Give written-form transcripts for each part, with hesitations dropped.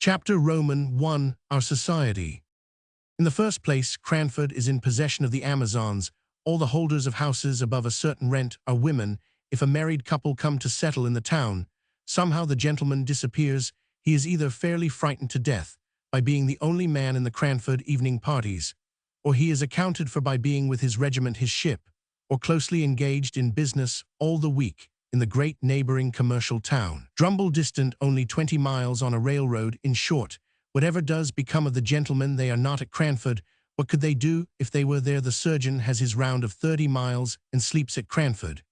Chapter Roman 1. Our Society. In the first place, Cranford is in possession of the Amazons. All the holders of houses above a certain rent are women. If a married couple come to settle in the town, somehow the gentleman disappears. He is either fairly frightened to death by being the only man in the Cranford evening parties, or he is accounted for by being with his regiment, his ship, or closely engaged in business all the week in the great neighboring commercial town. Drumble distant only 20 miles on a railroad. In short, whatever does become of the gentlemen, they are not at Cranford. What could they do if they were there? The surgeon has his round of 30 miles and sleeps at Cranford.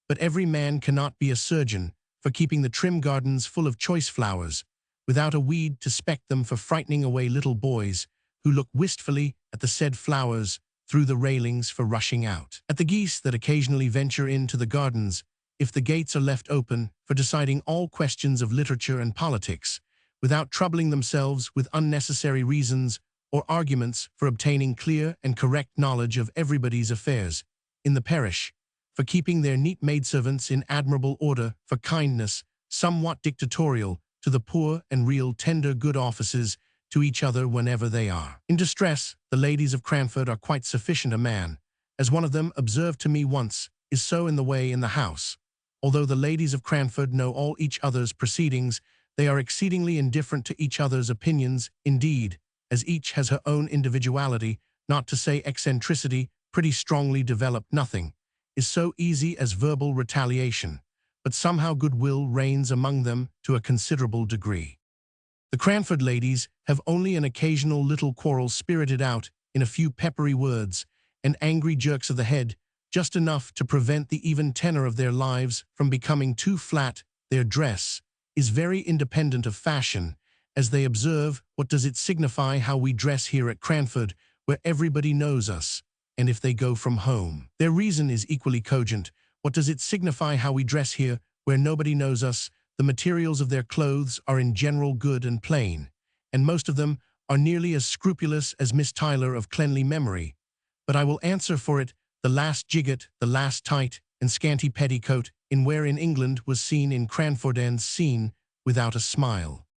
But every man cannot be a surgeon for keeping the trim gardens full of choice flowers, without a weed to speck them, for frightening away little boys who look wistfully at the said flowers through the railings, for rushing out at the geese that occasionally venture into the gardens, if the gates are left open, for deciding all questions of literature and politics, without troubling themselves with unnecessary reasons or arguments, for obtaining clear and correct knowledge of everybody's affairs in the parish, for keeping their neat maidservants in admirable order, for kindness, somewhat dictatorial, to the poor, and real tender good offices to each other whenever they are in distress. The ladies of Cranford are quite sufficient. A man, as one of them observed to me once, is so in the way in the house. Although the ladies of Cranford know all each other's proceedings, they are exceedingly indifferent to each other's opinions. Indeed, as each has her own individuality, not to say eccentricity, pretty strongly developed, nothing is so easy as verbal retaliation, but somehow goodwill reigns among them to a considerable degree. The Cranford ladies have only an occasional little quarrel, spirited out in a few peppery words and angry jerks of the head, just enough to prevent the even tenor of their lives from becoming too flat. Their dress is very independent of fashion, as they observe, "What does it signify how we dress here at Cranford, where everybody knows us?" And if they go from home, their reason is equally cogent. What does it signify how we dress here, where nobody knows us? The materials of their clothes are in general good and plain, and most of them are nearly as scrupulous as Miss Tyler of cleanly memory. But I will answer for it, the last gigot, the last tight and scanty petticoat in wear in England was seen in Cranford, and seen without a smile.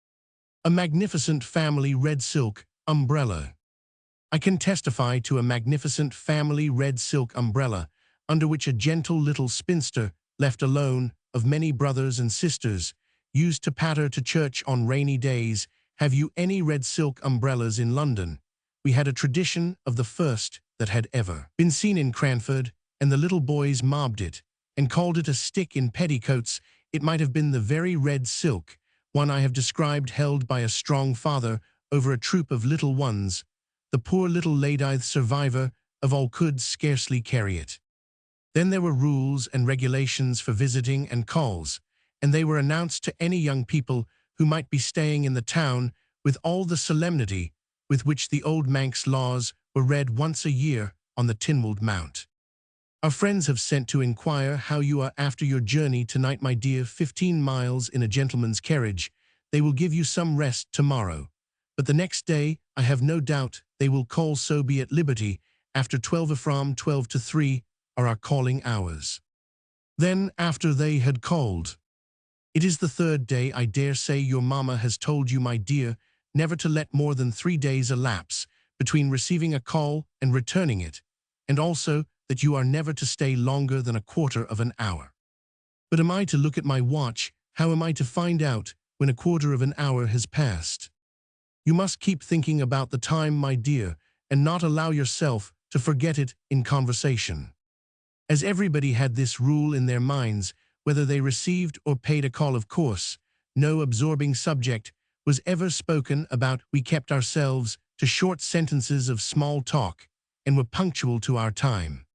A magnificent family red silk umbrella. I can testify to a magnificent family red silk umbrella, under which a gentle little spinster, left alone of many brothers and sisters, used to patter to church on rainy days. Have you any red silk umbrellas in London? We had a tradition of the first that had ever been seen in Cranford, and the little boys mobbed it, and called it a stick in petticoats. It might have been the very red silk one I have described, held by a strong father over a troop of little ones. The poor little lady, survivor of all, could scarcely carry it. Then there were rules and regulations for visiting and calls, and they were announced to any young people who might be staying in the town, with all the solemnity with which the old Manx laws were read once a year on the Tinwald Mount. "Our friends have sent to inquire how you are after your journey tonight, my dear. 15 miles in a gentleman's carriage. They will give you some rest tomorrow, but the next day, I have no doubt, they will call. So be at liberty after 12. From 12 to 3 are our calling hours." Then, after they had called, "It is the third day. I dare say your mamma has told you, my dear, never to let more than 3 days elapse between receiving a call and returning it, and also that you are never to stay longer than a quarter of an hour." But am I to look at my watch? How am I to find out when a quarter of an hour has passed? You must keep thinking about the time, my dear, and not allow yourself to forget it in conversation. As everybody had this rule in their minds, whether they received or paid a call, of course, no absorbing subject was ever spoken about. We kept ourselves to short sentences of small talk, and were punctual to our time.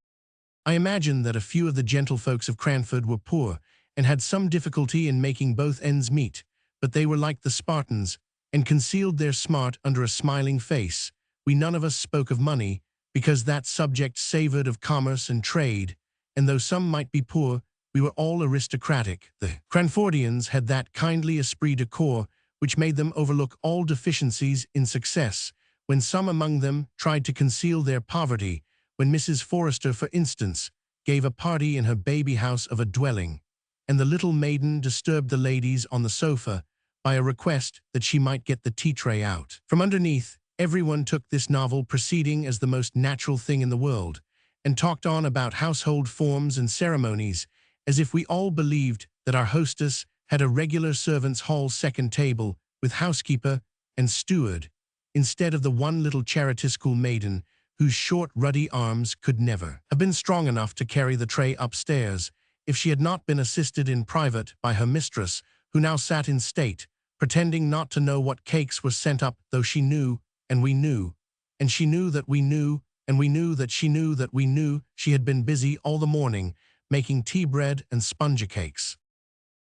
I imagine that a few of the gentlefolks of Cranford were poor, and had some difficulty in making both ends meet, but they were like the Spartans, and concealed their smart under a smiling face. We none of us spoke of money, because that subject savored of commerce and trade, and though some might be poor, we were all aristocratic. The Cranfordians had that kindly esprit de corps which made them overlook all deficiencies in success, when some among them tried to conceal their poverty. When Mrs. Forrester, for instance, gave a party in her baby house of a dwelling, and the little maiden disturbed the ladies on the sofa by a request that she might get the tea tray out. From underneath, everyone took this novel proceeding as the most natural thing in the world, and talked on about household forms and ceremonies, as if we all believed that our hostess had a regular servants' hall second table with housekeeper and steward, instead of the one little charity school maiden whose short ruddy arms could never have been strong enough to carry the tray upstairs if she had not been assisted in private by her mistress, who now sat in state, pretending not to know what cakes were sent up, though she knew, and we knew, and she knew that we knew, and we knew that she knew that we knew she had been busy all the morning making tea bread and sponge cakes.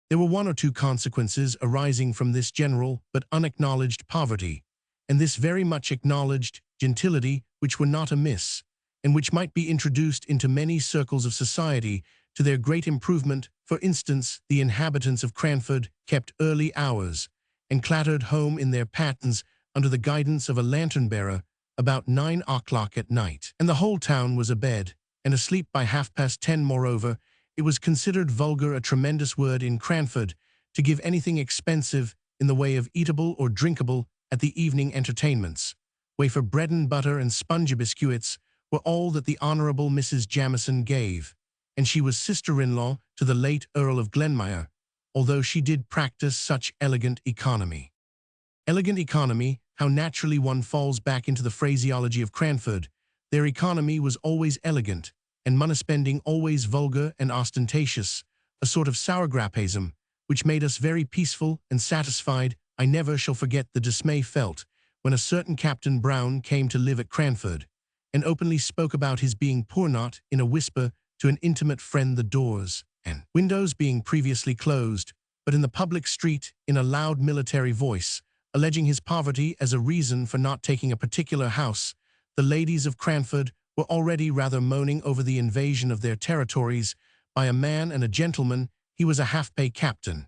There were one or two consequences arising from this general but unacknowledged poverty, and this very much acknowledged gentility which were not amiss, and which might be introduced into many circles of society to their great improvement. For instance, the inhabitants of Cranford kept early hours, and clattered home in their pattens under the guidance of a lantern-bearer about 9 o'clock at night, and the whole town was abed and asleep by 10:30. Moreover, it was considered vulgar, a tremendous word in Cranford, to give anything expensive in the way of eatable or drinkable at the evening entertainments. Wafer bread and butter and sponge biscuits were all that the Honourable Mrs. Jamison gave, and she was sister-in-law to the late Earl of Glenmire, although she did practice such elegant economy. Elegant economy, how naturally one falls back into the phraseology of Cranford. Their economy was always elegant, and money-spending always vulgar and ostentatious, a sort of sourgrappism, which made us very peaceful and satisfied. I never shall forget the dismay felt when a certain Captain Brown came to live at Cranford, and openly spoke about his being poor, not in a whisper to an intimate friend, the doors and windows being previously closed, but in the public street in a loud military voice, alleging his poverty as a reason for not taking a particular house. The ladies of Cranford were already rather moaning over the invasion of their territories by a man and a gentleman. He was a half-pay captain,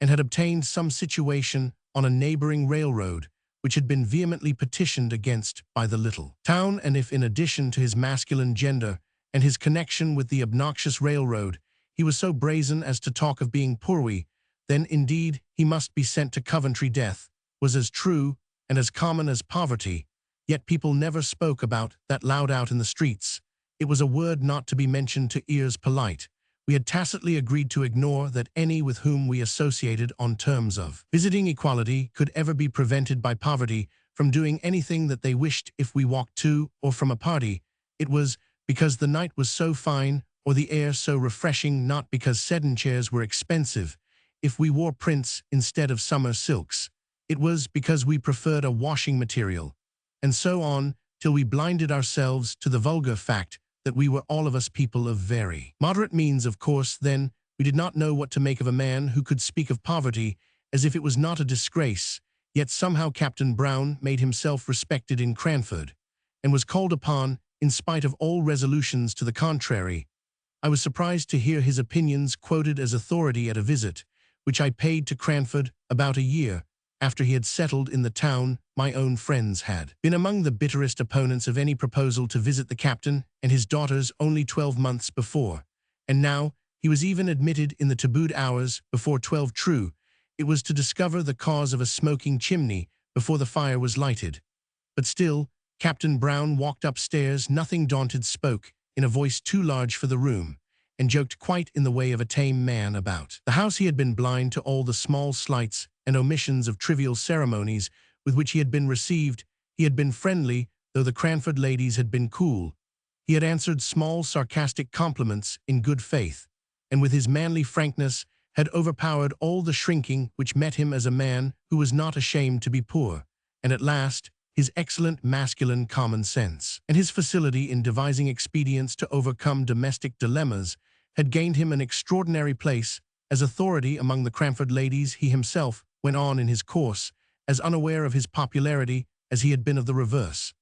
and had obtained some situation on a neighboring railroad, which had been vehemently petitioned against by the little town, and if in addition to his masculine gender and his connection with the obnoxious railroad, he was so brazen as to talk of being poorly, then indeed he must be sent to Coventry. Death was as true and as common as poverty, yet people never spoke about that loud out in the streets. It was a word not to be mentioned to ears polite. We had tacitly agreed to ignore that any with whom we associated on terms of visiting equality could ever be prevented by poverty from doing anything that they wished. If we walked to or from a party, it was because the night was so fine or the air so refreshing, not because sedan chairs were expensive. If we wore prints instead of summer silks, it was because we preferred a washing material, and so on, till we blinded ourselves to the vulgar fact that we were all of us people of very moderate means. Of course, then, we did not know what to make of a man who could speak of poverty as if it was not a disgrace, yet somehow Captain Brown made himself respected in Cranford, and was called upon, in spite of all resolutions to the contrary. I was surprised to hear his opinions quoted as authority at a visit, which I paid to Cranford about a year after he had settled in the town. My own friends had been among the bitterest opponents of any proposal to visit the captain and his daughters only 12 months before, and now he was even admitted in the tabooed hours before 12. True, it was to discover the cause of a smoking chimney before the fire was lighted, but still, Captain Brown walked upstairs, nothing daunted, spoke in a voice too large for the room, and joked quite in the way of a tame man about the house. He had been blind to all the small slights and omissions of trivial ceremonies with which he had been received. He had been friendly, though the Cranford ladies had been cool. He had answered small sarcastic compliments in good faith, and with his manly frankness had overpowered all the shrinking which met him as a man who was not ashamed to be poor. And at last, his excellent masculine common sense and his facility in devising expedients to overcome domestic dilemmas had gained him an extraordinary place as authority among the Cranford ladies. He himself went on in his course, as unaware of his popularity as he had been of the reverse,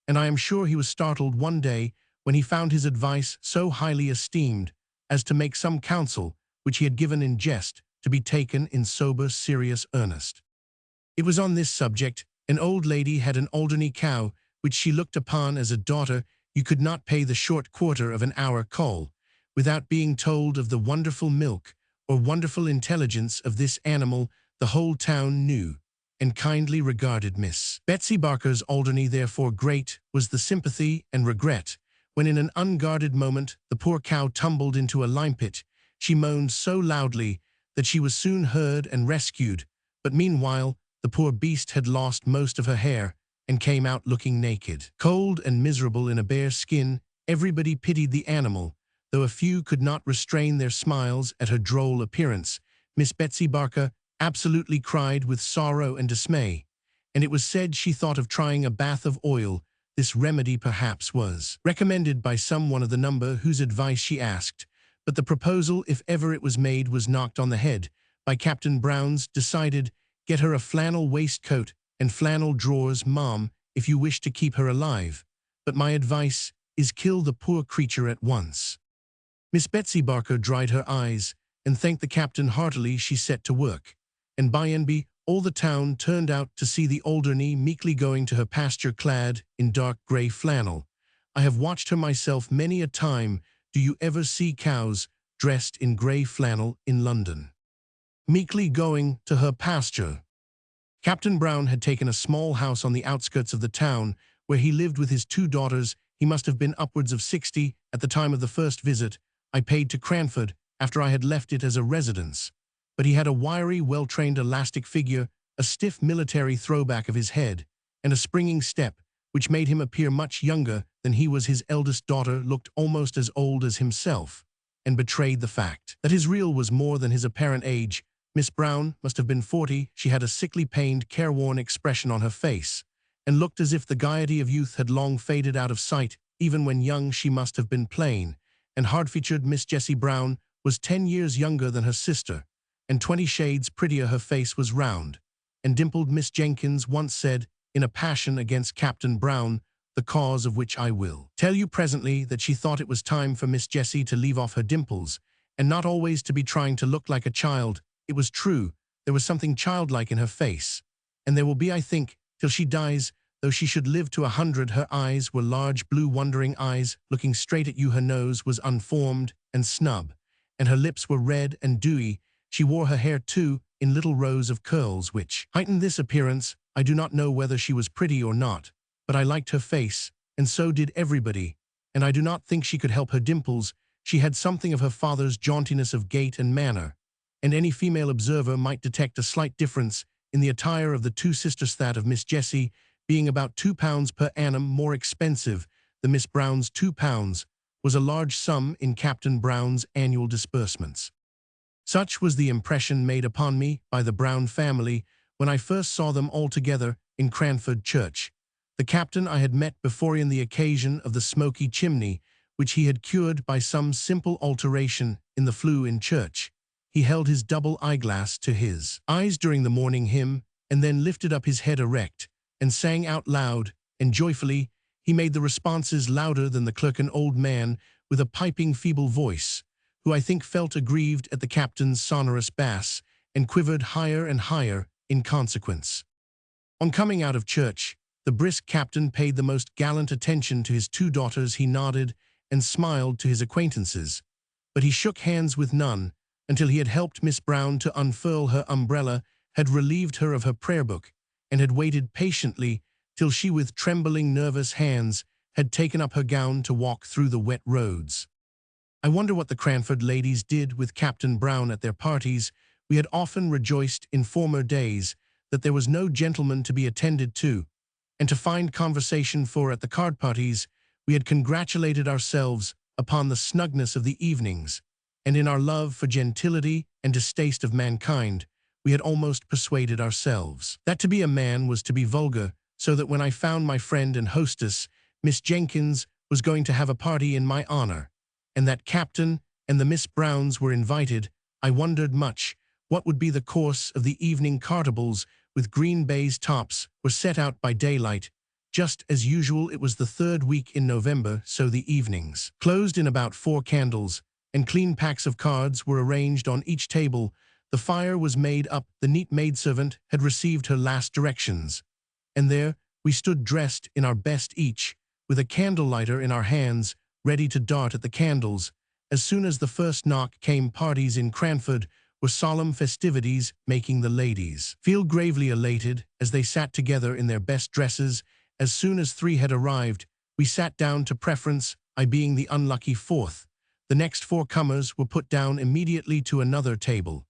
and I am sure he was startled one day when he found his advice so highly esteemed as to make some counsel which he had given in jest to be taken in sober, serious earnest. It was on this subject. An old lady had an Alderney cow which she looked upon as a daughter. You could not pay the short quarter of an hour call without being told of the wonderful milk or wonderful intelligence of this animal. the whole town knew, and kindly regarded Miss Betsy Barker's Alderney. Therefore great was the sympathy and regret when in an unguarded moment the poor cow tumbled into a limepit. She moaned so loudly that she was soon heard and rescued, but meanwhile the poor beast had lost most of her hair and came out looking naked. Cold and miserable in a bare skin, everybody pitied the animal, though a few could not restrain their smiles at her droll appearance. Miss Betsy Barker absolutely cried with sorrow and dismay, and it was said she thought of trying a bath of oil. This remedy perhaps was recommended by some one of the number whose advice she asked, but the proposal, if ever it was made, was knocked on the head by Captain Brown's decided, "Get her a flannel waistcoat and flannel drawers, ma'am, if you wish to keep her alive. But my advice is kill the poor creature at once." Miss Betsy Barker dried her eyes and thanked the captain heartily. She set to work, and by and by all the town turned out to see the Alderney meekly going to her pasture clad in dark grey flannel. I have watched her myself many a time. Do you ever see cows dressed in grey flannel in London, meekly going to her pasture? Captain Brown had taken a small house on the outskirts of the town, where he lived with his 2 daughters. He must have been upwards of 60 at the time of the first visit I paid to Cranford after I had left it as a residence. But he had a wiry, well-trained elastic figure, a stiff military throwback of his head, and a springing step, which made him appear much younger than he was. His eldest daughter looked almost as old as himself, and betrayed the fact that his real was more than his apparent age. Miss Brown must have been 40. She had a sickly, pained, careworn expression on her face, and looked as if the gaiety of youth had long faded out of sight. Even when young she must have been plain and hard-featured. Miss Jessie Brown was 10 years younger than her sister, and 20 shades prettier. Her face was round and dimpled. Miss Jenkins once said, in a passion against Captain Brown, the cause of which I will tell you presently, that she thought it was time for Miss Jessie to leave off her dimples, and not always to be trying to look like a child. It was true, there was something childlike in her face, and there will be, I think, till she dies, though she should live to 100. Her eyes were large, blue, wondering eyes, looking straight at you. Her nose was unformed and snub, and her lips were red and dewy. She wore her hair, too, in little rows of curls, which heightened this appearance. I do not know whether she was pretty or not, but I liked her face, and so did everybody, and I do not think she could help her dimples. She had something of her father's jauntiness of gait and manner, and any female observer might detect a slight difference in the attire of the 2 sisters, that of Miss Jessie being about £2 per annum more expensive than Miss Brown's. £2 was a large sum in Captain Brown's annual disbursements. Such was the impression made upon me by the Brown family when I first saw them all together in Cranford Church. The captain I had met before on the occasion of the smoky chimney, which he had cured by some simple alteration in the flue in church. He held his double eyeglass to his eyes during the morning hymn, and then lifted up his head erect, and sang out loud and joyfully. He made the responses louder than the clerk, an old man with a piping, feeble voice, who I think felt aggrieved at the captain's sonorous bass, and quivered higher and higher in consequence. On coming out of church, the brisk captain paid the most gallant attention to his 2 daughters. He nodded and smiled to his acquaintances, but he shook hands with none until he had helped Miss Brown to unfurl her umbrella, had relieved her of her prayer book, and had waited patiently till she, with trembling, nervous hands, had taken up her gown to walk through the wet roads. I wonder what the Cranford ladies did with Captain Brown at their parties. We had often rejoiced in former days that there was no gentleman to be attended to, and to find conversation for at the card parties. We had congratulated ourselves upon the snugness of the evenings, and in our love for gentility and distaste of mankind, we had almost persuaded ourselves that to be a man was to be vulgar, so that when I found my friend and hostess, Miss Jenkins, was going to have a party in my honor, and that Captain and the Miss Browns were invited, I wondered much what would be the course of the evening. Cartables with green baize tops were set out by daylight. Just as usual, it was the 3rd week in November, so the evenings closed in about 4 candles, and clean packs of cards were arranged on each table. The fire was made up. The neat maidservant had received her last directions, and there we stood dressed in our best, each with a candle-lighter in our hands, ready to dart at the candles. As soon as the first knock came, parties in Cranford were solemn festivities, making the ladies feel gravely elated as they sat together in their best dresses. As soon as 3 had arrived, we sat down to preference, I being the unlucky 4th. The next 4 comers were put down immediately to another table,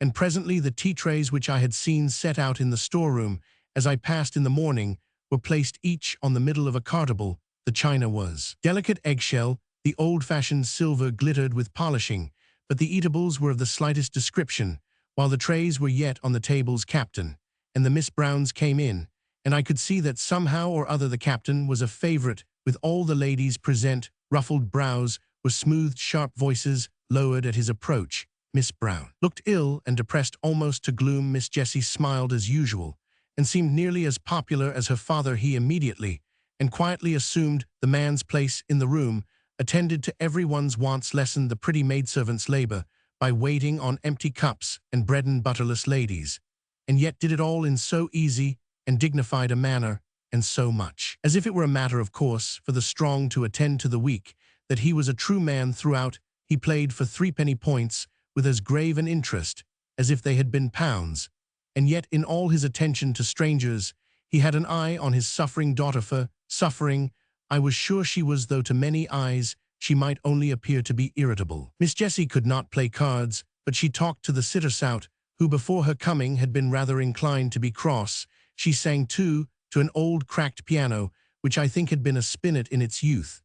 and presently the tea trays which I had seen set out in the storeroom as I passed in the morning were placed each on the middle of a cartable. The china was delicate eggshell, the old-fashioned silver glittered with polishing, but the eatables were of the slightest description, while the trays were yet on the tables. Captain and the Miss Browns came in, and I could see that somehow or other the captain was a favorite with all the ladies present. Ruffled brows were smoothed, sharp voices lowered at his approach. Miss Brown looked ill and depressed almost to gloom. Miss Jessie smiled as usual, and seemed nearly as popular as her father. He immediately and quietly assumed the man's place in the room, attended to everyone's wants, lessened the pretty maidservant's labor by waiting on empty cups and bread and butterless ladies, and yet did it all in so easy and dignified a manner, and so much as if it were a matter of course for the strong to attend to the weak, that he was a true man throughout. He played for 3-penny points with as grave an interest as if they had been pounds, and yet in all his attention to strangers he had an eye on his suffering daughter. For suffering I was sure she was, though to many eyes she might only appear to be irritable. Miss Jessie could not play cards, but she talked to the sitter-sout, who before her coming had been rather inclined to be cross. She sang too, to an old cracked piano, which I think had been a spinet in its youth.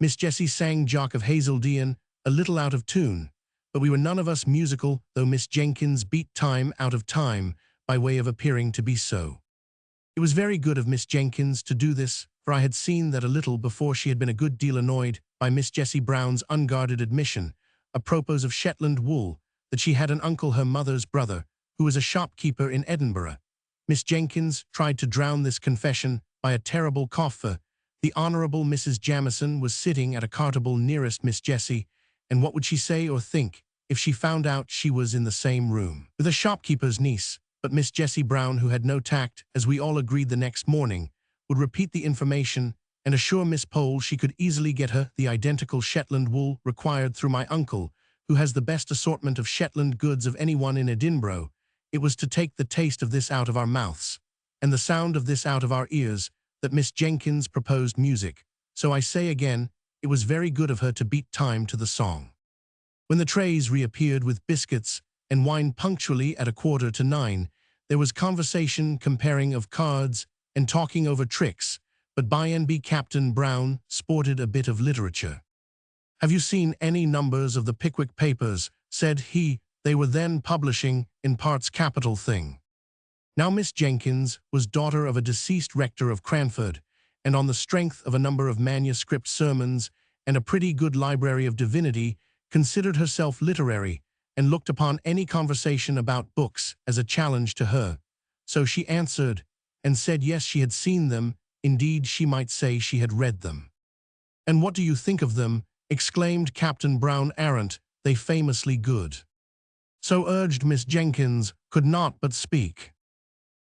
Miss Jessie sang Jock of Hazeldean, a little out of tune, but we were none of us musical, though Miss Jenkins beat time out of time by way of appearing to be so. It was very good of Miss Jenkins to do this, for I had seen that a little before she had been a good deal annoyed by Miss Jessie Brown's unguarded admission, apropos of Shetland wool, that she had an uncle, her mother's brother, who was a shopkeeper in Edinburgh. Miss Jenkins tried to drown this confession by a terrible cough. For the Honourable Mrs. Jamison was sitting at a cartable nearest Miss Jessie, and what would she say or think if she found out she was in the same room with a shopkeeper's niece? But Miss Jessie Brown, who had no tact, as we all agreed the next morning, would repeat the information and assure Miss Pole she could easily get her the identical Shetland wool required through my uncle, who has the best assortment of Shetland goods of anyone in Edinburgh. It was to take the taste of this out of our mouths, and the sound of this out of our ears, that Miss Jenkins proposed music. So I say again, it was very good of her to beat time to the song. When the trays reappeared with biscuits and wine punctually at 9:15, there was conversation, comparing of cards, and talking over tricks, but by and by Captain Brown sported a bit of literature. "Have you seen any numbers of the Pickwick papers?" said he. "They were then publishing in parts capital thing." Now Miss Jenkins was daughter of a deceased rector of Cranford, and on the strength of a number of manuscript sermons and a pretty good library of divinity, considered herself literary, and looked upon any conversation about books as a challenge to her. So she answered, and said yes, she had seen them, indeed she might say she had read them. "And what do you think of them?" exclaimed Captain Brown. "Aren't they famously good?" So urged Miss Jenkins, could not but speak.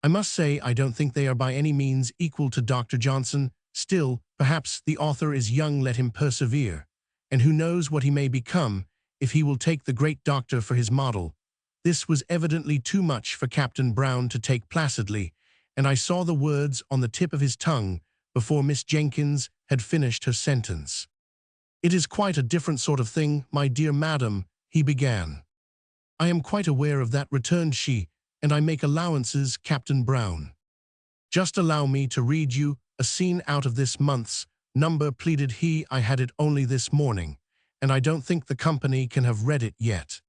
"I must say I don't think they are by any means equal to Dr. Johnson. Still, perhaps the author is young, let him persevere, and who knows what he may become if he will take the great doctor for his model." This was evidently too much for Captain Brown to take placidly, and I saw the words on the tip of his tongue before Miss Jenkins had finished her sentence. "It is quite a different sort of thing, my dear madam," he began. "I am quite aware of that," returned she, "and I make allowances, Captain Brown." "Just allow me to read you a scene out of this month's number," pleaded he. "I had it only this morning, and I don't think the company can have read it yet."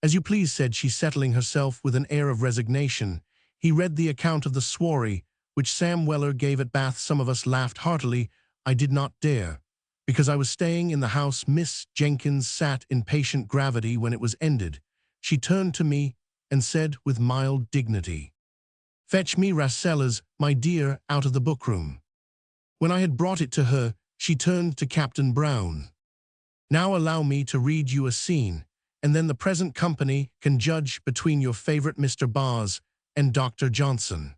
"As you please," said she, settling herself with an air of resignation. He read the account of the swarry, which Sam Weller gave at Bath. Some of us laughed heartily. I did not dare, because I was staying in the house. Miss Jenkins sat in patient gravity. When it was ended, she turned to me and said with mild dignity, "Fetch me Rasselas, my dear, out of the bookroom." When I had brought it to her, she turned to Captain Brown. "Now allow me to read you a scene, and then the present company can judge between your favorite Mr. Bars and Dr. Johnson."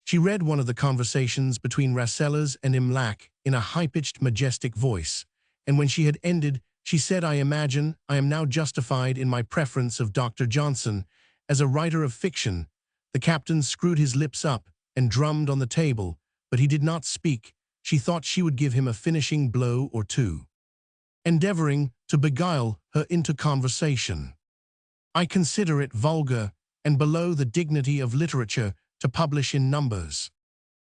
She read one of the conversations between Rasselas and Imlac in a high-pitched, majestic voice, and when she had ended, She said, "I imagine I am now justified in my preference of Dr. Johnson as a writer of fiction." The captain screwed his lips up and drummed on the table, but he did not speak. She thought she would give him a finishing blow or two, endeavoring to beguile her into conversation. "I consider it vulgar and below the dignity of literature to publish in numbers."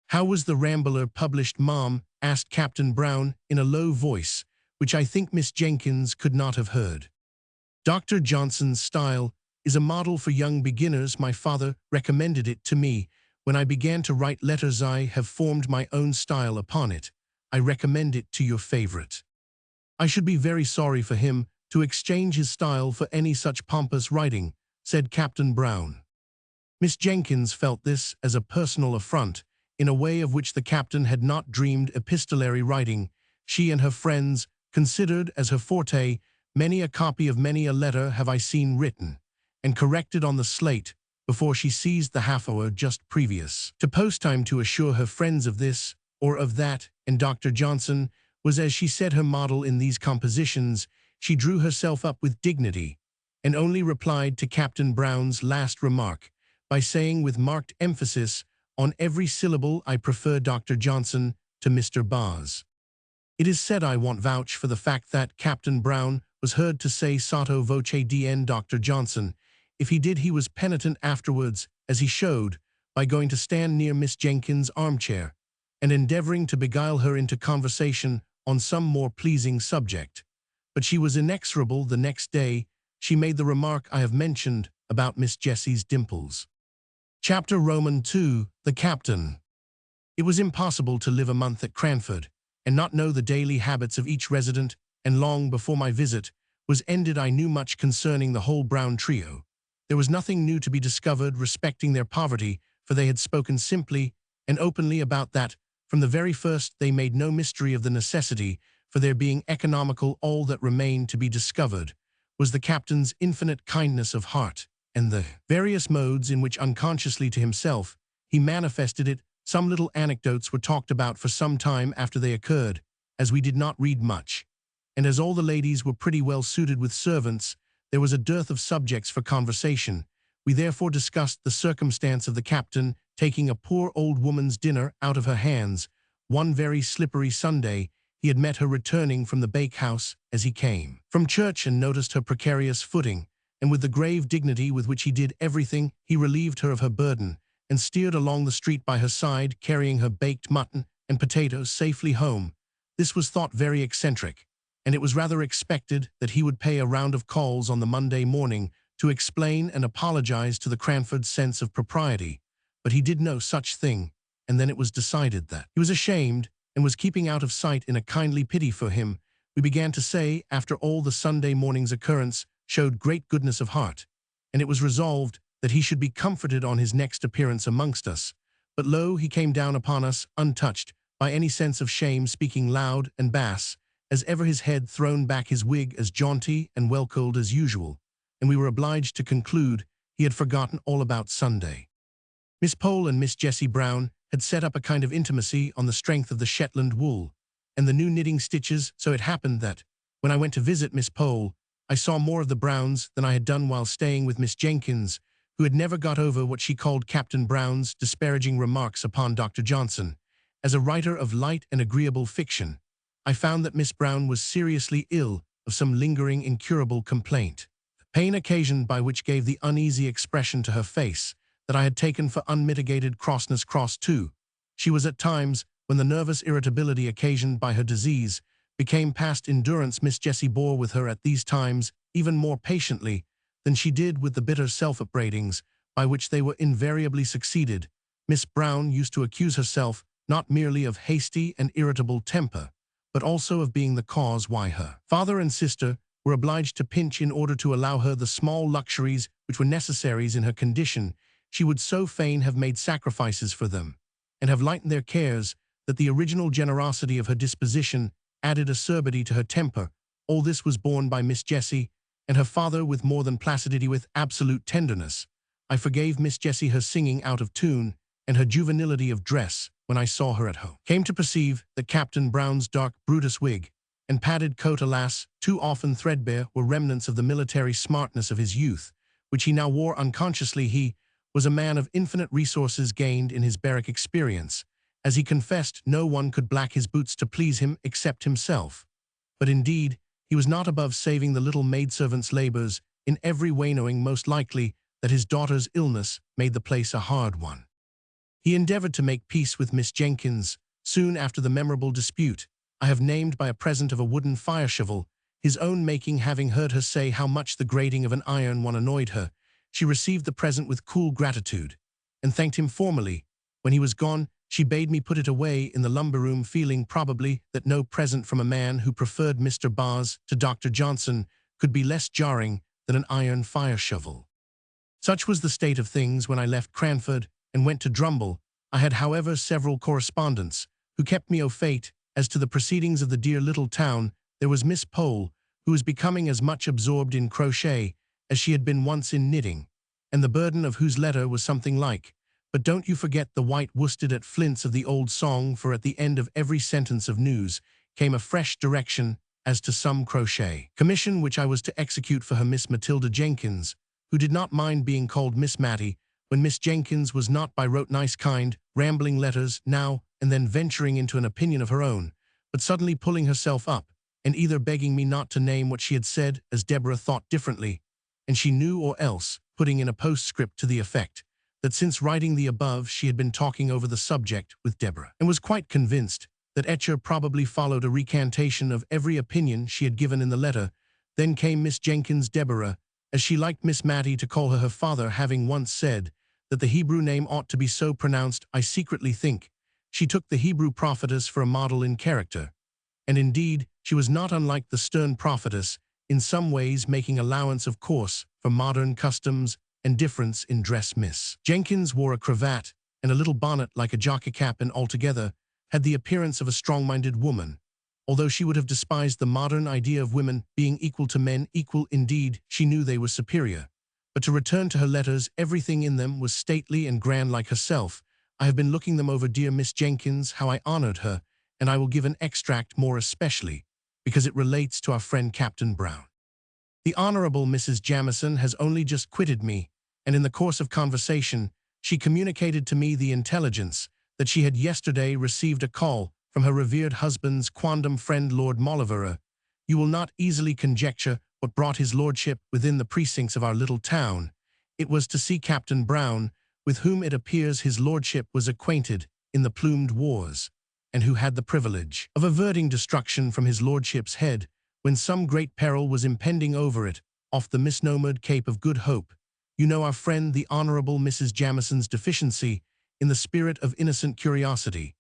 "How was the Rambler published, ma'am?" asked Captain Brown in a low voice, which I think Miss Jenkins could not have heard. "Dr. Johnson's style is a model for young beginners. My father recommended it to me. When I began to write letters, I have formed my own style upon it. I recommend it to your favorite. I should be very sorry for him to exchange his style for any such pompous writing," said Captain Brown. Miss Jenkins felt this as a personal affront, in a way of which the captain had not dreamed. Epistolary writing, she and her friends considered as her forte. Many a copy of many a letter have I seen written and corrected on the slate before she seized the half-hour just previous to post time to assure her friends of this or of that, and Dr. Johnson was, as she said, her model in these compositions. She drew herself up with dignity and only replied to Captain Brown's last remark by saying with marked emphasis on every syllable, "I prefer Dr. Johnson to Mr. Bars." It is said, I won't vouch for the fact, that Captain Brown was heard to say sotto voce dn Dr. Johnson. If he did, he was penitent afterwards, as he showed by going to stand near Miss Jenkins' armchair and endeavoring to beguile her into conversation on some more pleasing subject. But she was inexorable. The next day she made the remark I have mentioned about Miss Jessie's dimples. Chapter II. The Captain. It was impossible to live a month at Cranford and not know the daily habits of each resident, and long before my visit was ended I knew much concerning the whole Brown trio. There was nothing new to be discovered respecting their poverty, for they had spoken simply and openly about that. From the very first they made no mystery of the necessity for their being economical. All that remained to be discovered was the captain's infinite kindness of heart, and the various modes in which, unconsciously to himself, he manifested it. Some little anecdotes were talked about for some time after they occurred, as we did not read much, and as all the ladies were pretty well suited with servants, there was a dearth of subjects for conversation. We therefore discussed the circumstance of the captain taking a poor old woman's dinner out of her hands. One very slippery Sunday he had met her returning from the bakehouse as he came from church, and noticed her precarious footing, and with the grave dignity with which he did everything, he relieved her of her burden and steered along the street by her side, carrying her baked mutton and potatoes safely home. This was thought very eccentric, and it was rather expected that he would pay a round of calls on the Monday morning to explain and apologize to the Cranford sense of propriety. But he did no such thing, and then it was decided that he was ashamed and was keeping out of sight. In a kindly pity for him, we began to say, after all, the Sunday morning's occurrence showed great goodness of heart, and it was resolved that he should be comforted on his next appearance amongst us. But lo, he came down upon us untouched by any sense of shame, speaking loud and bass as ever, his head thrown back, his wig as jaunty and well-curled as usual, and we were obliged to conclude he had forgotten all about Sunday. Miss Pole and Miss Jessie Brown had set up a kind of intimacy on the strength of the Shetland wool and the new knitting stitches. So it happened that, when I went to visit Miss Pole, I saw more of the Browns than I had done while staying with Miss Jenkins, who had never got over what she called Captain Brown's disparaging remarks upon Dr. Johnson. As a writer of light and agreeable fiction, I found that Miss Brown was seriously ill of some lingering, incurable complaint. The pain occasioned by which gave the uneasy expression to her face that I had taken for unmitigated crossness. Too, she was at times, when the nervous irritability occasioned by her disease became past endurance. Miss Jessie bore with her at these times even more patiently than she did with the bitter self-upbraidings by which they were invariably succeeded. Miss Brown used to accuse herself not merely of hasty and irritable temper, but also of being the cause why her father and sister were obliged to pinch in order to allow her the small luxuries which were necessaries in her condition. She would so fain have made sacrifices for them, and have lightened their cares, that the original generosity of her disposition added acerbity to her temper. All this was borne by Miss Jessie, and her father with more than placidity, with absolute tenderness. I forgave Miss Jessie her singing out of tune, and her juvenility of dress, when I saw her at home. Came to perceive that Captain Brown's dark Brutus wig and padded coat, alas, too often threadbare, were remnants of the military smartness of his youth, which he now wore unconsciously. He was a man of infinite resources gained in his barrack experience. As he confessed, no one could black his boots to please him except himself. But indeed, he was not above saving the little maidservant's labors, in every way knowing most likely that his daughter's illness made the place a hard one. He endeavored to make peace with Miss Jenkins soon after the memorable dispute I have named by a present of a wooden fire shovel, his own making. Having heard her say how much the grating of an iron one annoyed her, she received the present with cool gratitude, and thanked him formally. When he was gone, she bade me put it away in the lumber room, feeling probably that no present from a man who preferred Mr. Bars to Dr. Johnson could be less jarring than an iron fire shovel. Such was the state of things when I left Cranford and went to Drumble. I had, however, several correspondents who kept me au fait as to the proceedings of the dear little town. There was Miss Pole, who was becoming as much absorbed in crochet as she had been once in knitting, and the burden of whose letter was something like, "But don't you forget the white worsted at Flint's" of the old song, for at the end of every sentence of news came a fresh direction as to some crochet commission which I was to execute for her Miss Matilda Jenkins, who did not mind being called Miss Matty when Miss Jenkins was not, by wrote nice kind, rambling letters, now and then venturing into an opinion of her own, but suddenly pulling herself up, and either begging me not to name what she had said, as Deborah thought differently, and she knew, or else putting in a postscript to the effect that since writing the above she had been talking over the subject with Deborah, and was quite convinced that Etcher probably followed a recantation of every opinion she had given in the letter. Then came Miss Jenkins, Deborah, as she liked Miss Matty to call her father, having once said that the Hebrew name ought to be so pronounced. I secretly think she took the Hebrew prophetess for a model in character, and indeed she was not unlike the stern prophetess in some ways, making allowance, of course, for modern customs and difference in dress. Miss Jenkins wore a cravat and a little bonnet like a jockey cap, and altogether had the appearance of a strong-minded woman, although she would have despised the modern idea of women being equal to men. Equal, indeed, she knew they were superior. But to return to her letters, everything in them was stately and grand like herself. I have been looking them over. Dear Miss Jenkins, how I honored her, and I will give an extract more especially, because it relates to our friend Captain Brown. The Honorable Mrs. Jamison has only just quitted me, and in the course of conversation, she communicated to me the intelligence that she had yesterday received a call from her revered husband's quondam friend Lord Mauleverer. You will not easily conjecture what brought his lordship within the precincts of our little town. It was to see Captain Brown, with whom it appears his lordship was acquainted in the plumed wars, and who had the privilege of averting destruction from his lordship's head when some great peril was impending over it, off the misnomered Cape of Good Hope. You know our friend the Honorable Mrs. Jamison's deficiency in the spirit of innocent curiosity,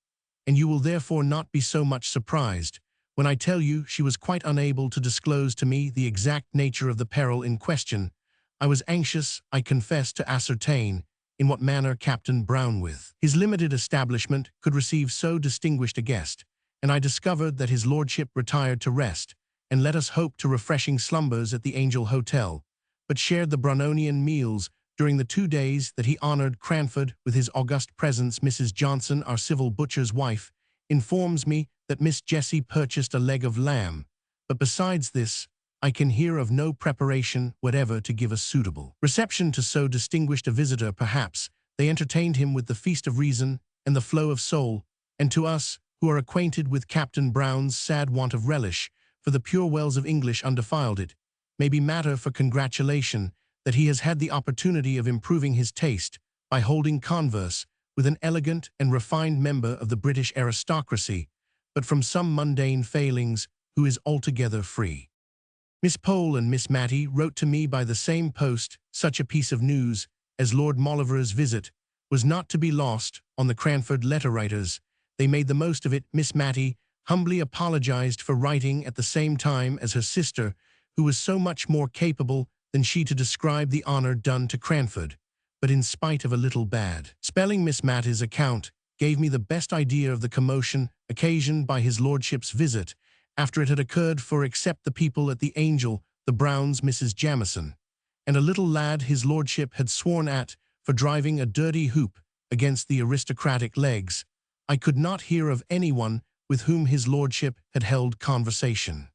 and you will therefore not be so much surprised when I tell you she was quite unable to disclose to me the exact nature of the peril in question. I was anxious, I confess, to ascertain in what manner Captain Brown, with his limited establishment, could receive so distinguished a guest, and I discovered that his lordship retired to rest, and let us hope to refreshing slumbers at the Angel Hotel, but shared the Brunonian meals during the 2 days that he honored Cranford with his august presence. Mrs. Johnson, our civil butcher's wife, informs me that Miss Jessie purchased a leg of lamb, but besides this, I can hear of no preparation whatever to give a suitable reception to so distinguished a visitor. Perhaps they entertained him with the feast of reason and the flow of soul, and to us, who are acquainted with Captain Brown's sad want of relish for the pure wells of English undefiled, it may be matter for congratulation that he has had the opportunity of improving his taste by holding converse with an elegant and refined member of the British aristocracy, but from some mundane failings, who is altogether free. Miss Pole and Miss Matty wrote to me by the same post. Such a piece of news as Lord Mauleverer's visit was not to be lost on the Cranford letter-writers. They made the most of it. Miss Matty humbly apologized for writing at the same time as her sister, who was so much more capable than she to describe the honor done to Cranford, but in spite of a little bad spelling, Miss Matty's account gave me the best idea of the commotion occasioned by his lordship's visit, after it had occurred, for except the people at the Angel, the Browns, Mrs. Jamison, and a little lad his lordship had sworn at for driving a dirty hoop against the aristocratic legs, I could not hear of anyone with whom his lordship had held conversation.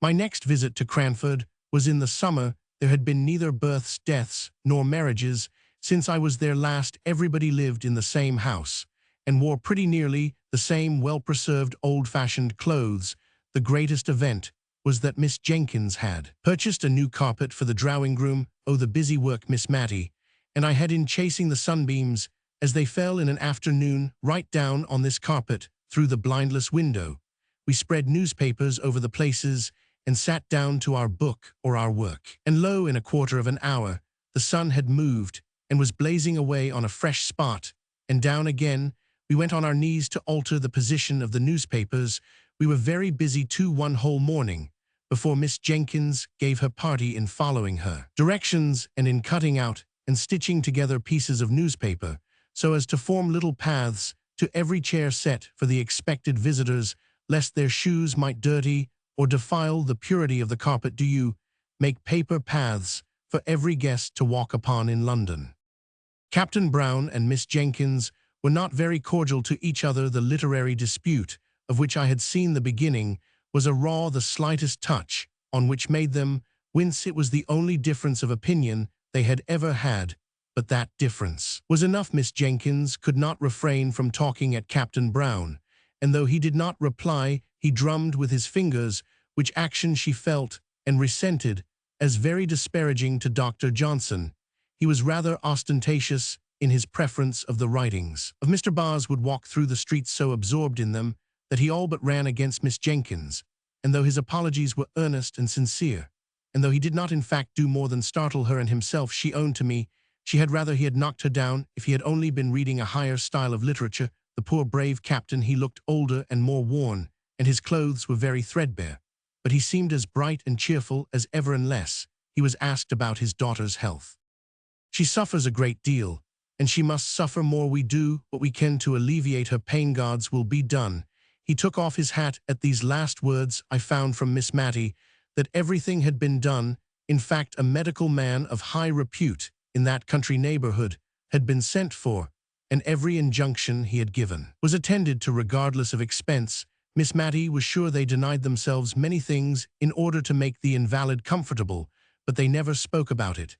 My next visit to Cranford was in the summer. There had been neither births, deaths, nor marriages. Since I was there last, everybody lived in the same house, and wore pretty nearly the same well-preserved old-fashioned clothes. The greatest event was that Miss Jenkins had purchased a new carpet for the drawing-room. Oh, the busy work, Miss Matty, and I had in chasing the sunbeams as they fell in an afternoon right down on this carpet through the blindless window. We spread newspapers over the places and sat down to our book or our work. And lo, in a quarter of an hour, the sun had moved and was blazing away on a fresh spot, and down again. We went on our knees to alter the position of the newspapers. We were very busy too one whole morning, before Miss Jenkins gave her party in following her directions and in cutting out and stitching together pieces of newspaper, so as to form little paths to every chair set for the expected visitors, lest their shoes might dirty or defile the purity of the carpet. Do you make paper paths for every guest to walk upon in London? Captain Brown and Miss Jenkins were not very cordial to each other. The literary dispute, of which I had seen the beginning, was a raw, the slightest touch, on which made them wince. It was the only difference of opinion they had ever had, but that difference was enough. Miss Jenkins could not refrain from talking at Captain Brown, and though he did not reply, he drummed with his fingers, which action she felt and resented as very disparaging to Dr. Johnson. He was rather ostentatious in his preference of the writings of Mr. Bars, would walk through the streets so absorbed in them that he all but ran against Miss Jenkins, and though his apologies were earnest and sincere, and though he did not in fact do more than startle her and himself, she owned to me she had rather he had knocked her down if he had only been reading a higher style of literature. The poor brave captain, he looked older and more worn, and his clothes were very threadbare, but he seemed as bright and cheerful as ever unless he was asked about his daughter's health. She suffers a great deal, and she must suffer more. We do what we can to alleviate her pain. God's will be done. He took off his hat at these last words. I found from Miss Matty that everything had been done. In fact, a medical man of high repute in that country neighborhood had been sent for, and every injunction he had given was attended to regardless of expense. Miss Matty was sure they denied themselves many things in order to make the invalid comfortable, but they never spoke about it.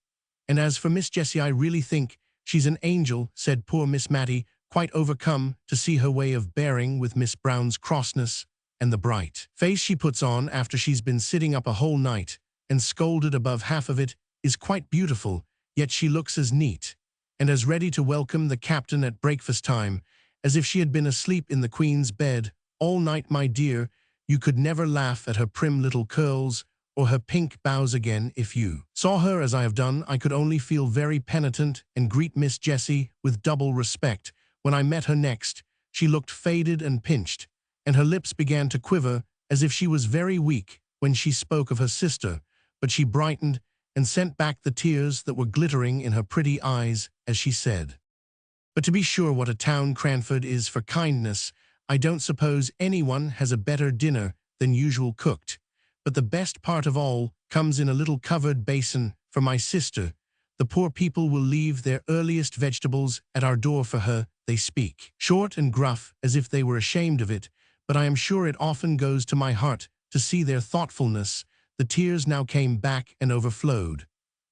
And as for Miss Jessie, I really think she's an angel, said poor Miss Matty, quite overcome to see her way of bearing with Miss Brown's crossness, and the bright face she puts on after she's been sitting up a whole night and scolded above half of it is quite beautiful, yet she looks as neat and as ready to welcome the captain at breakfast time as if she had been asleep in the Queen's bed all night. My dear, you could never laugh at her prim little curls or her pink bows again. If you saw her as I have done, I could only feel very penitent and greet Miss Jessie with double respect. When I met her next, she looked faded and pinched, and her lips began to quiver as if she was very weak when she spoke of her sister, but she brightened and sent back the tears that were glittering in her pretty eyes as she said, "But to be sure, what a town Cranford is for kindness. I don't suppose anyone has a better dinner than usual cooked, but the best part of all comes in a little covered basin for my sister. The poor people will leave their earliest vegetables at our door for her. They speak short and gruff as if they were ashamed of it, but I am sure it often goes to my heart to see their thoughtfulness." The tears now came back and overflowed,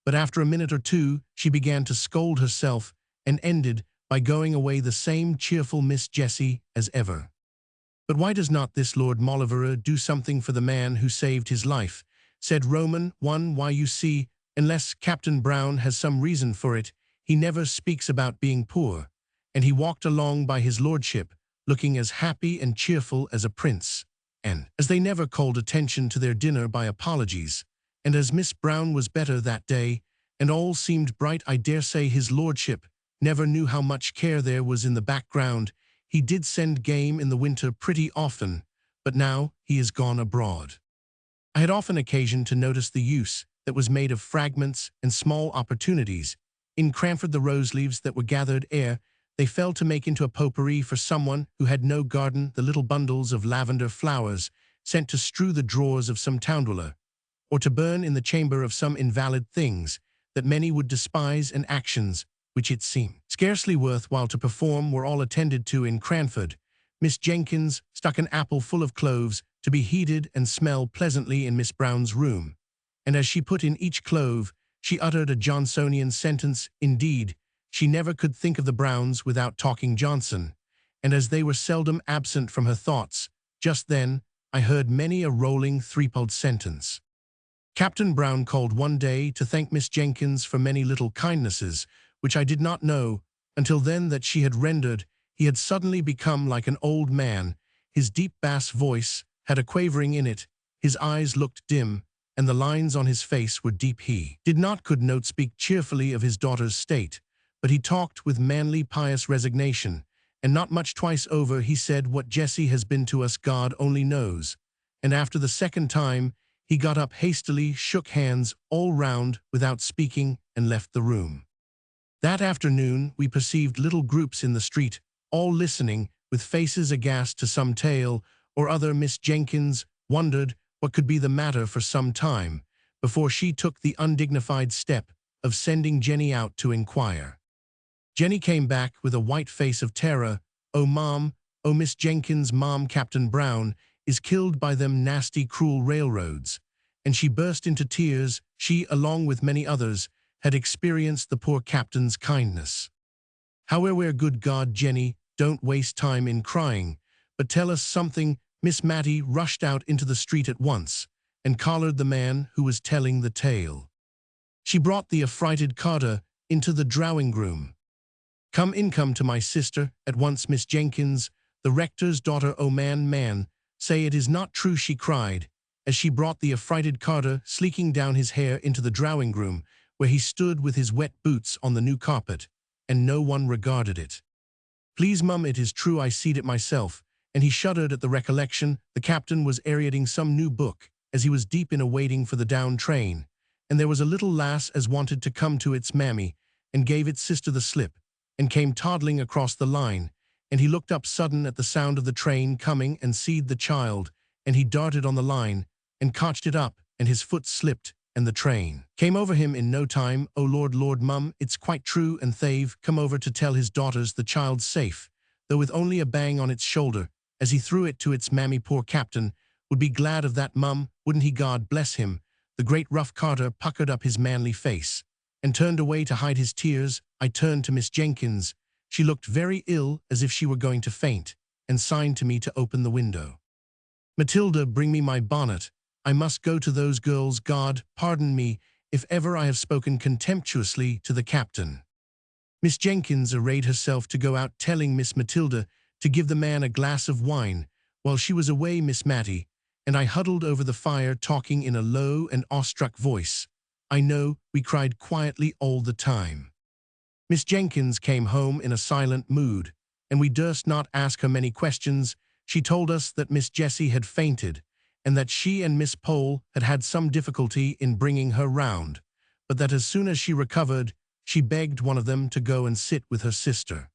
but after a minute or two she began to scold herself and ended by going away the same cheerful Miss Jessie as ever. "But why does not this Lord Mauleverer do something for the man who saved his life?" said Roman 1. "Why, you see, unless Captain Brown has some reason for it, he never speaks about being poor," and he walked along by his lordship, looking as happy and cheerful as a prince. And as they never called attention to their dinner by apologies, and as Miss Brown was better that day, and all seemed bright, I dare say his lordship never knew how much care there was in the background. He did send game in the winter pretty often, but now he is gone abroad. I had often occasion to notice the use that was made of fragments and small opportunities. In Cranford, the rose leaves that were gathered ere they fell to make into a potpourri for someone who had no garden, the little bundles of lavender flowers sent to strew the drawers of some town dweller, or to burn in the chamber of some invalid things that many would despise, and actions which it seemed scarcely worth while to perform, were all attended to in Cranford. Miss Jenkins stuck an apple full of cloves to be heated and smell pleasantly in Miss Brown's room, and as she put in each clove, she uttered a Johnsonian sentence. Indeed, she never could think of the Browns without talking Johnson, and as they were seldom absent from her thoughts, just then I heard many a rolling threefold sentence. Captain Brown called one day to thank Miss Jenkins for many little kindnesses, which I did not know until then that she had rendered. He had suddenly become like an old man. His deep bass voice had a quavering in it, his eyes looked dim, and the lines on his face were deep. He could not speak cheerfully of his daughter's state, but he talked with manly pious resignation, and not much twice over he said, "What Jessie has been to us God only knows," and after the second time he got up hastily, shook hands all round without speaking, and left the room. That afternoon we perceived little groups in the street, all listening, with faces aghast to some tale or other. Miss Jenkins wondered what could be the matter for some time, before she took the undignified step of sending Jenny out to inquire. Jenny came back with a white face of terror. "Oh, Mom, oh, Miss Jenkins, Mom, Captain Brown is killed by them nasty, cruel railroads," and she burst into tears. She, along with many others, had experienced the poor captain's kindness. "However, good God, Jenny, don't waste time in crying, but tell us something." Miss Mattie rushed out into the street at once and collared the man who was telling the tale. She brought the affrighted Carter into the drawing-room. "Come in, come to my sister at once, Miss Jenkins, the rector's daughter. Oh, man, say it is not true," she cried, as she brought the affrighted Carter sleeking down his hair into the drawing-room, where he stood with his wet boots on the new carpet, and no one regarded it. "Please, mum, it is true, I seed it myself," and he shuddered at the recollection. The captain was ariating some new book, as he was deep in a waiting for the down train, and there was a little lass as wanted to come to its mammy, and gave its sister the slip, and came toddling across the line, and he looked up sudden at the sound of the train coming, and seed the child, and he darted on the line, and cotched it up, and his foot slipped, and the train came over him in no time. "Oh, Lord, mum, it's quite true, and they've come over to tell his daughters the child's safe, though with only a bang on its shoulder, as he threw it to its mammy. Poor captain would be glad of that, mum, wouldn't he? God bless him." The great rough Carter puckered up his manly face, and turned away to hide his tears. I turned to Miss Jenkins. She looked very ill, as if she were going to faint, and signed to me to open the window. "Matilda, bring me my bonnet. I must go to those girls. God pardon me if ever I have spoken contemptuously to the captain." Miss Jenkins arrayed herself to go out, telling Miss Matilda to give the man a glass of wine. While she was away, Miss Mattie and I huddled over the fire, talking in a low and awestruck voice. "I know," we cried quietly all the time. Miss Jenkins came home in a silent mood, and we durst not ask her many questions. She told us that Miss Jessie had fainted, and that she and Miss Pole had had some difficulty in bringing her round, but that as soon as she recovered, she begged one of them to go and sit with her sister.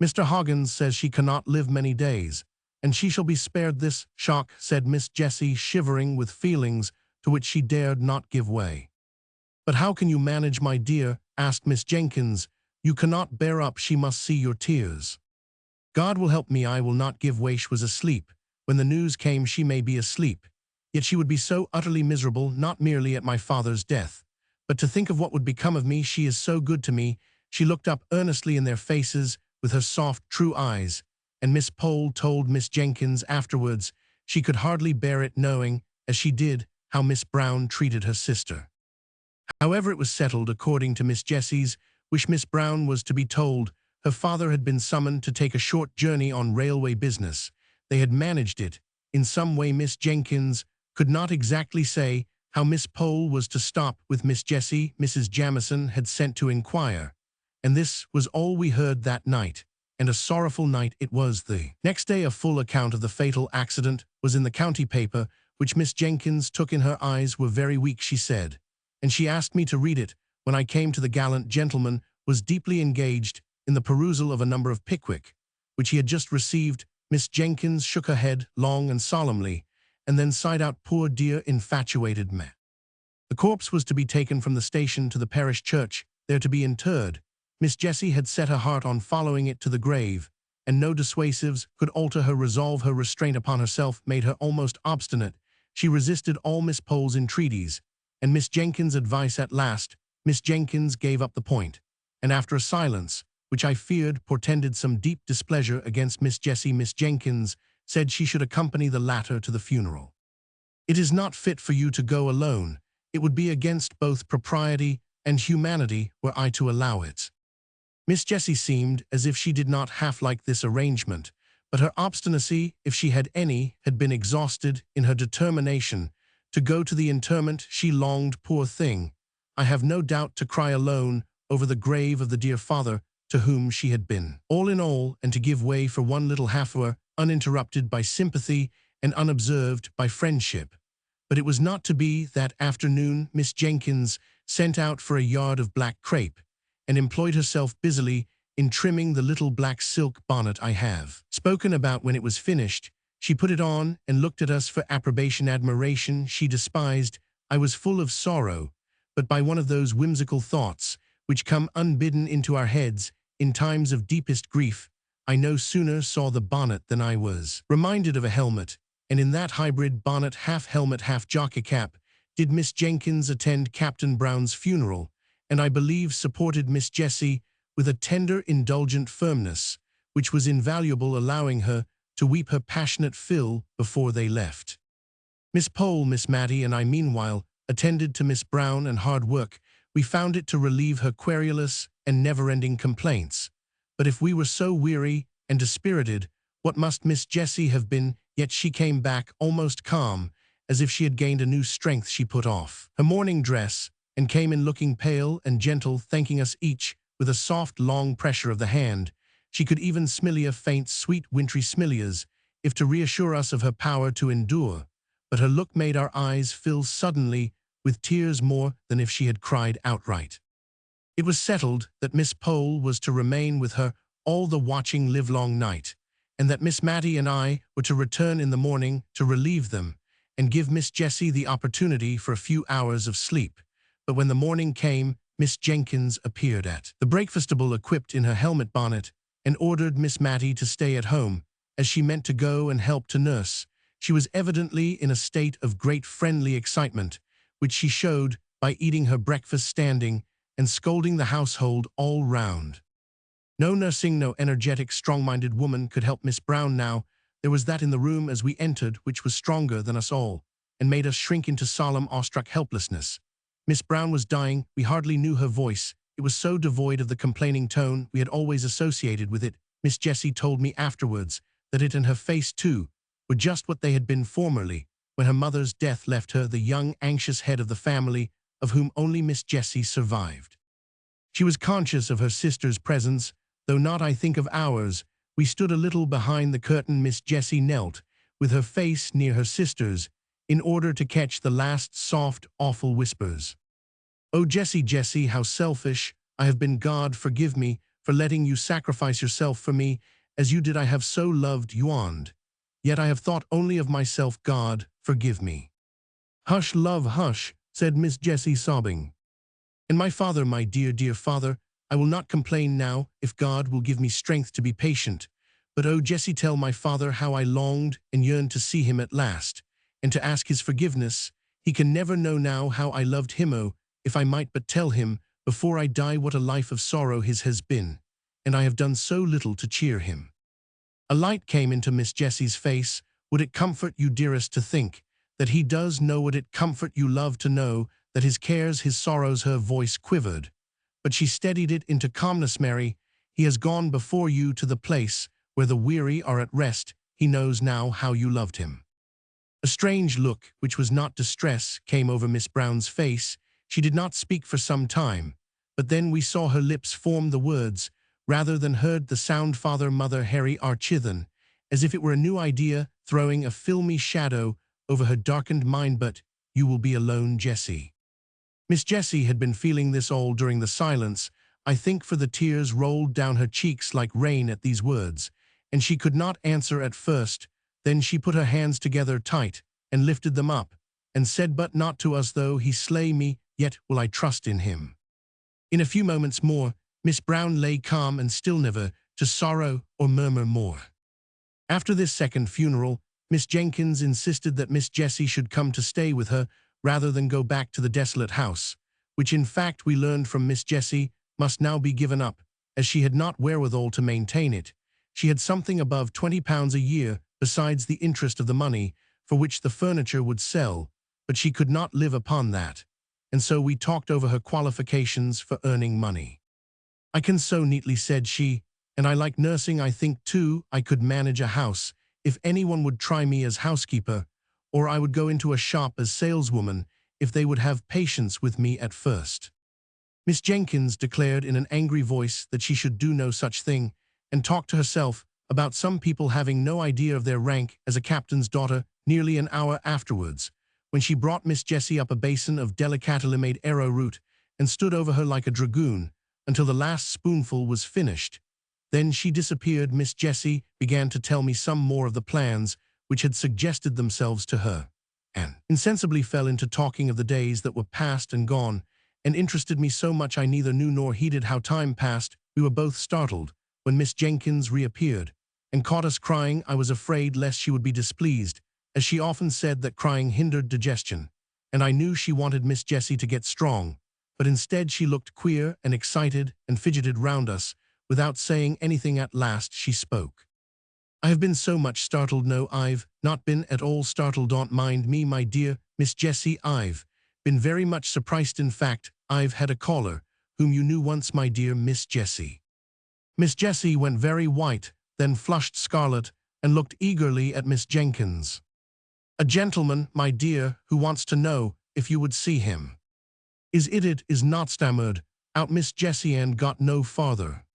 "Mr. Hoggins says she cannot live many days, and she shall be spared this shock," said Miss Jessie, shivering with feelings to which she dared not give way. "But how can you manage, my dear?" asked Miss Jenkins. "You cannot bear up, she must see your tears." "God will help me, I will not give way." She was asleep. When the news came, she may be asleep, yet she would be so utterly miserable, not merely at my father's death, but to think of what would become of me. She is so good to me. She looked up earnestly in their faces with her soft, true eyes, and Miss Pole told Miss Jenkins afterwards she could hardly bear it, knowing, as she did, how Miss Brown treated her sister. However, it was settled according to Miss Jessie's wish. Miss Brown was to be told her father had been summoned to take a short journey on railway business. They had managed it in some way. Miss Jenkins could not exactly say how Miss Pole was to stop with Miss Jessie. Mrs. Jamison had sent to inquire, and this was all we heard that night, and a sorrowful night it was. The next day a full account of the fatal accident was in the county paper, which Miss Jenkins took in. Her eyes were very weak, she said, and she asked me to read it. When I came to, the gallant gentleman was deeply engaged in the perusal of a number of Pickwick, which he had just received. Miss Jenkins shook her head long and solemnly, and then sighed out, "Poor dear infatuated man." The corpse was to be taken from the station to the parish church, there to be interred. Miss Jessie had set her heart on following it to the grave, and no dissuasives could alter her resolve. Her restraint upon herself made her almost obstinate. She resisted all Miss Pole's entreaties, and Miss Jenkins' advice at last. Miss Jenkins gave up the point, and after a silence, which I feared portended some deep displeasure against Miss Jessie, Miss Jenkins said she should accompany the latter to the funeral. "It is not fit for you to go alone. It would be against both propriety and humanity were I to allow it." Miss Jessie seemed as if she did not half like this arrangement, but her obstinacy, if she had any, had been exhausted in her determination to go to the interment. She longed, poor thing, I have no doubt, to cry alone over the grave of the dear father to whom she had been all in all, and to give way for one little half-hour, uninterrupted by sympathy and unobserved by friendship. But it was not to be. That afternoon Miss Jenkins sent out for a yard of black crape, and employed herself busily in trimming the little black silk bonnet I have spoken about. When it was finished, she put it on and looked at us for approbation. Admiration she despised. I was full of sorrow, but by one of those whimsical thoughts which come unbidden into our heads in times of deepest grief, I no sooner saw the bonnet than I was reminded of a helmet, and in that hybrid bonnet, half helmet, half jockey cap, did Miss Jenkins attend Captain Brown's funeral, and I believe supported Miss Jessie with a tender, indulgent firmness, which was invaluable, allowing her to weep her passionate fill before they left. Miss Pole, Miss Matty, and I meanwhile attended to Miss Brown, and hard work we found it to relieve her querulous and never-ending complaints. But if we were so weary and dispirited, what must Miss Jessie have been? Yet she came back almost calm, as if she had gained a new strength. She put off her morning dress, and came in looking pale and gentle, thanking us each with a soft, long pressure of the hand. She could even smilia faint, sweet, wintry smilias, if to reassure us of her power to endure. But her look made our eyes fill suddenly with tears, more than if she had cried outright. It was settled that Miss Pole was to remain with her all the watching livelong night, and that Miss Matty and I were to return in the morning to relieve them, and give Miss Jessie the opportunity for a few hours of sleep. But when the morning came, Miss Jenkins appeared at the breakfastable equipped in her helmet bonnet, and ordered Miss Matty to stay at home, as she meant to go and help to nurse. She was evidently in a state of great friendly excitement, which she showed by eating her breakfast standing and scolding the household all round. No nursing, no energetic, strong-minded woman could help Miss Brown now. There was that in the room as we entered which was stronger than us all, and made us shrink into solemn, awestruck helplessness. Miss Brown was dying. We hardly knew her voice. It was so devoid of the complaining tone we had always associated with it. Miss Jessie told me afterwards that it and her face, too, were just what they had been formerly, when her mother's death left her the young, anxious head of the family, of whom only Miss Jessie survived. She was conscious of her sister's presence, though not, I think, of ours. We stood a little behind the curtain. Miss Jessie knelt, with her face near her sister's, in order to catch the last soft, awful whispers. "Oh, Jessie, Jessie, how selfish I have been. God forgive me for letting you sacrifice yourself for me, as you did. I have so loved you, and yet I have thought only of myself. God forgive me." "Hush, love, hush," said Miss Jessie, sobbing. "And my father, my dear, dear father, I will not complain now, if God will give me strength to be patient. But oh, Jessie, tell my father how I longed and yearned to see him at last, and to ask his forgiveness. He can never know now how I loved him. Oh, if I might but tell him, before I die, what a life of sorrow his has been, and I have done so little to cheer him." A light came into Miss Jessie's face. "Would it comfort you, dearest, to think that he does know? Would it comfort you, love, to know that his cares, his sorrows—" Her voice quivered, but she steadied it into calmness. "Mary, he has gone before you to the place where the weary are at rest. He knows now how you loved him." A strange look, which was not distress, came over Miss Brown's face. She did not speak for some time, but then we saw her lips form the words, rather than heard the sound, "Father, Mother, Harry Archithan," as if it were a new idea throwing a filmy shadow over her darkened mind. "But you will be alone, Jessie." Miss Jessie had been feeling this all during the silence, I think, for the tears rolled down her cheeks like rain at these words, and she could not answer at first. Then she put her hands together tight, and lifted them up, and said, "But not to us, though he slay me, yet will I trust in him." In a few moments more, Miss Brown lay calm and still. Never to sorrow or murmur more. After this second funeral, Miss Jenkins insisted that Miss Jessie should come to stay with her rather than go back to the desolate house, which in fact we learned from Miss Jessie must now be given up, as she had not wherewithal to maintain it. She had something above £20 a year besides the interest of the money, for which the furniture would sell, but she could not live upon that, and so we talked over her qualifications for earning money. "I can sew neatly," said she, "and I like nursing. I think, too, I could manage a house, if anyone would try me as housekeeper, or I would go into a shop as saleswoman, if they would have patience with me at first." Miss Jenkins declared in an angry voice that she should do no such thing, and talked to herself about some people having no idea of their rank as a captain's daughter nearly an hour afterwards, when she brought Miss Jessie up a basin of delicately made arrowroot and stood over her like a dragoon until the last spoonful was finished. Then she disappeared. Miss Jessie began to tell me some more of the plans which had suggested themselves to her, and insensibly fell into talking of the days that were past and gone, and interested me so much I neither knew nor heeded how time passed. We were both startled when Miss Jenkins reappeared, and caught us crying. I was afraid lest she would be displeased, as she often said that crying hindered digestion, and I knew she wanted Miss Jessie to get strong, but instead she looked queer and excited and fidgeted round us, without saying anything. At last she spoke. "I have been so much startled." "No, I've not been at all startled. Don't mind me, my dear Miss Jessie. I've been very much surprised. In fact, I've had a caller, whom you knew once, my dear Miss Jessie." Miss Jessie went very white, then flushed scarlet, and looked eagerly at Miss Jenkins. "A gentleman, my dear, who wants to know if you would see him." It is not," stammered out Miss Jessie, and got no farther.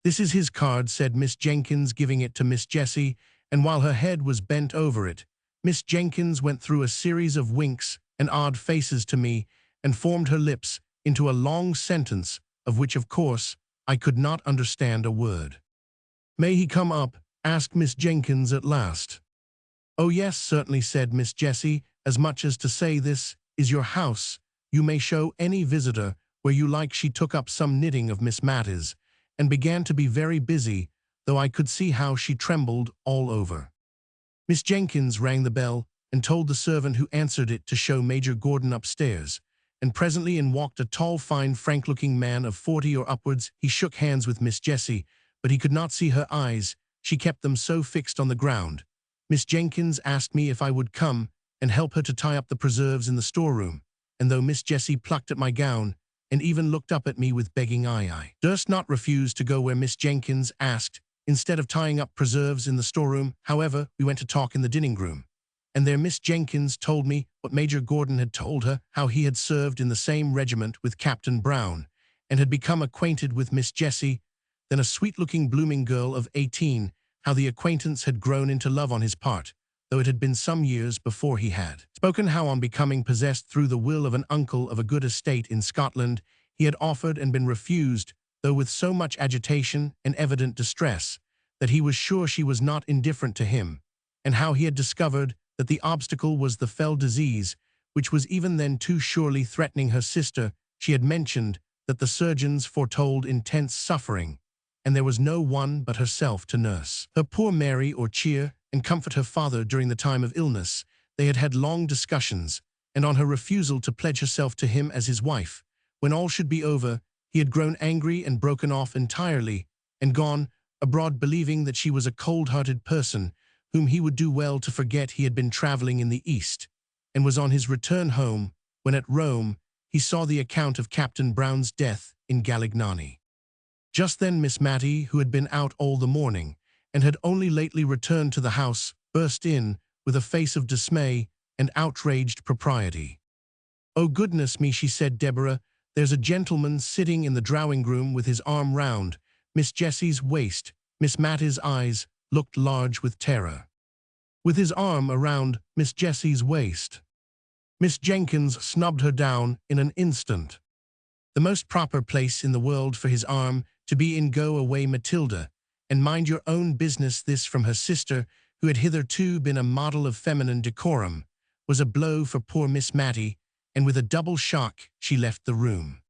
"This is his card," said Miss Jenkins, giving it to Miss Jessie, and while her head was bent over it, Miss Jenkins went through a series of winks and odd faces to me, and formed her lips into a long sentence, of which, of course, I could not understand a word. "May he come up?" asked Miss Jenkins at last. "Oh yes, certainly," said Miss Jessie, as much as to say, "This is your house. You may show any visitor where you like." She took up some knitting of Miss Matty's, and began to be very busy, though I could see how she trembled all over. Miss Jenkins rang the bell, and told the servant who answered it to show Major Gordon upstairs, and presently in walked a tall, fine, frank-looking man of 40 or upwards. He shook hands with Miss Jessie, but he could not see her eyes. She kept them so fixed on the ground. Miss Jenkins asked me if I would come and help her to tie up the preserves in the storeroom, and though Miss Jessie plucked at my gown, and even looked up at me with begging eye, I durst not refuse to go where Miss Jenkins asked. Instead of tying up preserves in the storeroom, however, we went to talk in the dining-room, and there Miss Jenkins told me what Major Gordon had told her, how he had served in the same regiment with Captain Brown, and had become acquainted with Miss Jessie, then a sweet-looking blooming girl of 18, how the acquaintance had grown into love on his part, though it had been some years before he had spoken, how on becoming possessed through the will of an uncle of a good estate in Scotland, he had offered and been refused, though with so much agitation and evident distress, that he was sure she was not indifferent to him, and how he had discovered that the obstacle was the fell disease, which was even then too surely threatening her sister. She had mentioned that the surgeons foretold intense suffering, and there was no one but herself to nurse her poor Mary or cheer and comfort her father during the time of illness. They had had long discussions, and on her refusal to pledge herself to him as his wife, when all should be over, he had grown angry and broken off entirely, and gone abroad, believing that she was a cold-hearted person whom he would do well to forget. He had been traveling in the East, and was on his return home, when at Rome he saw the account of Captain Brown's death in Galignani. Just then Miss Matty, who had been out all the morning, and had only lately returned to the house, burst in, with a face of dismay and outraged propriety. "Oh, goodness me," she said, "Deborah, there's a gentleman sitting in the drawing-room with his arm round Miss Jessie's waist." Miss Matty's eyes looked large with terror. "With his arm around Miss Jessie's waist?" Miss Jenkins snubbed her down in an instant. "The most proper place in the world for his arm to be in. Go away, Matilda, and mind your own business." This from her sister, who had hitherto been a model of feminine decorum, was a blow for poor Miss Matty, and with a double shock she left the room.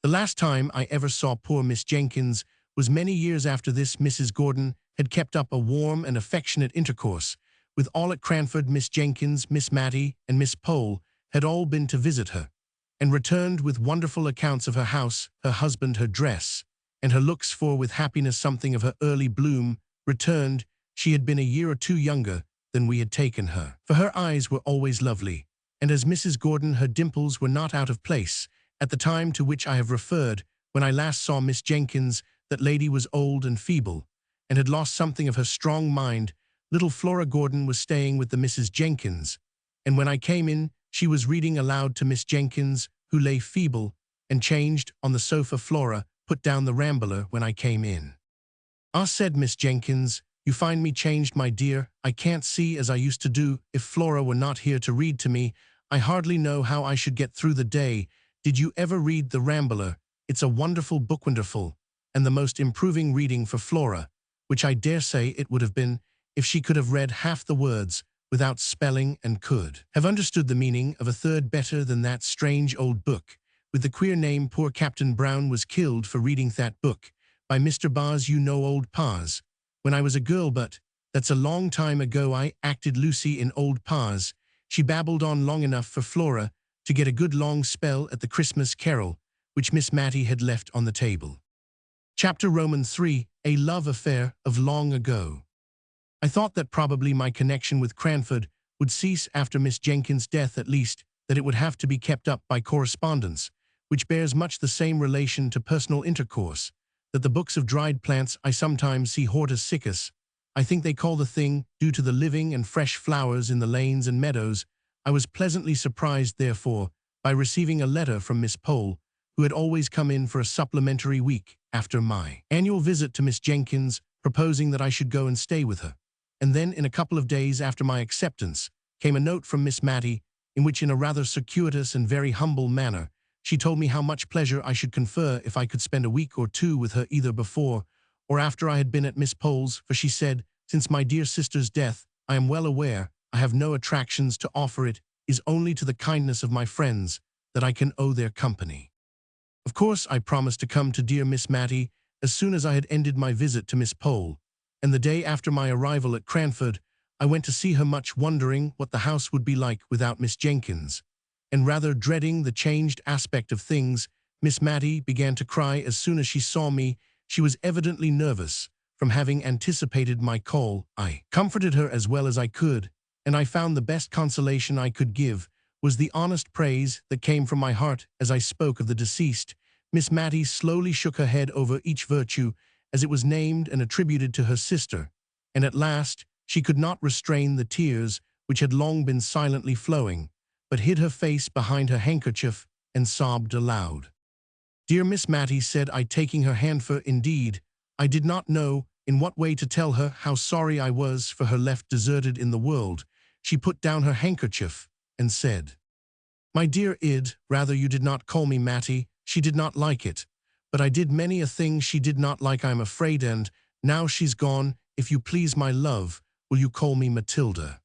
The last time I ever saw poor Miss Jenkins was many years after this Mrs. Gordon had kept up a warm and affectionate intercourse with all at Cranford. Miss Jenkins, Miss Matty, and Miss Pole had all been to visit her, and returned with wonderful accounts of her house, her husband, her dress, and her looks, for with happiness something of her early bloom returned. She had been a year or two younger than we had taken her. For her eyes were always lovely, and as Mrs. Gordon her dimples were not out of place. At the time to which I have referred, when I last saw Miss Jenkins, that lady was old and feeble, and had lost something of her strong mind. Little Flora Gordon was staying with the Mrs. Jenkins, and when I came in, she was reading aloud to Miss Jenkins, who lay feeble and changed on the sofa. Flora put down the Rambler when I came in. "Ah," said Miss Jenkins, "you find me changed, my dear. I can't see as I used to do. If Flora were not here to read to me, I hardly know how I should get through the day. Did you ever read the Rambler? It's a wonderful book, wonderful, and the most improving reading for Flora, which I dare say it would have been if she could have read half the words without spelling, and could have understood the meaning of a third better than that strange old book with the queer name. Poor Captain Brown was killed for reading that book by Mr. Bars. You know old Pars, when I was a girl, but that's a long time ago. I acted Lucy in old Pars." She babbled on long enough for Flora to get a good long spell at the Christmas carol, which Miss Matty had left on the table. Chapter Roman 3, A Love Affair of Long Ago. I thought that probably my connection with Cranford would cease after Miss Jenkins' death, at least that it would have to be kept up by correspondence, which bears much the same relation to personal intercourse that the books of dried plants I sometimes see. Hortus siccus, I think they call the thing, due to the living and fresh flowers in the lanes and meadows. I was pleasantly surprised, therefore, by receiving a letter from Miss Pole, who had always come in for a supplementary week after my annual visit to Miss Jenkins, proposing that I should go and stay with her. And then, in a couple of days after my acceptance, came a note from Miss Matty, in which, in a rather circuitous and very humble manner, she told me how much pleasure I should confer if I could spend a week or two with her, either before or after I had been at Miss Pole's, for she said, "Since my dear sister's death, I am well aware I have no attractions to offer. It is only to the kindness of my friends that I can owe their company." Of course, I promised to come to dear Miss Matty as soon as I had ended my visit to Miss Pole, and the day after my arrival at Cranford, I went to see her, much wondering what the house would be like without Miss Jenkins, and rather dreading the changed aspect of things. Miss Matty began to cry as soon as she saw me. She was evidently nervous from having anticipated my call. I comforted her as well as I could, and I found the best consolation I could give was the honest praise that came from my heart as I spoke of the deceased. Miss Matty slowly shook her head over each virtue as it was named and attributed to her sister, and at last she could not restrain the tears which had long been silently flowing, but hid her face behind her handkerchief and sobbed aloud. "Dear Miss Matty," said I, taking her hand, for indeed I did not know in what way to tell her how sorry I was for her left deserted in the world. She put down her handkerchief and said, "My dear Id, rather you did not call me Matty. She did not like it, but I did many a thing she did not like, I'm afraid, and now she's gone, if you please, my love, will you call me Matilda?"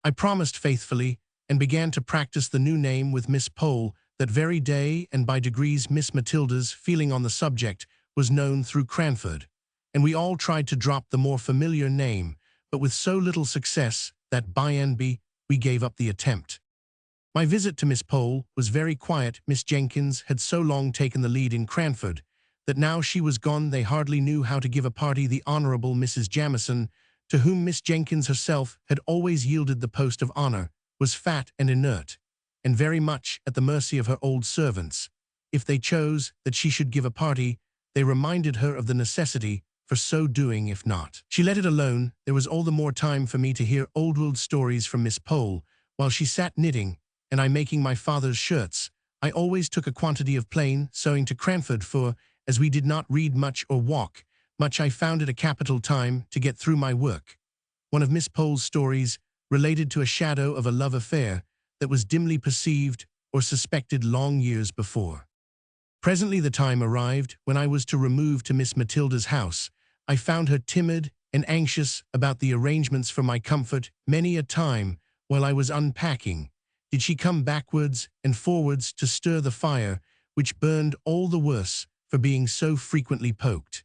I promised faithfully, and began to practice the new name with Miss Pole that very day, and by degrees Miss Matilda's feeling on the subject was known through Cranford, and we all tried to drop the more familiar name, but with so little success that by and by we gave up the attempt. My visit to Miss Pole was very quiet. Miss Jenkins had so long taken the lead in Cranford that now she was gone they hardly knew how to give a party. The Honourable Mrs. Jamison, to whom Miss Jenkins herself had always yielded the post of honour, was fat and inert, and very much at the mercy of her old servants. If they chose that she should give a party, they reminded her of the necessity for so doing. If not, she let it alone. There was all the more time for me to hear old-world stories from Miss Pole, while she sat knitting, and I making my father's shirts. I always took a quantity of plain sewing to Cranford, for, as we did not read much or walk much, I found it a capital time to get through my work. One of Miss Pole's stories related to a shadow of a love affair that was dimly perceived or suspected long years before. Presently the time arrived when I was to remove to Miss Matilda's house. I found her timid and anxious about the arrangements for my comfort. Many a time, while I was unpacking, did she come backwards and forwards to stir the fire, which burned all the worse for being so frequently poked.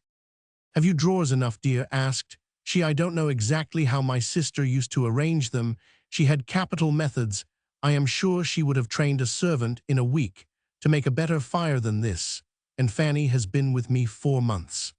"Have you drawers enough, dear?" asked she. "I don't know exactly how my sister used to arrange them. She had capital methods. I am sure she would have trained a servant in a week to make a better fire than this, and Fanny has been with me 4 months."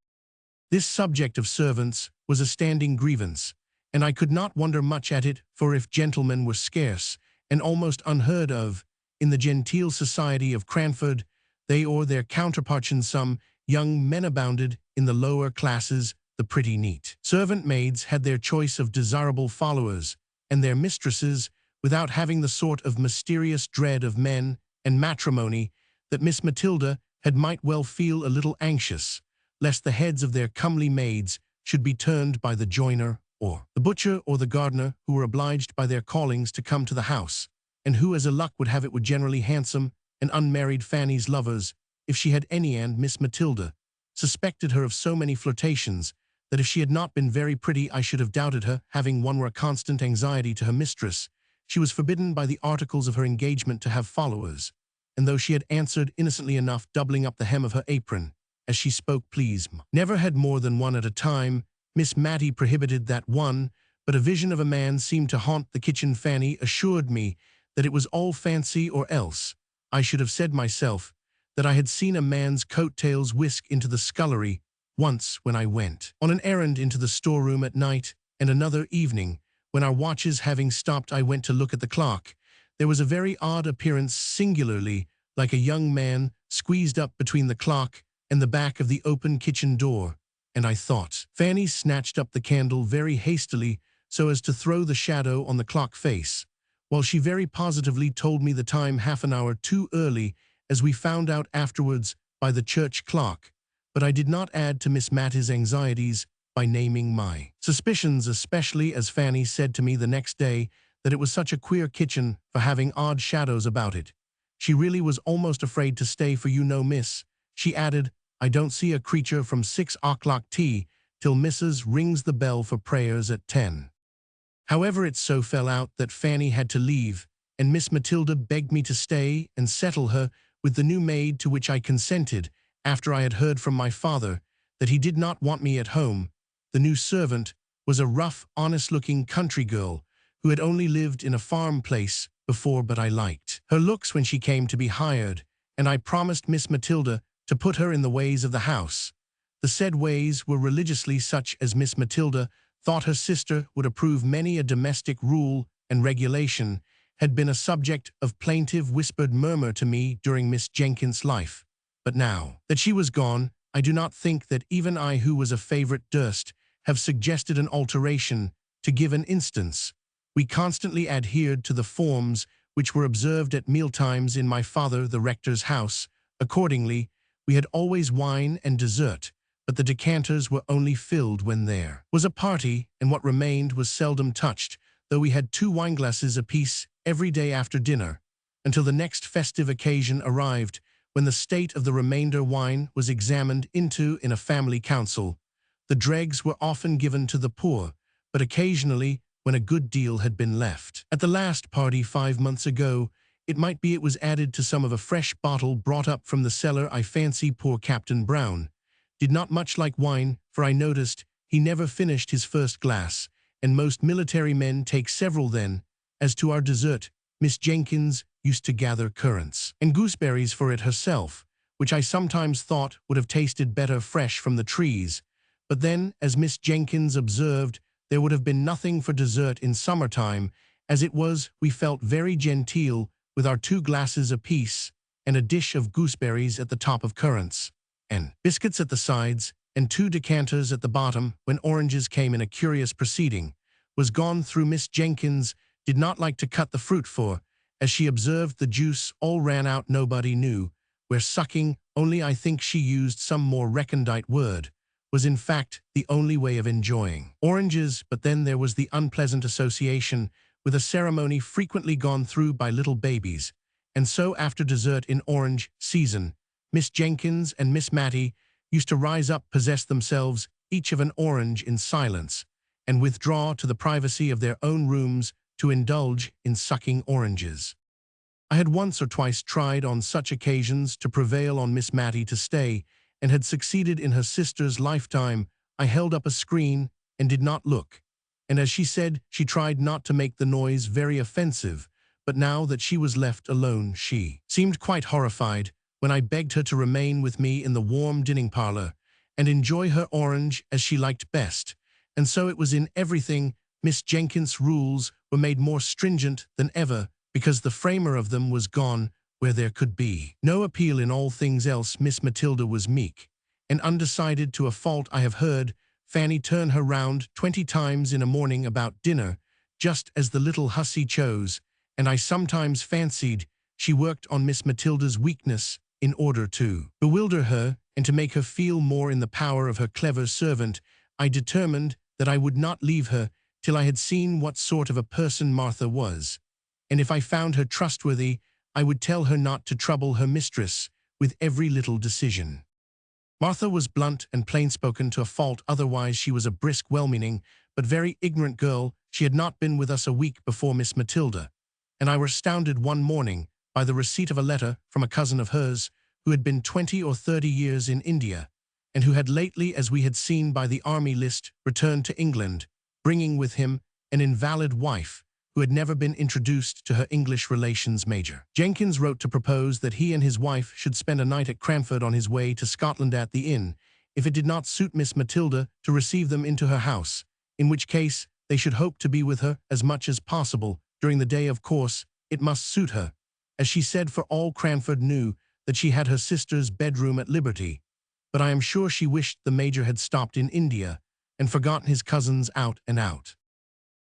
This subject of servants was a standing grievance, and I could not wonder much at it, for if gentlemen were scarce and almost unheard of in the genteel society of Cranford, they or their counterparts in some young men abounded in the lower classes. The pretty neat servant maids had their choice of desirable followers, and their mistresses, without having the sort of mysterious dread of men and matrimony that Miss Matilda had, might well feel a little anxious lest the heads of their comely maids should be turned by the joiner or the butcher or the gardener, who were obliged by their callings to come to the house, and who, as a luck would have it, were generally handsome and unmarried Fanny's lovers, if she had any. And Miss Matilda suspected her of so many flirtations that if she had not been very pretty I should have doubted her, having one were a constant anxiety to her mistress. She was forbidden by the articles of her engagement to have followers, and though she had answered innocently enough, doubling up the hem of her apron as she spoke, "Please, never had more than one at a time," Miss Matty prohibited that one, but a vision of a man seemed to haunt the kitchen. Fanny assured me that it was all fancy, or else I should have said myself that I had seen a man's coat-tails whisk into the scullery once when I went on an errand into the storeroom at night, and another evening, when our watches having stopped, I went to look at the clock. There was a very odd appearance, singularly like a young man squeezed up between the clock and the back of the open kitchen door, and I thought. Fanny snatched up the candle very hastily so as to throw the shadow on the clock face, while she very positively told me the time half an hour too early, as we found out afterwards by the church clock. But I did not add to Miss Matty's anxieties by naming my suspicions, especially as Fanny said to me the next day that it was such a queer kitchen for having odd shadows about it. She really was almost afraid to stay, for you know, miss, she added, I don't see a creature from 6 o'clock tea till Mrs. rings the bell for prayers at 10. However, it so fell out that Fanny had to leave, and Miss Matilda begged me to stay and settle her with the new maid, to which I consented after I had heard from my father that he did not want me at home. The new servant was a rough, honest-looking country girl who had only lived in a farm place before, but I liked her looks when she came to be hired, and I promised Miss Matilda to put her in the ways of the house. The said ways were religiously such as Miss Matilda thought her sister would approve. Many a domestic rule and regulation had been a subject of plaintive whispered murmur to me during Miss Jenkins's life, but now that she was gone, I do not think that even I, who was a favorite, durst have suggested an alteration. To give an instance, we constantly adhered to the forms which were observed at mealtimes in my father the rector's house. Accordingly, we had always wine and dessert, but the decanters were only filled when there was a party, and what remained was seldom touched, though we had 2 wineglasses apiece every day after dinner, until the next festive occasion arrived, when the state of the remainder wine was examined into in a family council. The dregs were often given to the poor, but occasionally, when a good deal had been left at the last party 5 months ago, it might be it was added to some of a fresh bottle brought up from the cellar. I fancy poor Captain Brown did not much like wine, for I noticed he never finished his first glass, and most military men take several then. As to our dessert, Miss Jenkins used to gather currants and gooseberries for it herself, which I sometimes thought would have tasted better fresh from the trees. But then, as Miss Jenkins observed, there would have been nothing for dessert in summertime. As it was, we felt very genteel with our 2 glasses apiece, and a dish of gooseberries at the top of currants, and biscuits at the sides, and 2 decanters at the bottom, when oranges came in. A curious proceeding was gone through. Miss Jenkins did not like to cut the fruit, for, as she observed, the juice all ran out. Nobody knew where sucking, only I think she used some more recondite word, was in fact the only way of enjoying oranges. But then there was the unpleasant association with a ceremony frequently gone through by little babies, and so after dessert in orange season, Miss Jenkins and Miss Matty used to rise up, possess themselves each of an orange in silence, and withdraw to the privacy of their own rooms to indulge in sucking oranges. I had once or twice tried on such occasions to prevail on Miss Matty to stay, and had succeeded in her sister's lifetime I held up a screen and did not look. And as she said, she tried not to make the noise very offensive, but now that she was left alone, she seemed quite horrified when I begged her to remain with me in the warm dining parlor and enjoy her orange as she liked best. And so it was in everything. Miss Jenkins' rules were made more stringent than ever because the framer of them was gone where there could be no appeal. In all things else, Miss Matilda was meek and undecided to a fault. I have heard Fanny turn her round 20 times in a morning about dinner, just as the little hussy chose, and I sometimes fancied she worked on Miss Matilda's weakness in order to bewilder her and to make her feel more in the power of her clever servant. I determined that I would not leave her till I had seen what sort of a person Martha was, and if I found her trustworthy, I would tell her not to trouble her mistress with every little decision. Martha was blunt and plain-spoken to a fault. Otherwise she was a brisk, well-meaning, but very ignorant girl. She had not been with us a week before Miss Matilda, and I was astounded one morning by the receipt of a letter from a cousin of hers who had been 20 or 30 years in India, and who had lately, as we had seen by the army list, returned to England, bringing with him an invalid wife who had never been introduced to her English relations. Major Jenkins wrote to propose that he and his wife should spend a night at Cranford on his way to Scotland at the inn, if it did not suit Miss Matilda to receive them into her house, in which case they should hope to be with her as much as possible during the day. Of course, it must suit her, as she said, for all Cranford knew that she had her sister's bedroom at liberty, but I am sure she wished the Major had stopped in India and forgotten his cousins out and out.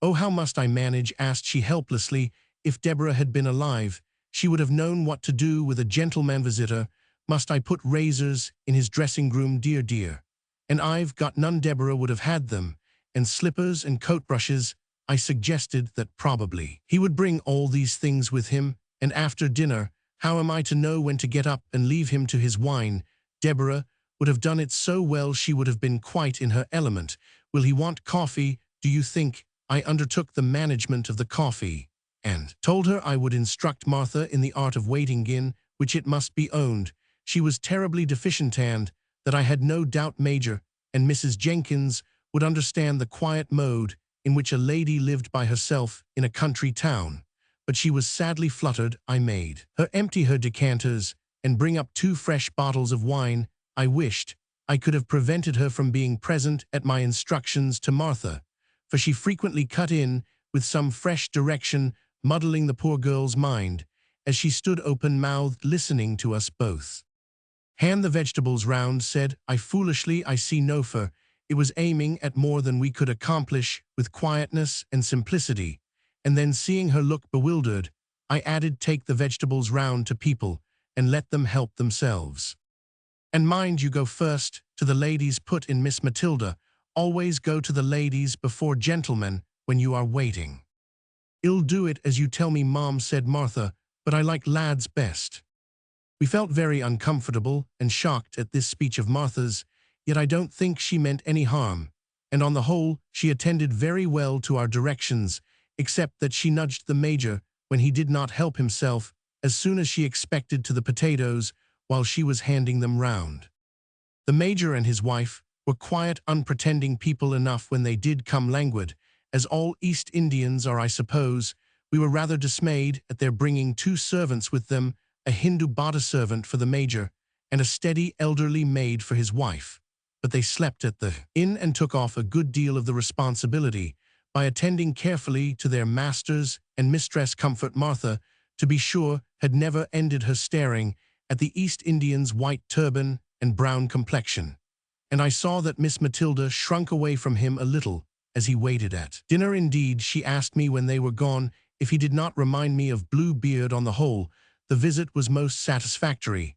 "Oh, how must I manage?" asked she helplessly. "If Deborah had been alive, she would have known what to do with a gentleman visitor. Must I put razors in his dressing-room, dear, dear? And I've got none. Deborah would have had them, and slippers and coat-brushes." I suggested that probably he would bring all these things with him, and after dinner, how am I to know when to get up and leave him to his wine? Deborah would have done it so well. She would have been quite in her element. "Will he want coffee, do you think?" I undertook the management of the coffee, and told her I would instruct Martha in the art of waiting in, which it must be owned she was terribly deficient, and that I had no doubt Major and Mrs. Jenkins would understand the quiet mode in which a lady lived by herself in a country town. But she was sadly fluttered. I made her empty her decanters and bring up 2 fresh bottles of wine. I wished I could have prevented her from being present at my instructions to Martha, for she frequently cut in with some fresh direction, muddling the poor girl's mind, as she stood open-mouthed listening to us both. "Hand the vegetables round," said I foolishly. I see no for it was aiming at more than we could accomplish with quietness and simplicity, and then seeing her look bewildered, I added, "Take the vegetables round to people and let them help themselves. And mind you go first to the ladies," put in Miss Matilda. "Always go to the ladies before gentlemen when you are waiting." "I'll do it as you tell me, Mom," said Martha, "but I like lads best." We felt very uncomfortable and shocked at this speech of Martha's, yet I don't think she meant any harm, and on the whole she attended very well to our directions, except that she nudged the Major when he did not help himself as soon as she expected to the potatoes while she was handing them round. The Major and his wife were quiet, unpretending people enough when they did come, languid, as all East Indians are, I suppose. We were rather dismayed at their bringing 2 servants with them, a Hindu body servant for the Major and a steady elderly maid for his wife, but they slept at the inn and took off a good deal of the responsibility by attending carefully to their masters and mistress. Comfort Martha, to be sure, had never ended her staring at the East Indian's white turban and brown complexion, and I saw that Miss Matilda shrunk away from him a little as he waited at dinner. Indeed, she asked me when they were gone if he did not remind me of Blue Beard. On the whole, the visit was most satisfactory,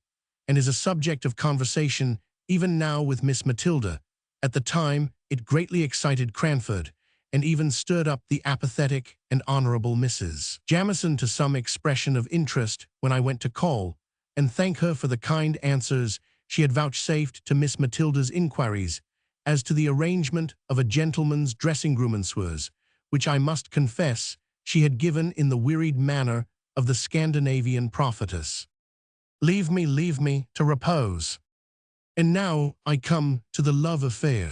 and is a subject of conversation even now with Miss Matilda. At the time, it greatly excited Cranford, and even stirred up the apathetic and honorable Mrs. Jamison to some expression of interest when I went to call and thank her for the kind answers she had vouchsafed to Miss Matilda's inquiries as to the arrangement of a gentleman's dressing-room and soeurs, which I must confess she had given in the wearied manner of the Scandinavian prophetess. Leave me to repose. And now I come to the love affair.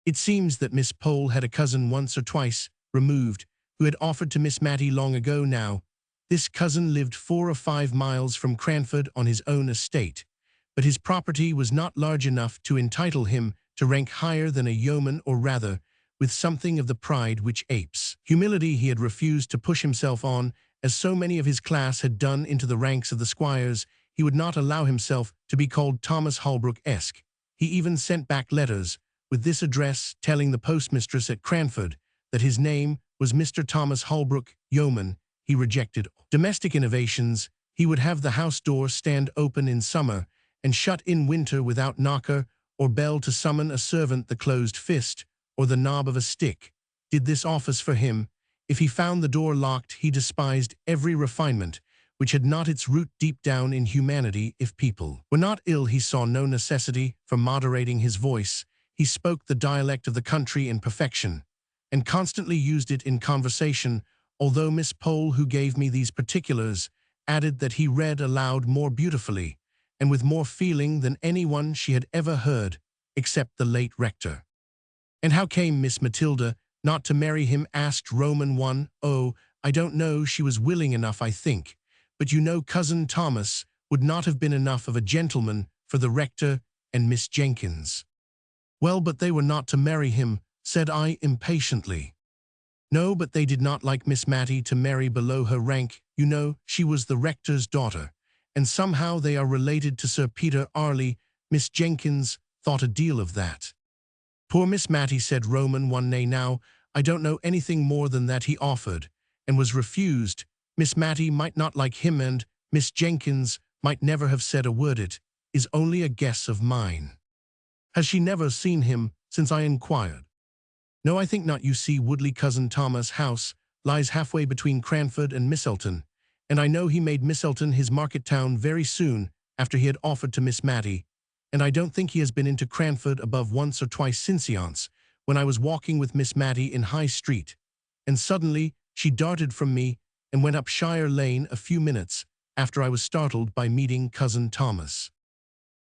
It seems that Miss Pole had a cousin once or twice removed, who had offered to Miss Matty long ago now. This cousin lived 4 or 5 miles from Cranford on his own estate, but his property was not large enough to entitle him to rank higher than a yeoman, or rather, with something of the pride which apes humility, he had refused to push himself on, as so many of his class had done, into the ranks of the squires. He would not allow himself to be called Thomas Holbrook-esque. He even sent back letters, with this address, telling the postmistress at Cranford that his name was Mr. Thomas Holbrook, yeoman. He rejected domestic innovations. He would have the house door stand open in summer and shut in winter, without knocker or bell to summon a servant. The closed fist or the knob of a stick did this office for him. If he found the door locked, he despised every refinement which had not its root deep down in humanity. If people were not ill, he saw no necessity for moderating his voice. He spoke the dialect of the country in perfection, and constantly used it in conversation, although Miss Pole, who gave me these particulars, added that he read aloud more beautifully and with more feeling than anyone she had ever heard, except the late rector. And how came Miss Matilda not to marry him? Asked Roman 1. Oh, I don't know. She was willing enough, I think. But you know, cousin Thomas would not have been enough of a gentleman for the rector and Miss Jenkins. Well, but they were not to marry him, said I impatiently. No, but they did not like Miss Matty to marry below her rank. You know, she was the rector's daughter, and somehow they are related to Sir Peter Arley. Miss Jenkins thought a deal of that. Poor Miss Matty, said Roman 1. Nay, now, I don't know anything more than that he offered, and was refused. Miss Matty might not like him, and Miss Jenkins might never have said a word. It is only a guess of mine. Has she never seen him since I inquired? No, I think not. You see, Woodley, cousin Thomas' house lies halfway between Cranford and Misselton, and I know he made Misselton his market town very soon after he had offered to Miss Matty, and I don't think he has been into Cranford above once or twice since when I was walking with Miss Matty in High Street, and suddenly she darted from me and went up Shire Lane a few minutes after I was startled by meeting cousin Thomas.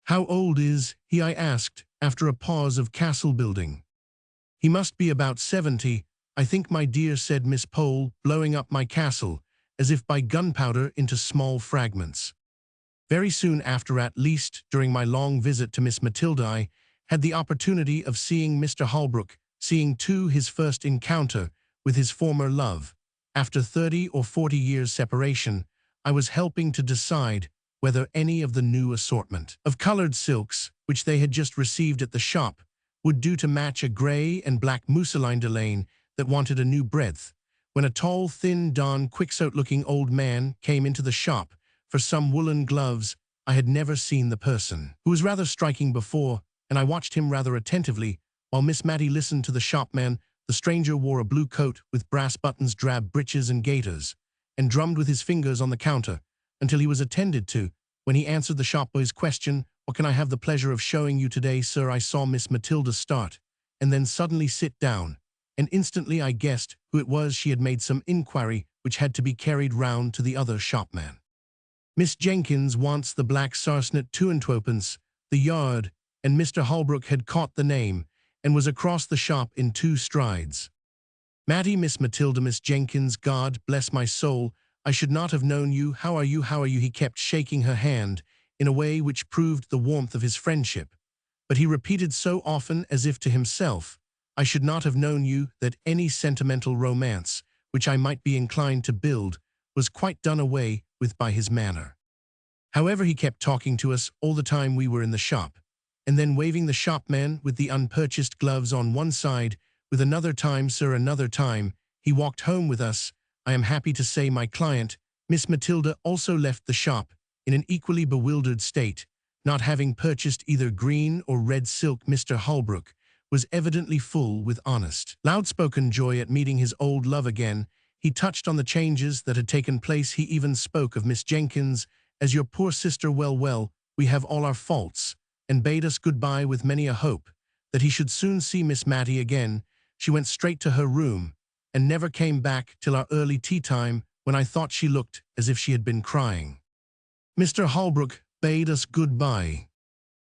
How old is he? I asked, after a pause of castle building. He must be about 70, I think, my dear, said Miss Pole, blowing up my castle, as if by gunpowder, into small fragments. Very soon after, at least during my long visit to Miss Matilda, I had the opportunity of seeing Mr. Holbrook, seeing too his first encounter with his former love. After 30 or 40 years' separation, I was helping to decide whether any of the new assortment of colored silks, which they had just received at the shop, would do to match a gray and black mousseline delaine that wanted a new breadth, when a tall, thin, Don Quixote-looking old man came into the shop for some woolen gloves. I had never seen the person, who was rather striking before, and I watched him rather attentively while Miss Matty listened to the shopman. The stranger wore a blue coat with brass buttons, drab breeches and gaiters, and drummed with his fingers on the counter until he was attended to, when he answered the shopboy's question, "What can I have the pleasure of showing you today, sir?" I saw Miss Matilda start, and then suddenly sit down, and instantly I guessed who it was. She had made some inquiry which had to be carried round to the other shopman. "Miss Jenkins wants the black sarcenet 2 the yard," and Mr. Holbrook had caught the name, and was across the shop in 2 strides. "Matty, Miss Matilda, Miss Jenkins. God bless my soul, I should not have known you. How are you? How are you?" He kept shaking her hand in a way which proved the warmth of his friendship, but he repeated so often, as if to himself, "I should not have known you," that any sentimental romance which I might be inclined to build was quite done away with by his manner. However, he kept talking to us all the time we were in the shop, and then waving the shopman with the unpurchased gloves on one side, with "Another time, sir, another time," he walked home with us. I am happy to say my client, Miss Matilda, also left the shop in an equally bewildered state, not having purchased either green or red silk. Mr. Holbrook was evidently full with honest, loud-spoken joy at meeting his old love again. He touched on the changes that had taken place. He even spoke of Miss Jenkins as "your poor sister. Well, we have all our faults," and bade us goodbye with many a hope that he should soon see Miss Matty again. She went straight to her room, and never came back till our early tea time, when I thought she looked as if she had been crying. Mr. Holbrook bade us goodbye.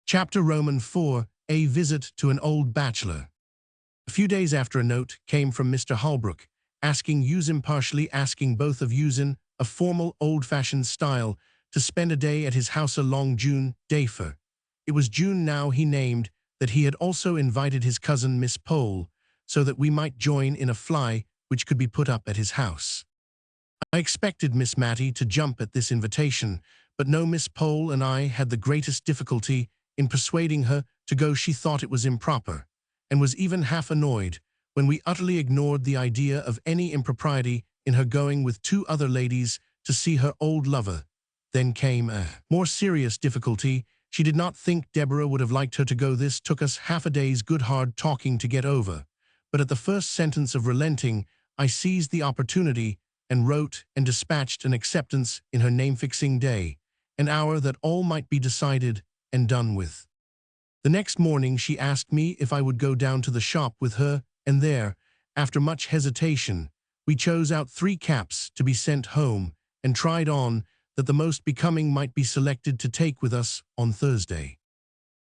Chapter Roman 4. A visit to an old bachelor. A few days after a note came from Mr. Holbrook, asking yous impartially asking both of yous in a formal old-fashioned style to spend a day at his house along June day for. It was June now he named that he had also invited his cousin Miss Pole, so that we might join in a fly which could be put up at his house. I expected Miss Matty to jump at this invitation, but no, Miss Pole and I had the greatest difficulty in persuading her to go. She thought it was improper, and was even half annoyed when we utterly ignored the idea of any impropriety in her going with two other ladies to see her old lover. Then came a more serious difficulty. She did not think Deborah would have liked her to go. This took us half a day's good hard talking to get over, but at the first sentence of relenting, I seized the opportunity and wrote and dispatched an acceptance in her name-fixing day, an hour that all might be decided and done with. The next morning she asked me if I would go down to the shop with her, and there, after much hesitation, we chose out 3 caps to be sent home and tried on that the most becoming might be selected to take with us on Thursday.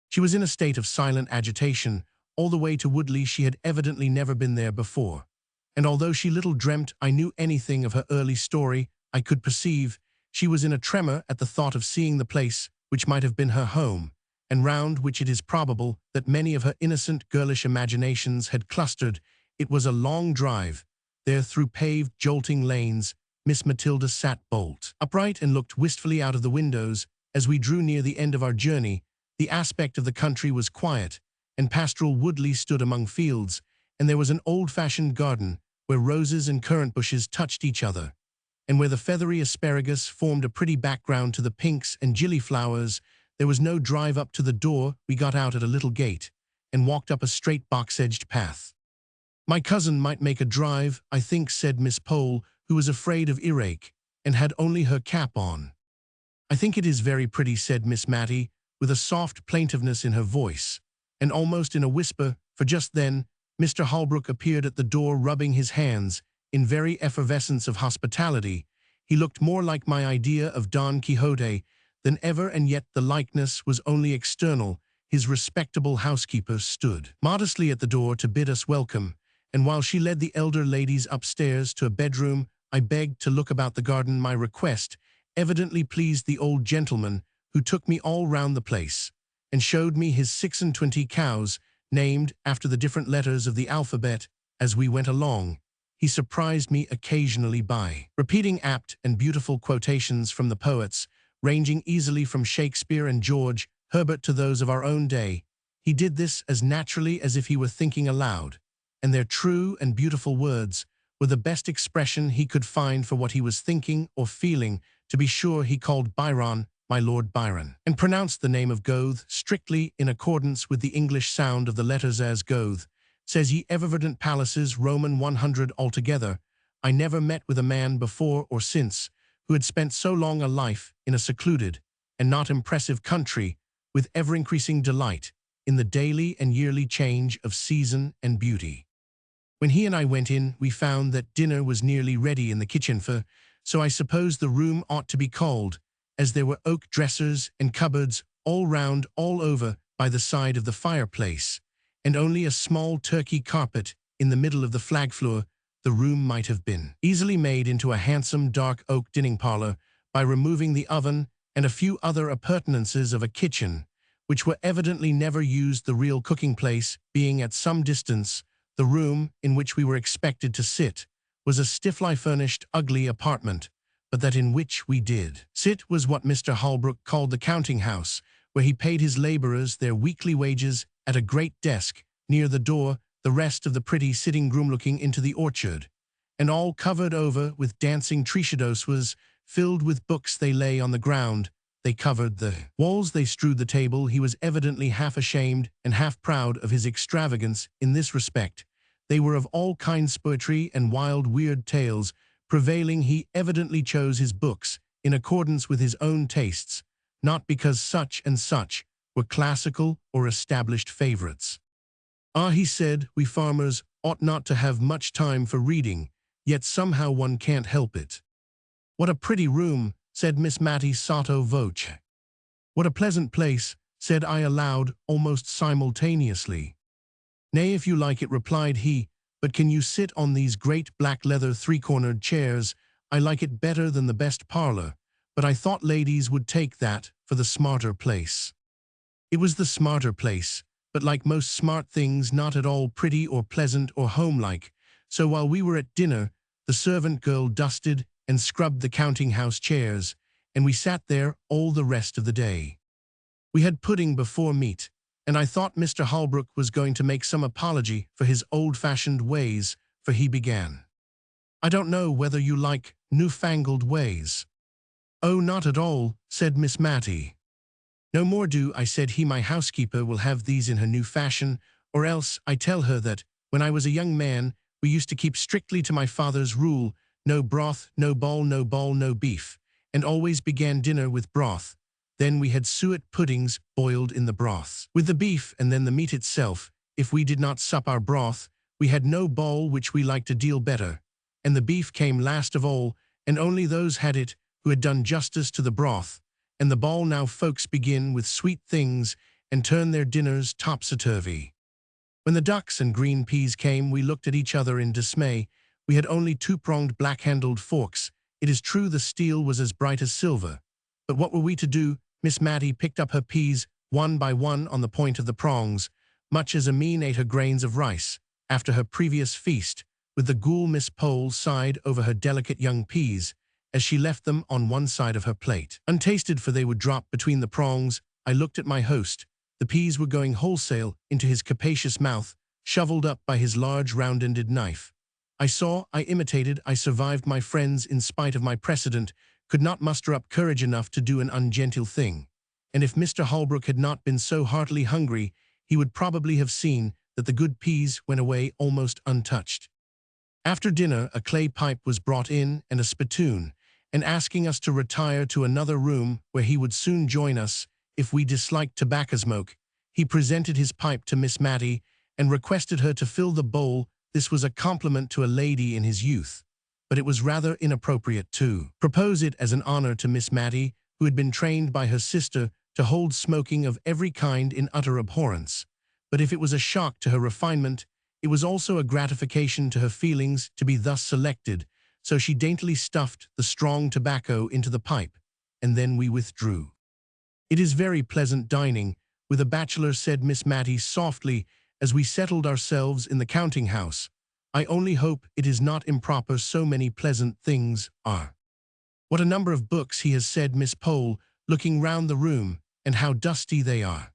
She was in a state of silent agitation. All the way to Woodley she had evidently never been there before, and although she little dreamt I knew anything of her early story, I could perceive she was in a tremor at the thought of seeing the place which might have been her home, and round which it is probable that many of her innocent girlish imaginations had clustered. It was a long drive. There through paved, jolting lanes, Miss Matilda sat bolt upright and looked wistfully out of the windows. As we drew near the end of our journey, the aspect of the country was quiet, and pastoral. Woodley stood among fields, and there was an old-fashioned garden where roses and currant bushes touched each other, and where the feathery asparagus formed a pretty background to the pinks and gillyflowers. There was no drive up to the door. We got out at a little gate and walked up a straight box-edged path. "My cousin might make a drive, I think," said Miss Pole, who was afraid of earache and had only her cap on. "I think it is very pretty," said Miss Matty, with a soft plaintiveness in her voice, and almost in a whisper, for just then Mr. Holbrook appeared at the door, rubbing his hands in very effervescence of hospitality. He looked more like my idea of Don Quixote than ever, and yet the likeness was only external. His respectable housekeeper stood modestly at the door to bid us welcome, and while she led the elder ladies upstairs to a bedroom, I begged to look about the garden. My request evidently pleased the old gentleman, who took me all round the place, and showed me his 26 cows, named after the different letters of the alphabet. As we went along, he surprised me occasionally by repeating apt and beautiful quotations from the poets, ranging easily from Shakespeare and George Herbert to those of our own day. He did this as naturally as if he were thinking aloud, and their true and beautiful words were the best expression he could find for what he was thinking or feeling. To be sure, he called Byron my Lord Byron, and pronounced the name of Goethe strictly in accordance with the English sound of the letters as Goethe. Says ye eververdant palaces, Roman 100 altogether. I never met with a man before or since who had spent so long a life in a secluded and not impressive country, with ever-increasing delight in the daily and yearly change of season and beauty. When he and I went in, we found that dinner was nearly ready in the kitchen so I suppose the room ought to be called, as there were oak dressers and cupboards all round, all over, by the side of the fireplace, and only a small Turkey carpet in the middle of the flag floor. The room might have been easily made into a handsome dark oak dining parlor by removing the oven and a few other appurtenances of a kitchen, which were evidently never used, the real cooking place being at some distance. The room in which we were expected to sit was a stiffly furnished, ugly apartment, but that in which we did sit was what Mr. Holbrook called the counting-house, where he paid his laborers their weekly wages at a great desk near the door, the rest of the pretty sitting-room looking into the orchard, and all covered over with dancing treachados, was filled with books. They lay on the ground, they covered the walls, they strewed the table. He was evidently half ashamed and half proud of his extravagance in this respect. They were of all kinds, poetry and wild weird tales prevailing. He evidently chose his books in accordance with his own tastes, not because such and such were classical or established favorites. "Ah," he said, "we farmers ought not to have much time for reading, yet somehow one can't help it." "What a pretty room," said Miss Matty sotto voce. "What a pleasant place," said I aloud, almost simultaneously. Nay, if you like it, replied he, but can you sit on these great black leather three-cornered chairs? I like it better than the best parlor, but I thought ladies would take that for the smarter place. It was the smarter place, but like most smart things, not at all pretty or pleasant or homelike. So while we were at dinner, the servant girl dusted and scrubbed the counting-house chairs, and we sat there all the rest of the day. We had pudding before meat, and I thought Mr. Holbrook was going to make some apology for his old-fashioned ways, for he began. I don't know whether you like newfangled ways. Oh, not at all, said Miss Matty. No more do I, said he. My housekeeper will have these in her new fashion, or else I tell her that, when I was a young man, we used to keep strictly to my father's rule, no broth, no ball, no beef, and always began dinner with broth. Then we had suet puddings boiled in the broth, with the beef and then the meat itself. If we did not sup our broth, we had no ball, which we liked a deal better, and the beef came last of all, and only those had it who had done justice to the broth, and the ball. Now folks begin with sweet things and turn their dinners topsy-turvy. When the ducks and green peas came, we looked at each other in dismay. We had only two-pronged black-handled forks. It is true the steel was as bright as silver. But what were we to do? Miss Matty picked up her peas one by one on the point of the prongs, much as a mean ate her grains of rice after her previous feast, with the ghoul Miss Pole sighed over her delicate young peas as she left them on one side of her plate, untasted, for they would drop between the prongs. I looked at my host. The peas were going wholesale into his capacious mouth, shoveled up by his large round-ended knife. I saw, I imitated, I survived my friends in spite of my precedent, could not muster up courage enough to do an ungenteel thing. And if Mr. Holbrook had not been so heartily hungry, he would probably have seen that the good peas went away almost untouched. After dinner, a clay pipe was brought in and a spittoon, and asking us to retire to another room where he would soon join us if we disliked tobacco smoke, he presented his pipe to Miss Matty and requested her to fill the bowl. This was a compliment to a lady in his youth, but it was rather inappropriate to propose it as an honor to Miss Matty, who had been trained by her sister to hold smoking of every kind in utter abhorrence. But if it was a shock to her refinement, it was also a gratification to her feelings to be thus selected, so she daintily stuffed the strong tobacco into the pipe, and then we withdrew. It is very pleasant dining with a bachelor, said Miss Matty softly, as we settled ourselves in the counting-house. I only hope it is not improper, so many pleasant things are. What a number of books he has, said Miss Pole, looking round the room, and how dusty they are.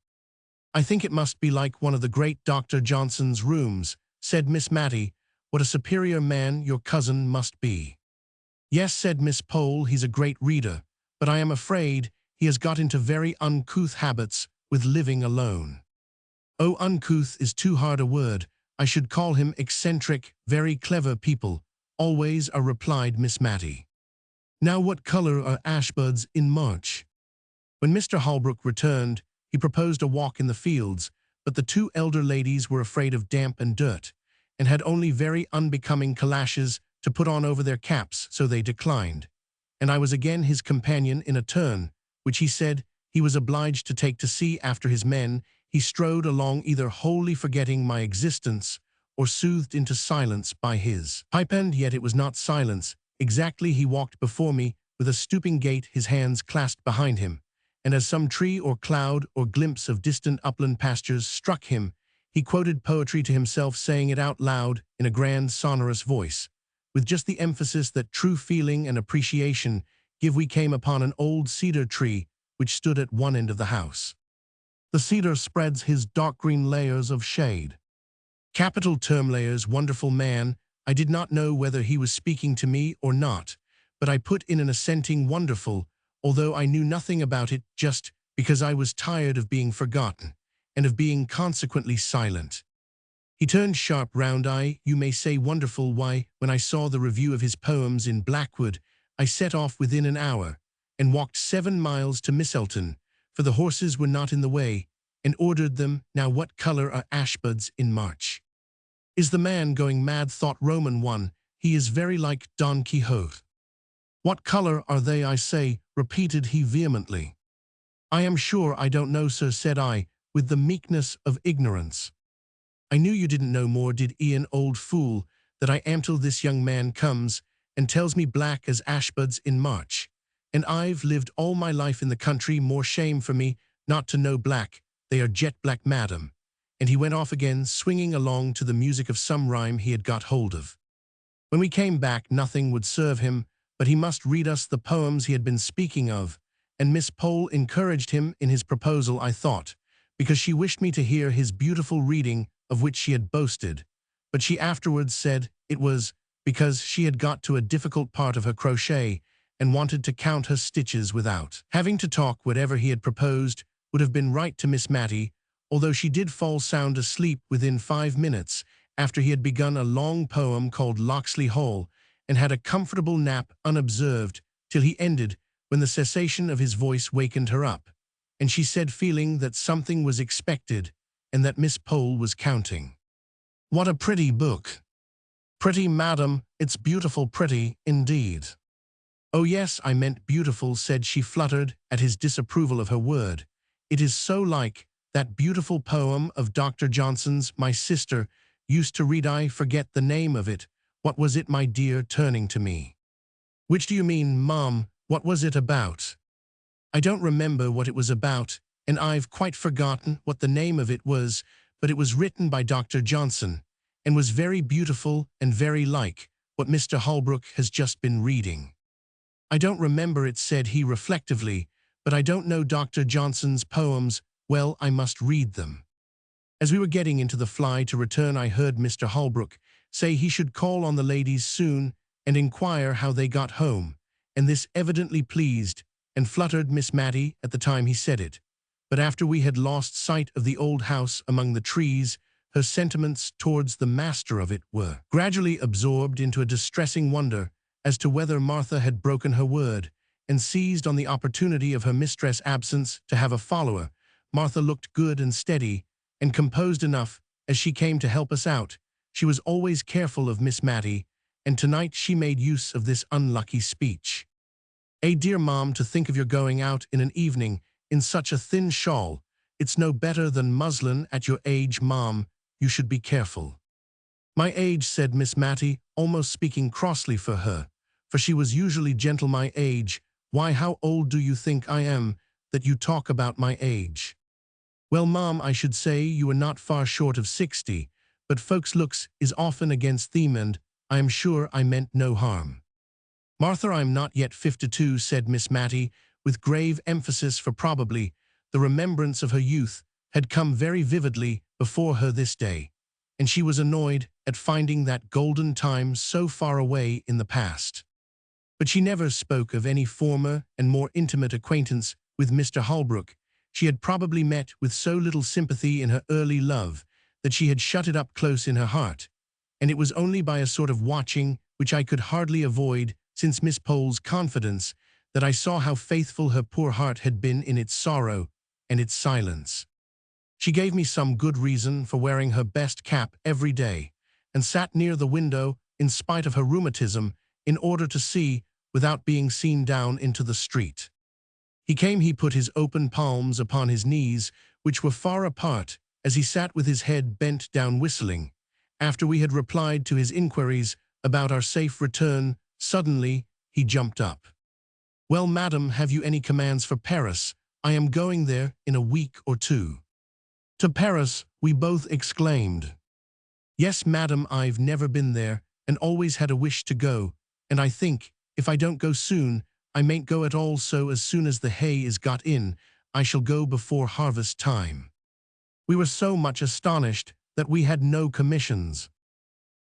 I think it must be like one of the great Dr. Johnson's rooms, said Miss Matty. What a superior man your cousin must be. Yes, said Miss Pole, he's a great reader, but I am afraid he has got into very uncouth habits with living alone. Oh, uncouth is too hard a word. I should call him eccentric. Very clever people always are, replied Miss Matty. Now what color are ashbuds in March? When Mr. Holbrook returned, he proposed a walk in the fields, but the two elder ladies were afraid of damp and dirt, and had only very unbecoming calashes to put on over their caps, so they declined. And I was again his companion in a turn, which he said he was obliged to take to see after his men. He strode along, either wholly forgetting my existence or soothed into silence by his pipe, and yet it was not silence. Exactly, he walked before me with a stooping gait, his hands clasped behind him, and as some tree or cloud or glimpse of distant upland pastures struck him, he quoted poetry to himself, saying it out loud in a grand sonorous voice, with just the emphasis that true feeling and appreciation give. We came upon an old cedar tree which stood at one end of the house. The cedar spreads his dark green layers of shade. Capital term, layers, wonderful man. I did not know whether he was speaking to me or not, but I put in an assenting wonderful, although I knew nothing about it, just because I was tired of being forgotten, and of being consequently silent. He turned sharp round. You may say wonderful. Why, when I saw the review of his poems in Blackwood, I set off within an hour, and walked 7 miles to Misselton, for the horses were not in the way, and ordered them. Now what color are ashbuds in March? Is the man going mad, thought Roman 1, he is very like Don Quixote. What color are they, I say, repeated he vehemently. I am sure I don't know, sir, said I, with the meekness of ignorance. I knew you didn't know more, did Ian, old fool, that I am till this young man comes and tells me black as ashbuds in March. And I've lived all my life in the country, more shame for me not to know black. They are jet black, madam. And he went off again, swinging along to the music of some rhyme he had got hold of. When we came back, nothing would serve him, but he must read us the poems he had been speaking of, and Miss Pole encouraged him in his proposal, I thought, because she wished me to hear his beautiful reading of which she had boasted, but she afterwards said it was because she had got to a difficult part of her crochet and wanted to count her stitches without having to talk. Whatever he had proposed would have been right to Miss Matty, although she did fall sound asleep within 5 minutes after he had begun a long poem called Locksley Hall, and had a comfortable nap unobserved till he ended, when the cessation of his voice wakened her up, and she said, feeling that something was expected and that Miss Pole was counting. "What a pretty book." "Pretty, madam, it's beautiful pretty, indeed." "Oh yes, I meant beautiful," said she, fluttered at his disapproval of her word. "It is so like that beautiful poem of Dr. Johnson's my sister used to read. I forget the name of it. What was it, my dear?" turning to me. "Which do you mean, ma'am? What was it about?" "I don't remember what it was about, and I've quite forgotten what the name of it was, but it was written by Dr. Johnson, and was very beautiful and very like what Mr. Holbrook has just been reading." "I don't remember it," said he reflectively, "but I don't know Dr. Johnson's poems well. I must read them." As we were getting into the fly to return, I heard Mr. Holbrook say he should call on the ladies soon and inquire how they got home, and this evidently pleased and fluttered Miss Matty at the time he said it. But after we had lost sight of the old house among the trees, her sentiments towards the master of it were gradually absorbed into a distressing wonder as to whether Martha had broken her word, and seized on the opportunity of her mistress' absence to have a follower. Martha looked good and steady, and composed enough as she came to help us out. She was always careful of Miss Matty, and tonight she made use of this unlucky speech. Dear ma'am, to think of your going out in an evening in such a thin shawl. It's no better than muslin at your age, ma'am. You should be careful." "My age," said Miss Matty, almost speaking crossly for her, for she was usually gentle. "My age? Why, how old do you think I am, that you talk about my age?" "Well, ma'am, I should say you were not far short of 60, but folks' looks is often against them, and I am sure I meant no harm." "Martha, I'm not yet 52, said Miss Matty, with grave emphasis, for probably the remembrance of her youth had come very vividly before her this day, and she was annoyed at finding that golden time so far away in the past. But she never spoke of any former and more intimate acquaintance with Mr. Holbrook. She had probably met with so little sympathy in her early love that she had shut it up close in her heart, and it was only by a sort of watching, which I could hardly avoid since Miss Pole's confidence, that I saw how faithful her poor heart had been in its sorrow and its silence. She gave me some good reason for wearing her best cap every day, and sat near the window in spite of her rheumatism, in order to see, without being seen, down into the street. He put his open palms upon his knees, which were far apart, as he sat with his head bent down whistling. After we had replied to his inquiries about our safe return, suddenly he jumped up. "Well, madam, have you any commands for Paris? I am going there in a week or 2. "To Paris?" we both exclaimed. "Yes, madam, I've never been there, and always had a wish to go, and I think, if I don't go soon, I mayn't go at all, so as soon as the hay is got in, I shall go before harvest time." We were so much astonished that we had no commissions.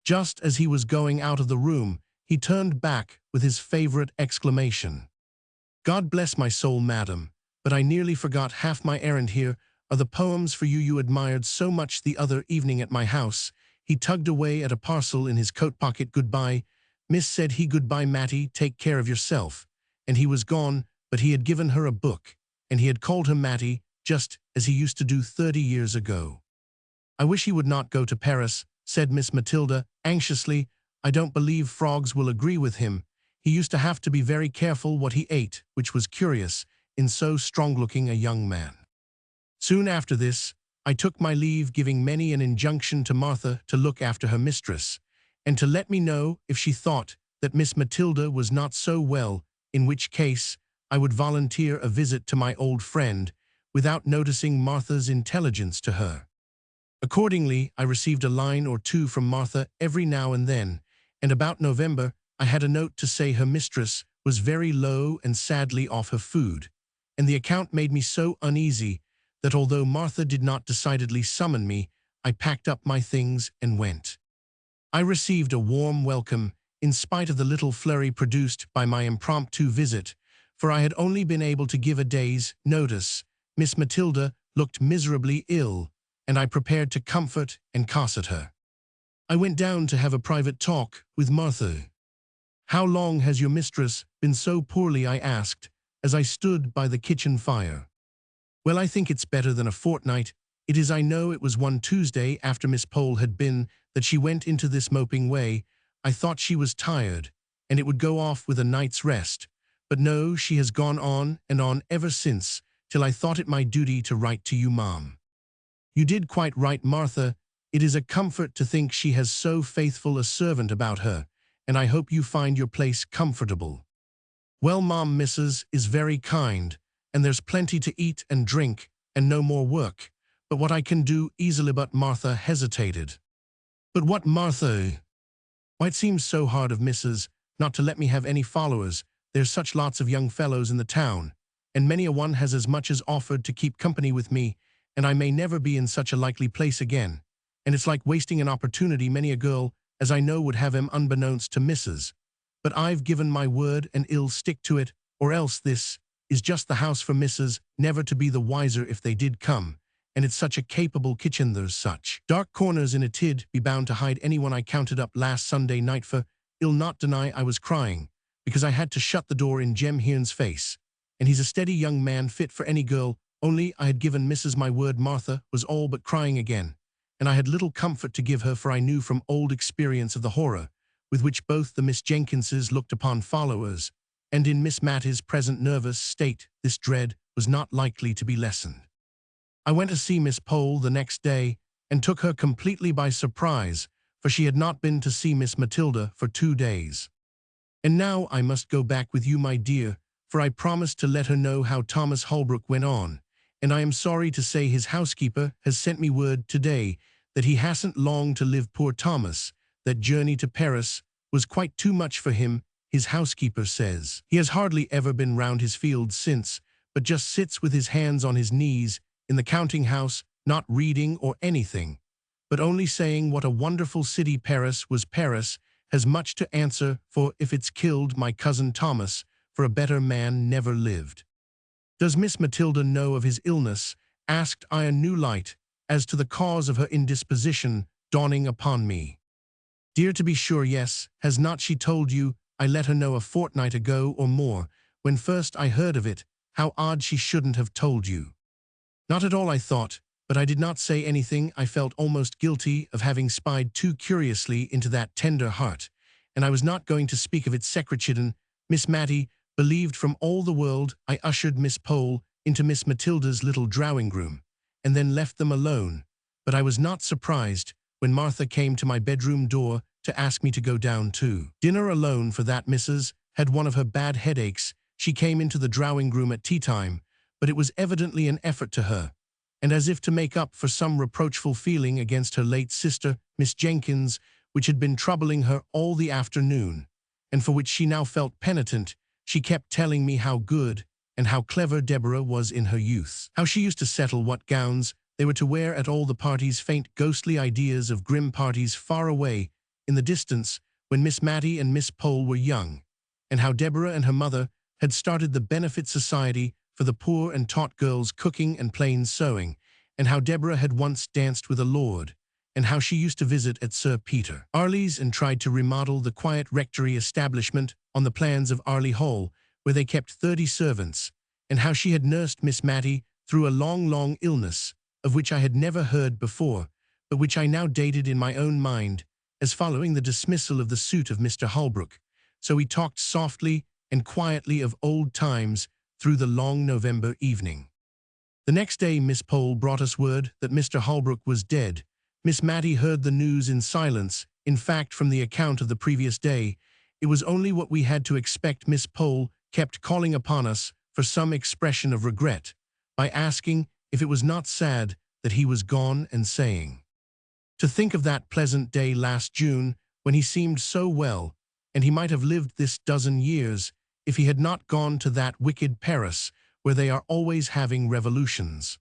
Just as he was going out of the room, he turned back with his favorite exclamation. "God bless my soul, madam, but I nearly forgot half my errand. Here are the poems for you. You admired so much the other evening at my house." He tugged away at a parcel in his coat pocket. "Goodbye, miss," said he. "Goodbye, Matty, take care of yourself." And he was gone, but he had given her a book, and he had called her Matty, just as he used to do 30 years ago. "I wish he would not go to Paris," said Miss Matilda, anxiously. "I don't believe frogs will agree with him. He used to have to be very careful what he ate, which was curious in so strong-looking a young man." Soon after this, I took my leave, giving many an injunction to Martha to look after her mistress, and to let me know if she thought that Miss Matilda was not so well, in which case I would volunteer a visit to my old friend, without noticing Martha's intelligence to her. Accordingly, I received a line or two from Martha every now and then, and about November I had a note to say her mistress was very low and sadly off her food, and the account made me so uneasy that although Martha did not decidedly summon me, I packed up my things and went. I received a warm welcome, in spite of the little flurry produced by my impromptu visit, for I had only been able to give a day's notice. Miss Matilda looked miserably ill, and I prepared to comfort and cosset her. I went down to have a private talk with Martha. "How long has your mistress been so poorly?" I asked, as I stood by the kitchen fire. "Well, I think it's better than a fortnight. It is. I know it was one Tuesday after Miss Pole had been that she went into this moping way. I thought she was tired, and it would go off with a night's rest. But no, she has gone on and on ever since, till I thought it my duty to write to you, ma'am." "You did quite right, Martha. It is a comfort to think she has so faithful a servant about her, and I hope you find your place comfortable." "Well, ma'am, missus is very kind, and there's plenty to eat and drink, and no more work. But what I can do easily." But Martha hesitated. "But what, Martha?" "Why, it seems so hard of missus not to let me have any followers. There's such lots of young fellows in the town, and many a one has as much as offered to keep company with me, and I may never be in such a likely place again. And it's like wasting an opportunity many a girl as I know would have him unbeknownst to missus. But I've given my word and I'll stick to it, or else this is just the house for missus never to be the wiser if they did come. And it's such a capable kitchen, there's such dark corners in it'd be bound to hide anyone. I counted up last Sunday night, for I'll not deny I was crying, because I had to shut the door in Jem Hearn's face. And he's a steady young man fit for any girl, only I had given missus my word." Martha was all but crying again, and I had little comfort to give her, for I knew from old experience of the horror with which both the Miss Jenkinses looked upon followers, and in Miss Matty's present nervous state this dread was not likely to be lessened. I went to see Miss Pole the next day, and took her completely by surprise, for she had not been to see Miss Matilda for 2 days. "And now I must go back with you, my dear, for I promised to let her know how Thomas Holbrook went on, and I am sorry to say his housekeeper has sent me word today that he hasn't long to live. Poor Thomas, that journey to Paris was quite too much for him. His housekeeper says he has hardly ever been round his fields since, but just sits with his hands on his knees in the counting-house, not reading or anything, but only saying what a wonderful city Paris was. Paris has much to answer for if it's killed my cousin Thomas, for a better man never lived." "Does Miss Matilda know of his illness?" asked I, a new light as to the cause of her indisposition dawning upon me. "Dear, to be sure, yes. Has not she told you? I let her know a fortnight ago or more, when first I heard of it. How odd she shouldn't have told you." "Not at all," I thought, but I did not say anything. I felt almost guilty of having spied too curiously into that tender heart, and I was not going to speak of it secretly. Miss Matty believed from all the world. I ushered Miss Pole into Miss Matilda's little drawing-room, and then left them alone, but I was not surprised when Martha came to my bedroom door to ask me to go down to dinner alone, for that missus had one of her bad headaches. She came into the drawing-room at tea-time, but it was evidently an effort to her, and as if to make up for some reproachful feeling against her late sister, Miss Jenkins, which had been troubling her all the afternoon, and for which she now felt penitent. She kept telling me how good and how clever Deborah was in her youth, how she used to settle what gowns they were to wear at all the parties, faint ghostly ideas of grim parties far away in the distance when Miss Matty and Miss Pole were young, and how Deborah and her mother had started the Benefit Society for the poor and taught girls cooking and plain sewing, and how Deborah had once danced with a lord, and how she used to visit at Sir Peter Arley's and tried to remodel the quiet rectory establishment on the plans of Arley Hall, where they kept 30 servants, and how she had nursed Miss Matty through a long, long illness, of which I had never heard before, but which I now dated in my own mind as following the dismissal of the suit of Mr. Holbrook. So we talked softly and quietly of old times through the long November evening. The next day Miss Pole brought us word that Mr. Holbrook was dead. Miss Matty heard the news in silence. In fact, from the account of the previous day, it was only what we had to expect. Miss Pole kept calling upon us for some expression of regret, by asking if it was not sad that he was gone, and saying, "To think of that pleasant day last June, when he seemed so well, and he might have lived this dozen years, if he had not gone to that wicked Paris, where they are always having revolutions."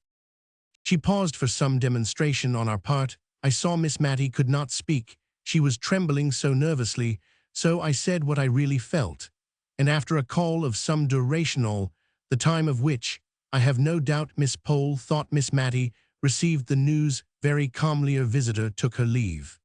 She paused for some demonstration on our part. I saw Miss Matty could not speak. She was trembling so nervously, so I said what I really felt. And after a call of some duration, all the time of which, I have no doubt, Miss Pole thought Miss Matty received the news very calmly, her visitor took her leave.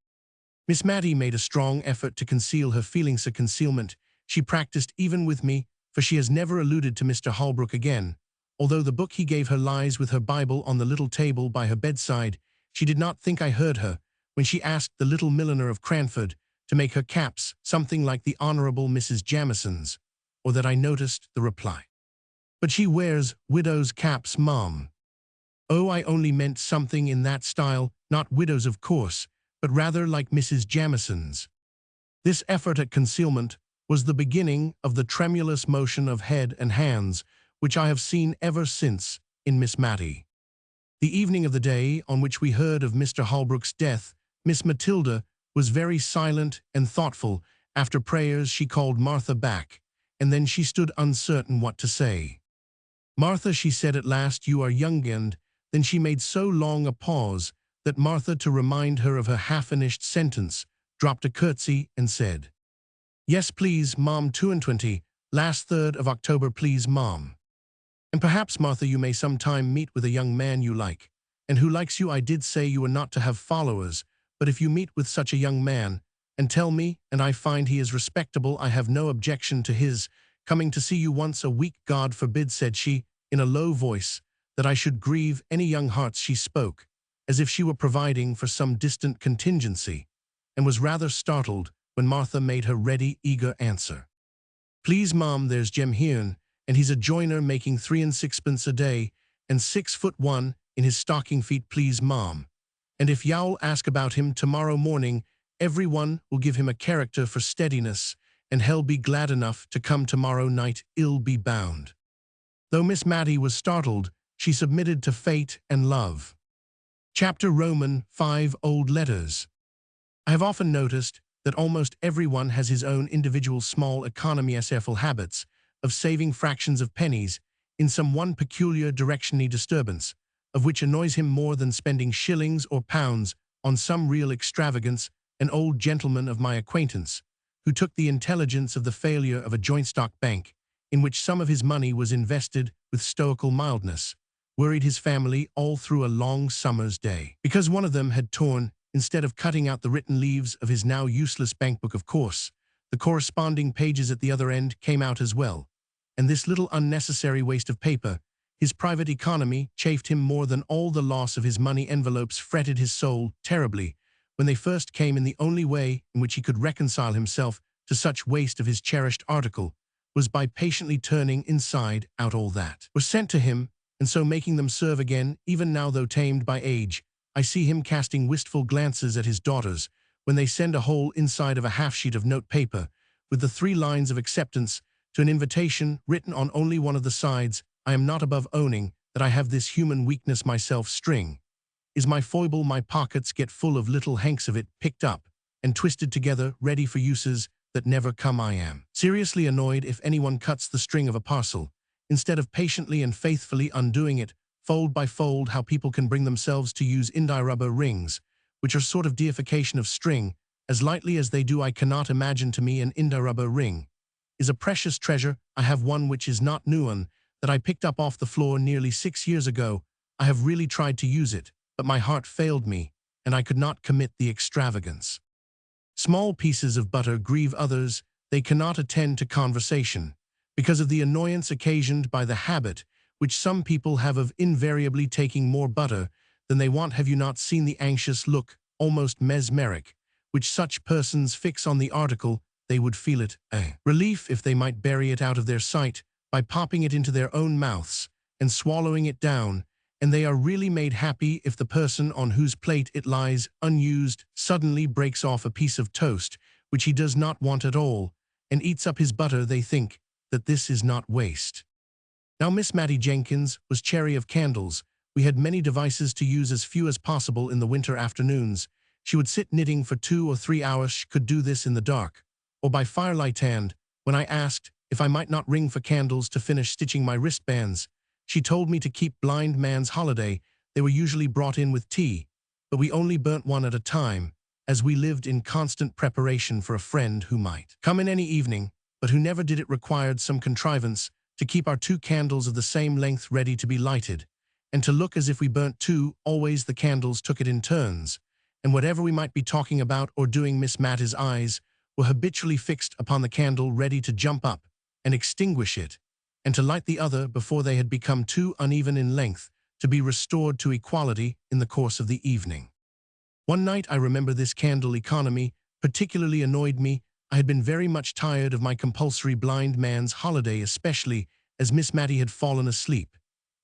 Miss Matty made a strong effort to conceal her feelings. A concealment she practiced even with me, for she has never alluded to Mr. Holbrook again. Although the book he gave her lies with her Bible on the little table by her bedside, she did not think I heard her when she asked the little milliner of Cranford to make her caps something like the Honourable Mrs. Jamison's, or that I noticed the reply. "But she wears widow's caps, ma'am." "Oh, I only meant something in that style, not widows of course, but rather like Mrs. Jamison's." This effort at concealment was the beginning of the tremulous motion of head and hands, which I have seen ever since in Miss Matty. The evening of the day on which we heard of Mr. Holbrook's death, Miss Matilda was very silent and thoughtful. After prayers she called Martha back, and then she stood uncertain what to say. "Martha," she said at last, "you are young," and then she made so long a pause that Martha, to remind her of her half-finished sentence, dropped a curtsy and said, "Yes, please, ma'am, 22, last 3rd of October, please, ma'am." "And perhaps, Martha, you may some time meet with a young man you like, and who likes you. I did say you were not to have followers, but if you meet with such a young man, and tell me, and I find he is respectable, I have no objection to his coming to see you once a week." "God forbid," said she, in a low voice, "that I should grieve any young hearts." She spoke as if she were providing for some distant contingency, and was rather startled when Martha made her ready, eager answer. "Please, ma'am, there's Jem Hearn, and he's a joiner making 3 and 6pence a day, and 6'1" in his stocking feet, please, ma'am. And if you'll ask about him tomorrow morning, every one will give him a character for steadiness, and he'll be glad enough to come tomorrow night, I'll be bound." Though Miss Matty was startled, she submitted to fate and love. Chapter Roman 5 Old Letters. I have often noticed that almost everyone has his own individual small economy-careful habits of saving fractions of pennies in some one peculiar directionary disturbance, of which annoys him more than spending shillings or pounds on some real extravagance. An old gentleman of my acquaintance, who took the intelligence of the failure of a joint-stock bank, in which some of his money was invested, with stoical mildness, worried his family all through a long summer's day. Because one of them had torn, instead of cutting out the written leaves of his now useless bankbook, of course, the corresponding pages at the other end came out as well, and this little unnecessary waste of paper, his private economy, chafed him more than all the loss of his money envelopes fretted his soul terribly when they first came, in the only way in which he could reconcile himself to such waste of his cherished article was by patiently turning inside out all that was sent to him, and so making them serve again. Even now, though tamed by age, I see him casting wistful glances at his daughters when they send a whole inside of a half-sheet of note paper with the 3 lines of acceptance to an invitation written on only one of the sides. I am not above owning that I have this human weakness myself. String is my foible. My pockets get full of little hanks of it, picked up and twisted together, ready for uses that never come. I am seriously annoyed if anyone cuts the string of a parcel, instead of patiently and faithfully undoing it, fold by fold. How people can bring themselves to use india-rubber rings, which are a sort of deification of string, as lightly as they do, I cannot imagine. To me, an india-rubber ring is a precious treasure. I have one which is not new, and that I picked up off the floor nearly 6 years ago. I have really tried to use it, but my heart failed me, and I could not commit the extravagance. Small pieces of butter grieve others. They cannot attend to conversation, because of the annoyance occasioned by the habit which some people have of invariably taking more butter than they want. Have you not seen the anxious look, almost mesmeric, which such persons fix on the article? They would feel it a relief if they might bury it out of their sight by popping it into their own mouths and swallowing it down, and they are really made happy if the person on whose plate it lies unused suddenly breaks off a piece of toast, which he does not want at all, and eats up his butter. They think that this is not waste. Now Miss Mattie Jenkins was chary of candles. We had many devices to use as few as possible in the winter afternoons. She would sit knitting for 2 or 3 hours. She could do this in the dark, or by firelight, and when I asked if I might not ring for candles to finish stitching my wristbands, she told me to keep blind man's holiday. They were usually brought in with tea, but we only burnt one at a time, as we lived in constant preparation for a friend who might come in any evening, but who never did. It required some contrivance to keep our 2 candles of the same length ready to be lighted, and to look as if we burnt 2. Always the candles took it in turns, and whatever we might be talking about or doing, Miss Mattie's eyes were habitually fixed upon the candle, ready to jump up and extinguish it, and to light the other before they had become too uneven in length to be restored to equality in the course of the evening. One night, I remember, this candle economy particularly annoyed me. I had been very much tired of my compulsory blind man's holiday, especially as Miss Mattie had fallen asleep,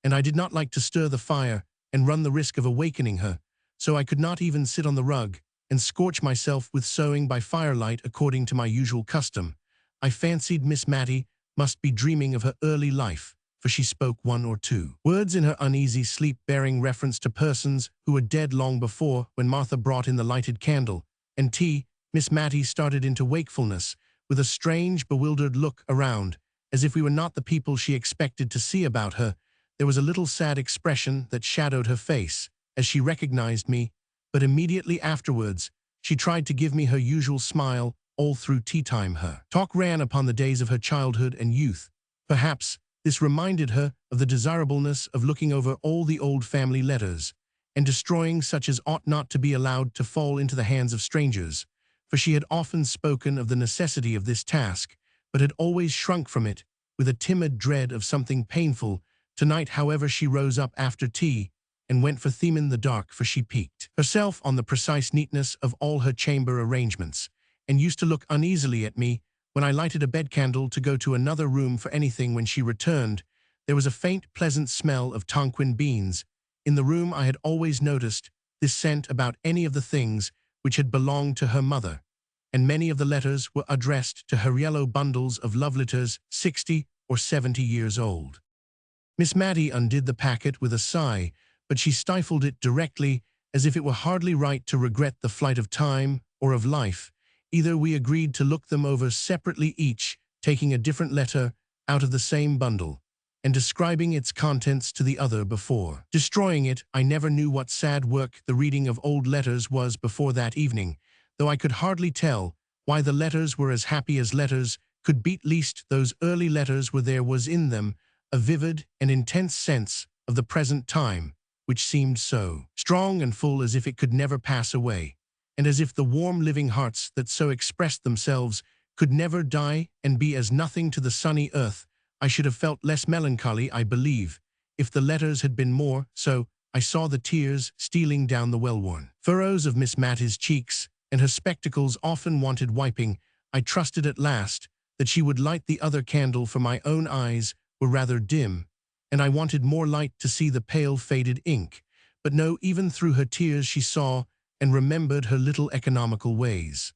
and I did not like to stir the fire and run the risk of awakening her, so I could not even sit on the rug and scorch myself with sewing by firelight according to my usual custom. I fancied Miss Mattie must be dreaming of her early life, for she spoke 1 or 2 words in her uneasy sleep bearing reference to persons who were dead long before. When Martha brought in the lighted candle and tea, Miss Mattie started into wakefulness with a strange, bewildered look around, as if we were not the people she expected to see about her. There was a little sad expression that shadowed her face as she recognized me, but immediately afterwards she tried to give me her usual smile. All through tea time her talk ran upon the days of her childhood and youth. Perhaps this reminded her of the desirableness of looking over all the old family letters and destroying such as ought not to be allowed to fall into the hands of strangers, for she had often spoken of the necessity of this task, but had always shrunk from it with a timid dread of something painful. Tonight, however, she rose up after tea and went for them in the dark, for she piqued herself on the precise neatness of all her chamber arrangements, and used to look uneasily at me when I lighted a bed candle to go to another room for anything. When she returned, there was a faint, pleasant smell of Tonquin beans in the room. I had always noticed this scent about any of the things which had belonged to her mother, and many of the letters were addressed to her, yellow bundles of love letters 60 or 70 years old. Miss Mattie undid the packet with a sigh, but she stifled it directly, as if it were hardly right to regret the flight of time or of life. Either we agreed to look them over separately, each taking a different letter out of the same bundle, and describing its contents to the other before destroying it. I never knew what sad work the reading of old letters was before that evening, though I could hardly tell why the letters were as happy as letters could be. Least those early letters were. There was in them a vivid and intense sense of the present time, which seemed so strong and full, as if it could never pass away, and as if the warm living hearts that so expressed themselves could never die and be as nothing to the sunny earth. I should have felt less melancholy, I believe, if the letters had been more so. I saw the tears stealing down the well-worn furrows of Miss Mattie's cheeks, and her spectacles often wanted wiping. I trusted at last that she would light the other candle, for my own eyes were rather dim, and I wanted more light to see the pale faded ink. But no, even through her tears she saw and remembered her little economical ways.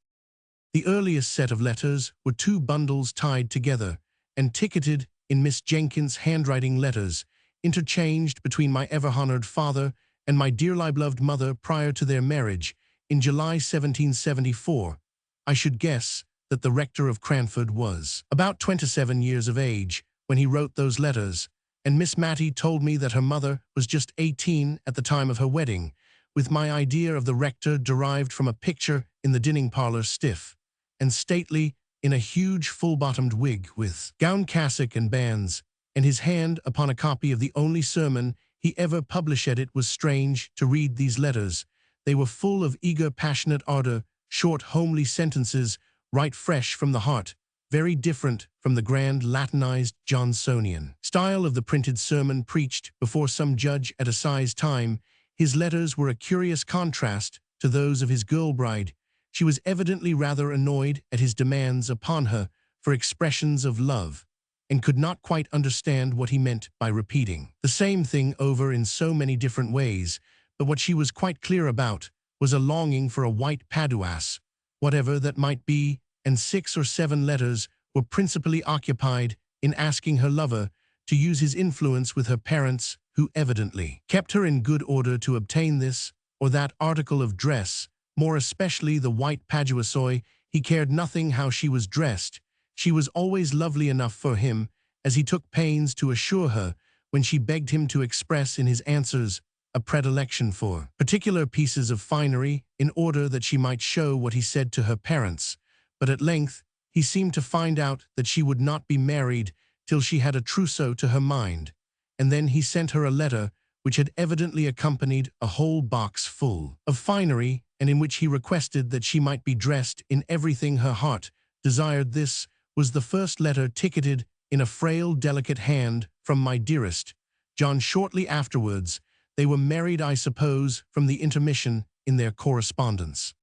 The earliest set of letters were 2 bundles tied together and ticketed in Miss Jenkins' handwriting, letters interchanged between my ever-honored father and my dearly beloved mother prior to their marriage in July 1774. I should guess that the rector of Cranford was about 27 years of age when he wrote those letters, and Miss Mattie told me that her mother was just 18 at the time of her wedding, with my idea of the rector derived from a picture in the dining parlor, stiff and stately, in a huge full-bottomed wig with gown, cassock, and bands, and his hand upon a copy of the only sermon he ever published. It was strange to read these letters. They were full of eager, passionate ardor, short, homely sentences, right fresh from the heart, very different from the grand Latinized Johnsonian style of the printed sermon preached before some judge at assize time. His letters were a curious contrast to those of his girl bride. She was evidently rather annoyed at his demands upon her for expressions of love, and could not quite understand what he meant by repeating the same thing over in so many different ways, but what she was quite clear about was a longing for a white paduas, whatever that might be, and 6 or 7 letters were principally occupied in asking her lover to use his influence with her parents, who evidently kept her in good order to obtain this or that article of dress, more especially the white paduasoy. He cared nothing how she was dressed. She was always lovely enough for him, as he took pains to assure her when she begged him to express in his answers a predilection for particular pieces of finery in order that she might show what he said to her parents. But at length he seemed to find out that she would not be married till she had a trousseau to her mind, and then he sent her a letter which had evidently accompanied a whole box full of finery, and in which he requested that she might be dressed in everything her heart desired. This was the first letter ticketed in a frail, delicate hand from my dearest John. Shortly afterwards, they were married, I suppose, from the intermission in their correspondence.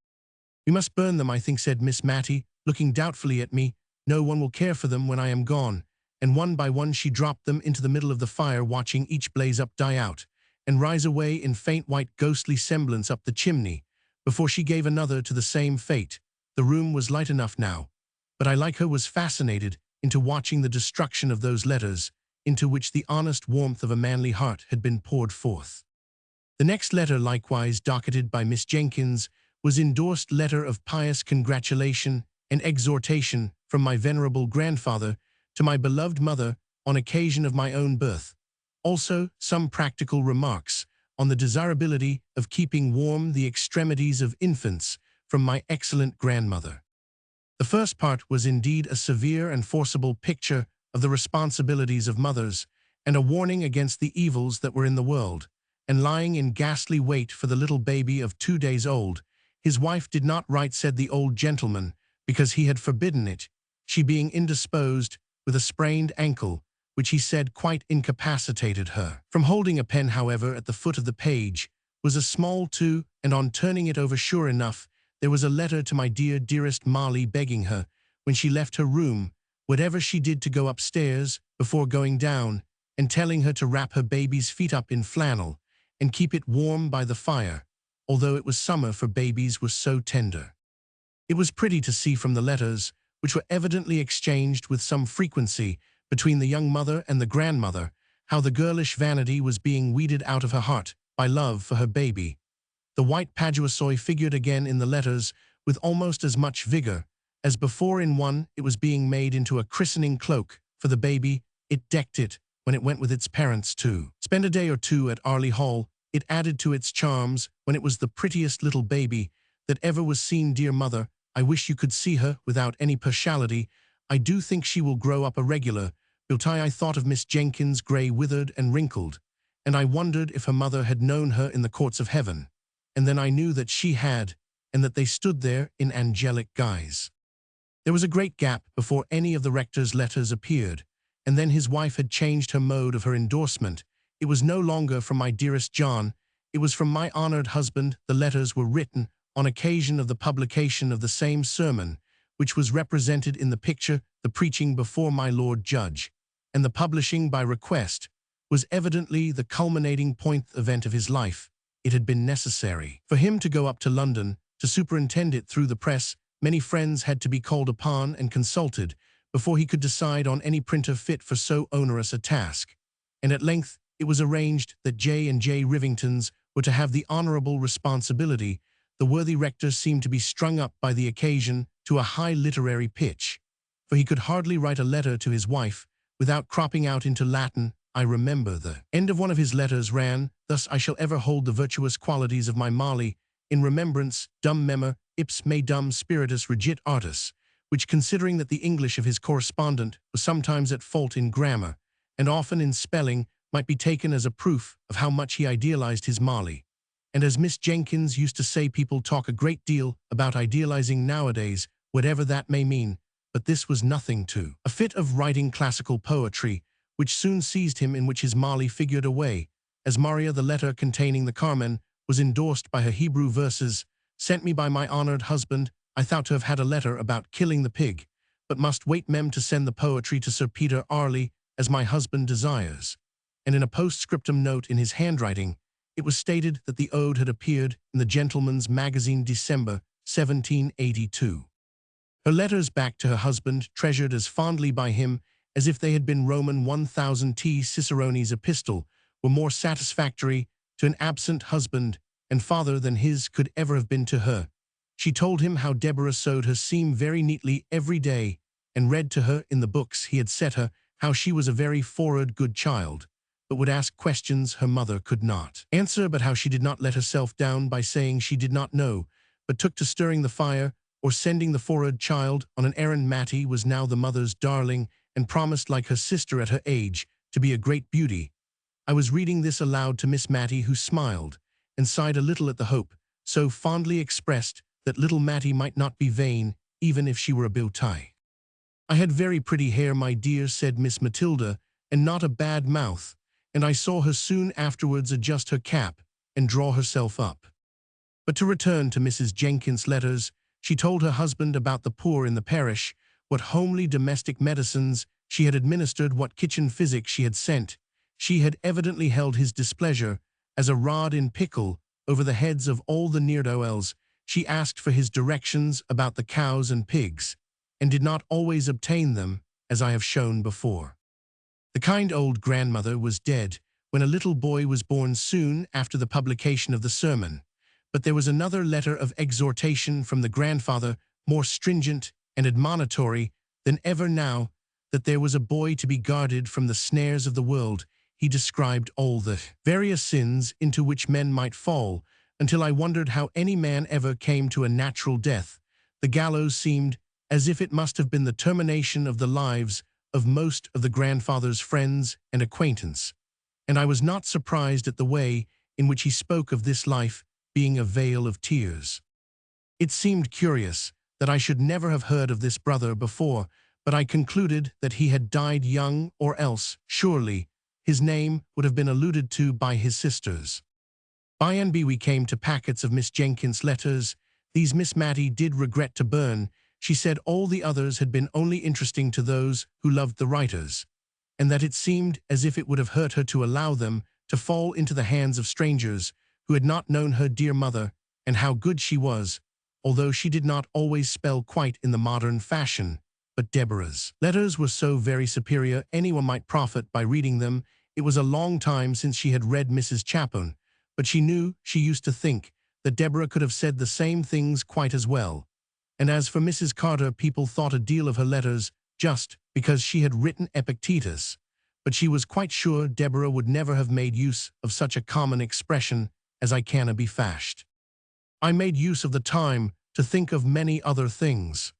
"We must burn them, I think," said Miss Matty, looking doubtfully at me. "No one will care for them when I am gone." And one by one she dropped them into the middle of the fire, watching each blaze up, die out, and rise away in faint white ghostly semblance up the chimney, before she gave another to the same fate. The room was light enough now, but I, like her, was fascinated into watching the destruction of those letters, into which the honest warmth of a manly heart had been poured forth. The next letter, likewise docketed by Miss Jenkins, was endorsed letter of pious congratulation and exhortation from my venerable grandfather to my beloved mother on occasion of my own birth. Also some practical remarks on the desirability of keeping warm the extremities of infants from my excellent grandmother. The first part was indeed a severe and forcible picture of the responsibilities of mothers, and a warning against the evils that were in the world, and lying in ghastly wait for the little baby of 2 days old. His wife did not write, said the old gentleman, because he had forbidden it, she being indisposed with a sprained ankle, which he said quite incapacitated her from holding a pen. However, at the foot of the page was a small two, and on turning it over, sure enough, there was a letter to my dearest Molly, begging her, when she left her room, whatever she did, to go upstairs before going down, and telling her to wrap her baby's feet up in flannel and keep it warm by the fire, although it was summer, for babies were so tender. It was pretty to see from the letters, which were evidently exchanged with some frequency between the young mother and the grandmother, how the girlish vanity was being weeded out of her heart by love for her baby. The white paduasoy figured again in the letters with almost as much vigor as before. In one, it was being made into a christening cloak for the baby. It decked it when it went with its parents to spend a day or two at Arley Hall. It added to its charms when it was the prettiest little baby that ever was seen. Dear mother, I wish you could see her without any partiality. I do think she will grow up a regular beauty. I thought of Miss Jenkins, grey, withered, and wrinkled, and I wondered if her mother had known her in the courts of heaven. And then I knew that she had, and that they stood there in angelic guise. There was a great gap before any of the rector's letters appeared, and then his wife had changed her mode of her endorsement. It was no longer from my dearest John, it was from my honored husband. The letters were written on occasion of the publication of the same sermon, which was represented in the picture, the preaching before my Lord Judge, and the publishing by request was evidently the culminating point event of his life. It had been necessary for him to go up to London to superintend it through the press. Many friends had to be called upon and consulted before he could decide on any printer fit for so onerous a task, and at length it was arranged that J&J Rivingtons were to have the honorable responsibility. The worthy rector seemed to be strung up by the occasion to a high literary pitch, for he could hardly write a letter to his wife without cropping out into Latin. I remember the end of one of his letters ran thus: I shall ever hold the virtuous qualities of my Molly in remembrance, dum memor, ips me dum spiritus regit artis, which, considering that the English of his correspondent was sometimes at fault in grammar, and often in spelling, might be taken as a proof of how much he idealized his Molly. And as Miss Jenkins used to say, people talk a great deal about idealizing nowadays, whatever that may mean, but this was nothing to a fit of writing classical poetry, which soon seized him, in which his Molly figured away, as Maria. The letter containing the Carmen was endorsed by her Hebrew verses, sent me by my honored husband. I thought to have had a letter about killing the pig, but must wait mem to send the poetry to Sir Peter Arley as my husband desires." And in a postscriptum note in his handwriting, it was stated that the ode had appeared in the Gentleman's Magazine December 1782. Her letters back to her husband, treasured as fondly by him as if they had been Roman 1000 T. Cicerone's epistle, were more satisfactory to an absent husband and father than his could ever have been to her. She told him how Deborah sewed her seam very neatly every day, and read to her in the books he had set her how she was a very forward good child, but would ask questions her mother could not answer, but how she did not let herself down by saying she did not know, but took to stirring the fire or sending the forward child on an errand. Mattie was now the mother's darling, and promised, like her sister at her age, to be a great beauty. I was reading this aloud to Miss Mattie, who smiled, and sighed a little at the hope, so fondly expressed, that little Mattie might not be vain, even if she were a beauty. "I had very pretty hair, my dear," said Miss Matilda, "and not a bad mouth, and I saw her soon afterwards adjust her cap and draw herself up." But to return to Mrs. Jenkins' letters, she told her husband about the poor in the parish, what homely domestic medicines she had administered, what kitchen physic she had sent. She had evidently held his displeasure as a rod in pickle over the heads of all the ne'er-do-wells. She asked for his directions about the cows and pigs, and did not always obtain them, as I have shown before. The kind old grandmother was dead when a little boy was born soon after the publication of the sermon, but there was another letter of exhortation from the grandfather, more stringent and admonitory than ever. Now that there was a boy to be guarded from the snares of the world, he described all the various sins into which men might fall, until I wondered how any man ever came to a natural death. The gallows seemed as if it must have been the termination of the lives of most of the grandfather's friends and acquaintance, and I was not surprised at the way in which he spoke of this life being a vale of tears. It seemed curious that I should never have heard of this brother before, but I concluded that he had died young, or else, surely, his name would have been alluded to by his sisters. By and by we came to packets of Miss Jenkins' letters. These Miss Mattie did regret to burn. She said all the others had been only interesting to those who loved the writers, and that it seemed as if it would have hurt her to allow them to fall into the hands of strangers who had not known her dear mother and how good she was, although she did not always spell quite in the modern fashion. But Deborah's letters were so very superior, anyone might profit by reading them. It was a long time since she had read Mrs. Chapone, but she knew, she used to think, that Deborah could have said the same things quite as well. And as for Mrs. Carter, people thought a deal of her letters just because she had written Epictetus, but she was quite sure Deborah would never have made use of such a common expression as "I canna be fashed." I made use of the time to think of many other things.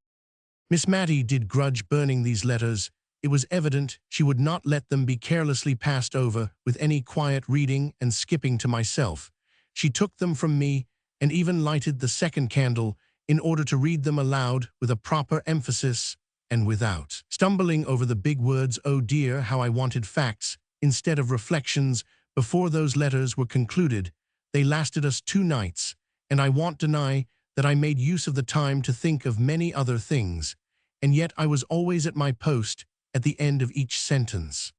Miss Mattie did grudge burning these letters. It was evident she would not let them be carelessly passed over with any quiet reading and skipping to myself. She took them from me and even lighted the second candle in order to read them aloud with a proper emphasis and without stumbling over the big words. Oh dear, how I wanted facts instead of reflections before those letters were concluded. They lasted us 2 nights, and I won't deny that I made use of the time to think of many other things, and yet I was always at my post at the end of each sentence.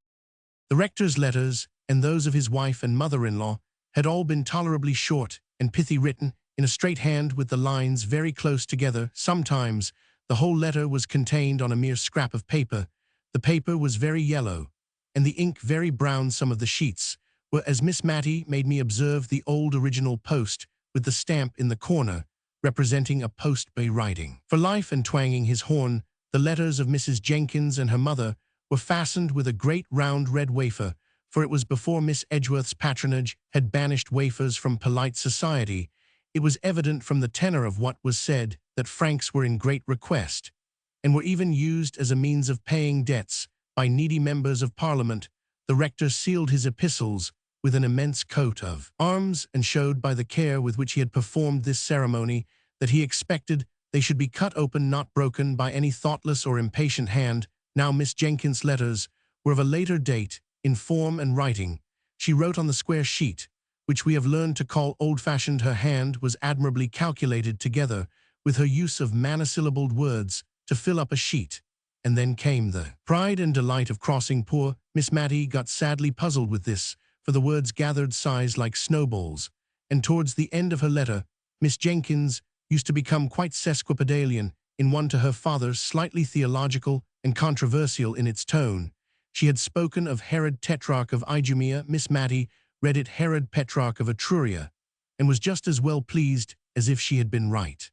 The rector's letters, and those of his wife and mother-in-law, had all been tolerably short and pithy, written in a straight hand with the lines very close together. Sometimes the whole letter was contained on a mere scrap of paper. The paper was very yellow, and the ink very brown. Some of the sheets were, as Miss Mattie made me observe, the old original post with the stamp in the corner, representing a post-bay riding for life and twanging his horn. The letters of Mrs. Jenkins and her mother were fastened with a great round red wafer, for it was before Miss Edgeworth's patronage had banished wafers from polite society. It was evident from the tenor of what was said that francs were in great request, and were even used as a means of paying debts by needy members of Parliament. The rector sealed his epistles with an immense coat of arms, and showed by the care with which he had performed this ceremony that he expected they should be cut open, not broken by any thoughtless or impatient hand. Now Miss Jenkins' letters were of a later date in form and writing. She wrote on the square sheet, which we have learned to call old-fashioned. Her hand was admirably calculated, together with her use of monosyllabled words, to fill up a sheet. and then came the pride and delight of crossing. Poor Miss Matty got sadly puzzled with this, for the words gathered size like snowballs, and towards the end of her letter, Miss Jenkins used to become quite sesquipedalian in one to her father, slightly theological and controversial in its tone. She had spoken of Herod Tetrarch of Idumea. Miss Matty read it Herod Petrarch of Etruria, and was just as well pleased as if she had been right.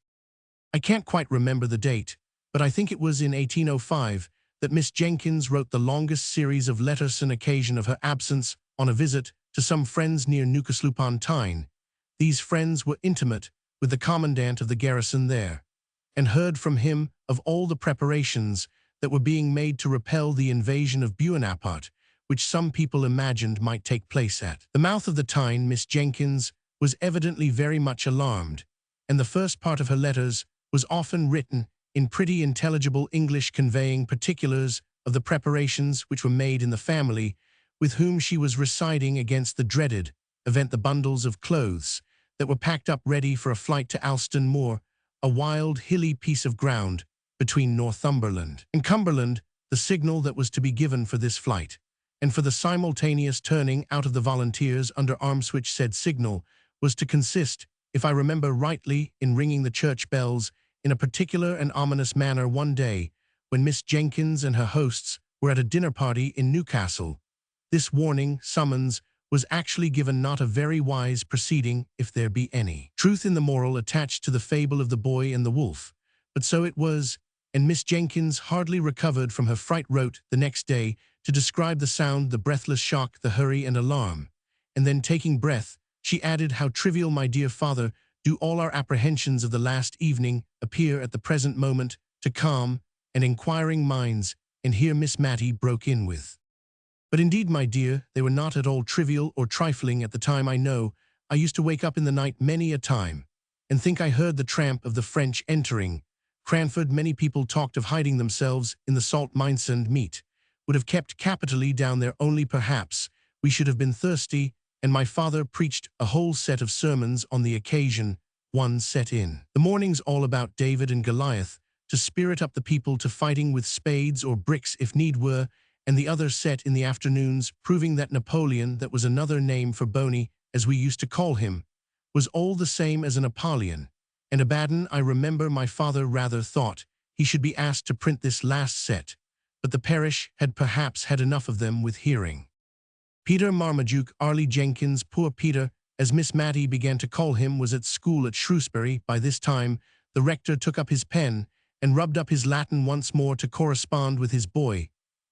I can't quite remember the date, but I think it was in 1805 that Miss Jenkins wrote the longest series of letters on occasion of her absence on a visit to some friends near Newcastle-upon-Tyne. These friends were intimate with the commandant of the garrison there, and heard from him of all the preparations that were being made to repel the invasion of Buonaparte, which some people imagined might take place at the mouth of the Tyne. Miss Jenkins was evidently very much alarmed, and the first part of her letters was often written in pretty intelligible English, conveying particulars of the preparations which were made in the family with whom she was residing against the dreaded event, the bundles of clothes that were packed up ready for a flight to Alston Moor, a wild, hilly piece of ground between Northumberland and Cumberland, the signal that was to be given for this flight, and for the simultaneous turning out of the volunteers under arms, which said signal was to consist, if I remember rightly, in ringing the church bells in a particular and ominous manner. One day, when Miss Jenkins and her hosts were at a dinner party in Newcastle, this warning summons was actually given, not a very wise proceeding, if there be any truth in the moral attached to the fable of the boy and the wolf. But so it was, and Miss Jenkins hardly recovered from her fright wrote the next day to describe the sound, the breathless shock, the hurry and alarm. And then, taking breath, she added, "How trivial, my dear father, do all our apprehensions of the last evening appear at the present moment to calm and inquiring minds." And here Miss Matty broke in with, "But indeed, my dear, they were not at all trivial or trifling at the time. I know I used to wake up in the night many a time, and think I heard the tramp of the French entering Cranford. Many people talked of hiding themselves in the salt mines, and meat would have kept capitally down there, only perhaps we should have been thirsty, and my father preached a whole set of sermons on the occasion. One set in the mornings all about David and Goliath, to spirit up the people to fighting with spades or bricks if need were, and the other set in the afternoons, proving that Napoleon, that was another name for Boney, as we used to call him, was all the same as an Apollyon and Abaddon. I remember my father rather thought he should be asked to print this last set, but the parish had perhaps had enough of them with hearing. Peter Marmaduke Arley Jenkins, poor Peter, as Miss Matty began to call him, was at school at Shrewsbury. By this time the rector took up his pen and rubbed up his Latin once more to correspond with his boy.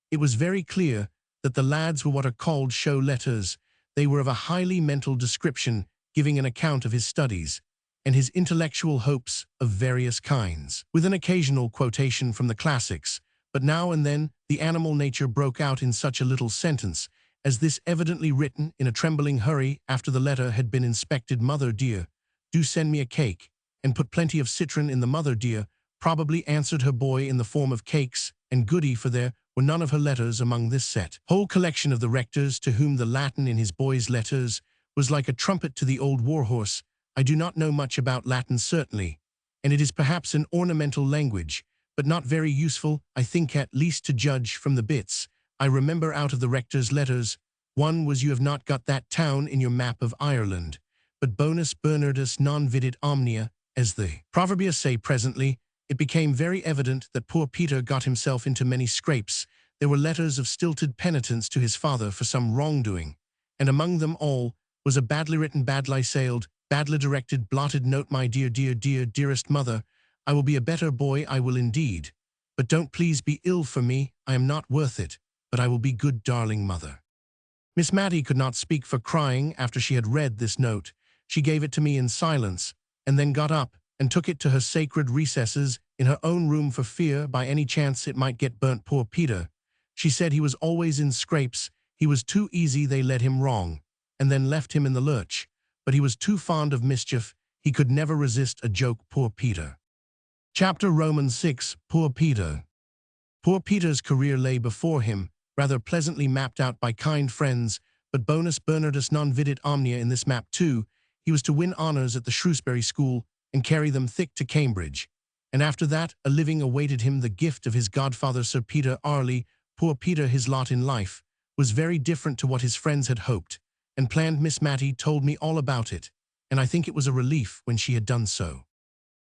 It was very clear that the lads were what are called show letters. They were of a highly mental description, giving an account of his studies and his intellectual hopes of various kinds, with an occasional quotation from the classics. But now and then the animal nature broke out in such a little sentence as this, evidently written in a trembling hurry after the letter had been inspected: "Mother dear, do send me a cake, and put plenty of citron in the." Mother dear probably answered her boy in the form of cakes and goody, for there were none of her letters among this set. Whole collection of the rector's, to whom the Latin in his boy's letters was like a trumpet to the old warhorse. I do not know much about Latin, certainly, and it is perhaps an ornamental language, but not very useful, I think, at least to judge from the bits I remember out of the rector's letters. One was, "You have not got that town in your map of Ireland, but bonus Bernardus non vidit omnia," as the proverbs say. Presently it became very evident that poor Peter got himself into many scrapes. There were letters of stilted penitence to his father for some wrongdoing, and among them all was a badly written, badly sailed, badly directed, blotted note: "My dear, dear, dear, dearest mother, I will be a better boy, I will indeed. But don't please be ill for me, I am not worth it, but I will be good, darling mother." Miss Matty could not speak for crying after she had read this note. She gave it to me in silence, and then got up and took it to her sacred recesses in her own room, for fear by any chance it might get burnt. Poor Peter, she said, he was always in scrapes. He was too easy, they led him wrong, and then left him in the lurch. But he was too fond of mischief, he could never resist a joke. Poor Peter. Chapter Romans 6. Poor Peter. Poor Peter's career lay before him, rather pleasantly mapped out by kind friends, but bonus Bernardus non vidit omnia in this map too. He was to win honours at the Shrewsbury School and carry them thick to Cambridge, and after that a living awaited him the gift of his godfather Sir Peter Arley. Poor Peter, his lot in life was very different to what his friends had hoped and planned. Miss Matty told me all about it, and I think it was a relief when she had done so.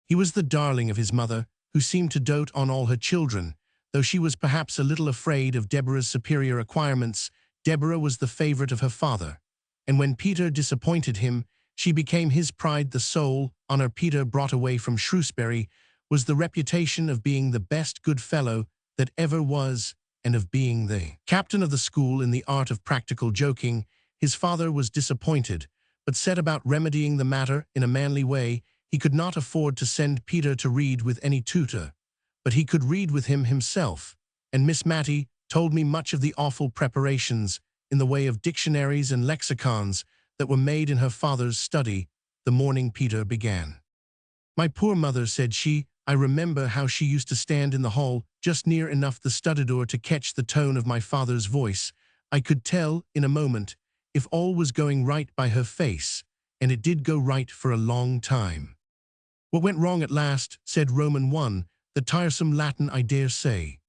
He was the darling of his mother, who seemed to dote on all her children, though she was perhaps a little afraid of Deborah's superior acquirements. Deborah was the favorite of her father, and when Peter disappointed him, she became his pride. The sole honor Peter brought away from Shrewsbury was the reputation of being the best good fellow that ever was, and of being the captain of the school in the art of practical joking. His father was disappointed, but set about remedying the matter in a manly way. He could not afford to send Peter to read with any tutor, but he could read with him himself, and Miss Matty told me much of the awful preparations in the way of dictionaries and lexicons that were made in her father's study the morning Peter began. "My poor mother," said she, "I remember how she used to stand in the hall just near enough the study door to catch the tone of my father's voice. I could tell in a moment if all was going right by her face, and it did go right for a long time." "What went wrong at last?" said Roman 1. "The tiresome Latin, I dare say."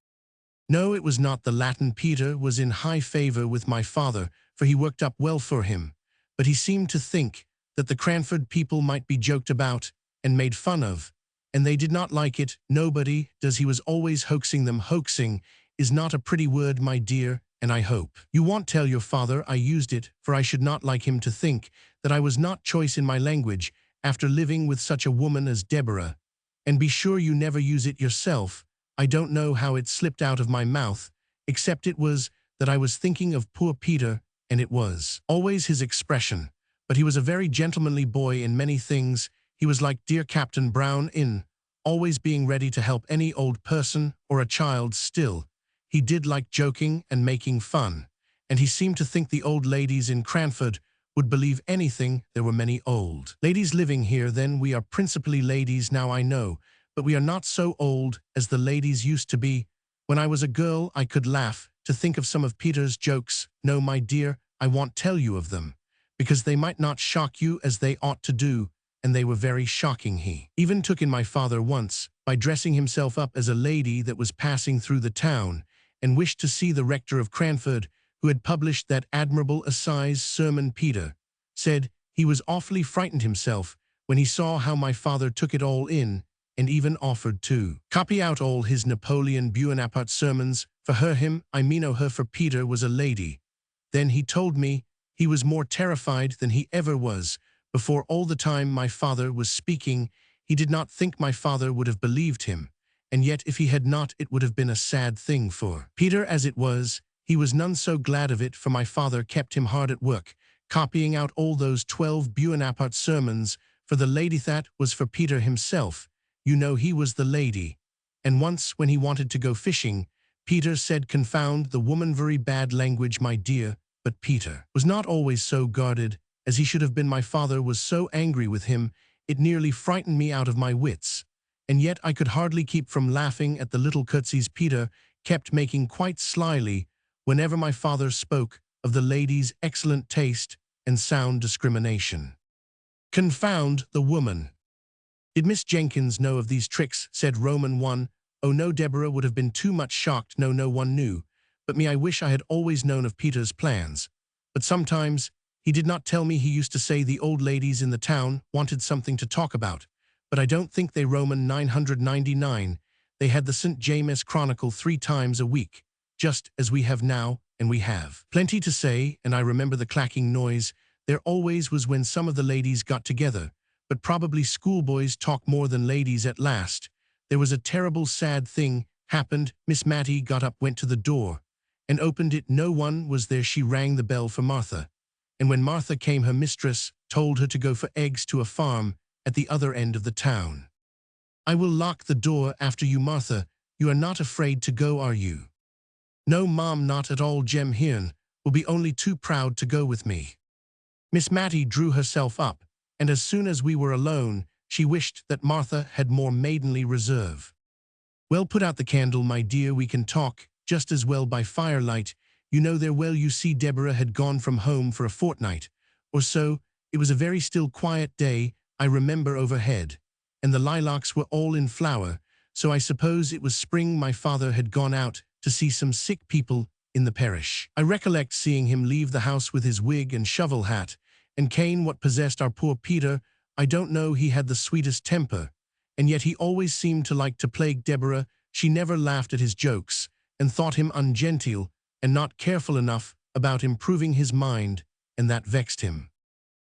"No, it was not the Latin. Peter was in high favor with my father, for he worked up well for him, but he seemed to think that the Cranford people might be joked about and made fun of, and they did not like it. Nobody does. He was always hoaxing them. Hoaxing is not a pretty word, my dear, and I hope you won't tell your father I used it, for I should not like him to think that I was not choice in my language after living with such a woman as Deborah. And be sure you never use it yourself. I don't know how it slipped out of my mouth, except it was that I was thinking of poor Peter, and it was always his expression. But he was a very gentlemanly boy in many things. He was like dear Captain Brown in always being ready to help any old person or a child. Still, he did like joking and making fun, and he seemed to think the old ladies in Cranford would believe anything. There were many old ladies living here then. We are principally ladies now, I know, but we are not so old as the ladies used to be. When I was a girl I could laugh to think of some of Peter's jokes. No, my dear, I won't tell you of them, because they might not shock you as they ought to do, and they were very shocking. He even took in my father once by dressing himself up as a lady that was passing through the town, and wished to see the rector of Cranford, who had published that admirable assize sermon. Peter said he was awfully frightened himself when he saw how my father took it all in, and even offered to copy out all his Napoleon Bonaparte sermons for her. Him, I mean her, for Peter was a lady. Then he told me he was more terrified than he ever was before. All the time my father was speaking, he did not think my father would have believed him, and yet if he had not, it would have been a sad thing for Peter. As it was, he was none so glad of it, for my father kept him hard at work, copying out all those 12 Bonaparte sermons for the lady. That was for Peter himself. You know, he was the lady. And once when he wanted to go fishing, Peter said, "Confound the woman, very bad language, my dear." But Peter was not always so guarded as he should have been. My father was so angry with him, it nearly frightened me out of my wits. And yet I could hardly keep from laughing at the little curtsies Peter kept making quite slyly whenever my father spoke of the lady's excellent taste and sound discrimination. "Confound the woman." "Did Miss Jenkins know of these tricks?" said Roman 1. "Oh no, Deborah would have been too much shocked. No, no one knew. But me, I wish I had always known of Peter's plans. But sometimes he did not tell me. He used to say the old ladies in the town wanted something to talk about, but I don't think they Roman 999. They had the St. James Chronicle 3 times a week, just as we have now, and we have plenty to say. And I remember the clacking noise there always was when some of the ladies got together, but probably schoolboys talk more than ladies at last. There was a terrible sad thing happened. Miss Matty got up, went to the door, and opened it. No one was there. She rang the bell for Martha, and when Martha came, her mistress told her to go for eggs to a farm at the other end of the town. "I will lock the door after you, Martha. You are not afraid to go, are you?" "No, Mom, not at all. Jem Hearn will be only too proud to go with me." Miss Matty drew herself up, and as soon as we were alone, she wished that Martha had more maidenly reserve. "Well, put out the candle, my dear. We can talk just as well by firelight. You know there well. You see, Deborah had gone from home for a fortnight or so. It was a very still, quiet day, I remember. Overhead and the lilacs were all in flower, so I suppose it was spring. My father had gone out to see some sick people in the parish. I recollect seeing him leave the house with his wig and shovel hat, and Cain, what possessed our poor Peter, I don't know. He had the sweetest temper, and yet he always seemed to like to plague Deborah. She never laughed at his jokes, and thought him ungenteel and not careful enough about improving his mind, and that vexed him.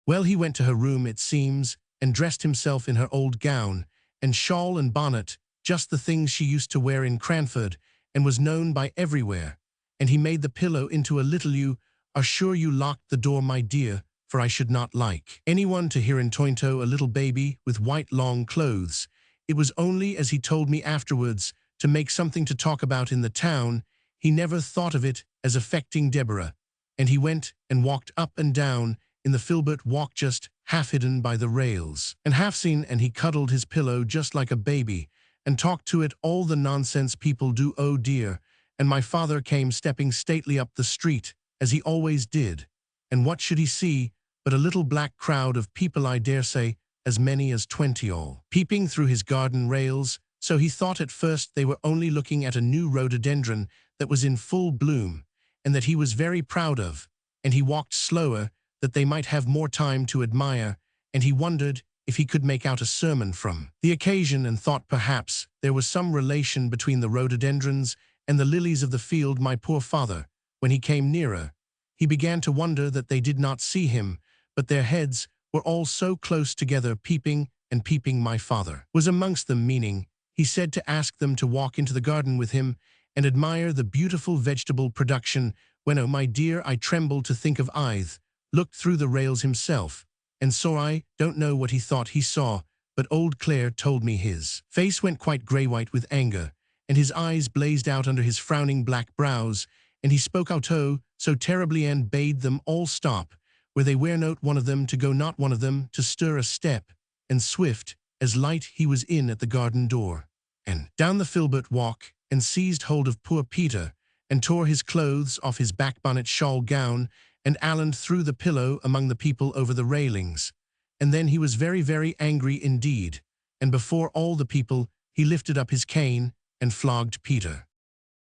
Well, he went to her room, it seems, and dressed himself in her old gown and shawl and bonnet, just the things she used to wear in Cranford, and was known by everywhere. And he made the pillow into a little. You are sure you locked the door, my dear, for I should not like anyone to hear into a little baby with white long clothes. It was only, as he told me afterwards, to make something to talk about in the town. He never thought of it as affecting Deborah, and he went and walked up and down in the filbert walk, just half hidden by the rails, and half seen, and he cuddled his pillow just like a baby, and talked to it all the nonsense people do. Oh dear. And my father came stepping stately up the street, as he always did, and what should he see but a little black crowd of people, I dare say as many as 20 all, peeping through his garden rails. So he thought at first they were only looking at a new rhododendron that was in full bloom, and that he was very proud of, and he walked slower, that they might have more time to admire, and he wondered if he could make out a sermon from the occasion, and thought perhaps there was some relation between the rhododendrons and the lilies of the field. My poor father, when he came nearer, he began to wonder that they did not see him, but their heads were all so close together, peeping and peeping. My father was amongst them, meaning, he said, to ask them to walk into the garden with him and admire the beautiful vegetable production, when, oh my dear, I trembled to think of Ith looked through the rails himself, and saw, I don't know what he thought he saw, but old Clare told me his face went quite grey-white with anger, and his eyes blazed out under his frowning black brows, and he spoke out oh so terribly, and bade them all stop where they were, not one of them to go, not one of them to stir a step, and swift as light he was in at the garden door, and down the filbert walk, and seized hold of poor Peter, and tore his clothes off his back, bonnet, shawl, gown, and Allen threw the pillow among the people over the railings. And then he was very, very angry indeed, and before all the people he lifted up his cane and flogged Peter.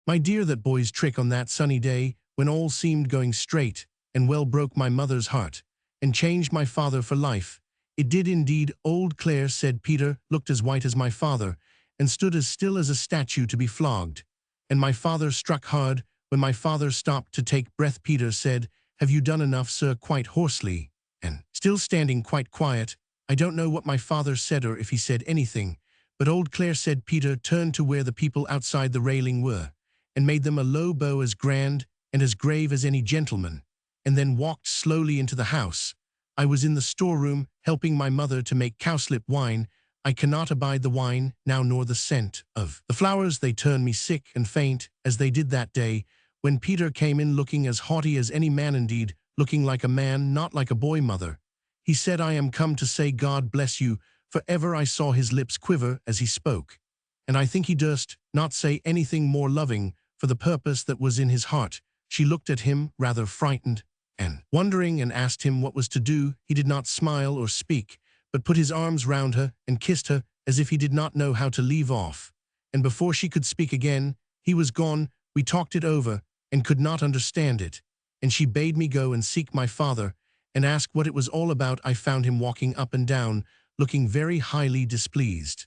My dear, that boy's trick on that sunny day, when all seemed going straight and well, broke my mother's heart, and changed my father for life. It did indeed. Old Clare said Peter looked as white as my father, and stood as still as a statue to be flogged. And my father struck hard. When my father stopped to take breath, Peter said, "Have you done enough, sir?" quite hoarsely, and still standing quite quiet. I don't know what my father said, or if he said anything, but old Clare said Peter turned to where the people outside the railing were, and made them a low bow as grand and as grave as any gentleman, and then walked slowly into the house. I was in the storeroom, helping my mother to make cowslip wine. I cannot abide the wine now, nor the scent of the flowers. They turn me sick and faint, as they did that day, when Peter came in looking as haughty as any man, indeed, looking like a man, not like a boy. Mother, he said, "I am come to say God bless you," for ever I saw his lips quiver as he spoke, and I think he durst not say anything more loving for the purpose that was in his heart. She looked at him, rather frightened and wondering, and asked him what was to do. He did not smile or speak, but put his arms round her and kissed her as if he did not know how to leave off. And before she could speak again, he was gone. We talked it over and could not understand it, and she bade me go and seek my father and ask what it was all about. I found him walking up and down, looking very highly displeased.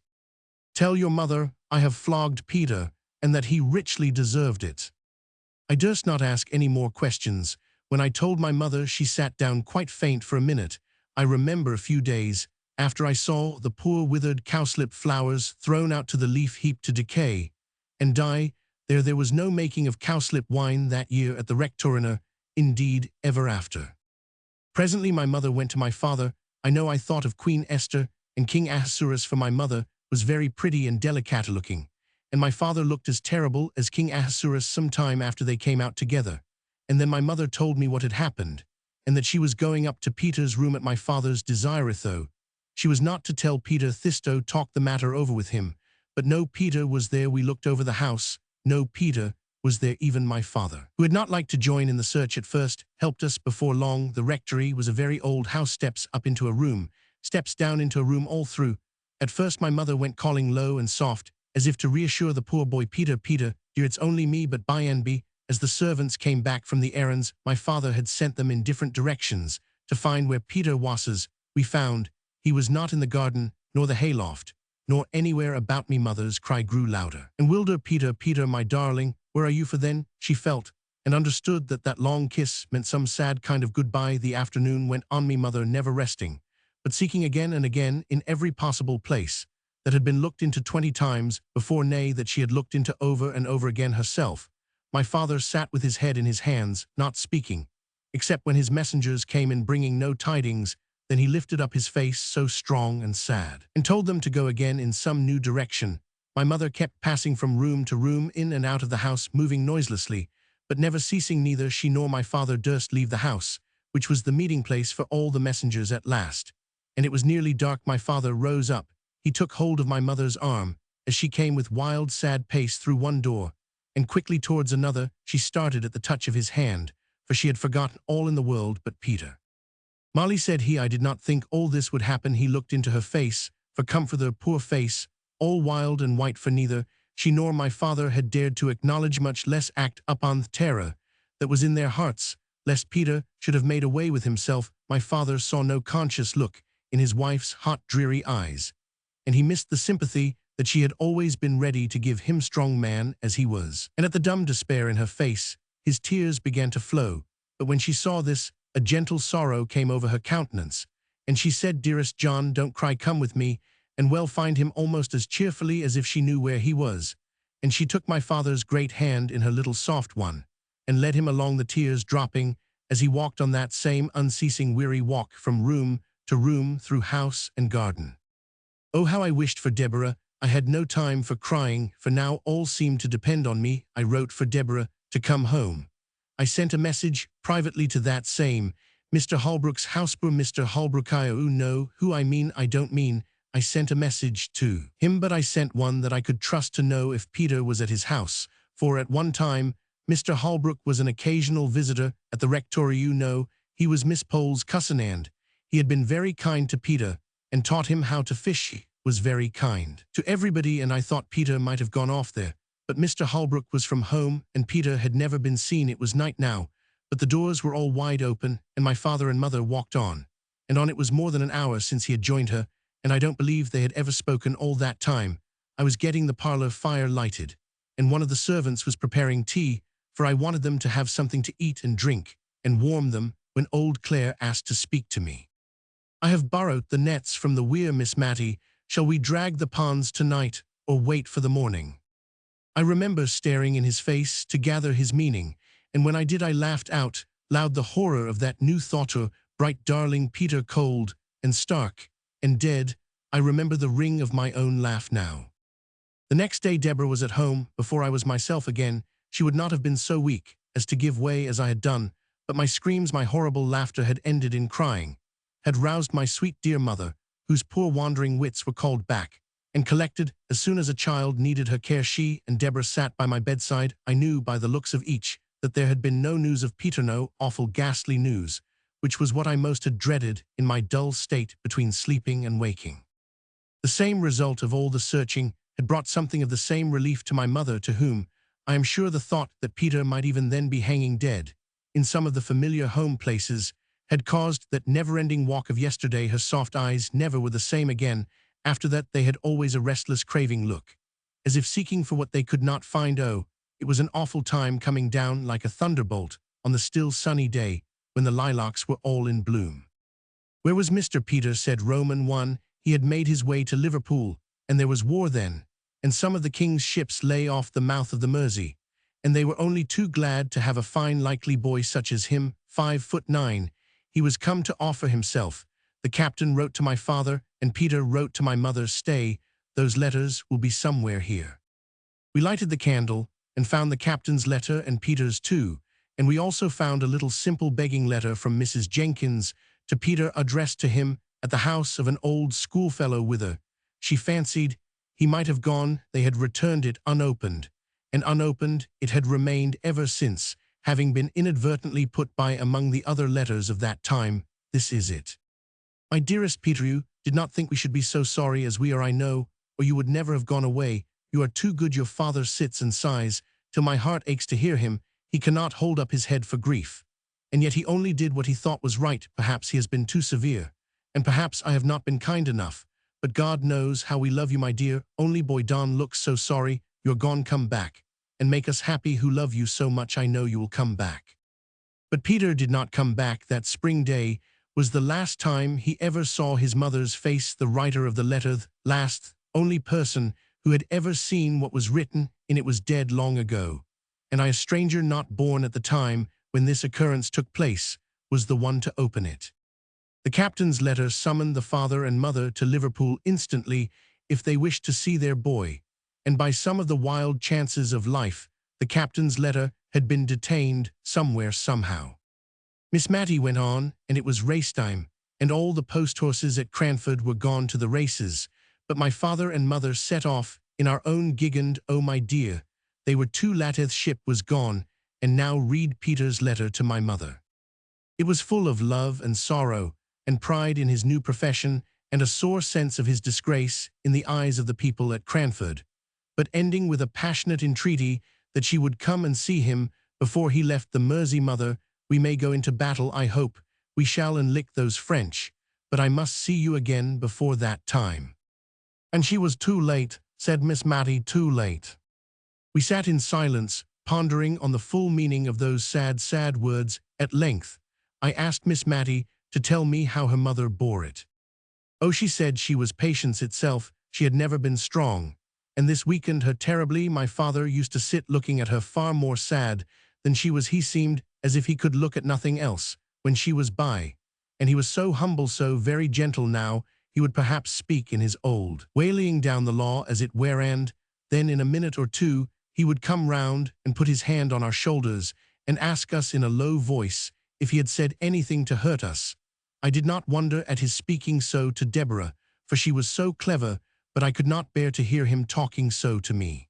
"Tell your mother I have flogged Peter, and that he richly deserved it." I durst not ask any more questions. When I told my mother, she sat down quite faint for a minute. I remember a few days after I saw the poor withered cowslip flowers thrown out to the leaf heap to decay and die. There was no making of cowslip wine that year at the rectoriner, indeed, ever after. Presently my mother went to my father. I know I thought of Queen Esther and King Ahasuerus, for my mother was very pretty and delicate looking, and my father looked as terrible as King Ahasuerus some time after they came out together. And then my mother told me what had happened, and that she was going up to Peter's room at my father's desire, though she was not to tell Peter Thisto talked the matter over with him. But no Peter was there. We looked over the house. No Peter was there. Even my father, who had not liked to join in the search at first, helped us. Before long, the rectory was a very old house, steps up into a room, steps down into a room, all through At first my mother went calling low and soft, as if to reassure the poor boy. Peter, Peter, dear, it's only me. But by and by, as the servants came back from the errands my father had sent them in different directions to find where Peter was, we found he was not in the garden, nor the hayloft, nor anywhere about me. Mother's cry grew louder and wilder. Peter, Peter, my darling, where are you? For then she felt and understood that that long kiss meant some sad kind of goodbye. The afternoon went on, me mother never resting, but seeking again and again in every possible place that had been looked into 20 times before, nay, that she had looked into over and over again herself. My father sat with his head in his hands, not speaking, except when his messengers came in bringing no tidings. Then he lifted up his face so strong and sad, and told them to go again in some new direction. My mother kept passing from room to room, in and out of the house, moving noiselessly, but never ceasing. Neither she nor my father durst leave the house, which was the meeting place for all the messengers. At last, and it was nearly dark, my father rose up. He took hold of my mother's arm, as she came with wild, sad pace through one door, and quickly towards another. She started at the touch of his hand, for she had forgotten all in the world but Peter. Molly, said he, I did not think all this would happen. He looked into her face for comfort, her poor face, all wild and white, for neither she nor my father had dared to acknowledge, much less act upon, the terror that was in their hearts, lest Peter should have made away with himself. My father saw no conscious look in his wife's hot, dreary eyes, and he missed the sympathy that she had always been ready to give him, strong man as he was. And at the dumb despair in her face, his tears began to flow. But when she saw this, a gentle sorrow came over her countenance, and she said, Dearest John, don't cry, come with me, and we'll find him, almost as cheerfully as if she knew where he was. And she took my father's great hand in her little soft one, and led him along, the tears dropping, as he walked on that same unceasing weary walk from room to room through house and garden. Oh, how I wished for Deborah! I had no time for crying, for now all seemed to depend on me. I wrote for Deborah to come home. I sent a message privately to that same Mr. Holbrook's house. Poor Mr. Holbrook, I know who I mean. I don't mean I sent a message to him, but I sent one that I could trust to know if Peter was at his house, for at one time Mr. Holbrook was an occasional visitor at the rectory. He was Miss Pole's cousin, and he had been very kind to Peter and taught him how to fish. He was very kind to everybody, and I thought Peter might have gone off there. But Mr. Holbrook was from home, and Peter had never been seen. It was night now, but the doors were all wide open, and my father and mother walked on. And on. It was more than an hour since he had joined her, and I don't believe they had ever spoken all that time. I was getting the parlor fire lighted, and one of the servants was preparing tea, for I wanted them to have something to eat and drink, and warm them, when old Clare asked to speak to me. I have borrowed the nets from the weir, Miss Matty. Shall we drag the ponds tonight, or wait for the morning? I remember staring in his face to gather his meaning, and when I did I laughed out loud the horror of that new thought. Bright darling Peter, cold and stark and dead. I remember the ring of my own laugh now. The next day Deborah was at home before I was myself again. She would not have been so weak as to give way as I had done, but my screams, my horrible laughter had ended in crying, had roused my sweet dear mother, whose poor wandering wits were called back and collected as soon as a child needed her care. She and Deborah sat by my bedside. I knew by the looks of each that there had been no news of Peter, no awful ghastly news, which was what I most had dreaded in my dull state between sleeping and waking. The same result of all the searching had brought something of the same relief to my mother, to whom, I am sure, the thought that Peter might even then be hanging dead in some of the familiar home places had caused that never-ending walk of yesterday. Her soft eyes never were the same again. After that they had always a restless craving look, as if seeking for what they could not find. Oh, it was an awful time, coming down like a thunderbolt on the still sunny day when the lilacs were all in bloom. Where was Mr. Peter? Said Roman 1. He had made his way to Liverpool, and there was war then, and some of the king's ships lay off the mouth of the Mersey, and they were only too glad to have a fine likely boy such as him, 5'9". He was come to offer himself. The captain wrote to my father, and Peter wrote to my mother. Stay, those letters will be somewhere here. We lighted the candle, and found the captain's letter and Peter's too, and we also found a little simple begging letter from Mrs. Jenkins to Peter, addressed to him at the house of an old schoolfellow whither she fancied he might have gone. They had returned it unopened, and unopened it had remained ever since, having been inadvertently put by among the other letters of that time. This is it. My dearest Peter, did not think we should be so sorry as we are, I know, or you would never have gone away. You are too good. Your father sits and sighs, till my heart aches to hear him. He cannot hold up his head for grief. And yet he only did what he thought was right. Perhaps he has been too severe, and perhaps I have not been kind enough. But God knows how we love you, my dear. Only boy, Don looks so sorry. You're gone. Come back, and make us happy who love you so much. I know you will come back. But Peter did not come back. That spring day was the last time he ever saw his mother's face. The writer of the letter, last, only person who had ever seen what was written in it, was dead long ago. And I, a stranger not born at the time when this occurrence took place, was the one to open it. The captain's letter summoned the father and mother to Liverpool instantly if they wished to see their boy, and by some of the wild chances of life, the captain's letter had been detained somewhere somehow. Miss Matty went on, and it was race time, and all the post-horses at Cranford were gone to the races, but my father and mother set off in our own gig, and oh my dear, they were too late. The ship was gone, and now read Peter's letter to my mother. It was full of love and sorrow, and pride in his new profession, and a sore sense of his disgrace in the eyes of the people at Cranford, but ending with a passionate entreaty that she would come and see him before he left the Mersey. Mother, we may go into battle, I hope, we shall, and lick those French, but I must see you again before that time. And she was too late, said Miss Matty, too late. We sat in silence, pondering on the full meaning of those sad, sad words. At length, I asked Miss Matty to tell me how her mother bore it. Oh, she said she was patience itself. She had never been strong, and this weakened her terribly. My father used to sit looking at her far more sad than she was. He seemed as if he could look at nothing else when she was by, and he was so humble, so very gentle now. He would perhaps speak in his old way, laying down the law as it were, and then in a minute or two he would come round and put his hand on our shoulders and ask us in a low voice if he had said anything to hurt us. I did not wonder at his speaking so to Deborah, for she was so clever, but I could not bear to hear him talking so to me.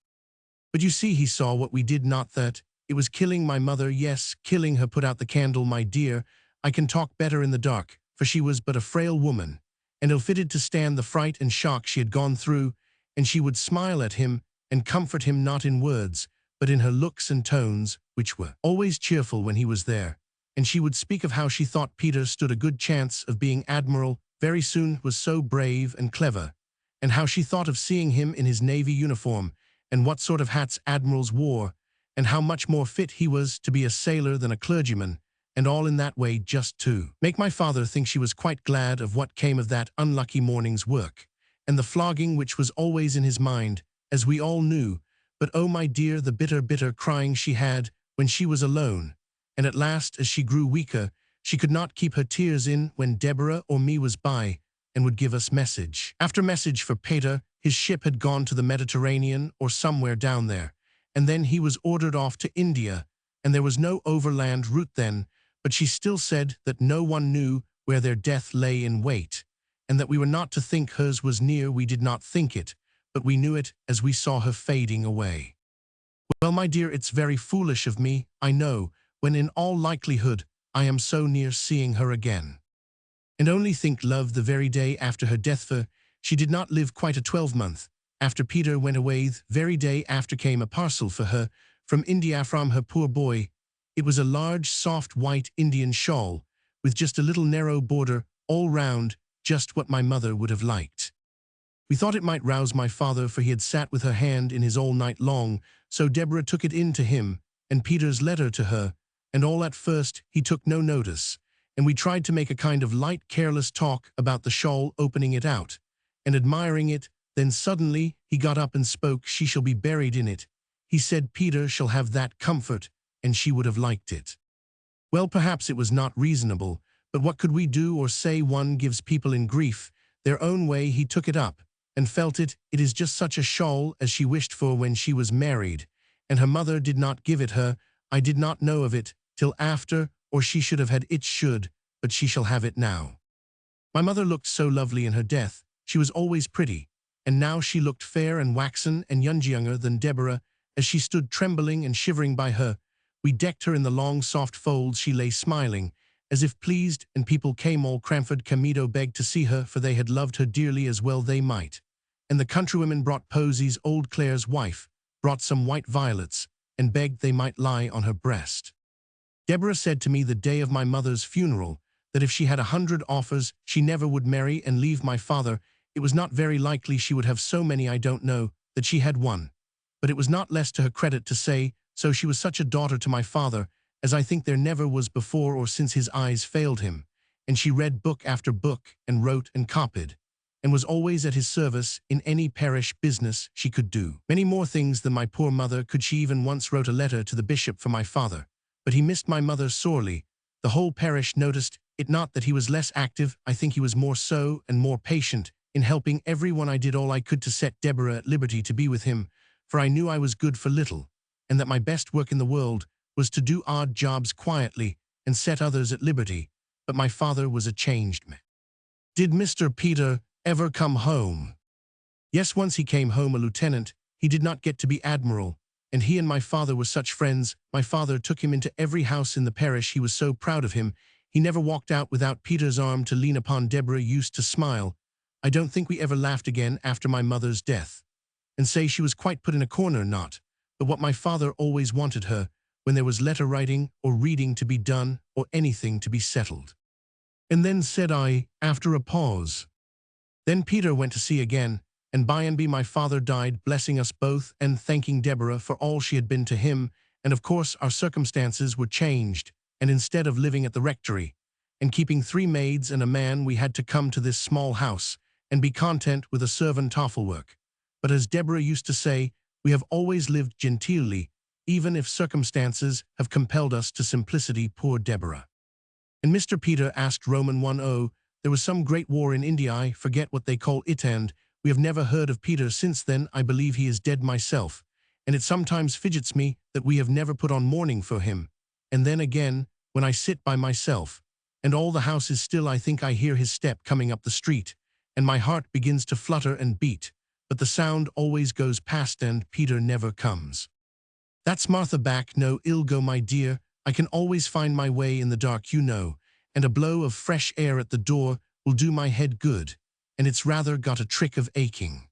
But you see, he saw what we did not, that it was killing my mother, yes, killing her. Put out the candle, my dear. I can talk better in the dark, for she was but a frail woman, and ill-fitted to stand the fright and shock she had gone through, and she would smile at him and comfort him, not in words, but in her looks and tones, which were always cheerful when he was there. And she would speak of how she thought Peter stood a good chance of being admiral very soon, was so brave and clever, and how she thought of seeing him in his navy uniform, and what sort of hats admirals wore, and how much more fit he was to be a sailor than a clergyman, and all in that way, just to make my father think. She was quite glad of what came of that unlucky morning's work, and the flogging which was always in his mind, as we all knew. But oh my dear, the bitter, bitter crying she had when she was alone, and at last, as she grew weaker, she could not keep her tears in when Deborah or me was by, and would give us message after message for Peter. His ship had gone to the Mediterranean or somewhere down there, and then he was ordered off to India, and there was no overland route then, but she still said that no one knew where their death lay in wait, and that we were not to think hers was near. We did not think it, but we knew it as we saw her fading away. Well, my dear, it's very foolish of me, I know, when in all likelihood I am so near seeing her again. And only think, love, the very day after her death, for she did not live quite a 12-month, after Peter went away, the very day after came a parcel for her from India, from her poor boy. It was a large, soft, white Indian shawl, with just a little narrow border all round, just what my mother would have liked. We thought it might rouse my father, for he had sat with her hand in his all night long, so Deborah took it in to him, and Peter's letter to her, and all. At first he took no notice, and we tried to make a kind of light, careless talk about the shawl, opening it out, and admiring it. Then suddenly he got up and spoke. She shall be buried in it. He said Peter shall have that comfort, and she would have liked it. Well, perhaps it was not reasonable, but what could we do or say? One gives people in grief their own way. He took it up, and felt it. It is just such a shawl as she wished for when she was married, and her mother did not give it her. I did not know of it till after, or she should have had it, but she shall have it now. My mother looked so lovely in her death. She was always pretty, and now she looked fair and waxen and younger than Deborah, as she stood trembling and shivering by her. We decked her in the long soft folds. She lay smiling, as if pleased, and people came all Cranford Camido begged to see her, for they had loved her dearly as well they might. And the countrywomen brought posies, old Clare's wife, brought some white violets, and begged they might lie on her breast. Deborah said to me the day of my mother's funeral, that if she had 100 offers, she never would marry and leave my father. It was not very likely she would have so many, I don't know, that she had one. But it was not less to her credit to say, so she was such a daughter to my father, as I think there never was before or since his eyes failed him, and she read book after book, and wrote and copied, and was always at his service in any parish business she could do. Many more things than my poor mother could she. Even once wrote a letter to the bishop for my father, but he missed my mother sorely. The whole parish noticed it, not that he was less active, I think he was more so, and more patient, in helping everyone. I did all I could to set Deborah at liberty to be with him, for I knew I was good for little, and that my best work in the world was to do odd jobs quietly and set others at liberty. But my father was a changed man. Did Mr. Peter ever come home? Yes, once he came home a lieutenant. He did not get to be admiral, and he and my father were such friends. My father took him into every house in the parish. He was so proud of him. He never walked out without Peter's arm to lean upon. Deborah used to smile. I don't think we ever laughed again after my mother's death, and say she was quite put in a corner, not but what my father always wanted her, when there was letter writing or reading to be done or anything to be settled. And then, said I, after a pause. Then Peter went to sea again, and by and by my father died, blessing us both and thanking Deborah for all she had been to him, and of course our circumstances were changed, and instead of living at the rectory, and keeping 3 maids and a man, we had to come to this small house, and be content with a servant tafelwork. But as Deborah used to say, we have always lived genteelly, even if circumstances have compelled us to simplicity. Poor Deborah. And Mr. Peter asked Roman 10, there was some great war in India, I forget what they call it, and we have never heard of Peter since then. I believe he is dead myself, and it sometimes fidgets me that we have never put on mourning for him. And then again, when I sit by myself, and all the house is still, I think I hear his step coming up the street, and my heart begins to flutter and beat, but the sound always goes past and Peter never comes. That's Martha back. No ill go, my dear. I can always find my way in the dark, you know, and a blow of fresh air at the door will do my head good, and it's rather got a trick of aching.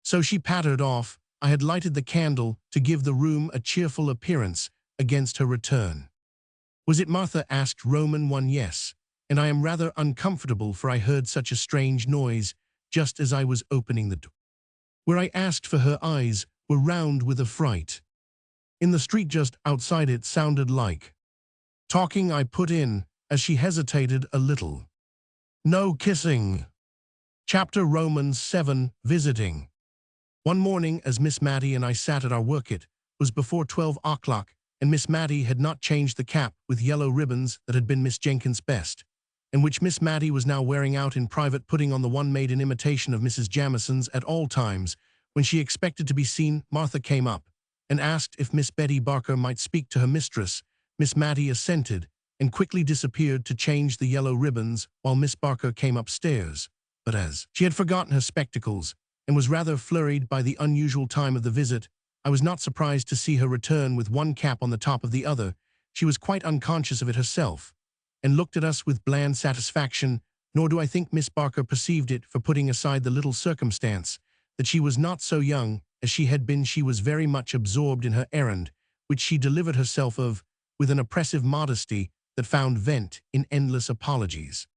So she pattered off. I had lighted the candle to give the room a cheerful appearance against her return. Was it Martha? Asked Roman 1. Yes, and I am rather uncomfortable, for I heard such a strange noise just as I was opening the door. Where I asked for her eyes were round with affright. In the street just outside it sounded like talking. I put in, as she hesitated a little. No kissing. Chapter Romans 7, Visiting. One morning, as Miss Matty and I sat at our work, it was before 12 o'clock, and Miss Matty had not changed the cap with yellow ribbons that had been Miss Jenkins' best, and which Miss Matty was now wearing out in private, putting on the one made in imitation of Mrs. Jamison's at all times. When she expected to be seen, Martha came up and asked if Miss Betty Barker might speak to her mistress. Miss Matty assented and quickly disappeared to change the yellow ribbons while Miss Barker came upstairs. But as she had forgotten her spectacles and was rather flurried by the unusual time of the visit, I was not surprised to see her return with one cap on the top of the other. She was quite unconscious of it herself, and looked at us with bland satisfaction, nor do I think Miss Barker perceived it, for putting aside the little circumstance that she was not so young as she had been, she was very much absorbed in her errand, which she delivered herself of with an oppressive modesty that found vent in endless apologies.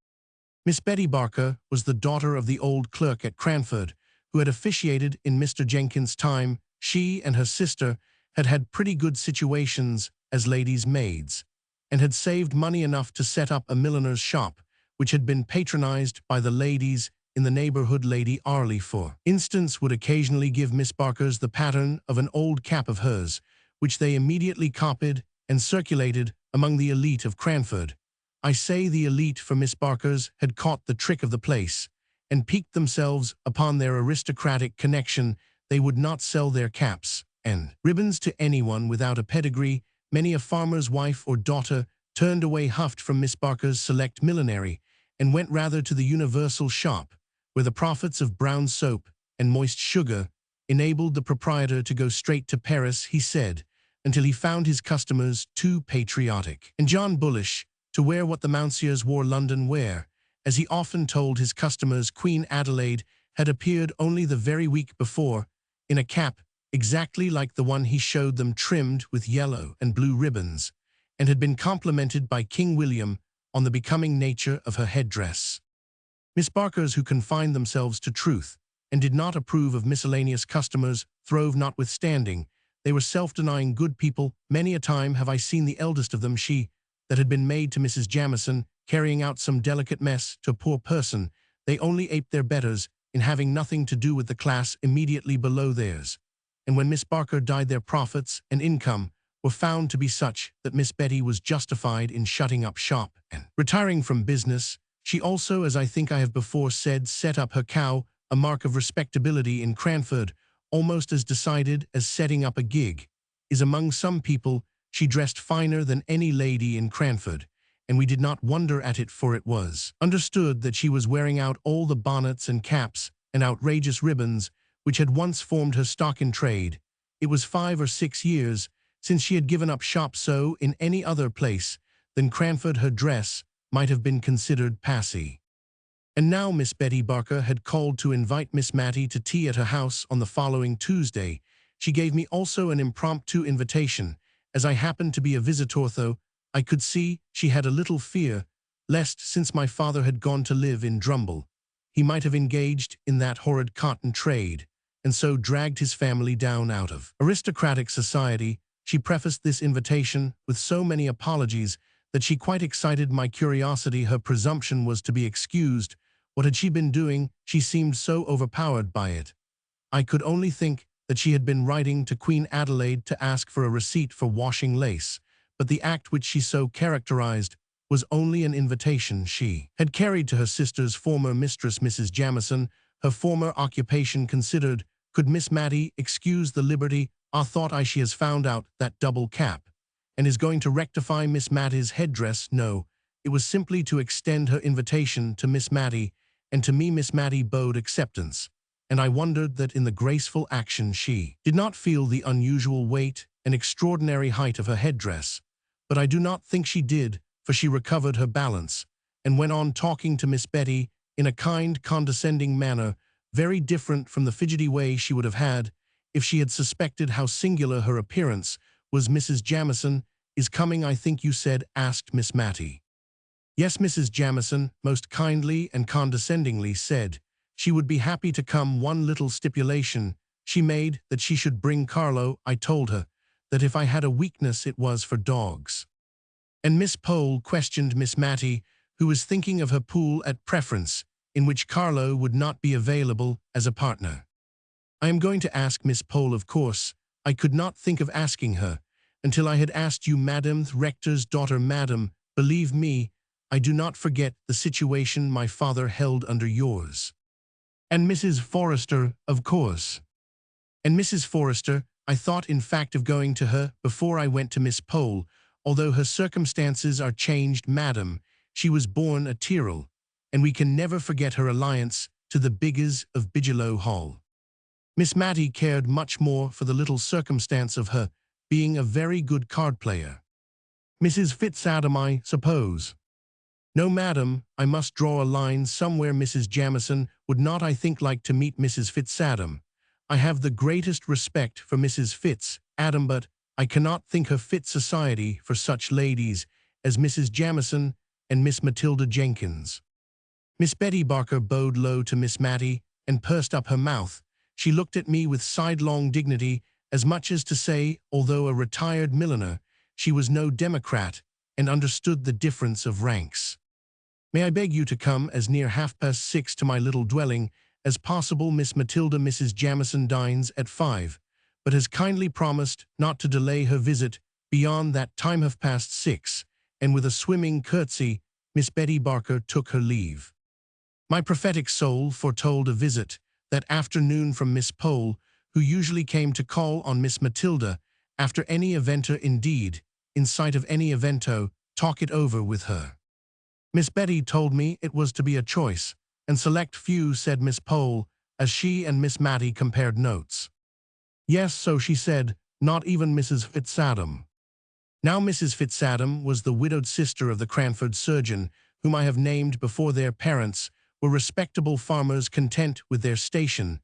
Miss Betty Barker was the daughter of the old clerk at Cranford, who had officiated in Mr. Jenkins' time. She and her sister had had pretty good situations as ladies' maids, and had saved money enough to set up a milliner's shop, which had been patronized by the ladies in the neighborhood. Lady Arley, for instance, would occasionally give Miss Barker's the pattern of an old cap of hers, which they immediately copied and circulated among the elite of Cranford. I say the elite, for Miss Barker's had caught the trick of the place, and piqued themselves upon their aristocratic connection. They would not sell their caps and ribbons to anyone without a pedigree. Many a farmer's wife or daughter turned away huffed from Miss Barker's select millinery, and went rather to the universal shop, where the profits of brown soap and moist sugar enabled the proprietor to go straight to Paris, he said, until he found his customers too patriotic. And John Bullish, to wear what the Mountseers wore London wear, as he often told his customers Queen Adelaide had appeared only the very week before, in a cap exactly like the one he showed them trimmed with yellow and blue ribbons, and had been complimented by King William on the becoming nature of her headdress. Miss Barkers, who confined themselves to truth and did not approve of miscellaneous customers, throve notwithstanding. They were self-denying good people. Many a time have I seen the eldest of them, she that had been maid to Mrs. Jamison, carrying out some delicate mess to a poor person. They only aped their betters in having nothing to do with the class immediately below theirs. And when Miss Barker died, their profits and income were found to be such that Miss Betty was justified in shutting up shop and retiring from business. She also, as I think I have before said, set up her cow, a mark of respectability in Cranford, almost as decided as setting up a gig is among some people. She dressed finer than any lady in Cranford, and we did not wonder at it, for it was understood that she was wearing out all the bonnets and caps and outrageous ribbons which had once formed her stock in trade. It was 5 or 6 years since she had given up shop, so in any other place than Cranford her dress might have been considered passy. And now Miss Betty Barker had called to invite Miss Matty to tea at her house on the following Tuesday. She gave me also an impromptu invitation, as I happened to be a visitor, though I could see she had a little fear, lest, since my father had gone to live in Drumble, he might have engaged in that horrid cotton trade, and so dragged his family down out of aristocratic society. She prefaced this invitation with so many apologies that she quite excited my curiosity. Her presumption was to be excused. What had she been doing? She seemed so overpowered by it. I could only think that she had been writing to Queen Adelaide to ask for a receipt for washing lace, but the act which she so characterized was only an invitation she had carried to her sister's former mistress, Mrs. Jamison. Her former occupation considered, could Miss Matty excuse the liberty? Ah, thought I, she has found out that double cap, and is going to rectify Miss Matty's headdress. No, it was simply to extend her invitation to Miss Matty, and to me Miss Matty bowed acceptance, and I wondered that in the graceful action she did not feel the unusual weight and extraordinary height of her headdress. But I do not think she did, for she recovered her balance, and went on talking to Miss Betty in a kind, condescending manner, very different from the fidgety way she would have had if she had suspected how singular her appearance was. Mrs. Jamison is coming, I think you said? Asked Miss Matty. Yes, Mrs. Jamison most kindly and condescendingly said she would be happy to come. One little stipulation she made, that she should bring Carlo. I told her that if I had a weakness it was for dogs. And Miss Pole questioned Miss Matty, who was thinking of her pool at preference, in which Carlo would not be available as a partner. I am going to ask Miss Pole, of course. I could not think of asking her until I had asked you, Madam, the rector's daughter. Madam, believe me, I do not forget the situation my father held under yours. And Mrs. Forrester, of course. And Mrs. Forrester, I thought in fact of going to her before I went to Miss Pole, although her circumstances are changed. Madam, she was born a Tyrrell, and we can never forget her alliance to the Biggers of Bigelow Hall. Miss Matty cared much more for the little circumstance of her being a very good card player. Mrs. Fitzadam, I suppose. No, madam, I must draw a line somewhere. Mrs. Jamison would not, I think, like to meet Mrs. Fitzadam. I have the greatest respect for Mrs. Fitzadam, but I cannot think her fit society for such ladies as Mrs. Jamison and Miss Matilda Jenkins. Miss Betty Barker bowed low to Miss Matty and pursed up her mouth. She looked at me with sidelong dignity, as much as to say, although a retired milliner, she was no democrat and understood the difference of ranks. May I beg you to come as near 6:30 to my little dwelling as possible? Miss Matilda. Mrs. Jamison dines at 5, but has kindly promised not to delay her visit beyond that time, 6:30, and with a swimming curtsy, Miss Betty Barker took her leave. My prophetic soul foretold a visit that afternoon from Miss Pole, who usually came to call on Miss Matilda after any evento, indeed, in sight of any evento, talk it over with her. Miss Betty told me it was to be a choice, and select few, said Miss Pole, as she and Miss Matty compared notes. Yes, so she said, not even Mrs. Fitzadam. Now Mrs. Fitzadam was the widowed sister of the Cranford surgeon, whom I have named before. Their parents were respectable farmers content with their station.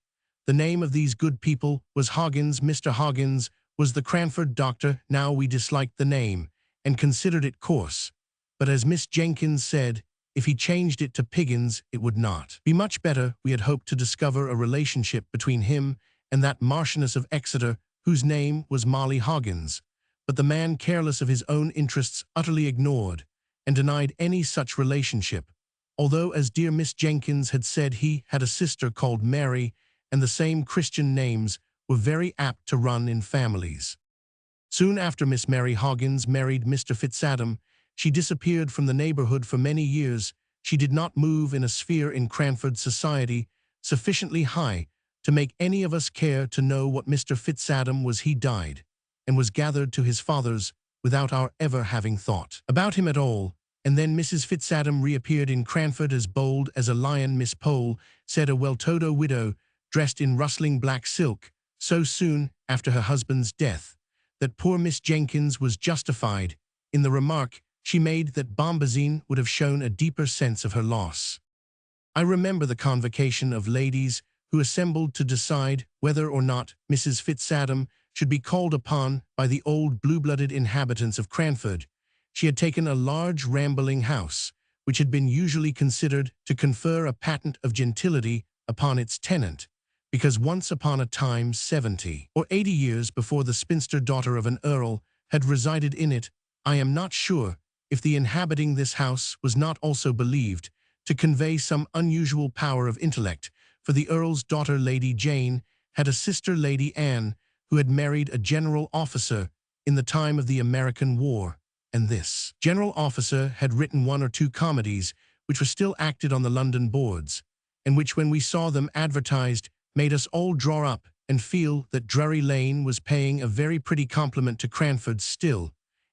The name of these good people was Hoggins. Mr. Hoggins was the Cranford doctor. Now we disliked the name, and considered it coarse. But as Miss Jenkins said, if he changed it to Piggins, it would not be much better. We had hoped to discover a relationship between him and that Marchioness of Exeter, whose name was Molly Hoggins. But the man, careless of his own interests, utterly ignored and denied any such relationship, although, as dear Miss Jenkins had said, he had a sister called Mary, and the same Christian names were very apt to run in families. Soon after Miss Mary Hoggins married Mr. Fitzadam, she disappeared from the neighborhood for many years. She did not move in a sphere in Cranford society sufficiently high to make any of us care to know what Mr. Fitzadam was. He died, and was gathered to his fathers without our ever having thought about him at all. And then Mrs. Fitzadam reappeared in Cranford as bold as a lion. Miss Pole said, a well-to-do widow, dressed in rustling black silk, so soon after her husband's death, that poor Miss Jenkins was justified in the remark she made that Bombazine would have shown a deeper sense of her loss. I remember the convocation of ladies who assembled to decide whether or not Mrs. Fitzadam should be called upon by the old blue-blooded inhabitants of Cranford. She had taken a large rambling house, which had been usually considered to confer a patent of gentility upon its tenant, because once upon a time 70 or 80 years before the spinster daughter of an earl had resided in it. I am not sure if the inhabiting this house was not also believed to convey some unusual power of intellect, for the earl's daughter, Lady Jane, had a sister, Lady Anne, who had married a general officer in the time of the American War, and this general officer had written 1 or 2 comedies which were still acted on the London boards, and which, when we saw them advertised, made us all draw up and feel that Drury Lane was paying a very pretty compliment to Cranford. Still,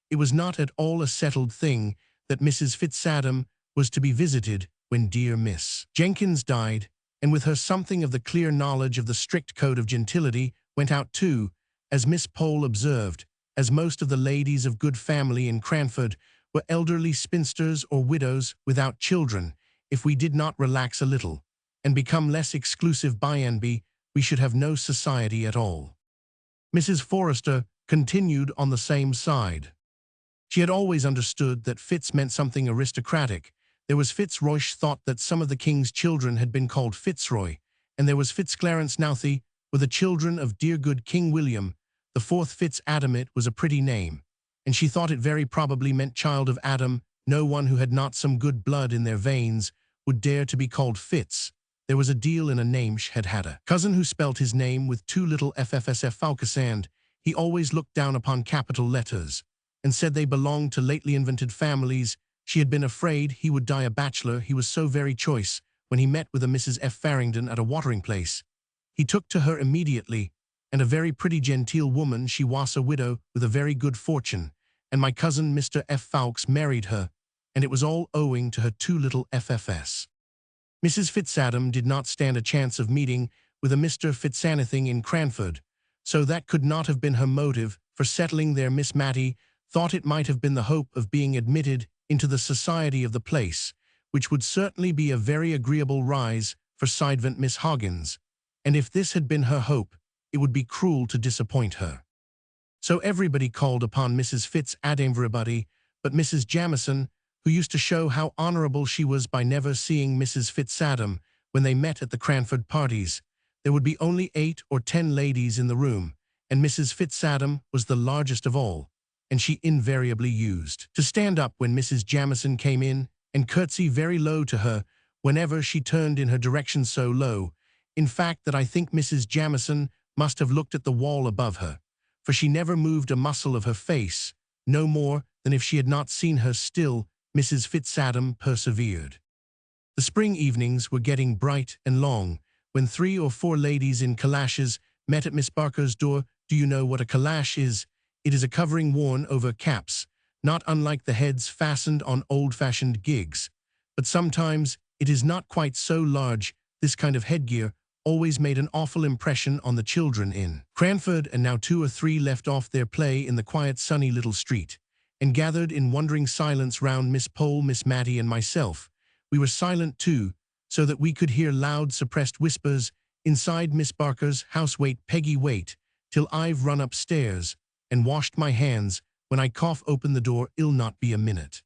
it was not at all a settled thing that Mrs. Fitzadam was to be visited when dear Miss Jenkins died, and with her something of the clear knowledge of the strict code of gentility went out too, as Miss Pole observed, as most of the ladies of good family in Cranford were elderly spinsters or widows without children. If we did not relax a little and become less exclusive by and by, we should have no society at all. Mrs. Forrester continued on the same side. She had always understood that Fitz meant something aristocratic. There was Fitzroy thought that some of the king's children had been called Fitzroy, and there was Fitzclarence Nouthie, were the children of dear good King William. The 4th Fitzadam. It was a pretty name, and she thought it very probably meant child of Adam. No one who had not some good blood in their veins would dare to be called Fitz. There was a deal in a name. She had had a cousin who spelt his name with 2 little FFSF Falkasand. He always looked down upon capital letters, and said they belonged to lately invented families. She had been afraid he would die a bachelor. He was so very choice. When he met with a Mrs. F. Farringdon at a watering place, he took to her immediately, and a very pretty genteel woman. She was a widow with a very good fortune, and my cousin Mr. F. Fawkes married her, and it was all owing to her 2 little FFS. Mrs. Fitzadam did not stand a chance of meeting with a Mr. Fitzanything in Cranford, so that could not have been her motive for settling there. Miss Matty thought it might have been the hope of being admitted into the society of the place, which would certainly be a very agreeable rise for Sidevant Miss Hoggins, and if this had been her hope, it would be cruel to disappoint her. So everybody called upon Mrs. Fitzadam, everybody but Mrs. Jamison, who used to show how honorable she was by never seeing Mrs. Fitzadam when they met at the Cranford parties. There would be only 8 or 10 ladies in the room, and Mrs. Fitzadam was the largest of all, and she invariably used to stand up when Mrs. Jamison came in and curtsy very low to her whenever she turned in her direction, so low, in fact, that I think Mrs. Jamison must have looked at the wall above her, for she never moved a muscle of her face, no more than if she had not seen her. Still, Mrs. Fitzadam persevered. The spring evenings were getting bright and long, when 3 or 4 ladies in calashes met at Miss Barker's door. Do you know what a calash is? It is a covering worn over caps, not unlike the heads fastened on old-fashioned gigs. But sometimes it is not quite so large. This kind of headgear always made an awful impression on the children in Cranford, and now 2 or 3 left off their play in the quiet, sunny little street, and gathered in wondering silence round Miss Pole, Miss Matty, and myself. We were silent too, so that we could hear loud, suppressed whispers inside Miss Barker's house. "Wait, Peggy, wait, till I've run upstairs and washed my hands. When I cough, open the door, it'll not be a minute."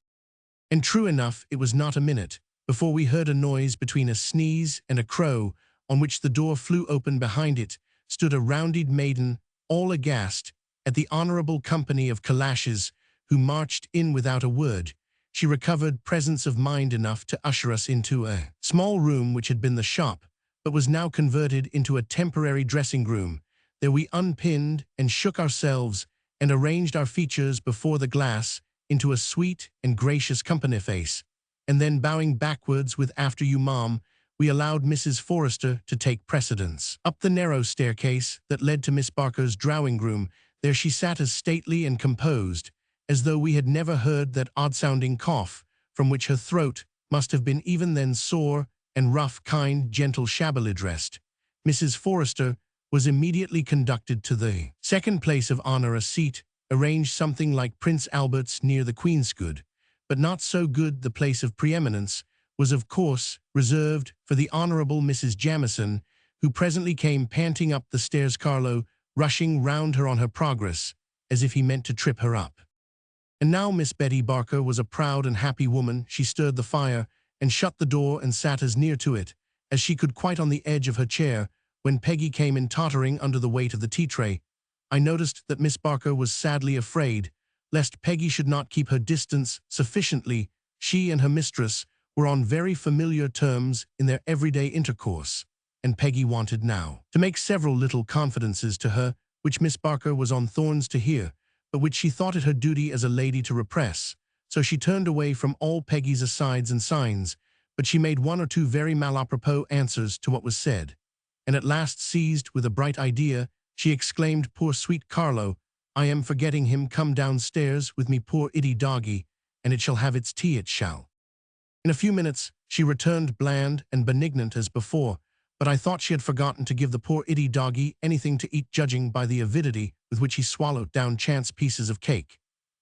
And true enough, it was not a minute before we heard a noise between a sneeze and a crow, on which the door flew open. Behind it stood a rounded maiden, all aghast at the honourable company of calashes who marched in without a word. She recovered presence of mind enough to usher us into a small room which had been the shop, but was now converted into a temporary dressing room. There we unpinned and shook ourselves and arranged our features before the glass into a sweet and gracious company face, and then bowing backwards with "After you, ma'am," we allowed Mrs. Forrester to take precedence. Up the narrow staircase that led to Miss Barker's drawing-room, there she sat as stately and composed as though we had never heard that odd-sounding cough, from which her throat must have been even then sore and rough, kind, gentle, shabbily dressed. Mrs. Forrester was immediately conducted to the second place of honor, a seat arranged something like Prince Albert's near the Queen's good, but not so good. The place of preeminence was of course reserved for the Honourable Mrs. Jamison, who presently came panting up the stairs, Carlo rushing round her on her progress, as if he meant to trip her up. And now Miss Betty Barker was a proud and happy woman. She stirred the fire and shut the door and sat as near to it as she could, quite on the edge of her chair, when Peggy came in tottering under the weight of the tea-tray. I noticed that Miss Barker was sadly afraid lest Peggy should not keep her distance sufficiently. She and her mistress were on very familiar terms in their everyday intercourse, and Peggy wanted now to make several little confidences to her, which Miss Barker was on thorns to hear, but which she thought it her duty as a lady to repress. So she turned away from all Peggy's asides and signs, but she made one or two very mal-apropos answers to what was said, and at last, seized with a bright idea, she exclaimed, "Poor sweet Carlo, I am forgetting him. Come downstairs with me, poor itty doggy, and it shall have its tea, it shall." In a few minutes she returned, bland and benignant as before, but I thought she had forgotten to give the poor itty doggy anything to eat, judging by the avidity with which he swallowed down chance pieces of cake.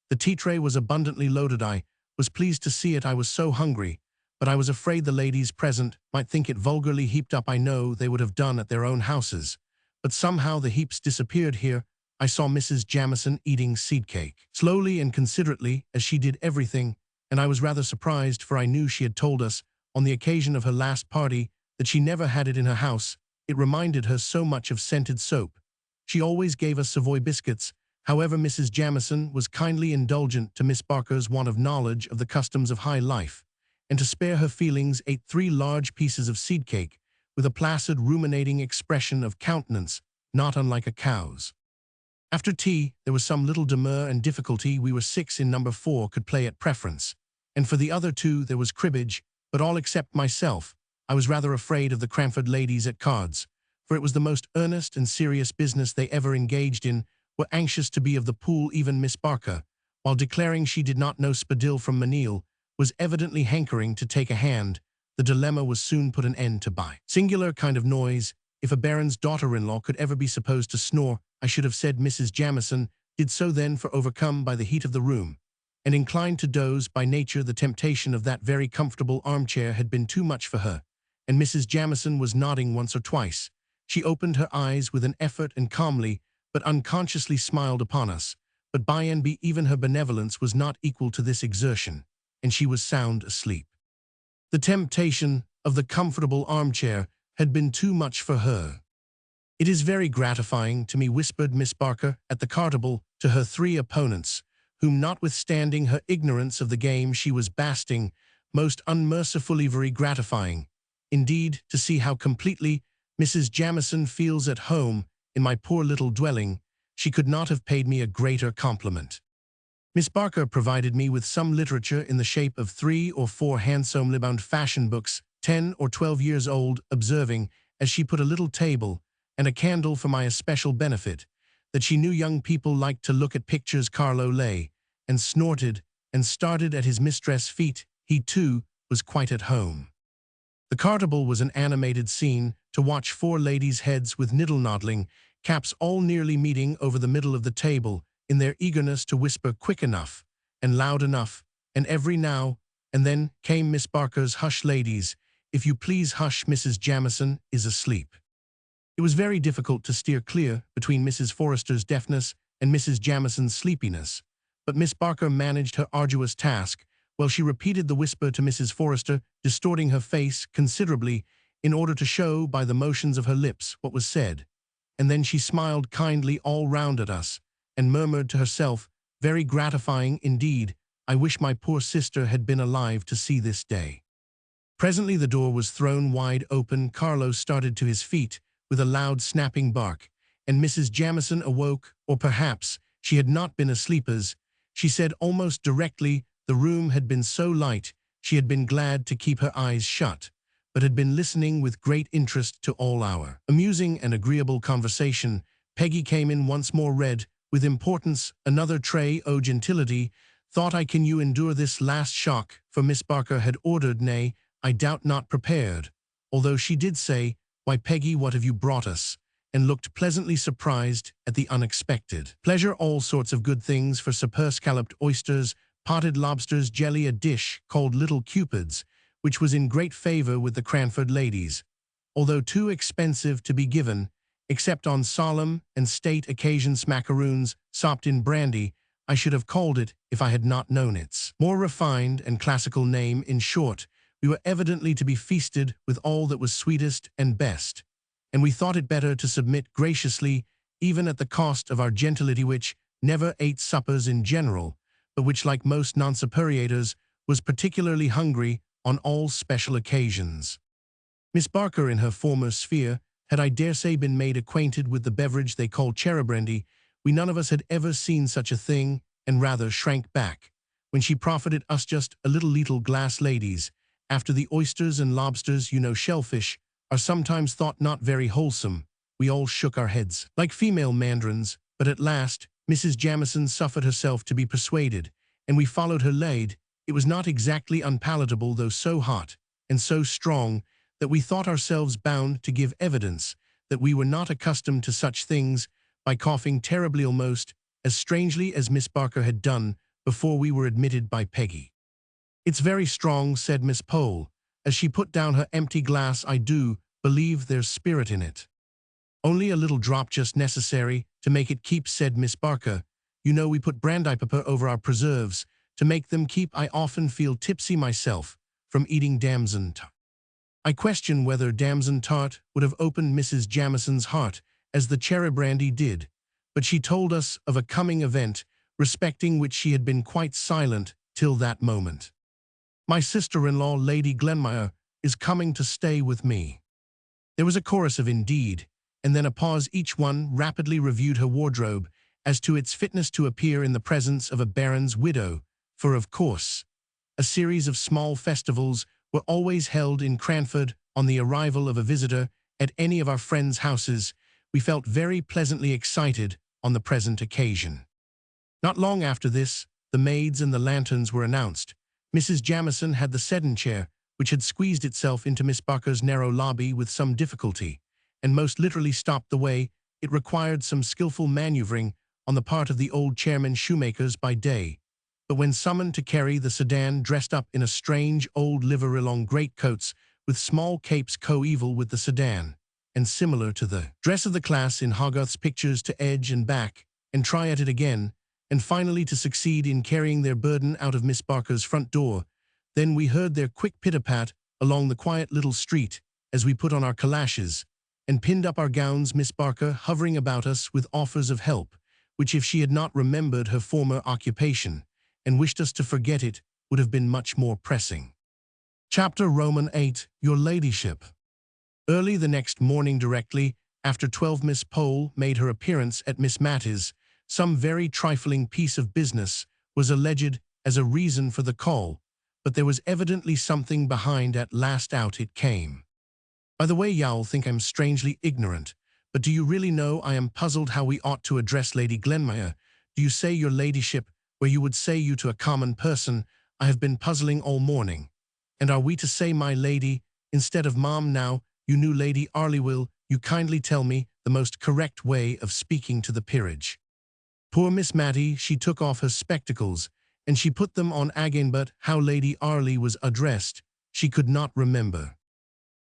The tea-tray was abundantly loaded. I was pleased to see it. I was so hungry, but I was afraid the ladies present might think it vulgarly heaped up. I know they would have done at their own houses, but somehow the heaps disappeared here. I saw Mrs. Jamison eating seed-cake, slowly and considerately, as she did everything, and I was rather surprised, for I knew she had told us, on the occasion of her last party, that she never had it in her house. It reminded her so much of scented soap. She always gave us Savoy biscuits. However, Mrs. Jamison was kindly indulgent to Miss Barker's want of knowledge of the customs of high life, and to spare her feelings ate 3 large pieces of seed-cake, with a placid, ruminating expression of countenance, not unlike a cow's. After tea, there was some little demur and difficulty. We were 6 in number 4 could play at preference, and for the other 2 there was cribbage, but all except myself. I was rather afraid of the Cranford ladies at cards, for it was the most earnest and serious business they ever engaged in, were anxious to be of the pool. Even Miss Barker, while declaring she did not know Spadille from Menil, was evidently hankering to take a hand. The dilemma was soon put an end to by singular kind of noise. If a baron's daughter-in-law could ever be supposed to snore, I should have said Mrs. Jamison did so then, for overcome by the heat of the room, and inclined to doze by nature, the temptation of that very comfortable armchair had been too much for her, and Mrs. Jamison was nodding once or twice. She opened her eyes with an effort and calmly, but unconsciously smiled upon us, but by and by even her benevolence was not equal to this exertion, and she was sound asleep. The temptation of the comfortable armchair had been too much for her. "It is very gratifying to me," whispered Miss Barker at the card table to her 3 opponents, whom, notwithstanding her ignorance of the game, she was basting most unmercifully. "Very gratifying, indeed, to see how completely Mrs. Jamison feels at home in my poor little dwelling. She could not have paid me a greater compliment." Miss Barker provided me with some literature in the shape of 3 or 4 handsomely bound fashion books, 10 or 12 years old, observing, as she put a little table and a candle for my especial benefit, that she knew young people liked to look at pictures. Carlo lay and snorted and started at his mistress' feet. He, too, was quite at home. The card table was an animated scene to watch 4 ladies' heads with niddle-noddling caps all nearly meeting over the middle of the table, in their eagerness to whisper quick enough and loud enough, and every now and then came Miss Barker's "Hush, ladies, if you please hush, Mrs. Jamison is asleep." It was very difficult to steer clear between Mrs. Forrester's deafness and Mrs. Jamison's sleepiness, but Miss Barker managed her arduous task while she repeated the whisper to Mrs. Forrester, distorting her face considerably in order to show by the motions of her lips what was said. And then she smiled kindly all round at us and murmured to herself, "Very gratifying indeed. I wish my poor sister had been alive to see this day." Presently the door was thrown wide open. Carlos started to his feet with a loud snapping bark, and Mrs. Jamison awoke, or perhaps she had not been asleep as she said almost directly. The room had been so light she had been glad to keep her eyes shut, but had been listening with great interest to all our amusing and agreeable conversation. Peggy came in once more, read with importance another tray. "Oh, gentility, thought I can you endure this last shock," for Miss Barker had ordered, nay, I doubt not prepared, although she did say, "Why, Peggy, what have you brought us?" and looked pleasantly surprised at the unexpected pleasure. All sorts of good things for supper: scalloped oysters, potted lobsters, jelly, a dish called Little Cupids, which was in great favor with the Cranford ladies, although too expensive to be given, except on solemn and state occasions. Macaroons, sopped in brandy, I should have called it if I had not known its more refined and classical name. In short, we were evidently to be feasted with all that was sweetest and best, and we thought it better to submit graciously, even at the cost of our gentility, which never ate suppers in general, but which, like most non-superiators, was particularly hungry on all special occasions. Miss Barker, in her former sphere, had, I dare say, been made acquainted with the beverage they called cherry-brandy. We none of us had ever seen such a thing, and rather shrank back when she proffered it us, just a little glass, ladies. After the oysters and lobsters, you know, shellfish are sometimes thought not very wholesome. We all shook our heads like female mandarins, but at last Mrs. Jamison suffered herself to be persuaded, and we followed her lead. It was not exactly unpalatable, though so hot and so strong that we thought ourselves bound to give evidence that we were not accustomed to such things by coughing terribly, almost as strangely as Miss Barker had done before we were admitted by Peggy. "It's very strong," said Miss Pole, as she put down her empty glass. "I do believe there's spirit in it." "Only a little drop, just necessary to make it keep," said Miss Barker. "You know, we put brandy pepper over our preserves to make them keep. I often feel tipsy myself from eating damson tart." I question whether damson tart would have opened Mrs. Jamison's heart as the cherry brandy did, but she told us of a coming event respecting which she had been quite silent till that moment. "My sister-in-law, Lady Glenmire, is coming to stay with me." There was a chorus of "indeed," and then a pause. Each one rapidly reviewed her wardrobe as to its fitness to appear in the presence of a baron's widow, for, of course, a series of small festivals were always held in Cranford on the arrival of a visitor at any of our friends' houses. We felt very pleasantly excited on the present occasion. Not long after this, the maids and the lanterns were announced. Mrs. Jamison had the sedan chair, which had squeezed itself into Miss Barker's narrow lobby with some difficulty, and most literally stopped the way. It required some skillful maneuvering on the part of the old chairman shoemakers by day, but when summoned to carry the sedan, dressed up in a strange old livery, long greatcoats with small capes coeval with the sedan, and similar to the dress of the class in Hogarth's pictures, to edge and back and try at it again, and finally to succeed in carrying their burden out of Miss Barker's front door. Then we heard their quick pitter-pat along the quiet little street as we put on our calashes and pinned up our gowns, Miss Barker hovering about us with offers of help, which, if she had not remembered her former occupation and wished us to forget it, would have been much more pressing. Chapter Roman 8. Your Ladyship. Early the next morning, directly after 12, Miss Pole made her appearance at Miss Matty's. Some very trifling piece of business was alleged as a reason for the call, but there was evidently something behind. At last out it came. "By the way, y'all think I'm strangely ignorant, but do you really know I am puzzled how we ought to address Lady Glenmire? Do you say your ladyship where you would say you to a common person? I have been puzzling all morning. And are we to say my lady instead of ma'am? Now, you new Lady Arley, will you kindly tell me the most correct way of speaking to the peerage?" Poor Miss Matty, she took off her spectacles and she put them on again, but how Lady Arley was addressed, she could not remember.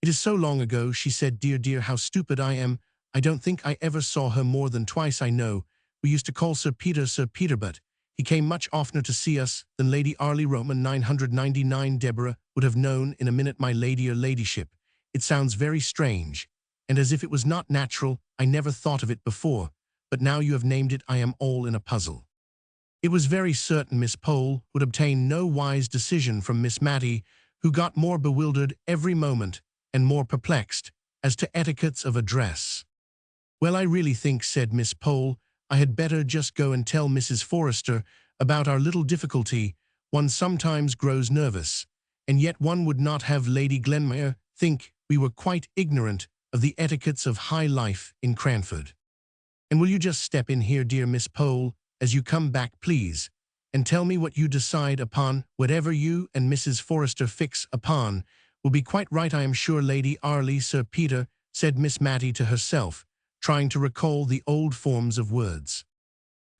It is so long ago, she said. Dear, dear, how stupid I am. I don't think I ever saw her more than twice. I know we used to call Sir Peter, but he came much oftener to see us than Lady Arley. Roman 999. Deborah would have known in a minute, my lady or ladyship. It sounds very strange, and as if it was not natural. I never thought of it before, but now you have named it, I am all in a puzzle. It was very certain Miss Pole would obtain no wise decision from Miss Matty, who got more bewildered every moment and more perplexed as to etiquettes of address. Well, I really think, said Miss Pole, I had better just go and tell Mrs. Forrester about our little difficulty. One sometimes grows nervous, and yet one would not have Lady Glenmire think we were quite ignorant of the etiquettes of high life in Cranford. And will you just step in here, dear Miss Pole, as you come back, please, and tell me what you decide upon. Whatever you and Mrs. Forrester fix upon will be quite right, I am sure. Lady Arley, Sir Peter, said Miss Matty to herself, trying to recall the old forms of words.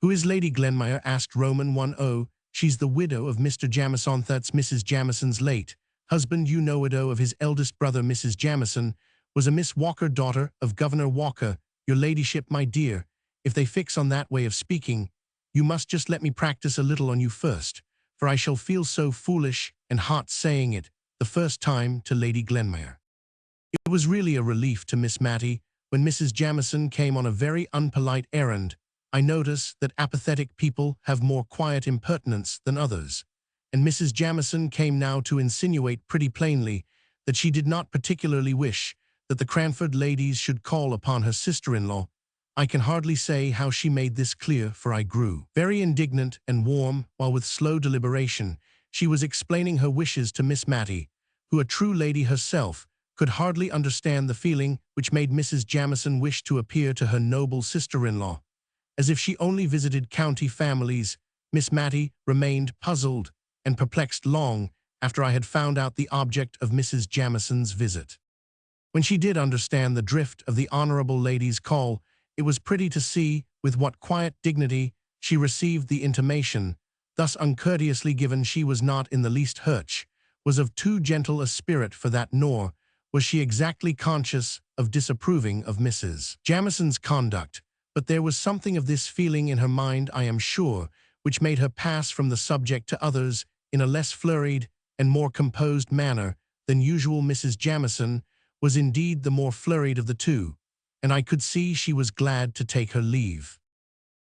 Who is Lady Glenmire? Asked Roman 10. She's the widow of Mr. Jamison. That's Mrs. Jamison's late husband. You know, widow of his eldest brother. Mrs. Jamison was a Miss Walker, daughter of Governor Walker. Your ladyship, my dear, if they fix on that way of speaking, you must just let me practice a little on you first, for I shall feel so foolish and hot saying it the first time to Lady Glenmire. It was really a relief to Miss Matty when Mrs. Jamison came on a very unpolite errand. I notice that apathetic people have more quiet impertinence than others, and Mrs. Jamison came now to insinuate pretty plainly that she did not particularly wish that the Cranford ladies should call upon her sister-in-law. I can hardly say how she made this clear, for I grew very indignant and warm while with slow deliberation she was explaining her wishes to Miss Matty, who, a true lady herself, could hardly understand the feeling which made Mrs. Jamison wish to appear to her noble sister-in-law as if she only visited county families. Miss Matty remained puzzled and perplexed long after I had found out the object of Mrs. Jamison's visit. When she did understand the drift of the honourable lady's call, it was pretty to see with what quiet dignity she received the intimation, thus uncourteously given. She was not in the least hurt, was of too gentle a spirit for that, nor was she exactly conscious of disapproving of Mrs. Jamison's conduct, but there was something of this feeling in her mind, I am sure, which made her pass from the subject to others in a less flurried and more composed manner than usual. Mrs. Jamison was indeed the more flurried of the two, and I could see she was glad to take her leave.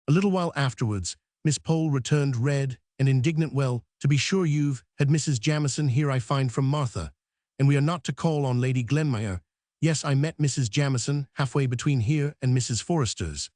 A little while afterwards, Miss Pole returned red and indignant. Well, to be sure, you've had Mrs. Jamison here, I find, from Martha, and we are not to call on Lady Glenmire. Yes, I met Mrs. Jamison halfway between here and Mrs. Forrester's,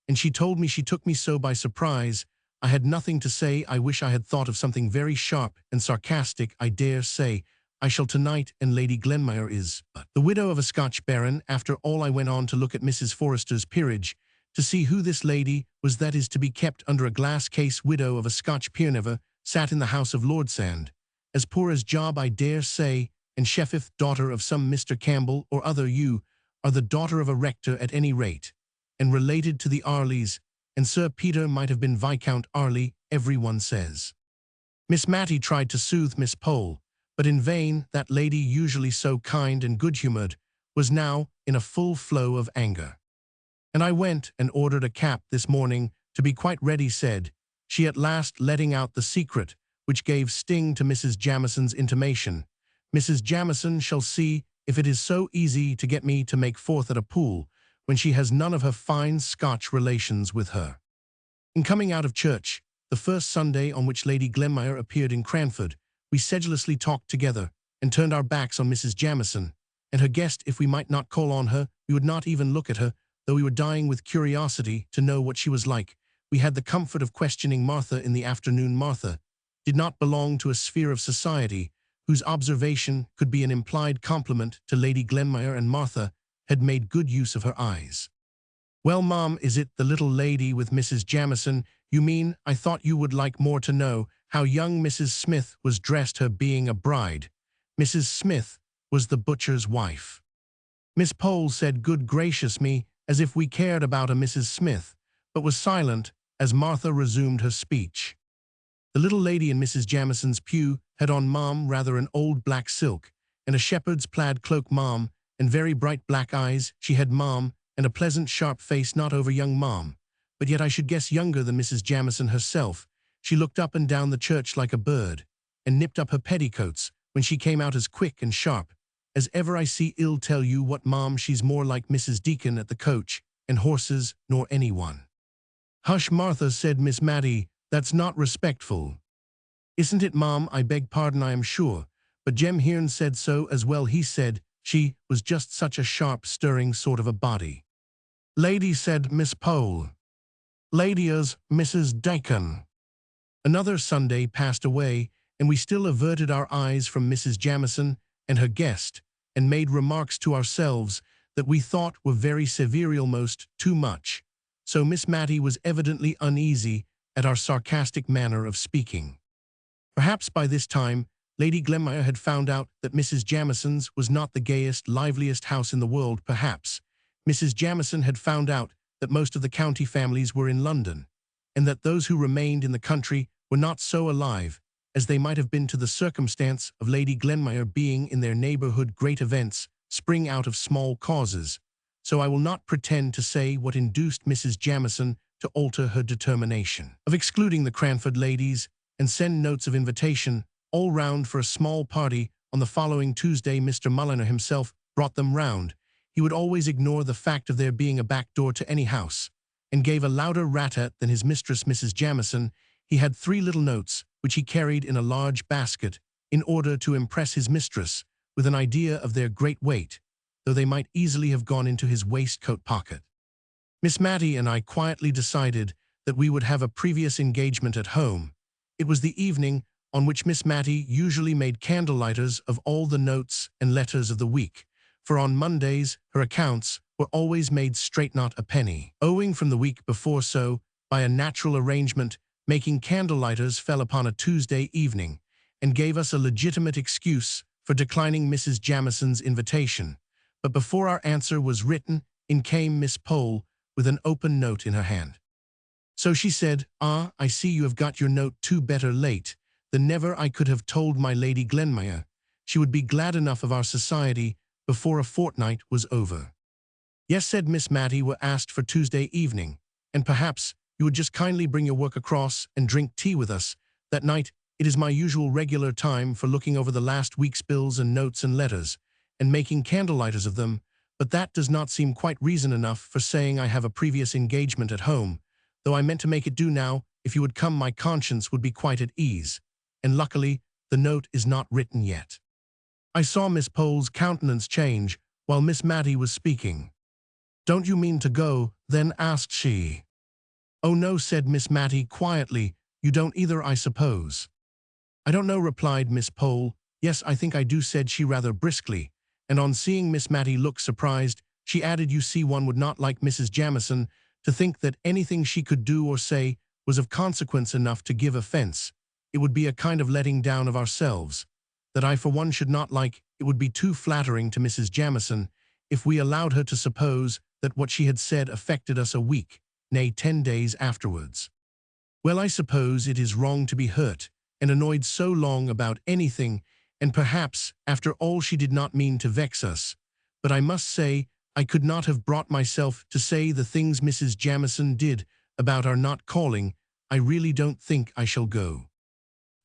and she told me, she took me so by surprise, I had nothing to say. I wish I had thought of something very sharp and sarcastic. I dare say I shall tonight, and Lady Glenmire is but the widow of a Scotch baron. After all, I went on to look at Mrs. Forrester's peerage, to see who this lady was that is to be kept under a glass case. Widow of a Scotch peer, never sat in the house of Lord Sand. As poor as Job, I dare say, and Sheffith, daughter of some Mr. Campbell or other. You are the daughter of a rector at any rate, and related to the Arleys, and Sir Peter might have been Viscount Arley, everyone says. Miss Matty tried to soothe Miss Pole, but in vain. That lady, usually so kind and good-humoured, was now in a full flow of anger. And I went and ordered a cap this morning to be quite ready, said she at last, letting out the secret which gave sting to Mrs. Jamison's intimation. Mrs. Jamison shall see if it is so easy to get me to make forth at a pool when she has none of her fine Scotch relations with her. In coming out of church, the first Sunday on which Lady Glenmire appeared in Cranford, we sedulously talked together and turned our backs on Mrs. Jamison and her guest. If we might not call on her, we would not even look at her, though we were dying with curiosity to know what she was like. We had the comfort of questioning Martha in the afternoon. Martha did not belong to a sphere of society whose observation could be an implied compliment to Lady Glenmire, and Martha had made good use of her eyes. Well, Mom, is it the little lady with Mrs. Jamison you mean? I thought you would like more to know how young Mrs. Smith was dressed, her being a bride. Mrs. Smith was the butcher's wife. Miss Pole said, good gracious me, as if we cared about a Mrs. Smith, but was silent as Martha resumed her speech. The little lady in Mrs. Jamison's pew had on rather an old black silk, and a shepherd's plaid cloak and very bright black eyes she had and a pleasant sharp face not over young but yet I should guess younger than Mrs. Jamison herself. She looked up and down the church like a bird, and nipped up her petticoats when she came out as quick and sharp as ever I see. Ill tell you what, she's more like Mrs. Deacon at the coach and horses nor anyone. Hush, Martha, said Miss Matty, that's not respectful. Isn't it, I beg pardon, I am sure, but Jem Hearn said so as well. He said she was just such a sharp, stirring sort of a body. Lady, said Miss Pole. Lady's Mrs. Deacon. Another Sunday passed away, and we still averted our eyes from Mrs. Jamison and her guest, and made remarks to ourselves that we thought were very severe, almost too much. So Miss Matty was evidently uneasy at our sarcastic manner of speaking. Perhaps by this time Lady Glenmire had found out that Mrs. Jamison's was not the gayest, liveliest house in the world. Perhaps Mrs. Jamison had found out that most of the county families were in London, and that those who remained in the country were not so alive as they might have been to the circumstance of Lady Glenmire being in their neighbourhood. Great events spring out of small causes, so I will not pretend to say what induced Mrs. Jamison to alter her determination of excluding the Cranford ladies and send notes of invitation all round for a small party on the following Tuesday. Mr. Mulliner himself brought them round. He would always ignore the fact of there being a back door to any house, and gave a louder rat-tat than his mistress, Mrs. Jamison. He had 3 little notes, which he carried in a large basket, in order to impress his mistress with an idea of their great weight, though they might easily have gone into his waistcoat pocket. Miss Matty and I quietly decided that we would have a previous engagement at home. It was the evening on which Miss Matty usually made candlelighters of all the notes and letters of the week, for on Mondays her accounts were always made straight, not a penny. Owing from the week before, so, by a natural arrangement, making candlelighters fell upon a Tuesday evening, and gave us a legitimate excuse for declining Mrs. Jamison's invitation. But before our answer was written, in came Miss Pole with an open note in her hand. So she said, "Ah, I see you have got your note too. Better late than never. I could have told my Lady Glenmire she would be glad enough of our society before a fortnight was over." "Yes," said Miss Matty, "we're asked for Tuesday evening, and perhaps you would just kindly bring your work across and drink tea with us that night. It is my usual regular time for looking over the last week's bills and notes and letters, and making candlelighters of them, but that does not seem quite reason enough for saying I have a previous engagement at home, though I meant to make it do now. If you would come, my conscience would be quite at ease, and luckily the note is not written yet." I saw Miss Pole's countenance change while Miss Matty was speaking. "Don't you mean to go, then?" asked she. "Oh no," said Miss Matty quietly. "You don't either, I suppose?" "I don't know," replied Miss Pole. "Yes, I think I do," said she rather briskly, and on seeing Miss Matty look surprised, she added, "You see, one would not like Mrs. Jamison to think that anything she could do or say was of consequence enough to give offence. It would be a kind of letting down of ourselves, that I for one should not like. It would be too flattering to Mrs. Jamison if we allowed her to suppose that what she had said affected us a week, nay 10 days afterwards. Well, I suppose it is wrong to be hurt and annoyed so long about anything, and perhaps, after all, she did not mean to vex us. But I must say I could not have brought myself to say the things Mrs. Jamison did about our not calling. I really don't think I shall go."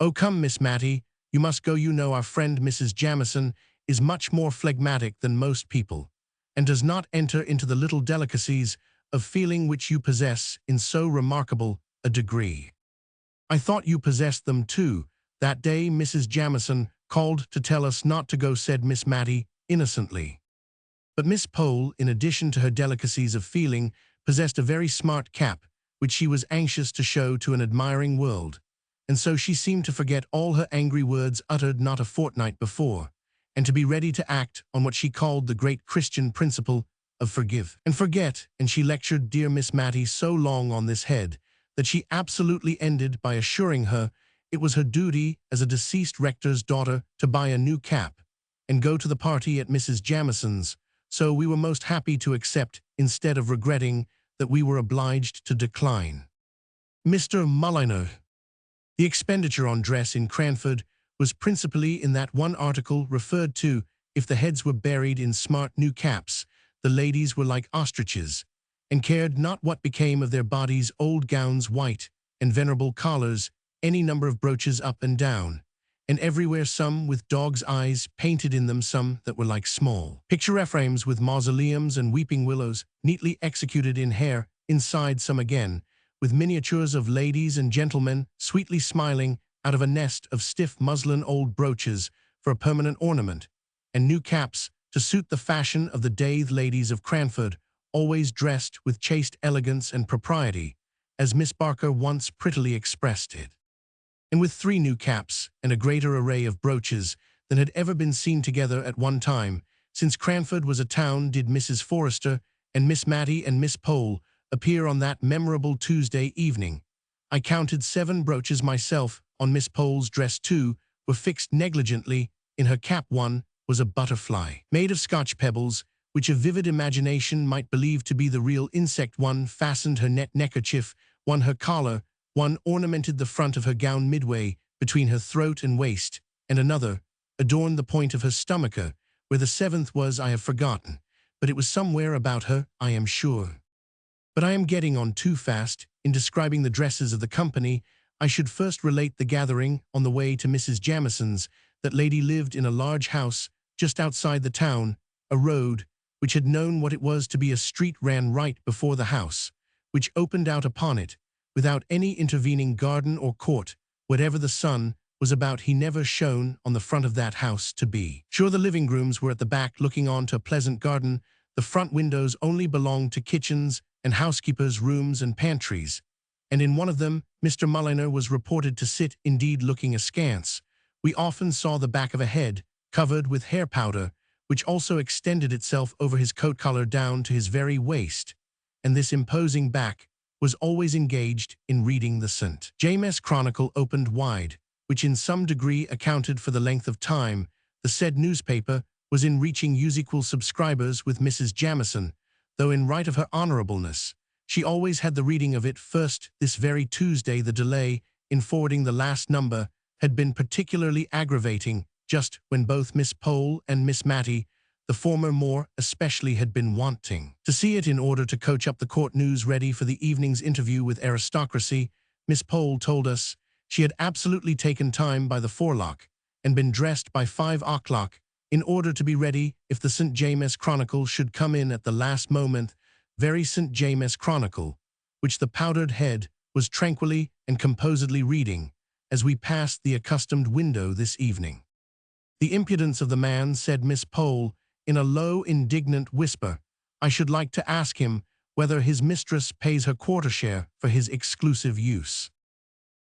"Oh, come, Miss Matty, you must go. You know our friend Mrs. Jamison is much more phlegmatic than most people, and does not enter into the little delicacies of feeling which you possess in so remarkable a degree." "I thought you possessed them too, that day Mrs. Jamison called to tell us not to go," said Miss Matty innocently. But Miss Pole, in addition to her delicacies of feeling, possessed a very smart cap, which she was anxious to show to an admiring world, and so she seemed to forget all her angry words uttered not a fortnight before, and to be ready to act on what she called the great Christian principle of forgive and forget, and she lectured dear Miss Matty so long on this head that she absolutely ended by assuring her it was her duty as a deceased rector's daughter to buy a new cap and go to the party at Mrs. Jamison's, so we were most happy to accept instead of regretting that we were obliged to decline. "Mr. Mulliner," The expenditure on dress in Cranford was principally in that one article referred to. If the heads were buried in smart new caps, the ladies were like ostriches, and cared not what became of their bodies, old gowns white, and venerable collars, any number of brooches up and down, and everywhere some with dogs' eyes painted in them, some that were like small picture frames with mausoleums and weeping willows neatly executed in hair, inside some again, with miniatures of ladies and gentlemen sweetly smiling out of a nest of stiff muslin old brooches for a permanent ornament, and new caps to suit the fashion of the day. The ladies of Cranford always dressed with chaste elegance and propriety, as Miss Barker once prettily expressed it, and with 3 new caps and a greater array of brooches than had ever been seen together at one time, since Cranford was a town, did Mrs. Forrester and Miss Matty and Miss Pole appear on that memorable Tuesday evening. I counted 7 brooches myself on Miss Pole's dress. 2 were fixed negligently in her cap. 1 was a butterfly, made of Scotch pebbles, which a vivid imagination might believe to be the real insect. 1 fastened her net neckerchief, 1 her collar, 1 ornamented the front of her gown midway between her throat and waist, and another adorned the point of her stomacher. Where the 7th was I have forgotten, but it was somewhere about her, I am sure. But I am getting on too fast. In describing the dresses of the company, I should first relate the gathering on the way to Mrs. Jamison's. That lady lived in a large house just outside the town. A road, which had known what it was to be a street, ran right before the house, which opened out upon it, without any intervening garden or court. Whatever the sun was about, he never shone on the front of that house to be sure. The living rooms were at the back, looking on to a pleasant garden. The front windows only belonged to kitchens and housekeepers' rooms and pantries, and in one of them Mr. Mulliner was reported to sit, indeed looking askance. We often saw the back of a head, covered with hair powder, which also extended itself over his coat collar down to his very waist, and this imposing back was always engaged in reading the St. James Chronicle opened wide, which in some degree accounted for the length of time the said newspaper was in reaching usequal subscribers with Mrs. Jamison, though in right of her honorableness, she always had the reading of it first. This very Tuesday the delay in forwarding the last number had been particularly aggravating, just when both Miss Pole and Miss Matty, the former more especially, had been wanting to see it in order to coach up the court news ready for the evening's interview with aristocracy. Miss Pole told us she had absolutely taken time by the forelock and been dressed by 5 o'clock in order to be ready if the St. James Chronicle should come in at the last moment. Very St. James Chronicle, which the powdered head was tranquilly and composedly reading as we passed the accustomed window this evening. The impudence of the man, said Miss Pole, in a low, indignant whisper. I should like to ask him whether his mistress pays her quarter share for his exclusive use.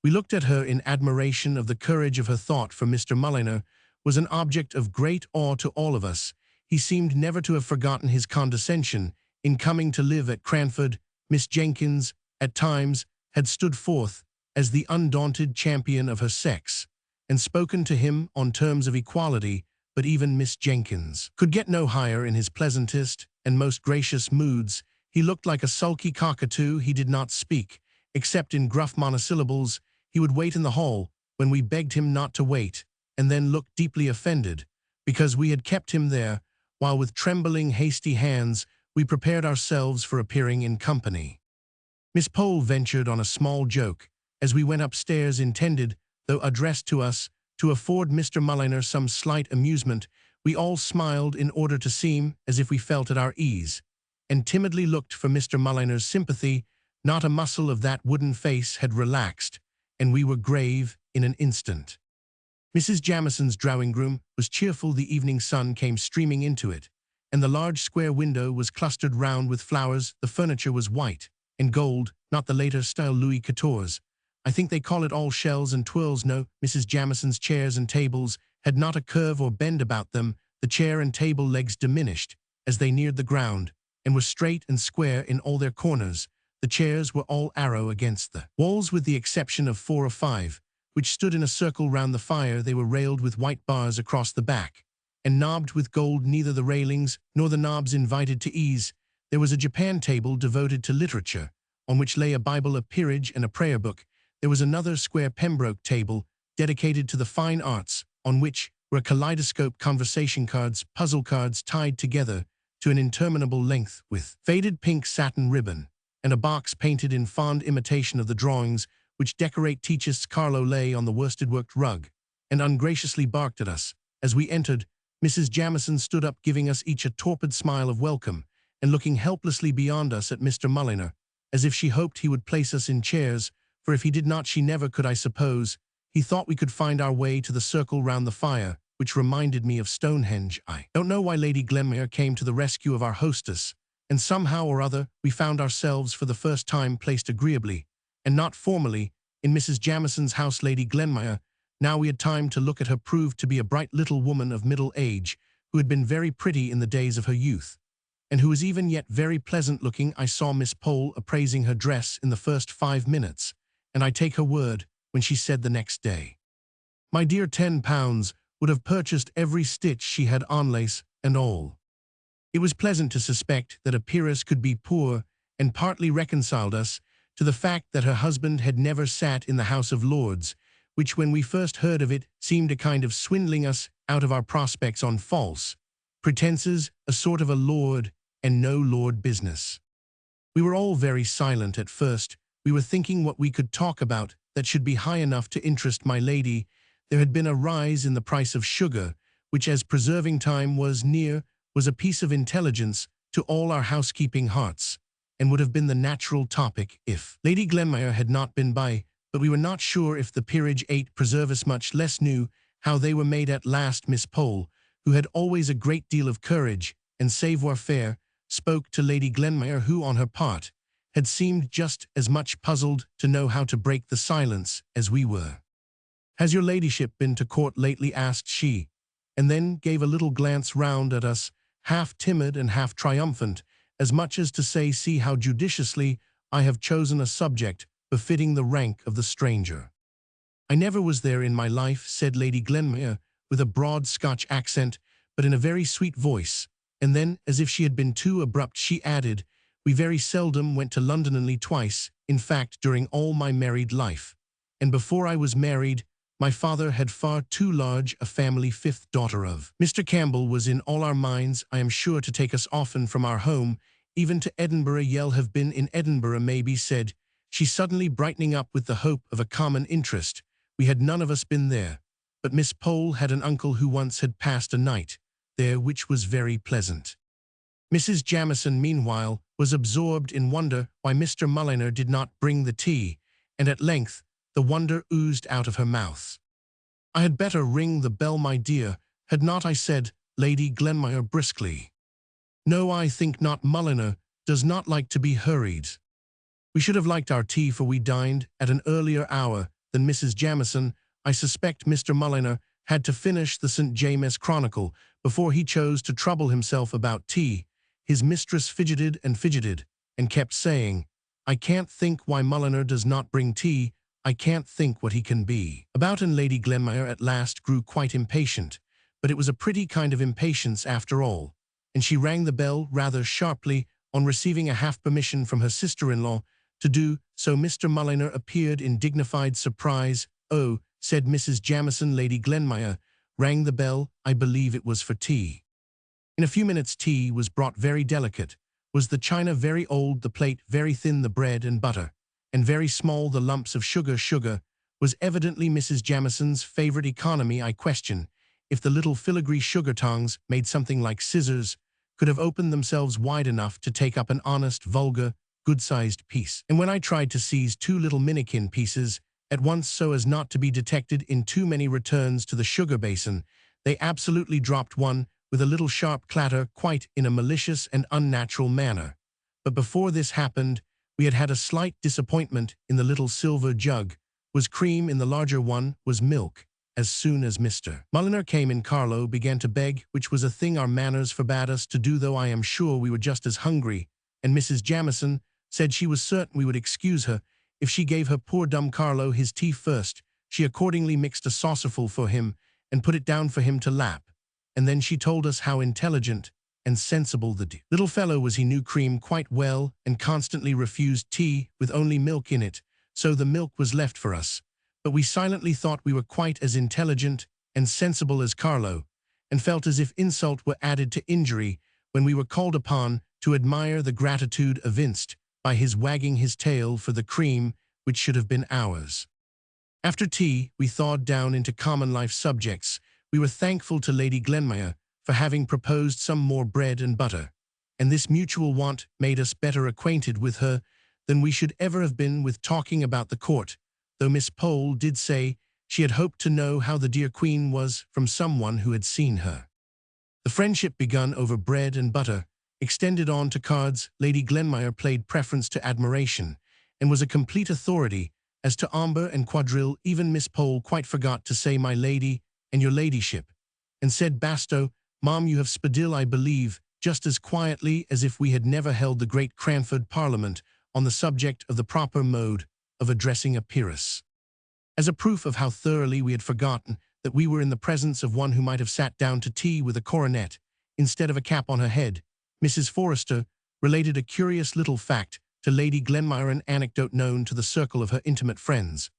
We looked at her in admiration of the courage of her thought, for Mr. Mulliner was an object of great awe to all of us. He seemed never to have forgotten his condescension in coming to live at Cranford. Miss Jenkins, at times, had stood forth as the undaunted champion of her sex, and spoken to him on terms of equality, but even Miss Jenkins could get no higher in his pleasantest and most gracious moods. He looked like a sulky cockatoo. He did not speak, except in gruff monosyllables. He would wait in the hall when we begged him not to wait, and then look deeply offended because we had kept him there, while with trembling, hasty hands we prepared ourselves for appearing in company. Miss Pole ventured on a small joke as we went upstairs, intended, though addressed to us, to afford Mr. Mulliner some slight amusement. We all smiled in order to seem as if we felt at our ease, and timidly looked for Mr. Mulliner's sympathy. Not a muscle of that wooden face had relaxed, and we were grave in an instant. Mrs. Jamison's drawing-room was cheerful. The evening sun came streaming into it, and the large square window was clustered round with flowers. The furniture was white and gold, not the later style Louis XIV. I think they call it all shells and twirls. No, Mrs. Jamison's chairs and tables had not a curve or bend about them. The chair and table legs diminished as they neared the ground, and were straight and square in all their corners. The chairs were all arrow against the walls, with the exception of 4 or 5, which stood in a circle round the fire. They were railed with white bars across the back, and knobbed with gold. Neither the railings nor the knobs invited to ease. There was a Japan table devoted to literature, on which lay a Bible, a peerage, and a prayer book. there was another square Pembroke table dedicated to the fine arts, on which were kaleidoscope conversation cards, puzzle cards tied together to an interminable length with faded pink satin ribbon, and a box painted in fond imitation of the drawings which decorate teachers. Carlo lay on the worsted-worked rug and ungraciously barked at us. As we entered, Mrs. Jamison stood up, giving us each a torpid smile of welcome and looking helplessly beyond us at Mr. Mulliner, as if she hoped he would place us in chairs, for if he did not, she never could, I suppose. He thought we could find our way to the circle round the fire, which reminded me of Stonehenge. I don't know why Lady Glenmire came to the rescue of our hostess, and somehow or other we found ourselves for the first time placed agreeably, and not formally, in Mrs. Jamison's house. Lady Glenmire, now we had time to look at her, proved to be a bright little woman of middle age, who had been very pretty in the days of her youth, and who was even yet very pleasant-looking. I saw Miss Pole appraising her dress in the first 5 minutes, and I take her word when she said the next day, "My dear, £10 would have purchased every stitch she had on, lace and all." It was pleasant to suspect that a peeress could be poor, and partly reconciled us to the fact that her husband had never sat in the House of Lords, which, when we first heard of it, seemed a kind of swindling us out of our prospects on false pretenses, a sort of a lord and no lord business. We were all very silent at first. We were thinking what we could talk about that should be high enough to interest my lady. There had been a rise in the price of sugar, which, as preserving time was near, was a piece of intelligence to all our housekeeping hearts, and would have been the natural topic if Lady Glenmire had not been by, but we were not sure if the peerage ate preserves, much less knew how they were made. At last Miss Pole, who had always a great deal of courage and savoir-faire, spoke to Lady Glenmire, who, on her part, had seemed just as much puzzled to know how to break the silence as we were. "Has your ladyship been to court lately?" asked she, and then gave a little glance round at us, half timid and half triumphant, as much as to say, "See how judiciously I have chosen a subject befitting the rank of the stranger." "I never was there in my life," said Lady Glenmire, with a broad Scotch accent, but in a very sweet voice, and then, as if she had been too abrupt, she added, "We very seldom went to London, only twice, in fact, during all my married life, and before I was married, my father had far too large a family. Fifth daughter of Mr. Campbell was in all our minds, I am sure, to take us often from our home, even to Edinburgh. You'll have been in Edinburgh, maybe," said she, suddenly brightening up with the hope of a common interest. "We had none of us been there, but Miss Pole had an uncle who once had passed a night there, which was very pleasant." Mrs. Jamison, meanwhile, was absorbed in wonder why Mr. Mulliner did not bring the tea, and at length the wonder oozed out of her mouth. "I had better ring the bell, my dear, had not I?" said Lady Glenmire briskly. "No, I think not. Mulliner does not like to be hurried. We should have liked our tea, for we dined at an earlier hour than Mrs. Jamison. I suspect Mr. Mulliner had to finish the St. James Chronicle before he chose to trouble himself about tea." His mistress fidgeted and kept saying, "I can't think why Mulliner does not bring tea. I can't think what he can be about." And Lady Glenmire at last grew quite impatient, but it was a pretty kind of impatience after all, and she rang the bell rather sharply on receiving a half permission from her sister-in-law to do so. Mr. Mulliner appeared in dignified surprise. "Oh," said Mrs. Jamison, "Lady Glenmire rang the bell. I believe it was for tea." In a few minutes tea was brought. Very delicate was the china, very old the plate, very thin the bread and butter, and very small the lumps of sugar. Sugar was evidently Mrs. Jamison's favorite economy. I question if the little filigree sugar tongs, made something like scissors, could have opened themselves wide enough to take up an honest, vulgar, good-sized piece. And when I tried to seize 2 little minikin pieces at once so as not to be detected in too many returns to the sugar basin, they absolutely dropped one with a little sharp clatter, quite in a malicious and unnatural manner. But before this happened, we had had a slight disappointment. In the little silver jug was cream, in the larger one was milk. As soon as Mr. Mulliner came in, Carlo began to beg, which was a thing our manners forbade us to do, though I am sure we were just as hungry, and Mrs. Jamison said she was certain we would excuse her if she gave her poor dumb Carlo his tea first. She accordingly mixed a saucerful for him and put it down for him to lap, and then she told us how intelligent and sensible the little fellow was. He knew cream quite well and constantly refused tea with only milk in it, so the milk was left for us. But we silently thought we were quite as intelligent and sensible as Carlo, and felt as if insult were added to injury when we were called upon to admire the gratitude evinced by his wagging his tail for the cream which should have been ours. After tea, we thawed down into common life subjects. We were thankful to Lady Glenmire for having proposed some more bread and butter, and this mutual want made us better acquainted with her than we should ever have been with talking about the court, though Miss Pole did say she had hoped to know how the dear Queen was from someone who had seen her. The friendship begun over bread and butter extended on to cards. Lady Glenmire played preference to admiration, and was a complete authority as to amber and quadrille. Even Miss Pole quite forgot to say my lady and your ladyship, and said, "Basto, Mom, you have spadil, I believe," just as quietly as if we had never held the great Cranford Parliament on the subject of the proper mode of addressing a peeress. As a proof of how thoroughly we had forgotten that we were in the presence of one who might have sat down to tea with a coronet instead of a cap on her head, Mrs. Forrester related a curious little fact to Lady Glenmire, an anecdote known to the circle of her intimate friends,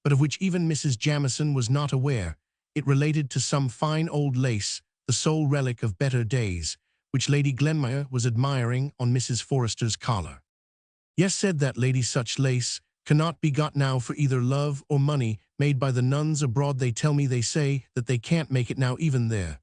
but of which even Mrs. Jamieson was not aware. It related to some fine old lace, the sole relic of better days, which Lady Glenmire was admiring on Mrs. Forrester's collar. "Yes," said that lady, "such lace cannot be got now for either love or money, made by the nuns abroad. They tell me, they say that they can't make it now even there.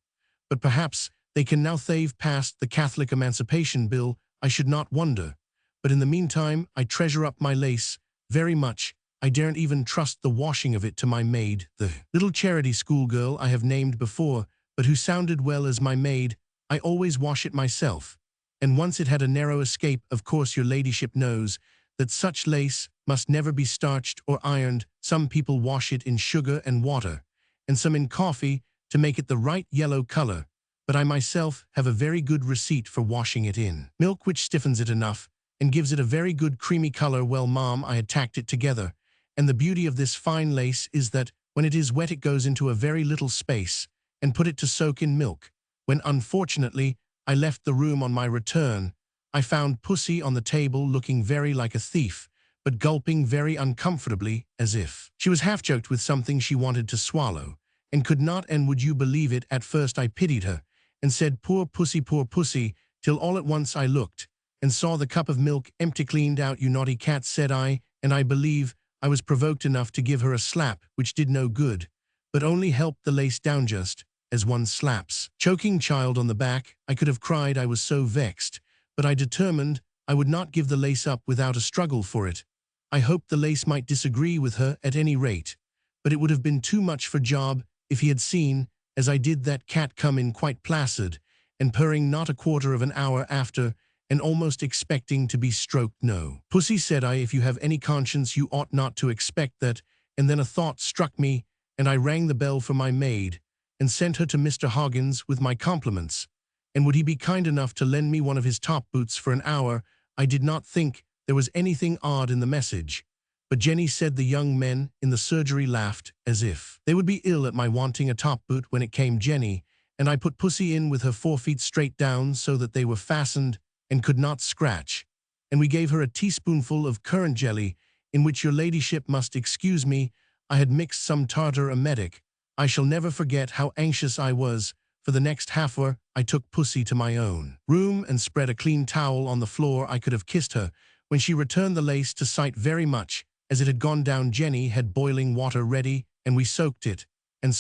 But perhaps they can now they've passed the Catholic Emancipation Bill, I should not wonder. But in the meantime I treasure up my lace very much. I daren't even trust the washing of it to my maid, the little charity schoolgirl I have named before, but who sounded well as my maid. I always wash it myself. And once it had a narrow escape. Of course your ladyship knows that such lace must never be starched or ironed. Some people wash it in sugar and water, and some in coffee, to make it the right yellow color. But I myself have a very good receipt for washing it in milk, which stiffens it enough and gives it a very good creamy color. Well, Mom, I had tacked it together, and the beauty of this fine lace is that when it is wet it goes into a very little space, and put it to soak in milk. When unfortunately I left the room on my return, I found Pussy on the table looking very like a thief, but gulping very uncomfortably, as if she was half-choked with something she wanted to swallow, and could not. And would you believe it, at first I pitied her, and said, poor Pussy, till all at once I looked, and saw the cup of milk empty. Cleaned out, you naughty cat, said I, and I believe I was provoked enough to give her a slap, which did no good, but only helped the lace down just as one slaps choking child on the back. I could have cried, I was so vexed, but I determined I would not give the lace up without a struggle for it. I hoped the lace might disagree with her at any rate, but it would have been too much for Job if he had seen, as I did, that cat come in quite placid and purring not a quarter of an hour after, and almost expecting to be stroked. No, Pussy, said I, if you have any conscience you ought not to expect that. And then a thought struck me, and I rang the bell for my maid, and sent her to Mr. Hoggins with my compliments, and would he be kind enough to lend me one of his top boots for an hour. I did not think there was anything odd in the message, but Jenny said the young men in the surgery laughed as if they would be ill at my wanting a top boot when it came Jenny, and I put Pussy in with her 4 feet straight down so that they were fastened and could not scratch, and we gave her a teaspoonful of currant jelly, in which your ladyship must excuse me, I had mixed some tartar emetic. I shall never forget how anxious I was. For the next half hour I took Pussy to my own room and spread a clean towel on the floor. I could have kissed her when she returned the lace to sight very much as it had gone down. Jenny had boiling water ready, and we soaked it, and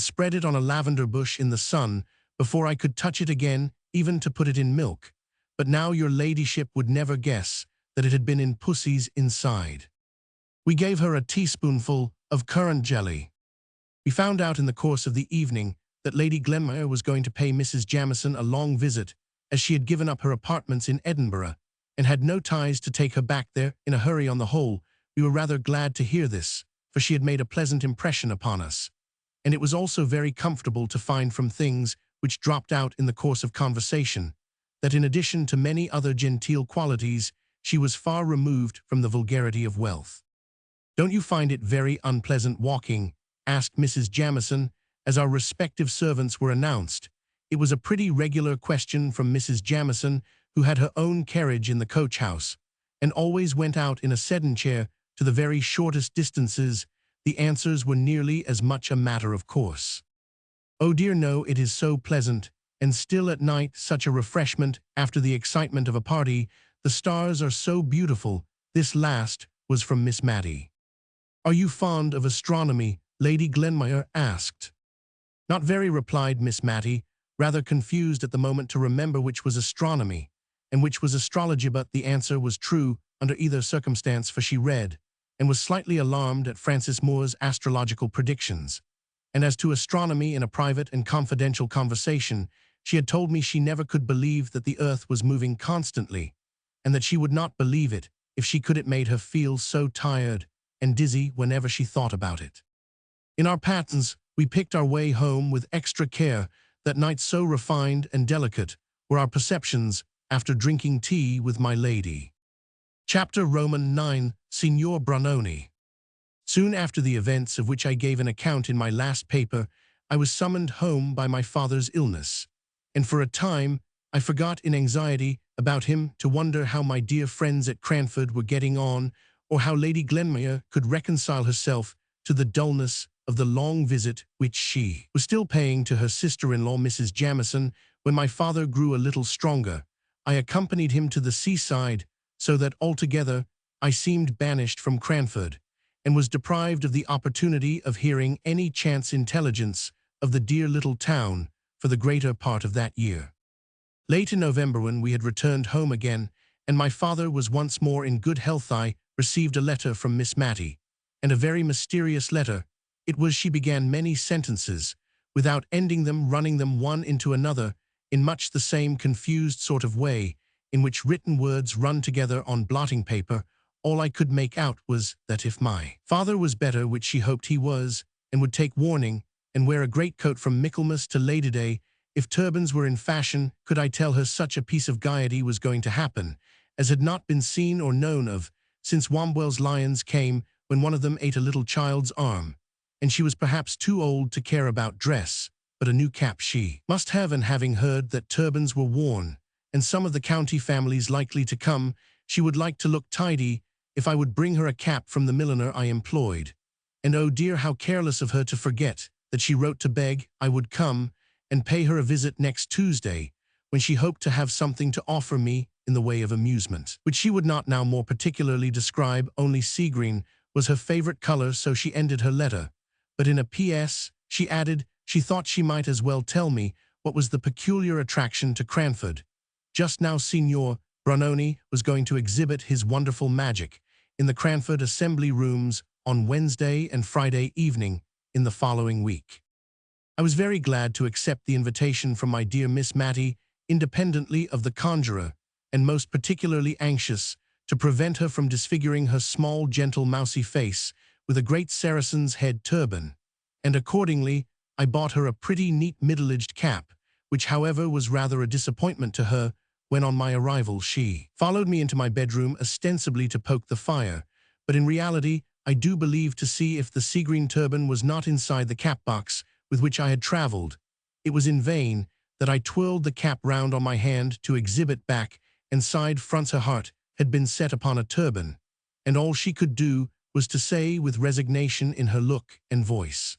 spread it on a lavender bush in the sun before I could touch it again, even to put it in milk. But now your ladyship would never guess that it had been in Pussy's inside. We gave her a teaspoonful of currant jelly. We found out in the course of the evening that Lady Glenmire was going to pay Mrs. Jamieson a long visit, as she had given up her apartments in Edinburgh, and had no ties to take her back there in a hurry. On the whole, we were rather glad to hear this, for she had made a pleasant impression upon us, and it was also very comfortable to find from things which dropped out in the course of conversation, that in addition to many other genteel qualities, she was far removed from the vulgarity of wealth. "Don't you find it very unpleasant walking?" asked Mrs. Jamieson, as our respective servants were announced. It was a pretty regular question from Mrs. Jamieson, who had her own carriage in the coach-house, and always went out in a sedan chair to the very shortest distances, the answers were nearly as much a matter of course. Oh dear no, it is so pleasant, and still at night such a refreshment after the excitement of a party. The stars are so beautiful. This last was from Miss Matty. Are you fond of astronomy? Lady Glenmire asked. Not very, replied Miss Matty, rather confused at the moment to remember which was astronomy and which was astrology, but the answer was true under either circumstance, for she read and was slightly alarmed at Francis Moore's astrological predictions. And as to astronomy, in a private and confidential conversation, she had told me she never could believe that the earth was moving constantly, and that she would not believe it if she could. It made her feel so tired and dizzy whenever she thought about it. In our pattens, we picked our way home with extra care. That night, so refined and delicate were our perceptions after drinking tea with my lady. Chapter Roman 9. Signor Branoni. Soon after the events of which I gave an account in my last paper, I was summoned home by my father's illness, and for a time I forgot in anxiety about him to wonder how my dear friends at Cranford were getting on, or how Lady Glenmire could reconcile herself to the dullness of the long visit which she was still paying to her sister-in-law, Mrs. Jamison. When my father grew a little stronger, I accompanied him to the seaside, so that altogether I seemed banished from Cranford, and was deprived of the opportunity of hearing any chance intelligence of the dear little town for the greater part of that year. Late in November, when we had returned home again, and my father was once more in good health, I received a letter from Miss Matty, and a very mysterious letter. It was. She began many sentences, without ending them, running them one into another, in much the same confused sort of way in which written words run together on blotting paper. All I could make out was that if my father was better, which she hoped he was, and would take warning, and wear a greatcoat from Michaelmas to Lady Day, if turbans were in fashion, could I tell her such a piece of gaiety was going to happen, as had not been seen or known of since Wombwell's lions came, when one of them ate a little child's arm, and she was perhaps too old to care about dress, but a new cap she must have, and having heard that turbans were worn, and some of the county families likely to come, she would like to look tidy, if I would bring her a cap from the milliner I employed. And oh dear, how careless of her to forget that she wrote to beg I would come and pay her a visit next Tuesday, when she hoped to have something to offer me in the way of amusement, which she would not now more particularly describe. Only sea green was her favorite color, so she ended her letter. But in a P.S. she added she thought she might as well tell me what was the peculiar attraction to Cranford. Just now Signor Branoni was going to exhibit his wonderful magic in the Cranford Assembly Rooms on Wednesday and Friday evening in the following week. I was very glad to accept the invitation from my dear Miss Matty, independently of the conjurer, and most particularly anxious to prevent her from disfiguring her small, gentle, mousy face with a great Saracen's head turban, and accordingly I bought her a pretty neat middle-aged cap, which however was rather a disappointment to her. When on my arrival she followed me into my bedroom ostensibly to poke the fire, but in reality I do believe to see if the sea-green turban was not inside the cap box with which I had travelled. It was in vain that I twirled the cap round on my hand to exhibit back and side fronts. Her heart had been set upon a turban, and all she could do was to say with resignation in her look and voice,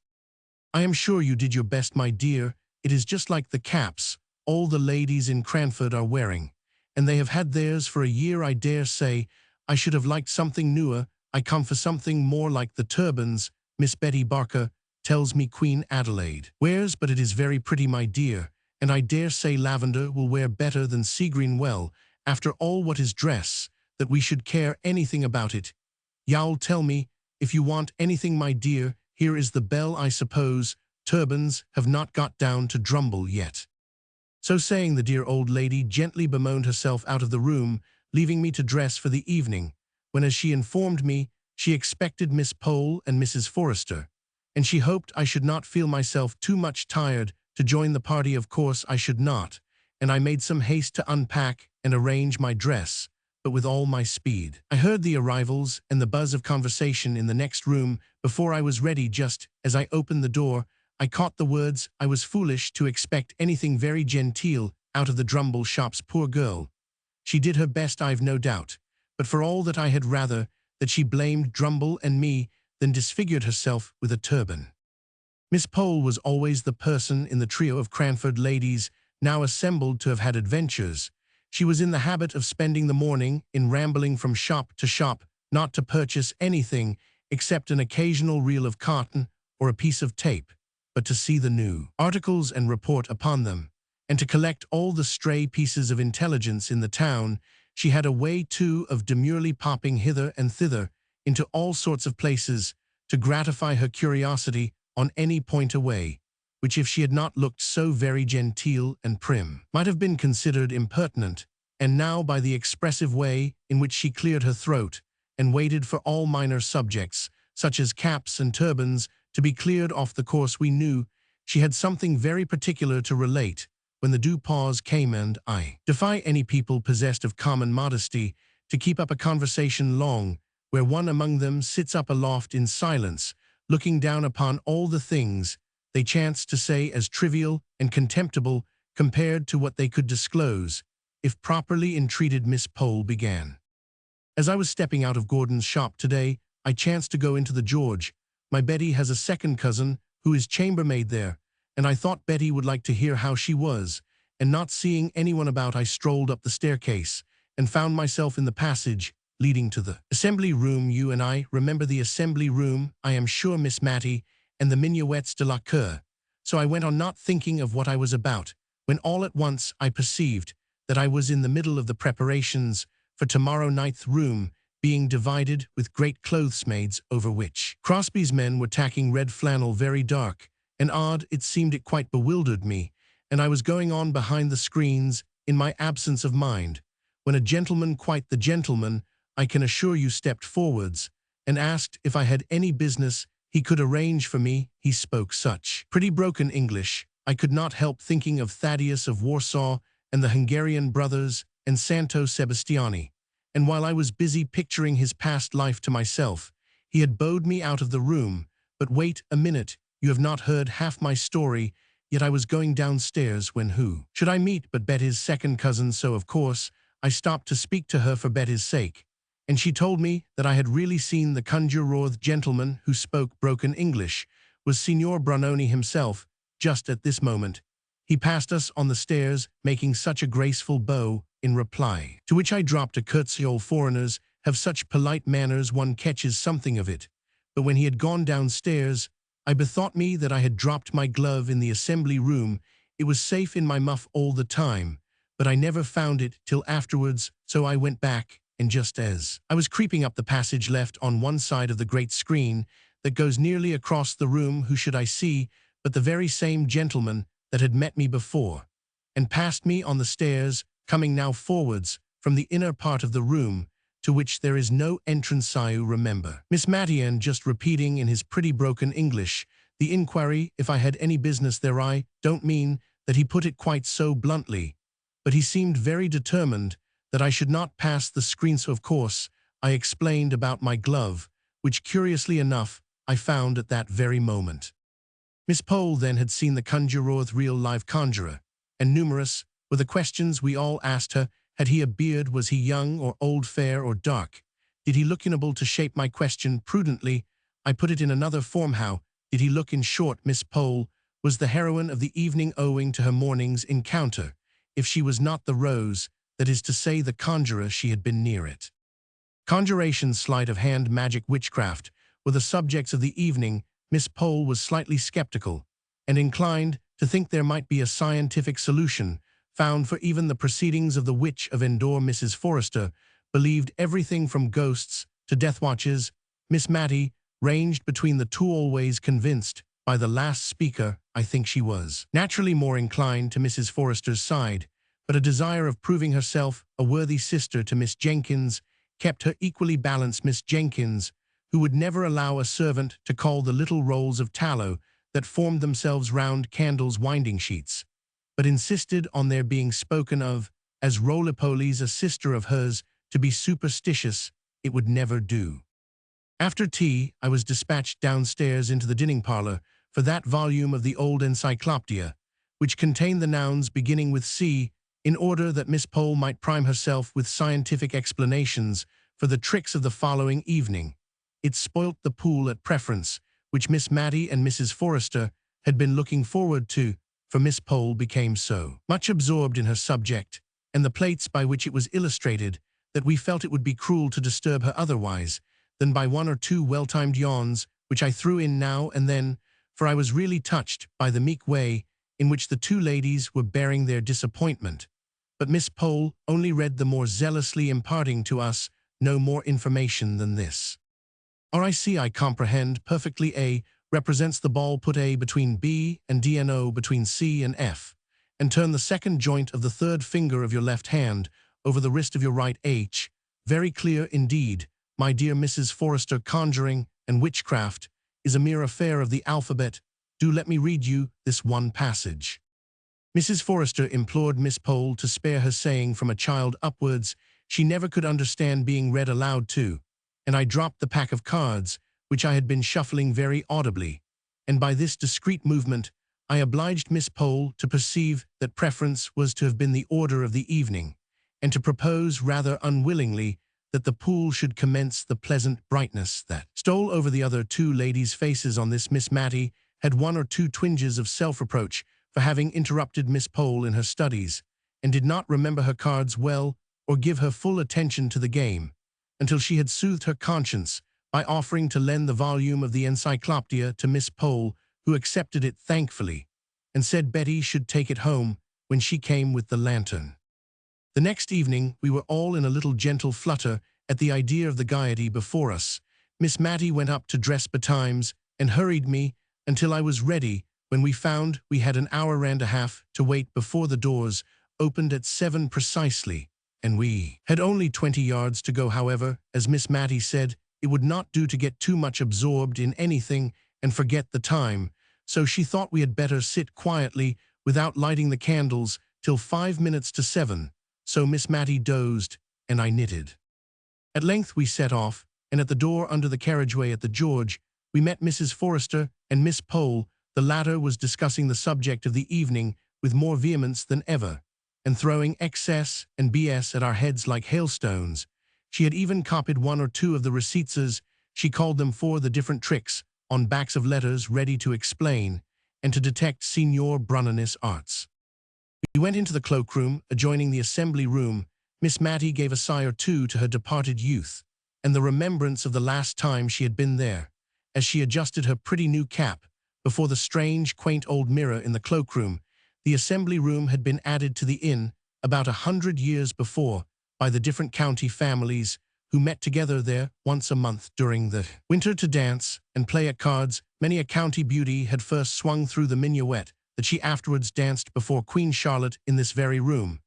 "I am sure you did your best, my dear. It is just like the caps all the ladies in Cranford are wearing, and they have had theirs for a year. I dare say I should have liked something newer. I come for something more like the turbans Miss Betty Barker tells me Queen Adelaide wears, but it is very pretty, my dear, and I dare say lavender will wear better than sea green. Well, after all, what is dress, that we should care anything about it? You'll tell me if you want anything, my dear. Here is the bell. I suppose turbans have not got down to Drumble yet." So saying, the dear old lady gently bemoaned herself out of the room, leaving me to dress for the evening, when, as she informed me, she expected Miss Pole and Mrs. Forrester, and she hoped I should not feel myself too much tired to join the party. Of course I should not, and I made some haste to unpack and arrange my dress, but with all my speed. I heard the arrivals and the buzz of conversation in the next room before I was ready. Just as I opened the door, I caught the words, "I was foolish to expect anything very genteel out of the Drumble shops. Poor girl. She did her best, I've no doubt, but for all that I had rather that she blamed Drumble and me, then disfigured herself with a turban. Miss Pole was always the person in the trio of Cranford ladies now assembled to have had adventures. She was in the habit of spending the morning in rambling from shop to shop, not to purchase anything except an occasional reel of cotton or a piece of tape, but to see the new articles and report upon them, and to collect all the stray pieces of intelligence in the town. She had a way, too, of demurely popping hither and thither into all sorts of places to gratify her curiosity on any point away, which, if she had not looked so very genteel and prim, might have been considered impertinent. And now, by the expressive way in which she cleared her throat and waited for all minor subjects, such as caps and turbans, to be cleared off the course, we knew she had something very particular to relate when the due pause came, and I defy any people possessed of common modesty to keep up a conversation long, where one among them sits up aloft in silence, looking down upon all the things they chance to say as trivial and contemptible compared to what they could disclose, if properly entreated. Miss Pole began. As I was stepping out of Gordon's shop today, I chanced to go into the George. My Betty has a second cousin who is chambermaid there, and I thought Betty would like to hear how she was, and not seeing anyone about, I strolled up the staircase and found myself in the passage leading to the assembly room. You and I remember the assembly room, I am sure, Miss Mattie, and the minuets de la cour. So I went on, not thinking of what I was about, when all at once I perceived that I was in the middle of the preparations for tomorrow night's room being divided with great clothesmaids, over which Crosby's men were tacking red flannel, very dark and odd. It seemed it quite bewildered me, and I was going on behind the screens in my absence of mind, when a gentleman, quite the gentleman, I can assure you, stepped forwards and asked if I had any business he could arrange for me. He spoke such pretty broken English, I could not help thinking of Thaddeus of Warsaw and the Hungarian brothers and Santo Sebastiani, and while I was busy picturing his past life to myself, he had bowed me out of the room. But wait a minute, you have not heard half my story yet. I was going downstairs when who should I meet but Betty's second cousin, so of course I stopped to speak to her for Betty's sake, and she told me that I had really seen the conjuror. The gentleman who spoke broken English was Signor Branoni himself. Just at this moment he passed us on the stairs, making such a graceful bow, in reply to which I dropped a curtsy. All foreigners have such polite manners, one catches something of it. But when he had gone downstairs, I bethought me that I had dropped my glove in the assembly room. It was safe in my muff all the time, but I never found it till afterwards, so I went back, and just as I was creeping up the passage left on one side of the great screen that goes nearly across the room, who should I see but the very same gentleman that had met me before, and passed me on the stairs, coming now forwards from the inner part of the room, to which there is no entrance. I remember Miss Mattie just repeating in his pretty broken English the inquiry if I had any business there. I don't mean that he put it quite so bluntly, but he seemed very determined that I should not pass the screen. So of course I explained about my glove, which curiously enough I found at that very moment. Miss Pole then had seen the conjuror, the real live conjurer, and numerous were the questions we all asked her. Had he a beard? Was he young or old, fair or dark? Did he look unable? To shape my question prudently, I put it in another form. How did he look? In short, Miss Pole was the heroine of the evening, owing to her morning's encounter. If she was not the rose, that is to say the conjurer, she had been near it. Conjuration, sleight of hand, magic, witchcraft were the subjects of the evening. Miss Pole was slightly skeptical, and inclined to think there might be a scientific solution found for even the proceedings of the Witch of Endor. Mrs. Forrester believed everything from ghosts to death watches. Miss Mattie ranged between the two, always convinced by the last speaker. I think she was naturally more inclined to Mrs. Forrester's side, but a desire of proving herself a worthy sister to Miss Jenkins kept her equally balanced. Miss Jenkins, who would never allow a servant to call the little rolls of tallow that formed themselves round candles winding sheets, but insisted on their being spoken of as roly-polies. A sister of hers to be superstitious, it would never do. After tea, I was dispatched downstairs into the dining parlor for that volume of the old encyclopedia, which contained the nouns beginning with C, in order that Miss Pole might prime herself with scientific explanations for the tricks of the following evening. It spoilt the pool at preference, which Miss Matty and Mrs. Forrester had been looking forward to, for Miss Pole became so much absorbed in her subject, and the plates by which it was illustrated, that we felt it would be cruel to disturb her otherwise than by one or two well-timed yawns, which I threw in now and then, for I was really touched by the meek way in which the two ladies were bearing their disappointment. But Miss Pole only read the more zealously, imparting to us no more information than this. I comprehend perfectly. A represents the ball. Put A between B and D and O between C and F, and turn the second joint of the third finger of your left hand over the wrist of your right. H. Very clear indeed, my dear Mrs. Forrester. Conjuring and witchcraft is a mere affair of the alphabet. Do let me read you this one passage. Mrs. Forrester implored Miss Pole to spare her, saying from a child upwards she never could understand being read aloud to, and I dropped the pack of cards, which I had been shuffling very audibly, and by this discreet movement I obliged Miss Pole to perceive that preference was to have been the order of the evening, and to propose rather unwillingly that the pool should commence. The pleasant brightness that stole over the other two ladies' faces on this Miss Matty had one or two twinges of self-reproach for having interrupted Miss Pole in her studies, and did not remember her cards well or give her full attention to the game, until she had soothed her conscience by offering to lend the volume of the encyclopedia to Miss Pole, who accepted it thankfully, and said Betty should take it home when she came with the lantern. The next evening we were all in a little gentle flutter at the idea of the gaiety before us. Miss Matty went up to dress betimes and hurried me until I was ready, when we found we had an hour and a half to wait before the doors opened at 7 precisely, and we had only 20 yards to go. However, as Miss Matty said, it would not do to get too much absorbed in anything and forget the time, so she thought we had better sit quietly without lighting the candles till 5 minutes to 7, so Miss Matty dozed and I knitted. At length we set off, and at the door under the carriageway at the George, we met Mrs. Forrester and Miss Pole. The latter was discussing the subject of the evening with more vehemence than ever, and throwing excess and BS at our heads like hailstones. She had even copied one or two of the receipts, she called them, for the different tricks, on backs of letters, ready to explain and to detect Signor Brunninus arts. We went into the cloakroom adjoining the assembly room. Miss Matty gave a sigh or two to her departed youth, and the remembrance of the last time she had been there, as she adjusted her pretty new cap before the strange, quaint old mirror in the cloakroom. The assembly room had been added to the inn about 100 years before by the different county families who met together there once a month during the winter to dance and play at cards. Many a county beauty had first swung through the minuet that she afterwards danced before Queen Charlotte in this very room.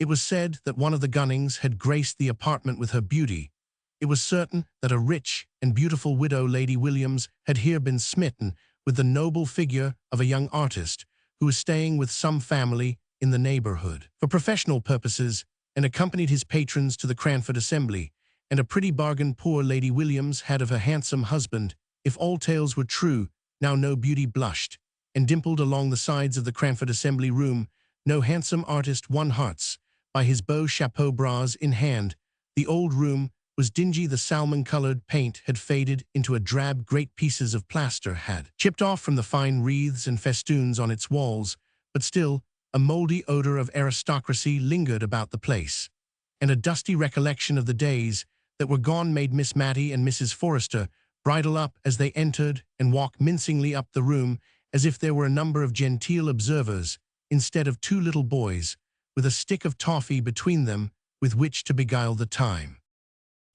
It was said that one of the Gunnings had graced the apartment with her beauty. It was certain that a rich and beautiful widow, Lady Williams, had here been smitten with the noble figure of a young artist who was staying with some family in the neighborhood for professional purposes, and accompanied his patrons to the Cranford assembly, and a pretty bargain poor Lady Williams had of her handsome husband. If all tales were true, now no beauty blushed and dimpled along the sides of the Cranford assembly room, no handsome artist won hearts by his beau chapeau bras in hand. The old room was dingy. The salmon-colored paint had faded into a drab. Great pieces of plaster had chipped off from the fine wreaths and festoons on its walls, but still a mouldy odor of aristocracy lingered about the place, and a dusty recollection of the days that were gone made Miss Matty and Mrs. Forrester bridle up as they entered and walk mincingly up the room as if there were a number of genteel observers instead of two little boys with a stick of toffee between them with which to beguile the time.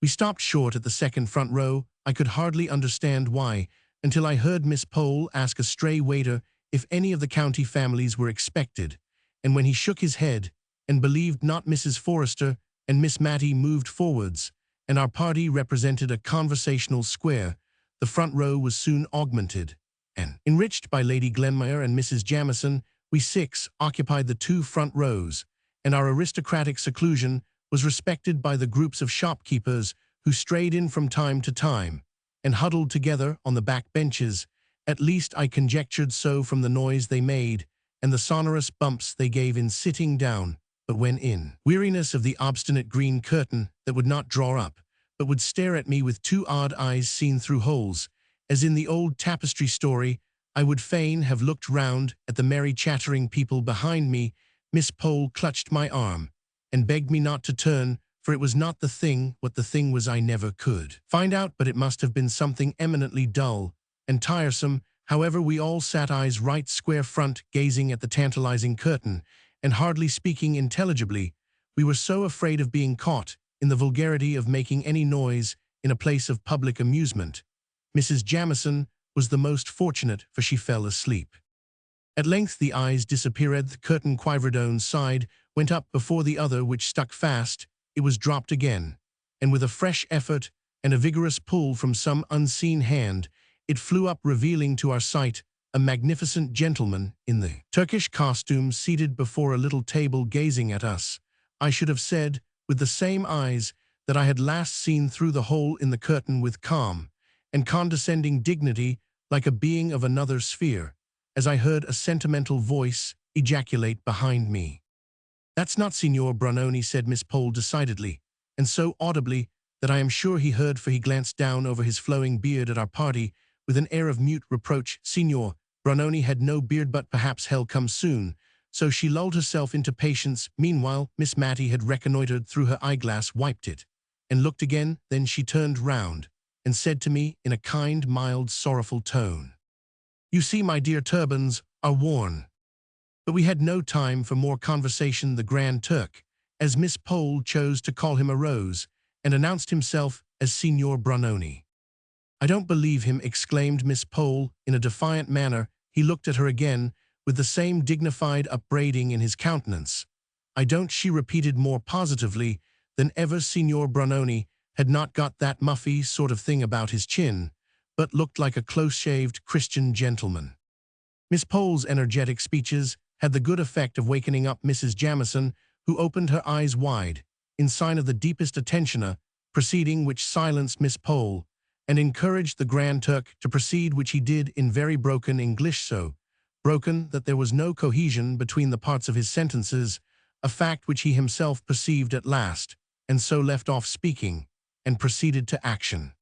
We stopped short at the second front row. I could hardly understand why, until I heard Miss Pole ask a stray waiter if any of the county families were expected, and when he shook his head and believed not Mrs. Forrester and Miss Matty moved forwards, and our party represented a conversational square, the front row was soon augmented, and, enriched by Lady Glenmire and Mrs. Jamison, we 6 occupied the 2 front rows, and our aristocratic seclusion was respected by the groups of shopkeepers who strayed in from time to time, and huddled together on the back benches. At least I conjectured so from the noise they made, and the sonorous bumps they gave in sitting down, but when in weariness of the obstinate green curtain that would not draw up, but would stare at me with two odd eyes seen through holes. As in the old tapestry story, I would fain have looked round at the merry chattering people behind me. Miss Pole clutched my arm, and begged me not to turn, for it was not the thing. What the thing was I never could find out, but it must have been something eminently dull and tiresome. However, we all sat eyes right square front, gazing at the tantalizing curtain, and hardly speaking intelligibly. We were so afraid of being caught in the vulgarity of making any noise in a place of public amusement. Mrs. Jamison was the most fortunate, for she fell asleep. At length the eyes disappeared, the curtain quivered on side, went up before the other, which stuck fast. It was dropped again, and with a fresh effort and a vigorous pull from some unseen hand, it flew up, revealing to our sight a magnificent gentleman in the Turkish costume seated before a little table, gazing at us, I should have said, with the same eyes that I had last seen through the hole in the curtain, with calm and condescending dignity, like a being of another sphere, as I heard a sentimental voice ejaculate behind me. "That's not Signor Brunoni," said Miss Pole decidedly, and so audibly that I am sure he heard, for he glanced down over his flowing beard at our party with an air of mute reproach. Signor Brunoni had no beard, but perhaps hell come soon, so she lulled herself into patience. Meanwhile, Miss Matty had reconnoitered through her eyeglass, wiped it, and looked again. Then she turned round and said to me in a kind, mild, sorrowful tone, "You see, my dear, turbans are worn." But we had no time for more conversation. The Grand Turk, as Miss Pole chose to call him, arose and announced himself as Signor Brunoni. "I don't believe him," exclaimed Miss Pole in a defiant manner. He looked at her again with the same dignified upbraiding in his countenance. "I don't," she repeated more positively than ever. Signor Brunoni had not got that muffy sort of thing about his chin, but looked like a close-shaved Christian gentleman. Miss Pole's energetic speeches had the good effect of wakening up Mrs. Jamison, who opened her eyes wide, in sign of the deepest attention, a proceeding which silenced Miss Pole, and encouraged the Grand Turk to proceed, which he did in very broken English, so broken that there was no cohesion between the parts of his sentences, a fact which he himself perceived at last, and so left off speaking, and proceeded to action.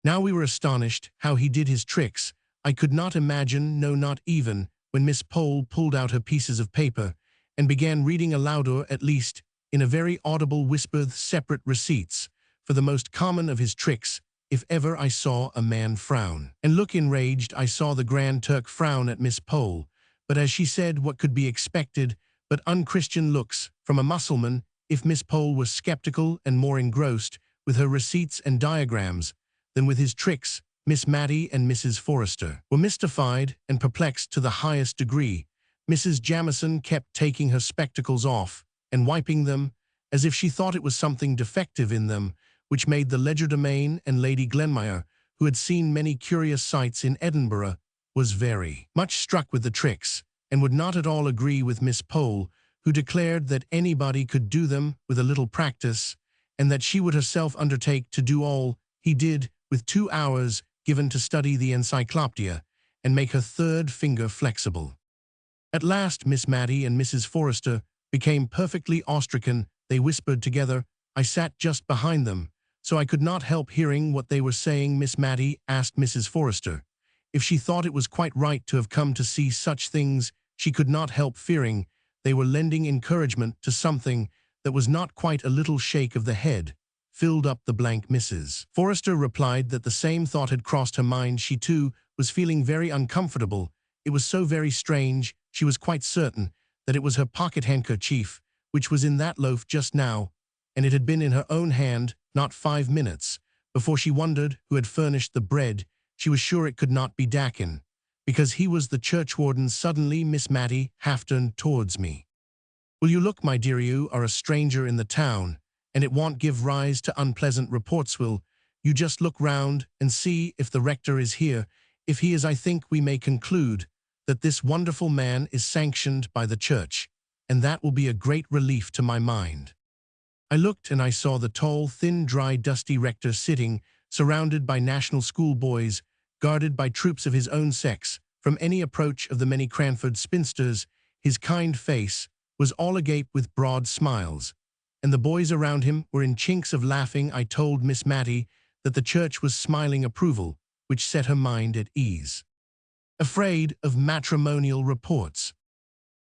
Now we were astonished how he did his tricks. I could not imagine, no, not even when Miss Pole pulled out her pieces of paper and began reading aloud, or at least in a very audible whisper, the separate receipts for the most common of his tricks. If ever I saw a man frown and look enraged, I saw the Grand Turk frown at Miss Pole, but as she said, what could be expected but unchristian looks from a Mussulman? If Miss Pole was skeptical and more engrossed with her receipts and diagrams than with his tricks, Miss Matty and Mrs. Forrester were mystified and perplexed to the highest degree. Mrs. Jamison kept taking her spectacles off and wiping them, as if she thought it was something defective in them, which made the legerdemain, and Lady Glenmire, who had seen many curious sights in Edinburgh, was very much struck with the tricks, and would not at all agree with Miss Pole, who declared that anybody could do them with a little practice, and that she would herself undertake to do all he did with 2 hours given to study the encyclopedia and make her third finger flexible. At last Miss Matty and Mrs. Forrester became perfectly awestricken. They whispered together. I sat just behind them, so I could not help hearing what they were saying. Miss Matty asked Mrs. Forrester if she thought it was quite right to have come to see such things. She could not help fearing they were lending encouragement to something that was not quite. A little shake of the head filled up the blank. Mrs. Forrester replied that the same thought had crossed her mind. She too was feeling very uncomfortable. It was so very strange. She was quite certain that it was her pocket handkerchief which was in that loaf just now, and it had been in her own hand not 5 minutes before. She wondered who had furnished the bread. She was sure it could not be Dakin, because he was the churchwarden. Suddenly Miss Matty half turned towards me. "Will you look, my dear? You are a stranger in the town, and it won't give rise to unpleasant reports. Will you just look round and see if the rector is here? If he is, I think we may conclude that this wonderful man is sanctioned by the church, and that will be a great relief to my mind." I looked, and I saw the tall, thin, dry, dusty rector sitting, surrounded by national school boys, guarded by troops of his own sex from any approach of the many Cranford spinsters. His kind face was all agape with broad smiles, and the boys around him were in chinks of laughing. I told Miss Matty that the church was smiling approval, which set her mind at ease. Afraid of matrimonial reports.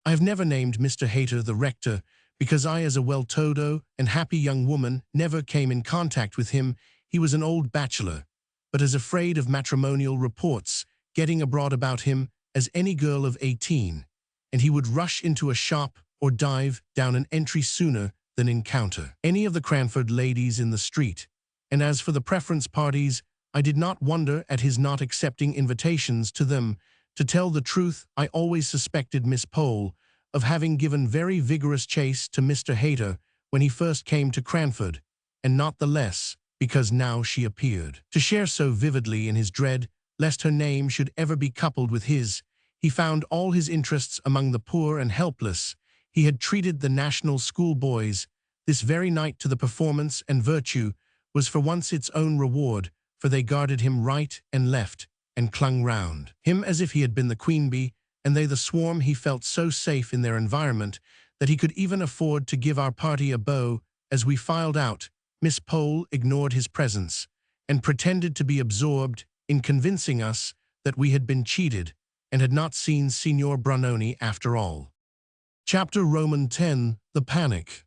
I have never named Mr. Hayter the rector, because I, as a well-to-do and happy young woman, never came in contact with him. He was an old bachelor, but as afraid of matrimonial reports getting abroad about him as any girl of 18, and he would rush into a shop or dive down an entry sooner than encounter any of the Cranford ladies in the street. And as for the preference parties, I did not wonder at his not accepting invitations to them. To tell the truth, I always suspected Miss Pole of having given very vigorous chase to Mr. Hayter when he first came to Cranford, and not the less because now she appeared to share so vividly in his dread lest her name should ever be coupled with his. He found all his interests among the poor and helpless. He had treated the national school boys this very night to the performance, and virtue was for once its own reward, for they guarded him right and left and clung round him as if he had been the queen bee, and they the swarm. He felt so safe in their environment that he could even afford to give our party a beau. As we filed out, Miss Pole ignored his presence and pretended to be absorbed in convincing us that we had been cheated and had not seen Signor Brunoni after all. Chapter Roman 10, The Panic.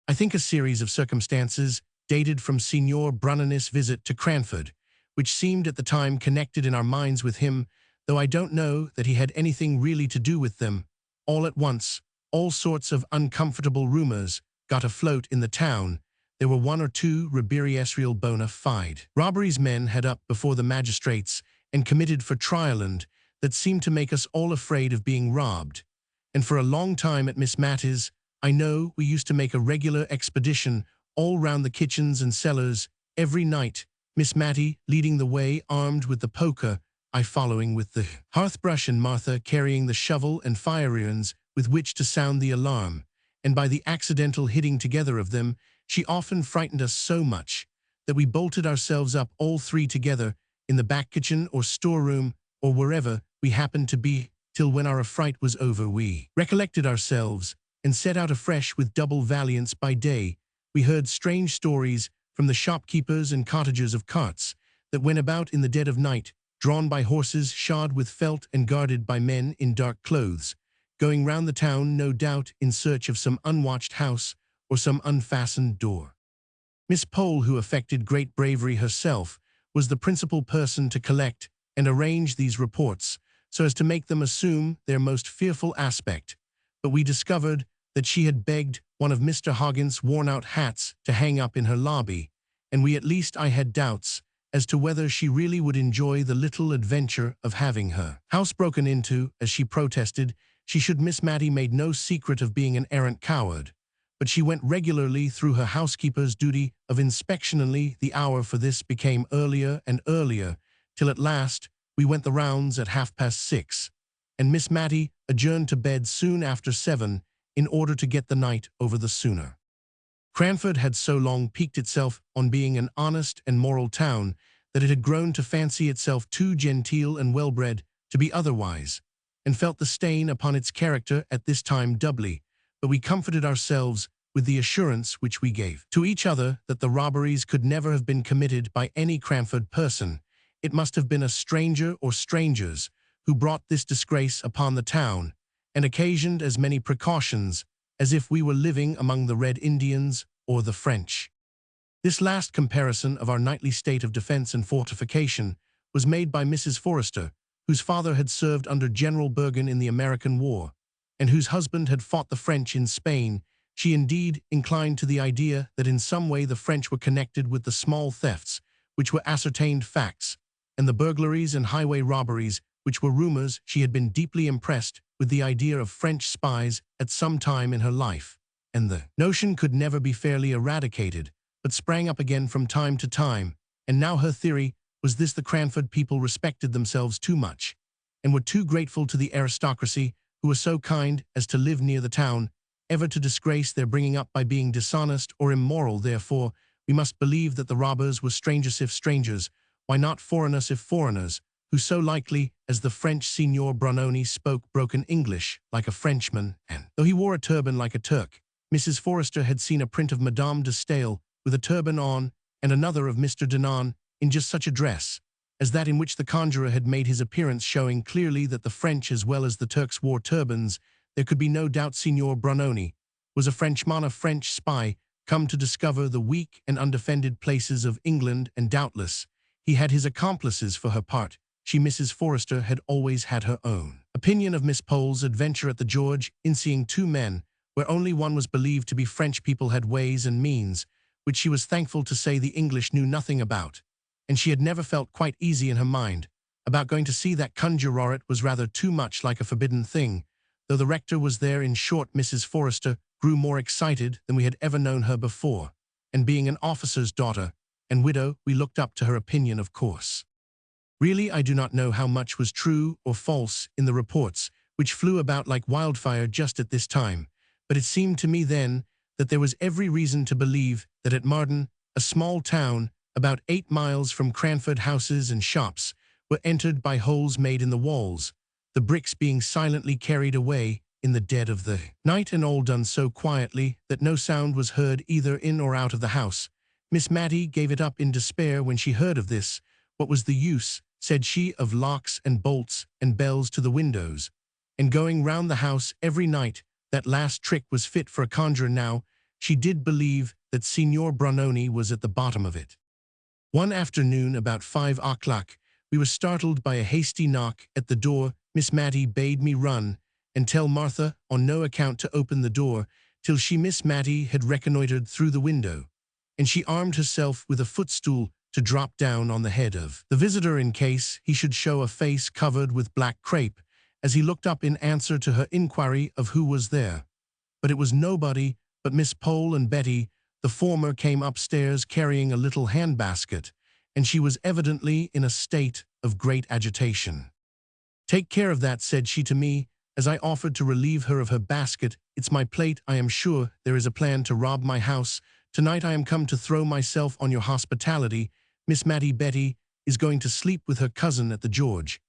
I think a series of circumstances dated from Signor Brunoni's visit to Cranford, which seemed at the time connected in our minds with him, though I don't know that he had anything really to do with them. All at once, all sorts of uncomfortable rumors got afloat in the town. There were one or two rebellious bona fide robberies men had up before the magistrates and committed for trial, and that seemed to make us all afraid of being robbed. And for a long time at Miss Matty's, I know we used to make a regular expedition all round the kitchens and cellars every night, Miss Matty leading the way armed with the poker, I following with the hearthbrush, and Martha carrying the shovel and fire irons with which to sound the alarm. And by the accidental hitting together of them, she often frightened us so much that we bolted ourselves up all three together in the back kitchen or storeroom or wherever we happened to be, till when our affright was over we recollected ourselves and set out afresh with double valiance. By day we heard strange stories from the shopkeepers and cottagers of carts that went about in the dead of night, drawn by horses shod with felt and guarded by men in dark clothes, going round the town, no doubt in search of some unwatched house or some unfastened door. Miss Pole, who affected great bravery herself, was the principal person to collect and arrange these reports so as to make them assume their most fearful aspect, but we discovered that she had begged one of Mr. Hoggins' worn-out hats to hang up in her lobby, and at least I had doubts as to whether she really would enjoy the little adventure of having her house broken into, as she protested she should. Miss Matty made no secret of being an arrant coward, but she went regularly through her housekeeper's duty of inspection, and the hour for this became earlier and earlier, till at last we went the rounds at 6:30, and Miss Matty adjourned to bed soon after 7 in order to get the night over the sooner. Cranford had so long piqued itself on being an honest and moral town that it had grown to fancy itself too genteel and well-bred to be otherwise, and felt the stain upon its character at this time doubly, but we comforted ourselves with the assurance which we gave to each other that the robberies could never have been committed by any Cranford person. It must have been a stranger or strangers who brought this disgrace upon the town, and occasioned as many precautions as if we were living among the Red Indians or the French. This last comparison of our nightly state of defense and fortification was made by Mrs. Forrester, whose father had served under General Bergen in the American War, and whose husband had fought the French in Spain. She indeed inclined to the idea that in some way the French were connected with the small thefts, which were ascertained facts, and the burglaries and highway robberies, which were rumors. She had been deeply impressed with the idea of French spies at some time in her life, and the notion could never be fairly eradicated, but sprang up again from time to time, and now her theory was this: the Cranford people respected themselves too much, and were too grateful to the aristocracy, who were so kind as to live near the town, ever to disgrace their bringing up by being dishonest or immoral. Therefore, we must believe that the robbers were strangers if strangers, why not foreigners if foreigners, who so likely as the French Signor Brunoni spoke broken English like a Frenchman, and though he wore a turban like a Turk, Mrs. Forrester had seen a print of Madame de Staël with a turban on and another of Mr. Denon in just such a dress as that in which the conjurer had made his appearance, showing clearly that the French as well as the Turks wore turbans. There could be no doubt Signor Brunoni was a Frenchman, a French spy, come to discover the weak and undefended places of England, and doubtless he had his accomplices. For her part, she, Mrs. Forrester, had always had her own opinion of Miss Pole's adventure at the George in seeing two men, where only one was believed to be French people, had ways and means which she was thankful to say the English knew nothing about, and she had never felt quite easy in her mind about going to see that conjurer. It was rather too much like a forbidden thing, though the rector was there. In short, Mrs. Forrester grew more excited than we had ever known her before, and being an officer's daughter and widow, we looked up to her opinion, of course. Really, I do not know how much was true or false in the reports which flew about like wildfire just at this time, but it seemed to me then that there was every reason to believe that at Marden, a small town about 8 miles from Cranford, houses and shops were entered by holes made in the walls, the bricks being silently carried away in the dead of the night, and all done so quietly that no sound was heard either in or out of the house. Miss Mattie gave it up in despair when she heard of this. What was the use, said she, of locks and bolts and bells to the windows, and going round the house every night? That last trick was fit for a conjurer. Now, she did believe that Signor Brunoni was at the bottom of it. One afternoon about 5 o'clock, we were startled by a hasty knock at the door. Miss Mattie bade me run and tell Martha on no account to open the door till she, Miss Mattie, had reconnoitered through the window, and she armed herself with a footstool to drop down on the head of the visitor in case he should show a face covered with black crape as he looked up in answer to her inquiry of who was there. But it was nobody but Miss Pole and Betty. The former came upstairs carrying a little handbasket, and she was evidently in a state of great agitation. "Take care of that," said she to me, as I offered to relieve her of her basket. "It's my plate. I am sure there is a plan to rob my house. Tonight I am come to throw myself on your hospitality. Miss Mattie Betty is going to sleep with her cousin at the George.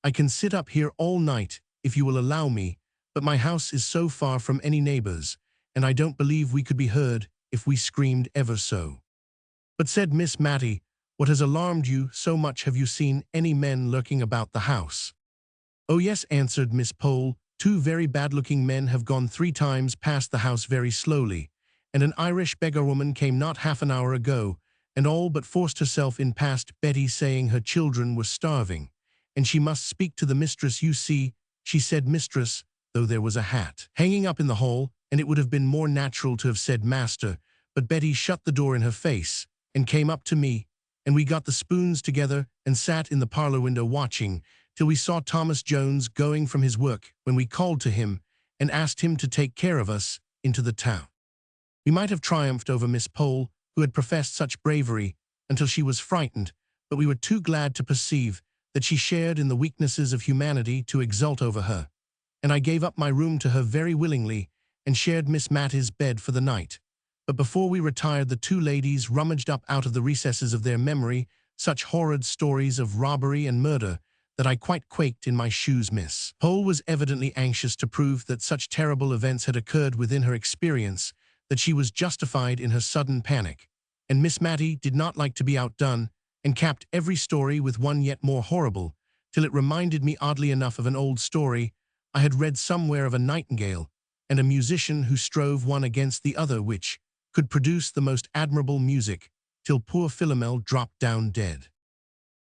I can sit up here all night, if you will allow me, but my house is so far from any neighbors, and I don't believe we could be heard if we screamed ever so." "But," said Miss Mattie, "what has alarmed you so much? Have you seen any men lurking about the house?" "Oh yes," answered Miss Pole, "2 very bad-looking men have gone 3 times past the house very slowly, and an Irish beggar-woman came not half an hour ago, and all but forced herself in past Betty, saying her children were starving, and she must speak to the mistress. You see, she said mistress, though there was a hat hanging up in the hall, and it would have been more natural to have said master, but Betty shut the door in her face, and came up to me, and we got the spoons together and sat in the parlor window watching till we saw Thomas Jones going from his work, when we called to him and asked him to take care of us into the town." We might have triumphed over Miss Pole, who had professed such bravery, until she was frightened, but we were too glad to perceive that she shared in the weaknesses of humanity to exult over her, and I gave up my room to her very willingly and shared Miss Mattie's bed for the night. But before we retired, the 2 ladies rummaged up out of the recesses of their memory such horrid stories of robbery and murder that I quite quaked in my shoes. Miss Pole was evidently anxious to prove that such terrible events had occurred within her experience that she was justified in her sudden panic, and Miss Mattie did not like to be outdone, and capped every story with one yet more horrible, till it reminded me oddly enough of an old story I had read somewhere of a nightingale and a musician who strove one against the other, which could produce the most admirable music, till poor Philomel dropped down dead.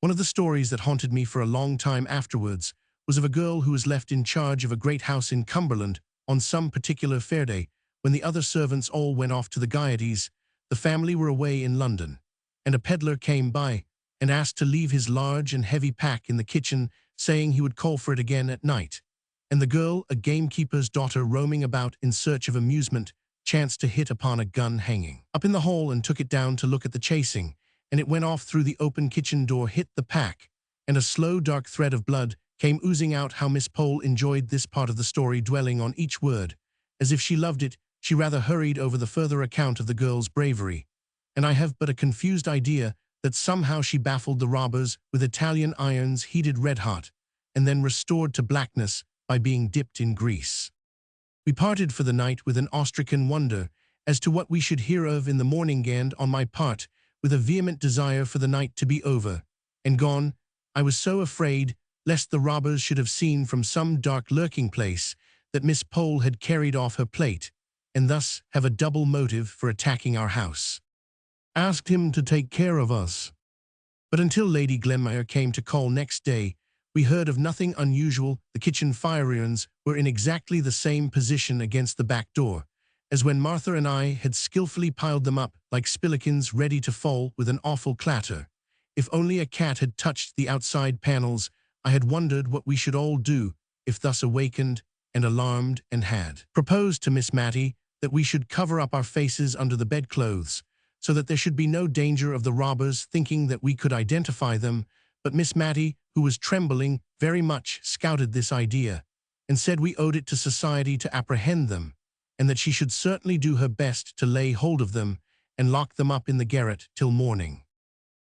One of the stories that haunted me for a long time afterwards was of a girl who was left in charge of a great house in Cumberland on some particular fair day. When the other servants all went off to the gaieties, the family were away in London, and a peddler came by and asked to leave his large and heavy pack in the kitchen, saying he would call for it again at night. And the girl, a gamekeeper's daughter roaming about in search of amusement, chanced to hit upon a gun hanging up in the hall and took it down to look at the chasing, and it went off through the open kitchen door, hit the pack, and a slow dark thread of blood came oozing out. How Miss Pole enjoyed this part of the story, dwelling on each word as if she loved it. She rather hurried over the further account of the girl's bravery, and I have but a confused idea that somehow she baffled the robbers with Italian irons heated red-hot, and then restored to blackness by being dipped in grease. We parted for the night with an awe-stricken wonder as to what we should hear of in the morning, and on my part, with a vehement desire for the night to be over and gone. I was so afraid lest the robbers should have seen from some dark lurking place that Miss Pole had carried off her plate, and thus have a double motive for attacking our house. Asked him to take care of us. But until Lady Glenmire came to call next day, we heard of nothing unusual. The kitchen fire irons were in exactly the same position against the back door, as when Martha and I had skillfully piled them up like spillikins ready to fall with an awful clatter. If only a cat had touched the outside panels, I had wondered what we should all do if thus awakened and alarmed, and had proposed to Miss Mattie that we should cover up our faces under the bedclothes, so that there should be no danger of the robbers thinking that we could identify them. But Miss Mattie, who was trembling very much, scouted this idea, and said we owed it to society to apprehend them, and that she should certainly do her best to lay hold of them and lock them up in the garret till morning.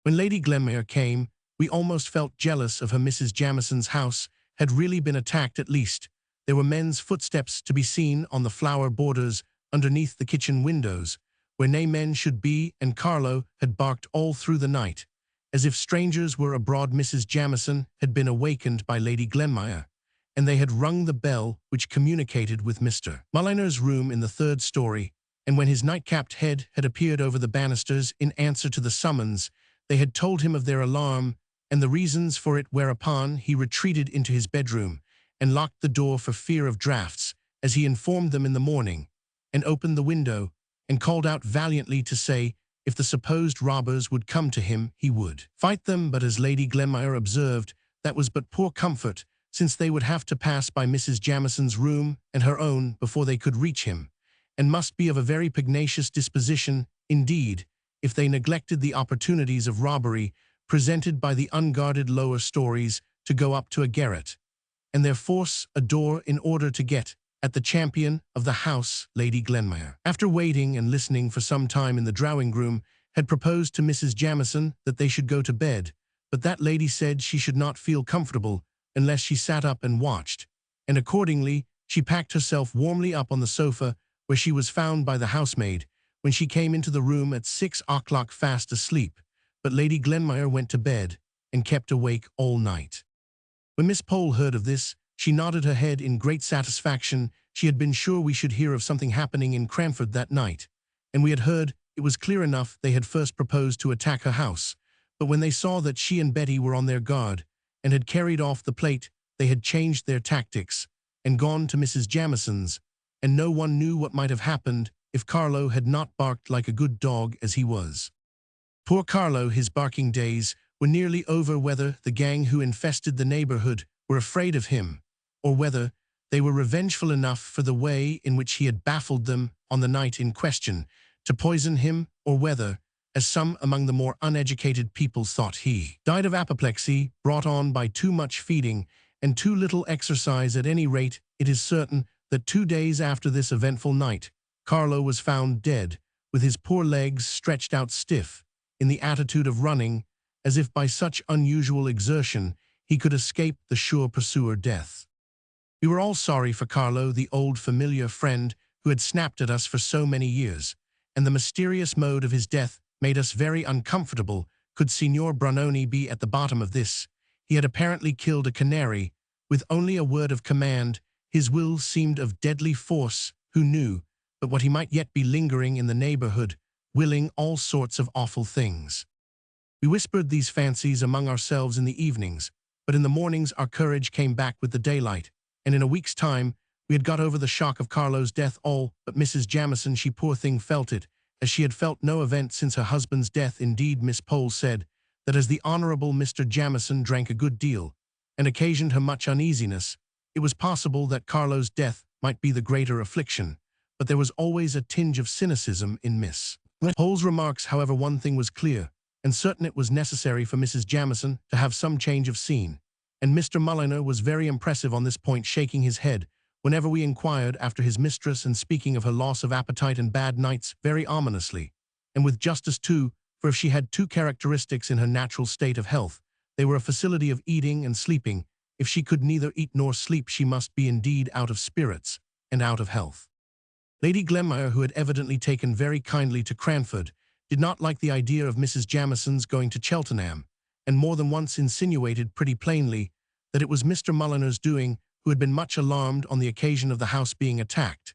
When Lady Glenmire came, we almost felt jealous of her. Mrs. Jamison's house had really been attacked. At least there were men's footsteps to be seen on the flower borders underneath the kitchen windows, where nay men should be, and Carlo had barked all through the night, as if strangers were abroad. Mrs. Jamison had been awakened by Lady Glenmire, and they had rung the bell which communicated with Mr. Mulliner's room in the third story, and when his night-capped head had appeared over the banisters in answer to the summons, they had told him of their alarm and the reasons for it, whereupon he retreated into his bedroom and locked the door for fear of draughts, as he informed them in the morning, and opened the window, and called out valiantly to say, if the supposed robbers would come to him, he would fight them. But as Lady Glenmire observed, that was but poor comfort, since they would have to pass by Mrs. Jamison's room and her own before they could reach him, and must be of a very pugnacious disposition indeed, if they neglected the opportunities of robbery presented by the unguarded lower stories to go up to a garret, and there force a door in order to get at the champion of the house. Lady Glenmire, after waiting and listening for some time in the drawing-room, had proposed to Mrs. Jamison that they should go to bed, but that lady said she should not feel comfortable unless she sat up and watched, and accordingly she packed herself warmly up on the sofa, where she was found by the housemaid when she came into the room at 6 o'clock fast asleep. But Lady Glenmire went to bed and kept awake all night. When Miss Pole heard of this, she nodded her head in great satisfaction. She had been sure we should hear of something happening in Cranford that night, and we had heard it was clear enough they had first proposed to attack her house, but when they saw that she and Betty were on their guard and had carried off the plate, they had changed their tactics and gone to Mrs. Jamison's, and no one knew what might have happened if Carlo had not barked like a good dog as he was. Poor Carlo, his barking days were nearly over. Whether the gang who infested the neighborhood were afraid of him, or whether they were revengeful enough for the way in which he had baffled them on the night in question to poison him, or whether, as some among the more uneducated people thought, he died of apoplexy brought on by too much feeding and too little exercise. At any rate, it is certain that 2 days after this eventful night, Carlo was found dead, with his poor legs stretched out stiff, in the attitude of running, as if by such unusual exertion he could escape the sure pursuer, death. We were all sorry for Carlo, the old familiar friend who had snapped at us for so many years, and the mysterious mode of his death made us very uncomfortable. Could Signor Brunoni be at the bottom of this? He had apparently killed a canary, with only a word of command. His will seemed of deadly force. Who knew but what he might yet be lingering in the neighborhood, willing all sorts of awful things? We whispered these fancies among ourselves in the evenings, but in the mornings our courage came back with the daylight, and in a week's time we had got over the shock of Carlo's death. All but Mrs. Jamison, she poor thing felt it, as she had felt no event since her husband's death. Indeed, Miss Pole said that as the Honorable Mr. Jamison drank a good deal, and occasioned her much uneasiness, it was possible that Carlo's death might be the greater affliction, but there was always a tinge of cynicism in Miss Pole's remarks. However, one thing was clear and certain: it was necessary for Mrs. Jamison to have some change of scene, and Mr. Mulliner was very impressive on this point, shaking his head whenever we inquired after his mistress, and speaking of her loss of appetite and bad nights very ominously, and with justice too, for if she had two characteristics in her natural state of health, they were a facility of eating and sleeping. If she could neither eat nor sleep, she must be indeed out of spirits. and out of health. Lady Glenmire, who had evidently taken very kindly to Cranford, did not like the idea of Mrs. Jamison's going to Cheltenham, and more than once insinuated pretty plainly that it was Mr. Mulliner's doing, who had been much alarmed on the occasion of the house being attacked,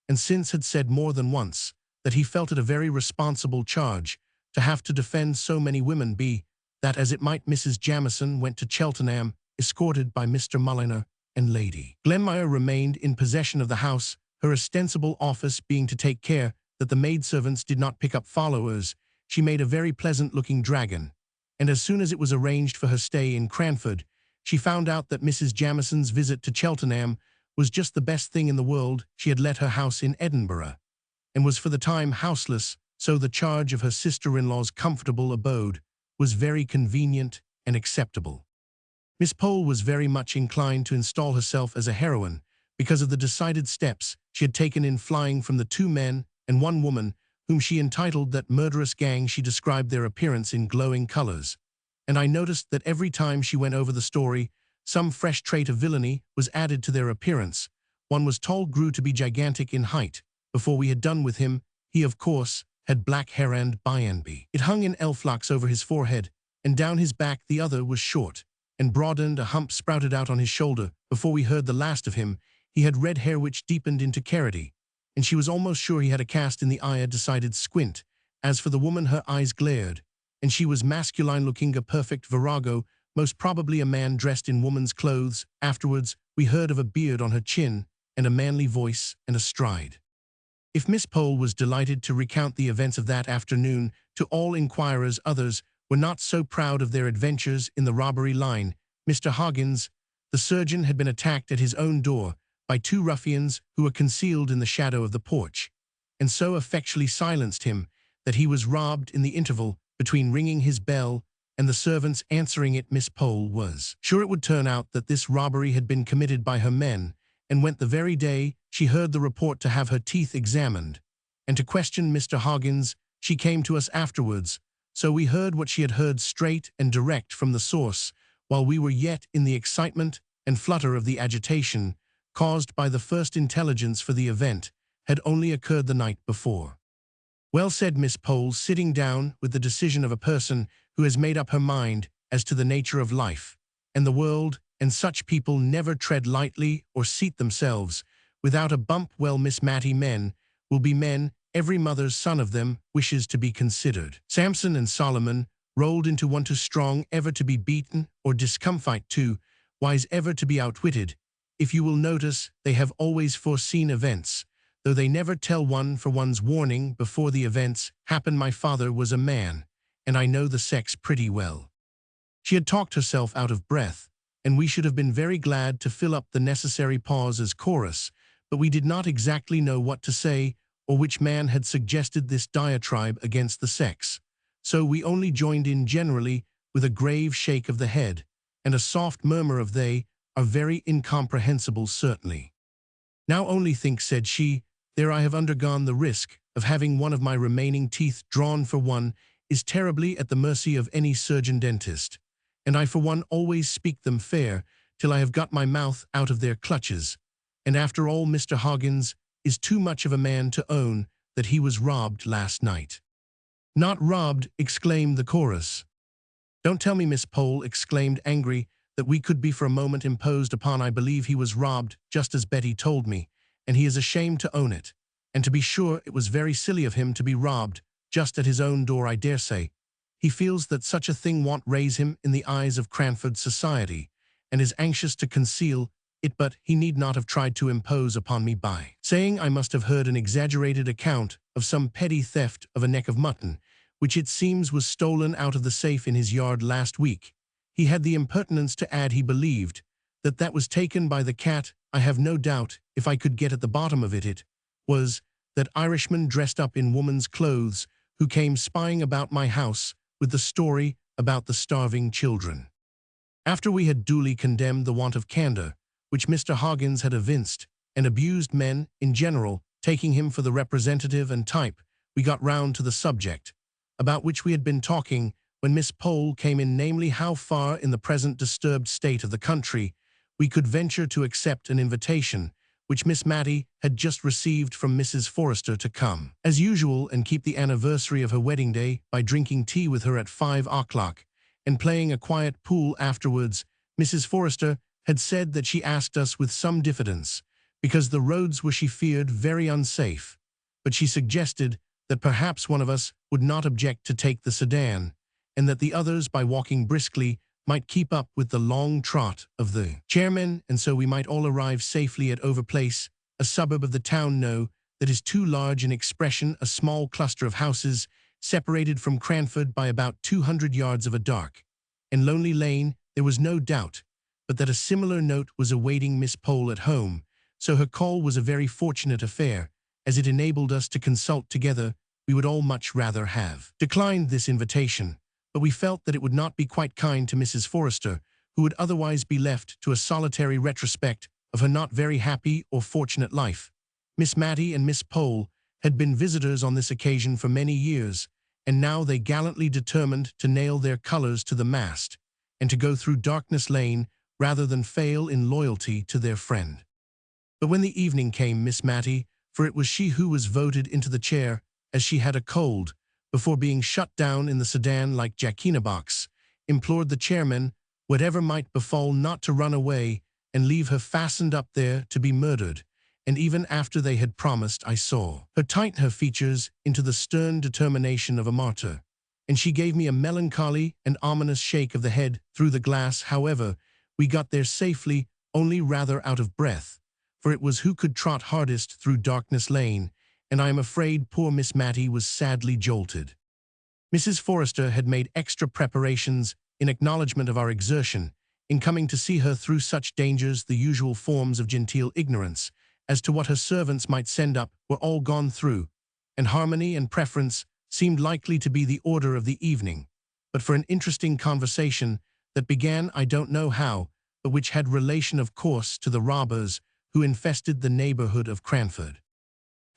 and since had said more than once that he felt it a very responsible charge to have to defend so many women, be that as it might. Mrs. Jamison went to Cheltenham, escorted by Mr. Mulliner and Lady Glenmire remained in possession of the house, her ostensible office being to take care that the maidservants did not pick up followers. She made a very pleasant-looking dragon, and as soon as it was arranged for her stay in Cranford, she found out that Mrs. Jamison's visit to Cheltenham was just the best thing in the world. She had let her house in Edinburgh, and was for the time houseless, so the charge of her sister-in-law's comfortable abode was very convenient and acceptable. Miss Pole was very much inclined to install herself as a heroine because of the decided steps she had taken in flying from the 2 men and 1 woman whom she entitled that murderous gang. She described their appearance in glowing colors, and I noticed that every time she went over the story, some fresh trait of villainy was added to their appearance. One was tall, grew to be gigantic in height. Before we had done with him, he, of course, had black hair and Bienby. It hung in elf-locks over his forehead, and down his back. The other was short and broadened, a hump sprouted out on his shoulder. Before we heard the last of him, he had red hair which deepened into carroty, and she was almost sure he had a cast in the eye, a decided squint. As for the woman, her eyes glared, and she was masculine-looking, a perfect virago, most probably a man dressed in woman's clothes. Afterwards, we heard of a beard on her chin, and a manly voice, and a stride. If Miss Pole was delighted to recount the events of that afternoon to all inquirers, others were not so proud of their adventures in the robbery line. Mr. Hoggins, the surgeon, had been attacked at his own door by 2 ruffians who were concealed in the shadow of the porch, and so effectually silenced him that he was robbed in the interval between ringing his bell and the servants answering it. Miss Pole was sure it would turn out that this robbery had been committed by her men, and went the very day she heard the report to have her teeth examined, and to question Mr. Hoggins. She came to us afterwards, so we heard what she had heard straight and direct from the source, while we were yet in the excitement and flutter of the agitation caused by the first intelligence, for the event had only occurred the night before. Well said, Miss Pole, sitting down with the decision of a person who has made up her mind as to the nature of life and the world, and such people never tread lightly or seat themselves without a bump. Well, Miss Mattie, men will be men, every mother's son of them wishes to be considered. Samson and Solomon rolled into one, too strong ever to be beaten, or discomfite, too wise ever to be outwitted. If you will notice, they have always foreseen events, though they never tell one for one's warning before the events happen. My father was a man, and I know the sex pretty well. She had talked herself out of breath, and we should have been very glad to fill up the necessary pause as chorus, but we did not exactly know what to say, or which man had suggested this diatribe against the sex, so we only joined in generally with a grave shake of the head, and a soft murmur of "They are very incomprehensible, certainly. Now only think," said she, "there I have undergone the risk of having one of my remaining teeth drawn, for one is terribly at the mercy of any surgeon-dentist, and I for one always speak them fair till I have got my mouth out of their clutches, and after all Mr. Hoggins is too much of a man to own that he was robbed last night." "Not robbed!" exclaimed the chorus. "Don't tell me," Miss Pole exclaimed, angry that we could be for a moment imposed upon. "I believe he was robbed, just as Betty told me, and he is ashamed to own it. And to be sure, it was very silly of him to be robbed just at his own door. I dare say he feels that such a thing won't raise him in the eyes of Cranford society, and is anxious to conceal it, but he need not have tried to impose upon me by saying I must have heard an exaggerated account of some petty theft of a neck of mutton, which it seems was stolen out of the safe in his yard last week. He had the impertinence to add he believed that that was taken by the cat. I have no doubt, if I could get at the bottom of it, it was that Irishman dressed up in woman's clothes who came spying about my house with the story about the starving children." After we had duly condemned the want of candor which Mr. Hoggins had evinced, and abused men in general, taking him for the representative and type, we got round to the subject about which we had been talking when Miss Pole came in, namely how far, in the present disturbed state of the country, we could venture to accept an invitation which Miss Matty had just received from Mrs. Forrester to come, as usual, and keep the anniversary of her wedding day by drinking tea with her at 5 o'clock and playing a quiet pool afterwards. Mrs. Forrester had said that she asked us with some diffidence, because the roads were, she feared, very unsafe, but she suggested that perhaps one of us would not object to take the sedan, and that the others, by walking briskly, might keep up with the long trot of the chairman, and so we might all arrive safely at Over Place, a suburb of the town that is too large in expression, a small cluster of houses separated from Cranford by about 200 yards of a dark and lonely lane. There was no doubt but that a similar note was awaiting Miss Pole at home, so her call was a very fortunate affair, as it enabled us to consult together. We would all much rather have declined this invitation, but we felt that it would not be quite kind to Mrs. Forrester, who would otherwise be left to a solitary retrospect of her not very happy or fortunate life. Miss Matty and Miss Pole had been visitors on this occasion for many years, and now they gallantly determined to nail their colors to the mast and to go through Darkness Lane rather than fail in loyalty to their friend. But when the evening came, Miss Matty, for it was she who was voted into the chair, as she had a cold, before being shut down in the sedan like Jack-in-a-Box, implored the chairman, whatever might befall, not to run away and leave her fastened up there to be murdered. And even after they had promised, I saw her tighten her features into the stern determination of a martyr, and she gave me a melancholy and ominous shake of the head through the glass. However, we got there safely, only rather out of breath, for it was who could trot hardest through Darkness Lane, and I am afraid poor Miss Matty was sadly jolted. Mrs. Forrester had made extra preparations in acknowledgment of our exertion in coming to see her through such dangers. The usual forms of genteel ignorance as to what her servants might send up were all gone through, and harmony and preference seemed likely to be the order of the evening, but for an interesting conversation that began I don't know how, but which had relation of course to the robbers who infested the neighborhood of Cranford.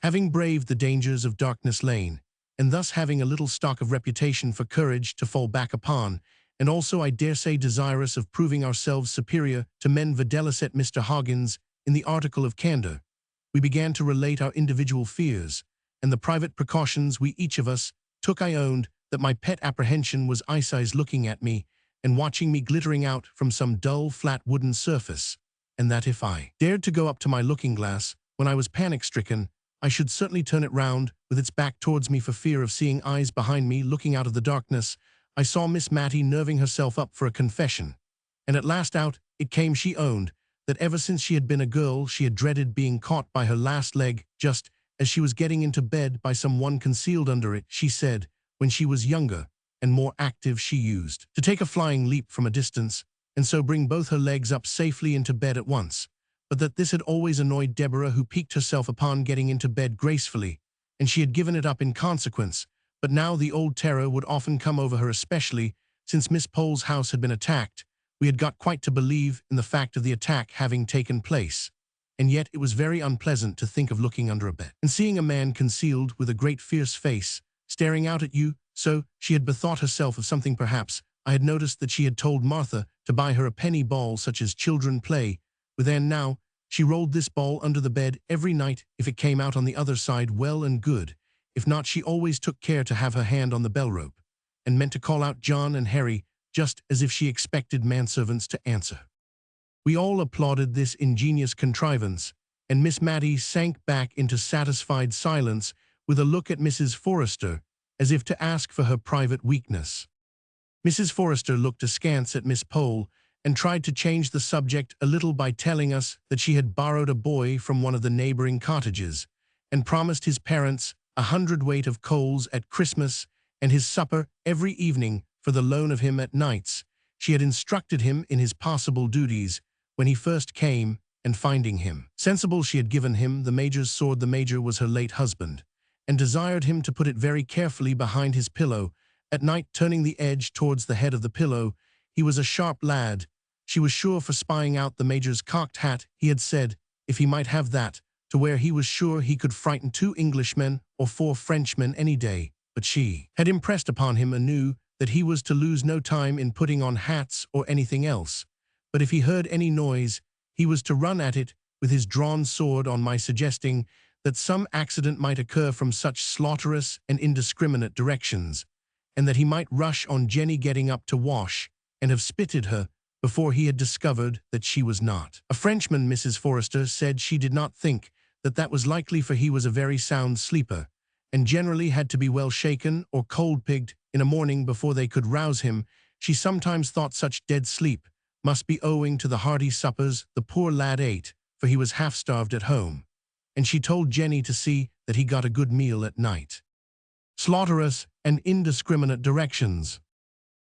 Having braved the dangers of Darkness Lane, and thus having a little stock of reputation for courage to fall back upon, and also I dare say desirous of proving ourselves superior to men videlicet Mr. Hoggins in the article of candor, we began to relate our individual fears, and the private precautions we each of us took. I owned that my pet apprehension was Isis looking at me and watching me glittering out from some dull, flat wooden surface, and that if I dared to go up to my looking-glass when I was panic-stricken, I should certainly turn it round with its back towards me for fear of seeing eyes behind me looking out of the darkness. I saw Miss Matty nerving herself up for a confession, and at last out it came. She owned that ever since she had been a girl she had dreaded being caught by her last leg just as she was getting into bed by some one concealed under it. She said when she was younger and more active she used to take a flying leap from a distance and so bring both her legs up safely into bed at once, but that this had always annoyed Deborah, who piqued herself upon getting into bed gracefully, and she had given it up in consequence. But now the old terror would often come over her, especially since Miss Pole's house had been attacked. We had got quite to believe in the fact of the attack having taken place, and yet it was very unpleasant to think of looking under a bed and seeing a man concealed with a great fierce face staring out at you. So she had bethought herself of something. Perhaps I had noticed that she had told Martha to buy her a penny ball such as children play with, and now she rolled this ball under the bed every night. If it came out on the other side, well and good. If not, she always took care to have her hand on the bell rope, and meant to call out John and Harry, just as if she expected manservants to answer. We all applauded this ingenious contrivance, and Miss Matty sank back into satisfied silence with a look at Mrs. Forrester, as if to ask for her private weakness. Mrs. Forrester looked askance at Miss Pole, and tried to change the subject a little by telling us that she had borrowed a boy from one of the neighboring cottages, and promised his parents 100 weight of coals at Christmas and his supper every evening for the loan of him at nights. She had instructed him in his possible duties when he first came, and finding him sensible, she had given him the Major's sword. The Major was her late husband, and desired him to put it very carefully behind his pillow at night, turning the edge towards the head of the pillow. He was a sharp lad, she was sure, for spying out the Major's cocked hat. He had said, if he might have that, to where he was sure he could frighten 2 Englishmen or 4 Frenchmen any day. But she had impressed upon him anew that he was to lose no time in putting on hats or anything else, but if he heard any noise, he was to run at it with his drawn sword on my suggesting that some accident might occur from such slaughterous and indiscriminate directions, and that he might rush on Jenny getting up to wash and have spitted her before he had discovered that she was not. A Frenchman, Mrs. Forrester, said she did not think that was likely, for he was a very sound sleeper, and generally had to be well shaken or cold-pigged in a morning before they could rouse him. She sometimes thought such dead sleep must be owing to the hearty suppers the poor lad ate, for he was half-starved at home, and she told Jenny to see that he got a good meal at night. Slaughterous and indiscriminate directions.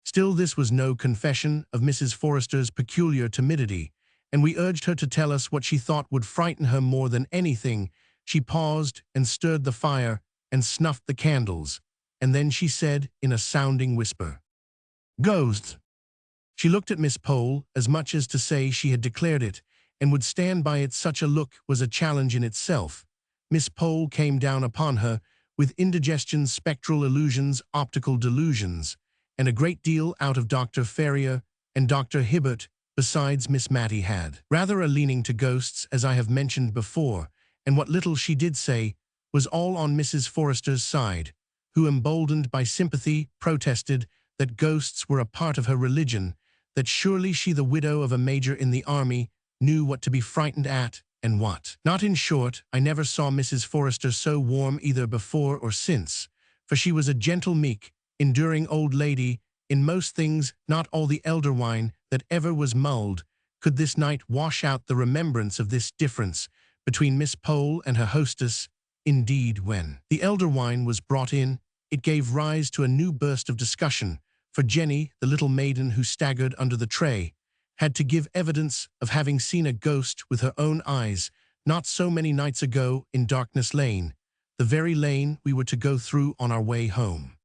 Still, this was no confession of Mrs. Forrester's peculiar timidity, and we urged her to tell us what she thought would frighten her more than anything. She paused and stirred the fire and snuffed the candles, and then she said in a sounding whisper, "Ghosts." She looked at Miss Pole as much as to say she had declared it, and would stand by it. Such a look was a challenge in itself. Miss Pole came down upon her with indigestion, spectral illusions, optical delusions, and a great deal out of Dr. Ferrier and Dr. Hibbert. Besides, Miss Mattie had rather a leaning to ghosts, as I have mentioned before, and what little she did say was all on Mrs. Forrester's side, who, emboldened by sympathy, protested that ghosts were a part of her religion, that surely she, the widow of a major in the army, knew what to be frightened at and what not. In short, I never saw Mrs. Forrester so warm either before or since, for she was a gentle, meek, enduring old lady in most things. Not all the elder wine that ever was mulled could this night wash out the remembrance of this difference between Miss Pole and her hostess. Indeed, when the elder wine was brought in, it gave rise to a new burst of discussion, for Jenny, the little maiden who staggered under the tray, had to give evidence of having seen a ghost with her own eyes not so many nights ago in Darkness Lane, the very lane we were to go through on our way home.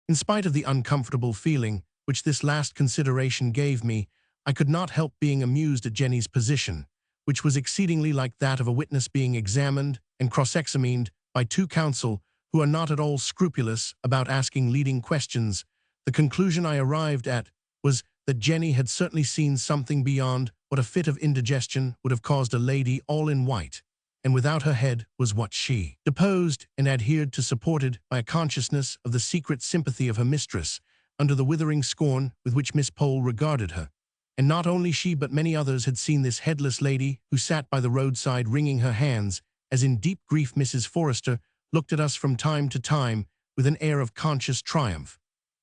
In spite of the uncomfortable feeling which this last consideration gave me, I could not help being amused at Jenny's position, which was exceedingly like that of a witness being examined and cross-examined by two counsel who are not at all scrupulous about asking leading questions. The conclusion I arrived at was that Jenny had certainly seen something beyond what a fit of indigestion would have caused a lady all in white, and without her head was what she deposed and adhered to, supported by a consciousness of the secret sympathy of her mistress, under the withering scorn with which Miss Pole regarded her. And not only she but many others had seen this headless lady who sat by the roadside wringing her hands, as in deep grief. Mrs. Forrester looked at us from time to time with an air of conscious triumph,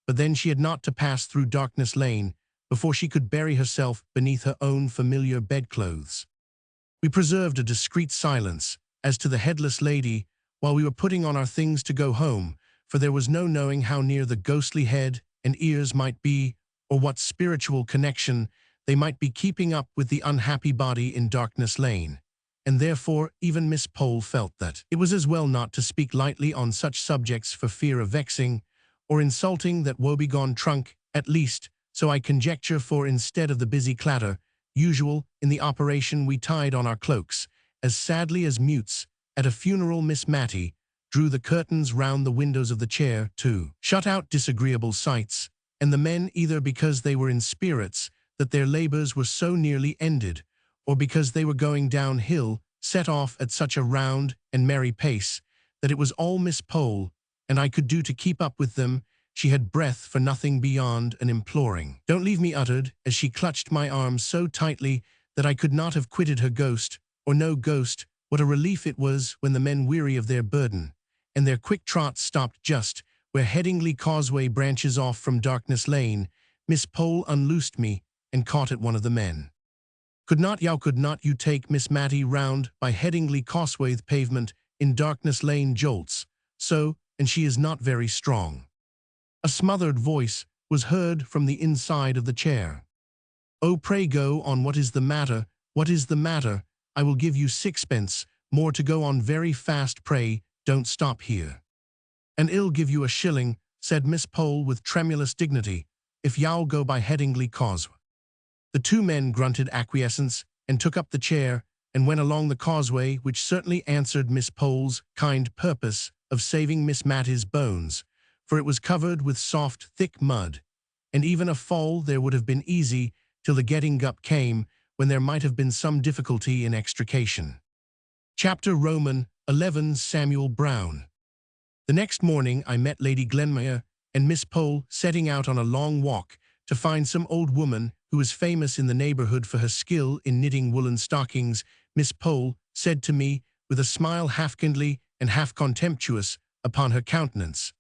but then she had not to pass through Darkness Lane before she could bury herself beneath her own familiar bedclothes. We preserved a discreet silence as to the headless lady while we were putting on our things to go home, for there was no knowing how near the ghostly head and ears might be, or what spiritual connection they might be keeping up with the unhappy body in Darkness Lane, and therefore even Miss Pole felt that it was as well not to speak lightly on such subjects for fear of vexing or insulting that woebegone trunk, at least, so I conjecture, for instead of the busy clatter usual in the operation, we tied on our cloaks, as sadly as mutes at a funeral. Miss Mattie drew the curtains round the windows of the chair to shut out disagreeable sights, and the men, either because they were in spirits that their labors were so nearly ended, or because they were going downhill, set off at such a round and merry pace that it was all Miss Pole and I could do to keep up with them. She had breath for nothing beyond an imploring "Don't leave me," uttered, as she clutched my arm so tightly that I could not have quitted her. Ghost or no ghost, what a relief it was when the men, weary of their burden and their quick trot, stopped just where Headingley Causeway branches off from Darkness Lane. Miss Pole unloosed me and caught at one of the men. Could not you take Miss Mattie round by Headingley Causeway pavement in Darkness Lane jolts, so, and she is not very strong." A smothered voice was heard from the inside of the chair. "Oh, pray go on. What is the matter? What is the matter? I will give you sixpence more to go on very fast. Pray, don't stop here." "And I'll give you a shilling," said Miss Pole with tremulous dignity, "if you'll go by Headingley Causeway." The two men grunted acquiescence and took up the chair and went along the causeway, which certainly answered Miss Pole's kind purpose of saving Miss Mattie's bones, for it was covered with soft, thick mud, and even a fall there would have been easy till the getting up came, when there might have been some difficulty in extrication. Chapter Roman 11 Samuel Brown. The next morning I met Lady Glenmire and Miss Pole setting out on a long walk to find some old woman who was famous in the neighborhood for her skill in knitting woolen stockings. Miss Pole said to me, with a smile half kindly and half contemptuous upon her countenance,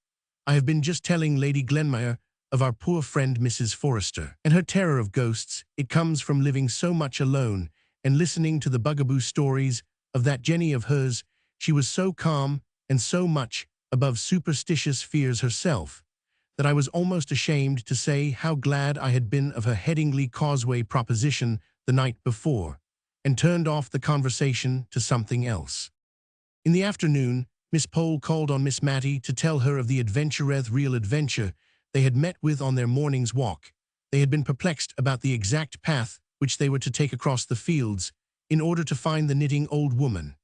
"I have been just telling Lady Glenmire of our poor friend Mrs. Forrester, and her terror of ghosts. It comes from living so much alone and listening to the bugaboo stories of that Jenny of hers. She was so calm and so much above superstitious fears herself, that I was almost ashamed to say how glad I had been of her Headingley Causeway proposition the night before, and turned off the conversation to something else. In the afternoon, Miss Pole called on Miss Matty to tell her of the adventureth real adventure they had met with on their morning's walk. They had been perplexed about the exact path which they were to take across the fields in order to find the knitting old woman,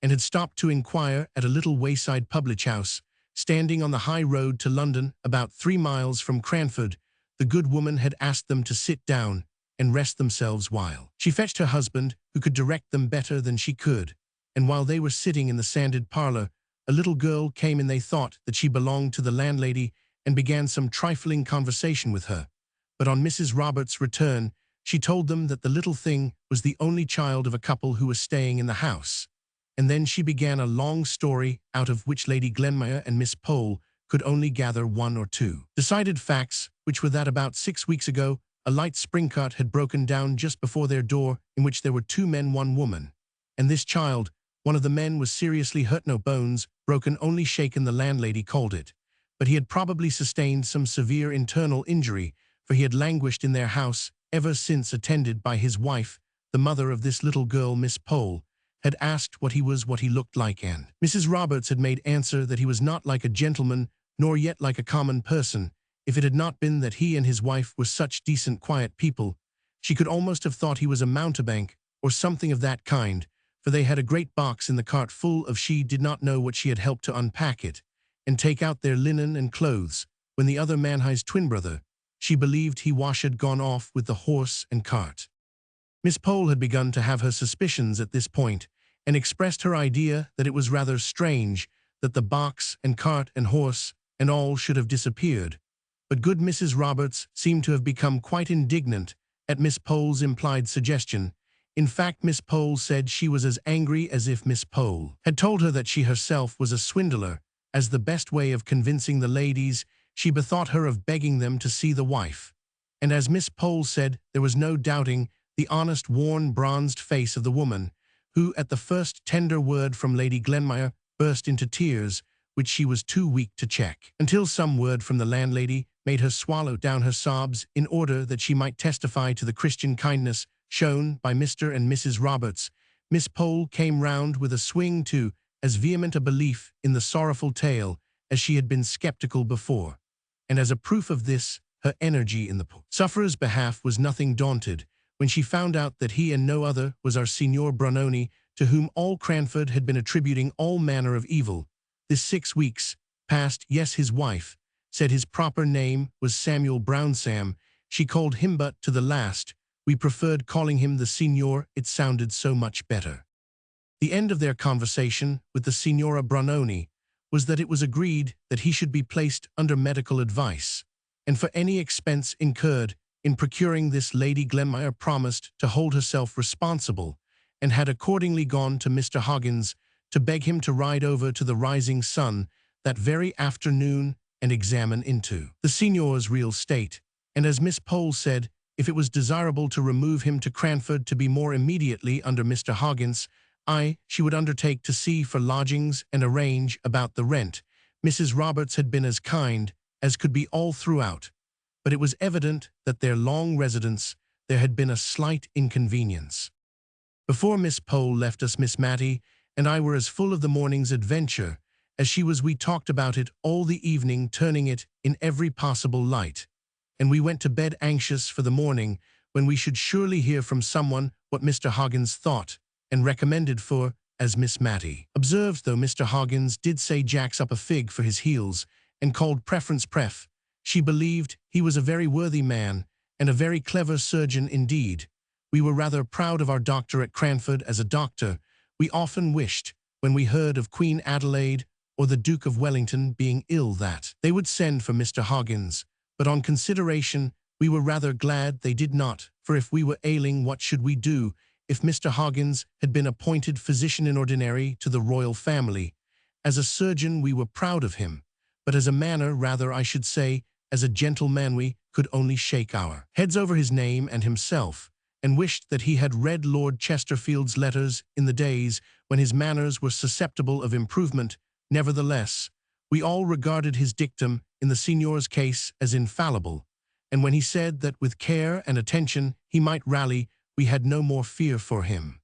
and had stopped to inquire at a little wayside public-house, standing on the high road to London about 3 miles from Cranford. The good woman had asked them to sit down and rest themselves while she fetched her husband, who could direct them better than she could, and while they were sitting in the sanded parlour, a little girl came and they thought that she belonged to the landlady and began some trifling conversation with her. But on Mrs. Roberts' return, she told them that the little thing was the only child of a couple who was staying in the house. And then she began a long story out of which Lady Glenmire and Miss Pole could only gather 1 or 2 decided facts, which were that about 6 weeks ago, a light spring cart had broken down just before their door, in which there were 2 men, 1 woman. And this child, one of the men, was seriously hurt, no bones broken, only shaken, the landlady called it. But he had probably sustained some severe internal injury, for he had languished in their house ever since, attended by his wife. The mother of this little girl, Miss Pole, had asked what he was, what he looked like, and Mrs. Roberts had made answer that he was not like a gentleman, nor yet like a common person. If it had not been that he and his wife were such decent, quiet people, she could almost have thought he was a mountebank or something of that kind, for they had a great box in the cart full of, she did not know what, she had helped to unpack it and take out their linen and clothes, when the other man, his twin brother, she believed he had gone off with the horse and cart. Miss Pole had begun to have her suspicions at this point, and expressed her idea that it was rather strange that the box and cart and horse and all should have disappeared. But good Mrs. Roberts seemed to have become quite indignant at Miss Pole's implied suggestion. In fact, Miss Pole said she was as angry as if Miss Pole had told her that she herself was a swindler. As the best way of convincing the ladies, she bethought her of begging them to see the wife. And as Miss Pole said, there was no doubting the honest, worn, bronzed face of the woman, who, at the first tender word from Lady Glenmire, burst into tears, which she was too weak to check, until some word from the landlady made her swallow down her sobs in order that she might testify to the Christian kindness shown by Mr. and Mrs. Roberts. Miss Pole came round with a swing to as vehement a belief in the sorrowful tale as she had been skeptical before, and as a proof of this, her energy in the sufferer's behalf was nothing daunted when she found out that he and no other was our Signor Brunoni, to whom all Cranford had been attributing all manner of evil. This 6 weeks past, yes, his wife said his proper name was Samuel Brown. Sam, she called him, but to the last we preferred calling him the Signor, it sounded so much better. The end of their conversation with the Signora Brunoni was that it was agreed that he should be placed under medical advice, and for any expense incurred in procuring this, Lady Glenmire promised to hold herself responsible, and had accordingly gone to Mr. Hoggins to beg him to ride over to the Rising Sun that very afternoon and examine into the Signor's real state, and, as Miss Pole said, if it was desirable to remove him to Cranford to be more immediately under Mr. Hoggins, she would undertake to see for lodgings and arrange about the rent. Mrs. Roberts had been as kind as could be all throughout, but it was evident that their long residence there had been a slight inconvenience. Before Miss Pole left us, Miss Matty and I were as full of the morning's adventure as she was. We talked about it all the evening, turning it in every possible light, and we went to bed anxious for the morning, when we should surely hear from someone what Mr. Hoggins thought and recommended, for, as Miss Matty observed, though Mr. Hoggins did say Jack's up a fig for his heels, and called preference pref, she believed he was a very worthy man, and a very clever surgeon indeed. We were rather proud of our doctor at Cranford as a doctor. We often wished, when we heard of Queen Adelaide or the Duke of Wellington being ill, that they would send for Mr. Hoggins, but on consideration, we were rather glad they did not, for if we were ailing, what should we do if Mr. Hoggins had been appointed physician in ordinary to the royal family? As a surgeon we were proud of him, but as a manner, rather I should say, as a gentleman, we could only shake our heads over his name and himself, and wished that he had read Lord Chesterfield's letters in the days when his manners were susceptible of improvement. Nevertheless, we all regarded his dictum in the signor's case as infallible, and when he said that with care and attention he might rally, we had no more fear for him.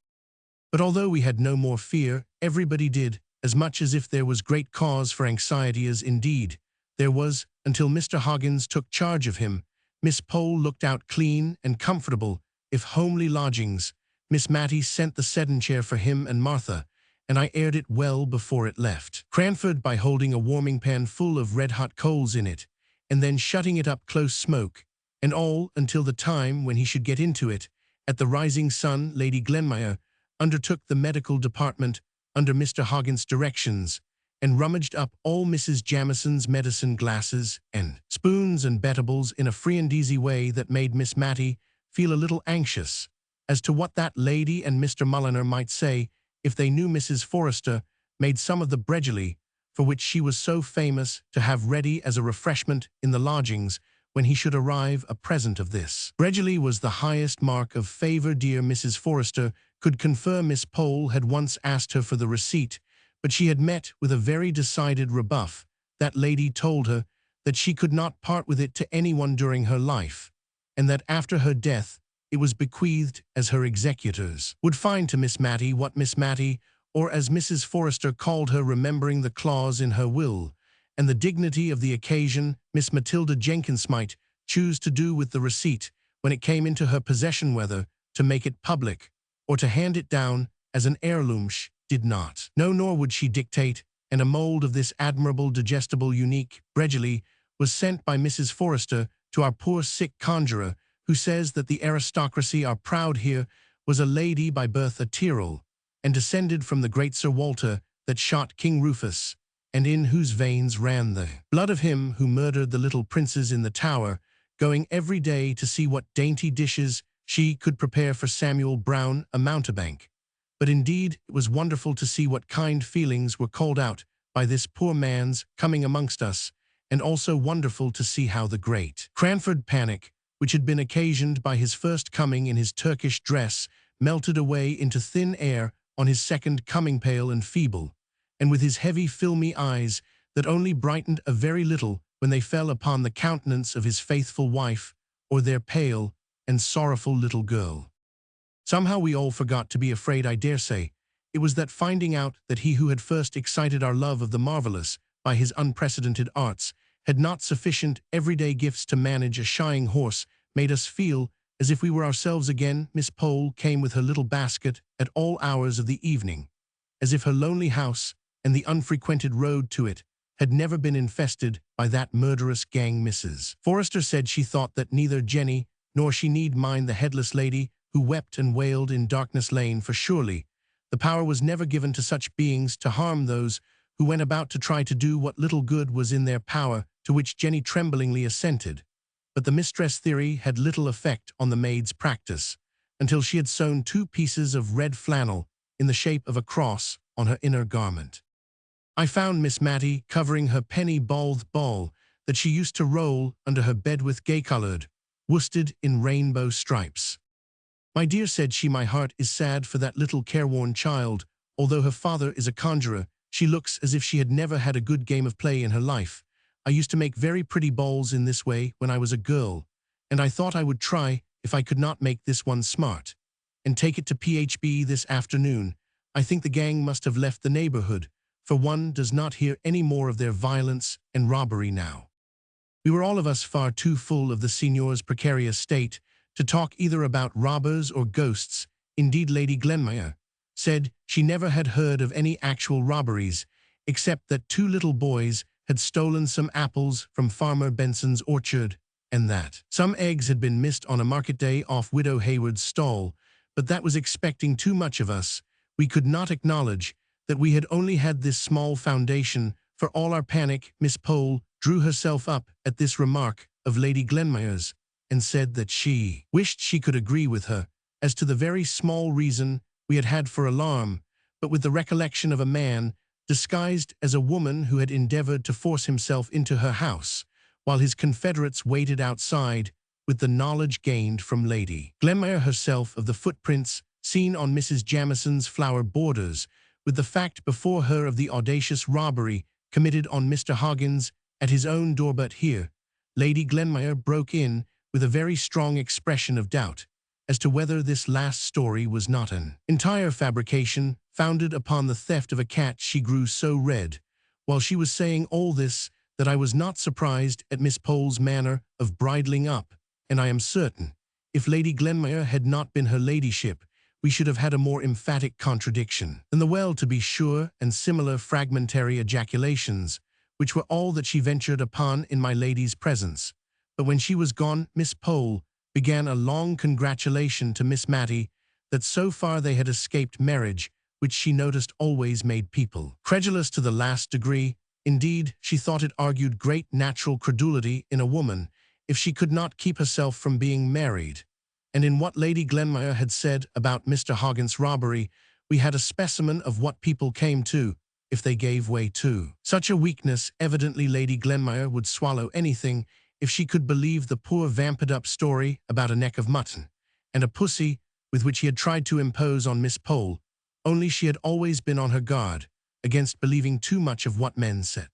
But although we had no more fear, everybody did, as much as if there was great cause for anxiety, as indeed there was, until Mr. Hoggins took charge of him. Miss Pole looked out clean and comfortable, if homely lodgings. Miss Matty sent the sedan chair for him and Martha, and I aired it well before it left Cranford by holding a warming pan full of red-hot coals in it, and then shutting it up close smoke, and all until the time when he should get into it. At the Rising Sun, Lady Glenmire undertook the medical department under Mr. Hoggins' directions, and rummaged up all Mrs. Jamison's medicine glasses and spoons and betables in a free and easy way that made Miss Matty feel a little anxious as to what that lady and Mr. Mulliner might say if they knew Mrs. Forrester made some of the bregelly for which she was so famous to have ready as a refreshment in the lodgings when he should arrive. A present of this bregelly was the highest mark of favour dear Mrs. Forrester could confer. Miss Pole had once asked her for the receipt, but she had met with a very decided rebuff. That lady told her that she could not part with it to anyone during her life, and that after her death it was bequeathed as her executors would find to Miss Matty what Miss Matty, or as Mrs. Forrester called her, remembering the clause in her will, and the dignity of the occasion, Miss Matilda Jenkins might choose to do with the receipt when it came into her possession, whether to make it public or to hand it down as an heirloom. She did not know, nor would she dictate, and a mould of this admirable, digestible, unique bregelly was sent by Mrs. Forrester to our poor sick conjurer, who says that the aristocracy are proud here, was a lady by birth, a Tyrrell, and descended from the great Sir Walter that shot King Rufus, and in whose veins ran the blood of him who murdered the little princes in the Tower, going every day to see what dainty dishes she could prepare for Samuel Brown, a mountebank. But indeed it was wonderful to see what kind feelings were called out by this poor man's coming amongst us, and also wonderful to see how the great Cranford panic, which had been occasioned by his first coming in his Turkish dress, melted away into thin air on his second coming, pale and feeble, and with his heavy filmy eyes that only brightened a very little when they fell upon the countenance of his faithful wife or their pale and sorrowful little girl. Somehow we all forgot to be afraid. I dare say it was that, finding out that he who had first excited our love of the marvellous by his unprecedented arts had not sufficient everyday gifts to manage a shying horse, made us feel as if we were ourselves again. Miss Pole came with her little basket at all hours of the evening, as if her lonely house and the unfrequented road to it had never been infested by that murderous gang. Mrs. Forrester said she thought that neither Jenny nor she need mind the headless lady who wept and wailed in Darkness Lane, for surely the power was never given to such beings to harm those who went about to try to do what little good was in their power, to which Jenny tremblingly assented. But the mistress theory had little effect on the maid's practice, until she had sewn 2 pieces of red flannel in the shape of a cross on her inner garment. I found Miss Matty covering her penny bald ball that she used to roll under her bed with gay-coloured worsted in rainbow stripes. My dear, said she, my heart is sad for that little careworn child. Although her father is a conjurer, she looks as if she had never had a good game of play in her life. I used to make very pretty balls in this way when I was a girl, and I thought I would try if I could not make this one smart, and take it to PHB this afternoon. I think the gang must have left the neighborhood, for one does not hear any more of their violence and robbery now. We were all of us far too full of the signor's precarious state to talk either about robbers or ghosts. Indeed, Lady Glenmire said she never had heard of any actual robberies, except that 2 little boys had stolen some apples from Farmer Benson's orchard, and that. Some eggs had been missed on a market day off Widow Hayward's stall, but that was expecting too much of us. We could not acknowledge that we had only had this small foundation. For all our panic, Miss Pole drew herself up at this remark of Lady Glenmire's, and said that she wished she could agree with her as to the very small reason we had had for alarm, but with the recollection of a man disguised as a woman who had endeavored to force himself into her house, while his confederates waited outside, with the knowledge gained from Lady Glenmire herself of the footprints seen on Mrs. Jamison's flower borders, with the fact before her of the audacious robbery committed on Mr. Hoggins at his own door. But here Lady Glenmire broke in with a very strong expression of doubt as to whether this last story was not an entire fabrication founded upon the theft of a cat. She grew so red while she was saying all this that I was not surprised at Miss Pole's manner of bridling up, and I am certain, if Lady Glenmire had not been her ladyship, we should have had a more emphatic contradiction than the well, to be sure, and similar fragmentary ejaculations, which were all that she ventured upon in my lady's presence. But when she was gone, Miss Pole began a long congratulation to Miss Matty that so far they had escaped marriage, which she noticed always made people credulous to the last degree. Indeed, she thought it argued great natural credulity in a woman if she could not keep herself from being married. And in what Lady Glenmire had said about Mr. Hoggins' robbery, we had a specimen of what people came to if they gave way to such a weakness. Evidently Lady Glenmire would swallow anything if she could believe the poor vampired-up story about a neck of mutton and a pussy with which he had tried to impose on Miss Pole, only she had always been on her guard against believing too much of what men said.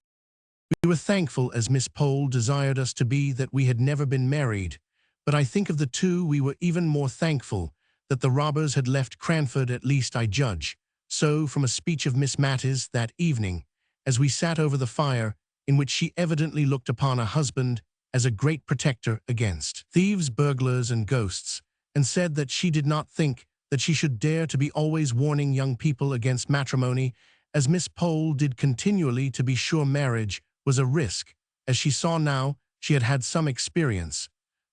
We were thankful, as Miss Pole desired us to be, that we had never been married, but I think of the two we were even more thankful that the robbers had left Cranford. At least I judge so from a speech of Miss Matty's that evening, as we sat over the fire, in which she evidently looked upon a husband as a great protector against thieves, burglars, and ghosts, and said that she did not think that she should dare to be always warning young people against matrimony, as Miss Pole did continually. To be sure, marriage was a risk, as she saw now. She had had some experience,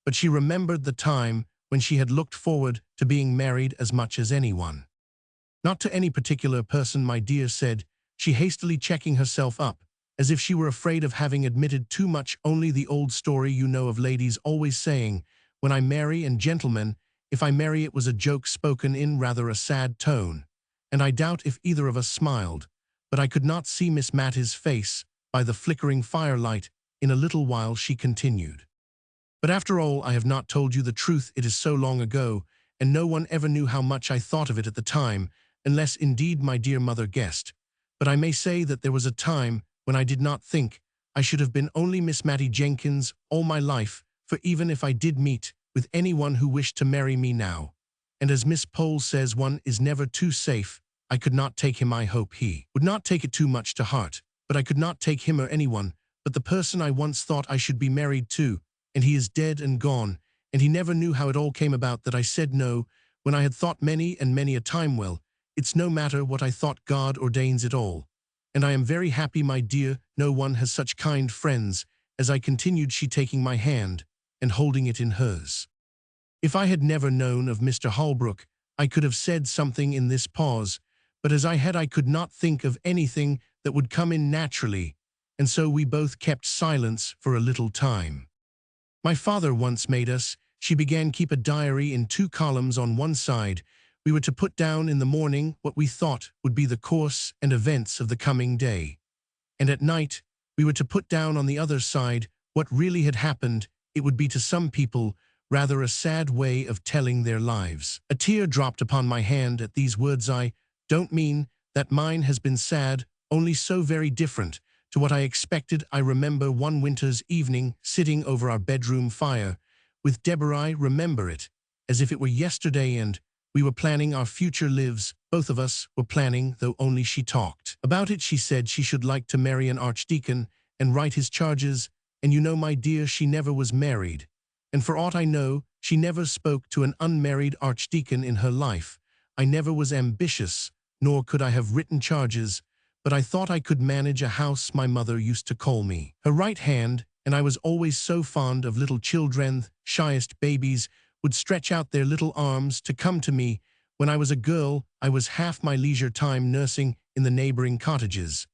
but she remembered the time when she had looked forward to being married as much as anyone. Not to any particular person, my dear, said she, hastily checking herself up, as if she were afraid of having admitted too much. Only the old story, you know, of ladies always saying, "When I marry," and gentlemen, "If I marry." It was a joke spoken in rather a sad tone, and I doubt if either of us smiled, but I could not see Miss Matty's face by the flickering firelight. In a little while she continued, "But after all, I have not told you the truth. It is so long ago, and no one ever knew how much I thought of it at the time, unless indeed my dear mother guessed. But I may say that there was a time when I did not think I should have been only Miss Matty Jenkins all my life, for even if I did meet with anyone who wished to marry me now, and as Miss Pole says, one is never too safe, I could not take him. I hope he would not take it too much to heart, but I could not take him or anyone but the person I once thought I should be married to, and he is dead and gone, and he never knew how it all came about that I said no, when I had thought many and many a time, well, it's no matter what I thought, God ordains it all. And I am very happy, my dear. No one has such kind friends," as I continued, she taking my hand and holding it in hers. If I had never known of Mr. Holbrook, I could have said something in this pause, but as I had, I could not think of anything that would come in naturally, and so we both kept silence for a little time. "My father once made us," she began, "keep a diary in 2 columns. On one side, we were to put down in the morning what we thought would be the course and events of the coming day, and at night we were to put down on the other side what really had happened. It would be, to some people, rather a sad way of telling their lives." A tear dropped upon my hand at these words. "I don't mean that mine has been sad, only so very different to what I expected. I remember one winter's evening sitting over our bedroom fire with Deborah. I remember it as if it were yesterday, and we were planning our future lives. Both of us were planning, though only she talked about it. She said she should like to marry an archdeacon and write his charges, and you know, my dear, she never was married, and for aught I know, she never spoke to an unmarried archdeacon in her life. I never was ambitious, nor could I have written charges, but I thought I could manage a house. My mother used to call me her right hand, and I was always so fond of little children. Shyest babies would stretch out their little arms to come to me. When I was a girl, I was half my leisure time nursing in the neighboring cottages.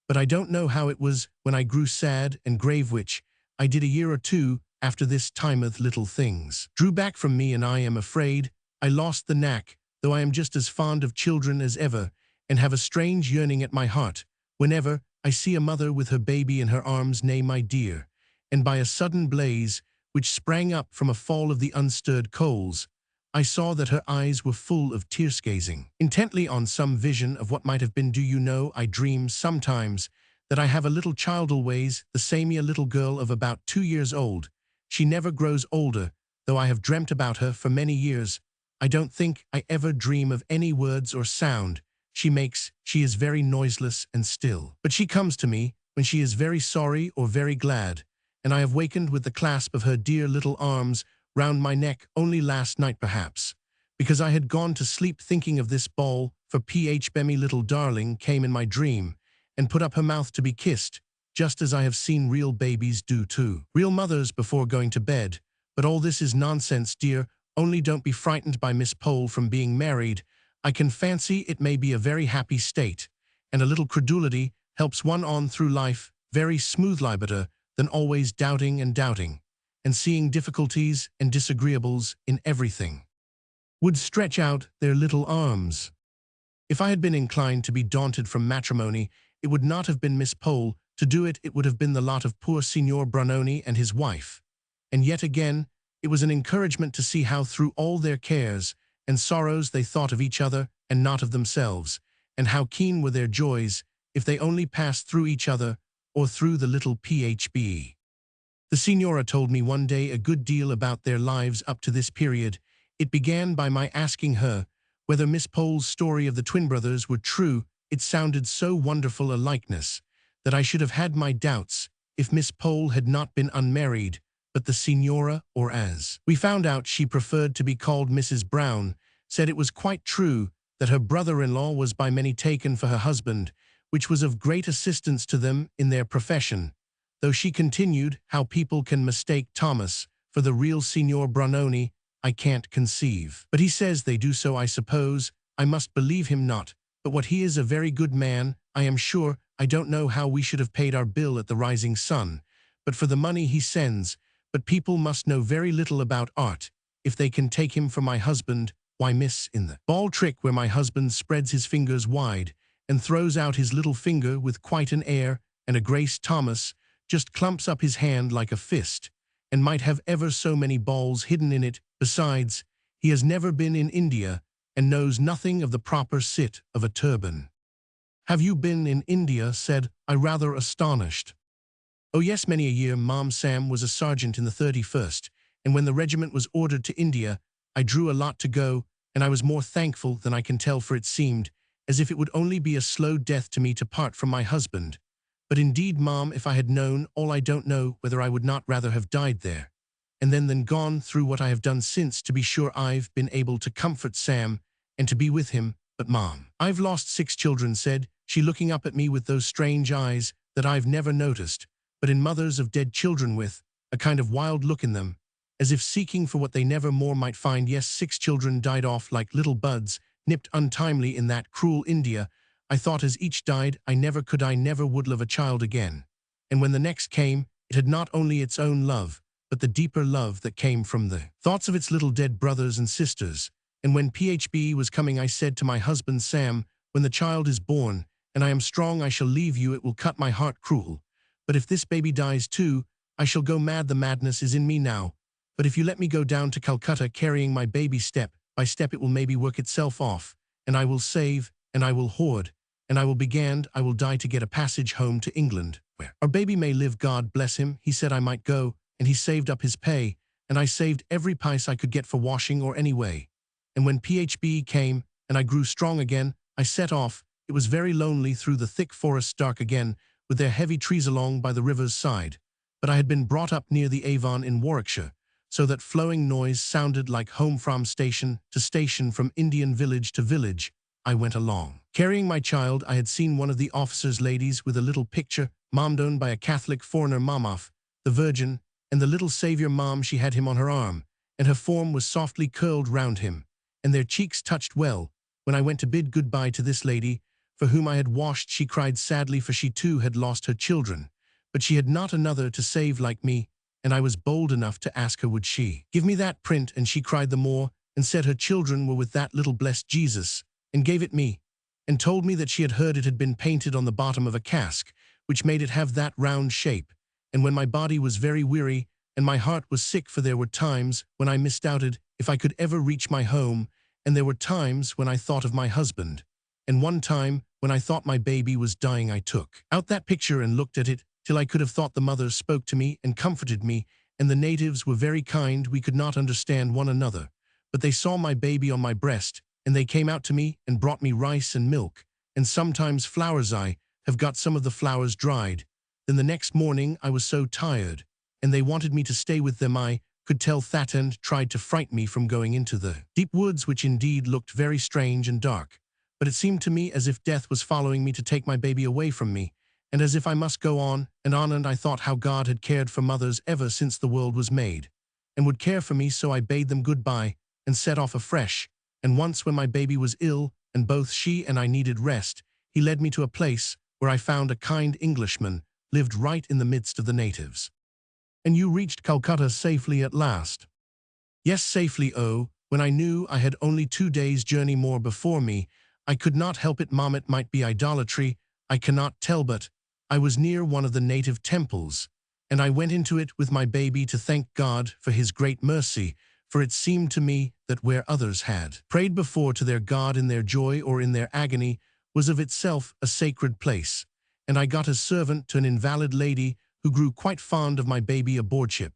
But I don't know how it was when I grew sad and grave, which I did a year or two after this timeth little things drew back from me, and I am afraid I lost the knack, though I am just as fond of children as ever, and have a strange yearning at my heart whenever I see a mother with her baby in her arms, nay, my dear. And by a sudden blaze, which sprang up from a fall of the unstirred coals, I saw that her eyes were full of tears, gazing intently on some vision of what might have been. Do you know, I dream sometimes that I have a little child always, the samey little girl of about 2 years old. She never grows older, though I have dreamt about her for many years. I don't think I ever dream of any words or sound she makes. She is very noiseless and still. But she comes to me when she is very sorry or very glad, and I have wakened with the clasp of her dear little arms round my neck only last night perhaps, because I had gone to sleep thinking of this ball, for Bemmy little darling came in my dream and put up her mouth to be kissed, just as I have seen real babies do too, real mothers before going to bed. But all this is nonsense, dear, only don't be frightened by Miss Pole from being married. I can fancy it may be a very happy state, and a little credulity helps one on through life very smoothly, better than always doubting and seeing difficulties and disagreeables in everything. Would stretch out their little arms. If I had been inclined to be daunted from matrimony, it would not have been Miss Pole to do it. It would have been the lot of poor Signor Brunoni and his wife. And yet again, it was an encouragement to see how through all their cares and sorrows they thought of each other and not of themselves, and how keen were their joys if they only passed through each other or through the little Phbe. The Signora told me one day a good deal about their lives up to this period. It began by my asking her whether Miss Pole's story of the twin brothers were true. It sounded so wonderful a likeness that I should have had my doubts if Miss Pole had not been unmarried, but the Signora, or as we found out she preferred to be called Mrs. Brown, said it was quite true that her brother-in-law was by many taken for her husband, which was of great assistance to them in their profession, though she continued, how people can mistake Thomas for the real Signor Brunoni, I can't conceive. But he says they do, so I suppose I must believe him not, but what he is a very good man, I am sure. I don't know how we should have paid our bill at the Rising Sun, but for the money he sends. But people must know very little about art if they can take him for my husband. Why, miss, in the ball trick where my husband spreads his fingers wide and throws out his little finger with quite an air and a grace, Thomas just clumps up his hand like a fist, and might have ever so many balls hidden in it. Besides, he has never been in India, and knows nothing of the proper sit of a turban. Have you been in India? Said I, rather astonished. Oh yes, many a year. Mom Sam was a sergeant in the 31st, and when the regiment was ordered to India, I drew a lot to go, and I was more thankful than I can tell, for it seemed as if it would only be a slow death to me to part from my husband. But indeed, Mom, if I had known all, I don't know whether I would not rather have died there, and then than gone through what I have done since. To be sure, I've been able to comfort Sam and to be with him, but Mom, I've lost 6 children, said she, looking up at me with those strange eyes that I've never noticed, but in mothers of dead children, with a kind of wild look in them, as if seeking for what they never more might find. Yes, 6 children died off like little buds, nipped untimely in that cruel India. I thought as each died, I never would love a child again. And when the next came, it had not only its own love, but the deeper love that came from the thoughts of its little dead brothers and sisters. And when Phbe was coming, I said to my husband, Sam, when the child is born, and I am strong, I shall leave you. It will cut my heart cruel. But if this baby dies too, I shall go mad. The madness is in me now. But if you let me go down to Calcutta carrying my baby step by step, it will maybe work itself off, and I will save, and I will hoard, and I will I will die to get a passage home to England, where our baby may live. God bless him. He said I might go, and he saved up his pay, and I saved every pice I could get for washing or any way. And when Phbe came, and I grew strong again, I set off. It was very lonely through the thick forests, dark again, with their heavy trees along by the river's side. But I had been brought up near the Avon in Warwickshire, so that flowing noise sounded like home from station to station, from Indian village to village. I went along, carrying my child. I had seen one of the officers' ladies with a little picture, mommed by a Catholic foreigner, Mamaf, the Virgin, and the little Saviour Mom she had him on her arm, and her form was softly curled round him, and their cheeks touched well. When I went to bid good-bye to this lady, for whom I had washed, she cried sadly, for she too had lost her children, but she had not another to save like me, and I was bold enough to ask her would she give me that print, and she cried the more, and said her children were with that little blessed Jesus, and gave it me, and told me that she had heard it had been painted on the bottom of a cask, which made it have that round shape. And when my body was very weary, and my heart was sick, for there were times when I misdoubted if I could ever reach my home, and there were times when I thought of my husband, and one time when I thought my baby was dying, I took out that picture and looked at it till I could have thought the mother spoke to me and comforted me, and the natives were very kind. We could not understand one another, but they saw my baby on my breast, and they came out to me and brought me rice and milk, and sometimes flowers. I have got some of the flowers dried. Then the next morning I was so tired, and they wanted me to stay with them. I could tell that, and tried to frighten me from going into the deep woods, which indeed looked very strange and dark. But it seemed to me as if death was following me to take my baby away from me, and as if I must go on, and I thought how God had cared for mothers ever since the world was made, and would care for me. So I bade them good-bye, and set off afresh. And once when my baby was ill, and both she and I needed rest, he led me to a place where I found a kind Englishman lived right in the midst of the natives. And you reached Calcutta safely at last? Yes, safely. Oh, when I knew I had only 2 days' journey more before me, I could not help it, Mom. It might be idolatry, I cannot tell, but I was near one of the native temples, and I went into it with my baby to thank God for his great mercy, for it seemed to me that where others had prayed before to their God in their joy or in their agony was of itself a sacred place, and I got as servant to an invalid lady who grew quite fond of my baby aboard ship,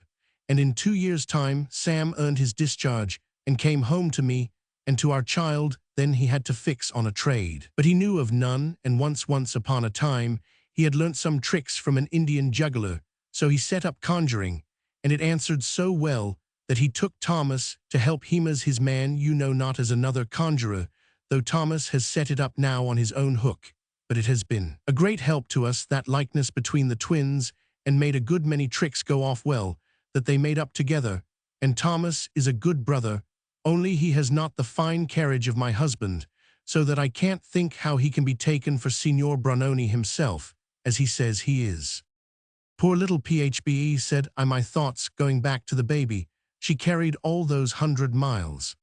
and in 2 years' time Sam earned his discharge and came home to me and to our child. Then he had to fix on a trade, but he knew of none, and once upon a time he had learnt some tricks from an Indian juggler, so he set up conjuring, and it answered so well that he took Thomas to help him as his man, not as another conjurer, though Thomas has set it up now on his own hook. But it has been a great help to us, that likeness between the twins, and made a good many tricks go off well, that they made up together, and Thomas is a good brother, only he has not the fine carriage of my husband, so that I can't think how he can be taken for Signor Brunoni himself, as he says he is. Poor little Phbe, said I, my thoughts going back to the baby she carried all those 100 miles.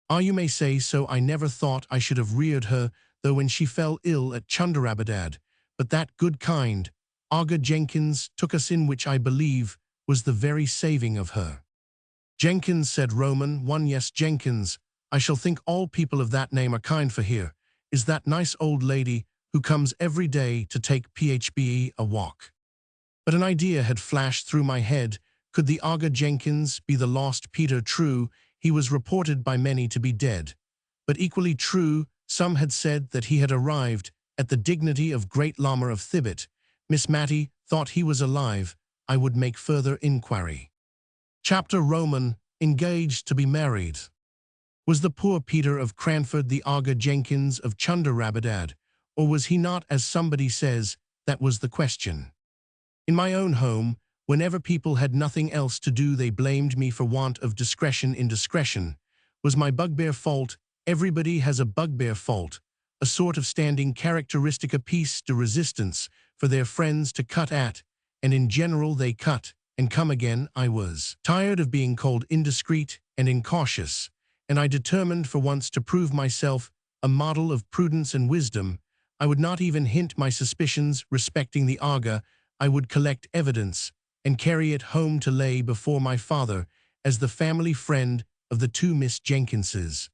Ah, you may say so. I never thought I should have reared her, though when she fell ill at Chundarabadad, but that good kind Aga Jenkins took us in, which I believe was the very saving of her. Jenkins, said Roman. One, yes, Jenkins. I shall think all people of that name are kind, for here is that nice old lady who comes every day to take Phbe a walk. But an idea had flashed through my head. Could the Aga Jenkins be the lost Peter? True, he was reported by many to be dead, but equally true, some had said that he had arrived at the dignity of Great Lama of Thibet. Miss Matty thought he was alive. I would make further inquiry. Chapter Roman, engaged to be married. Was the poor Peter of Cranford the Aga Jenkins of Chundarabadad, or was he not, as somebody says? That was the question. In my own home, whenever people had nothing else to do, they blamed me for want of discretion. Indiscretion was my bugbear fault. Everybody has a bugbear fault, a sort of standing characteristic, a piece de resistance for their friends to cut at, and in general they cut and come again. I was tired of being called indiscreet and incautious, and I determined for once to prove myself a model of prudence and wisdom. I would not even hint my suspicions respecting the Aga. I would collect evidence and carry it home to lay before my father as the family friend of the two Miss Jenkinses.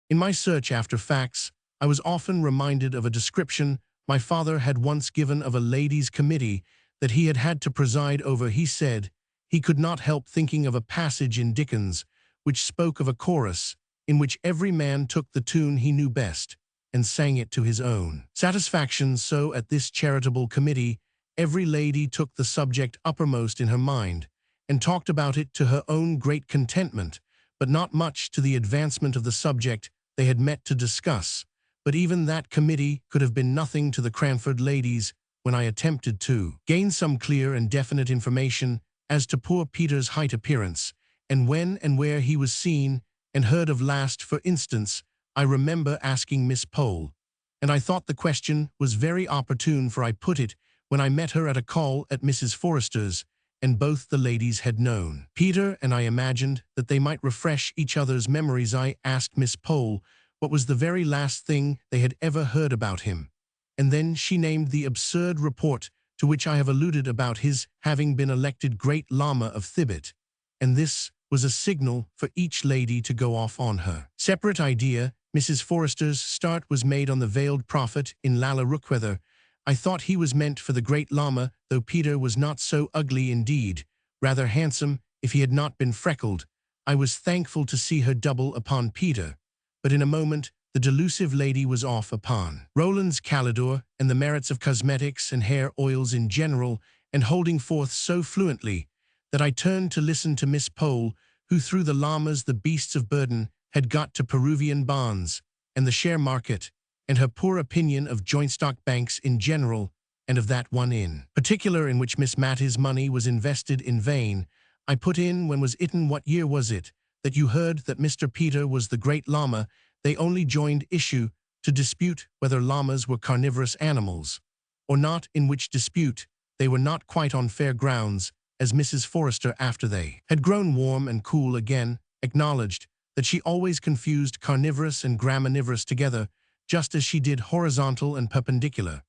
In my search after facts, I was often reminded of a description my father had once given of a ladies' committee that he had had to preside over. He said he could not help thinking of a passage in Dickens which spoke of a chorus in which every man took the tune he knew best and sang it to his own satisfaction. So at this charitable committee, every lady took the subject uppermost in her mind and talked about it to her own great contentment, but not much to the advancement of the subject they had met to discuss. But even that committee could have been nothing to the Cranford ladies, when I attempted to gain some clear and definite information as to poor Peter's height appearance, and when and where he was seen and heard of last. For instance, I remember asking Miss Pole, and I thought the question was very opportune, for I put it when I met her at a call at Mrs. Forrester's, and both the ladies had known Peter, and I imagined that they might refresh each other's memories. I asked Miss Pole what was the very last thing they had ever heard about him, and then she named the absurd report to which I have alluded about his having been elected Great Lama of Thibet, and this was a signal for each lady to go off on her separate idea. Mrs. Forrester's start was made on the veiled prophet in Lalla Rookweather. I thought he was meant for the Great Lama, though Peter was not so ugly, indeed, rather handsome if he had not been freckled. I was thankful to see her double upon Peter, but in a moment the delusive lady was off upon Roland's Calidore and the merits of cosmetics and hair oils in general, and holding forth so fluently that I turned to listen to Miss Pole, who through the llamas, the beasts of burden, had got to Peruvian bonds and the share market, and her poor opinion of joint stock banks in general, and of that one in particular in which Miss Mattie's money was invested in vain. I put in, when was itten, what year was it, that you heard that Mr. Peter was the Great Lama? They only joined issue to dispute whether llamas were carnivorous animals or not, in which dispute they were not quite on fair grounds, as Mrs. Forrester, after they had grown warm and cool again, acknowledged that she always confused carnivorous and graminivorous together, just as she did horizontal and perpendicular.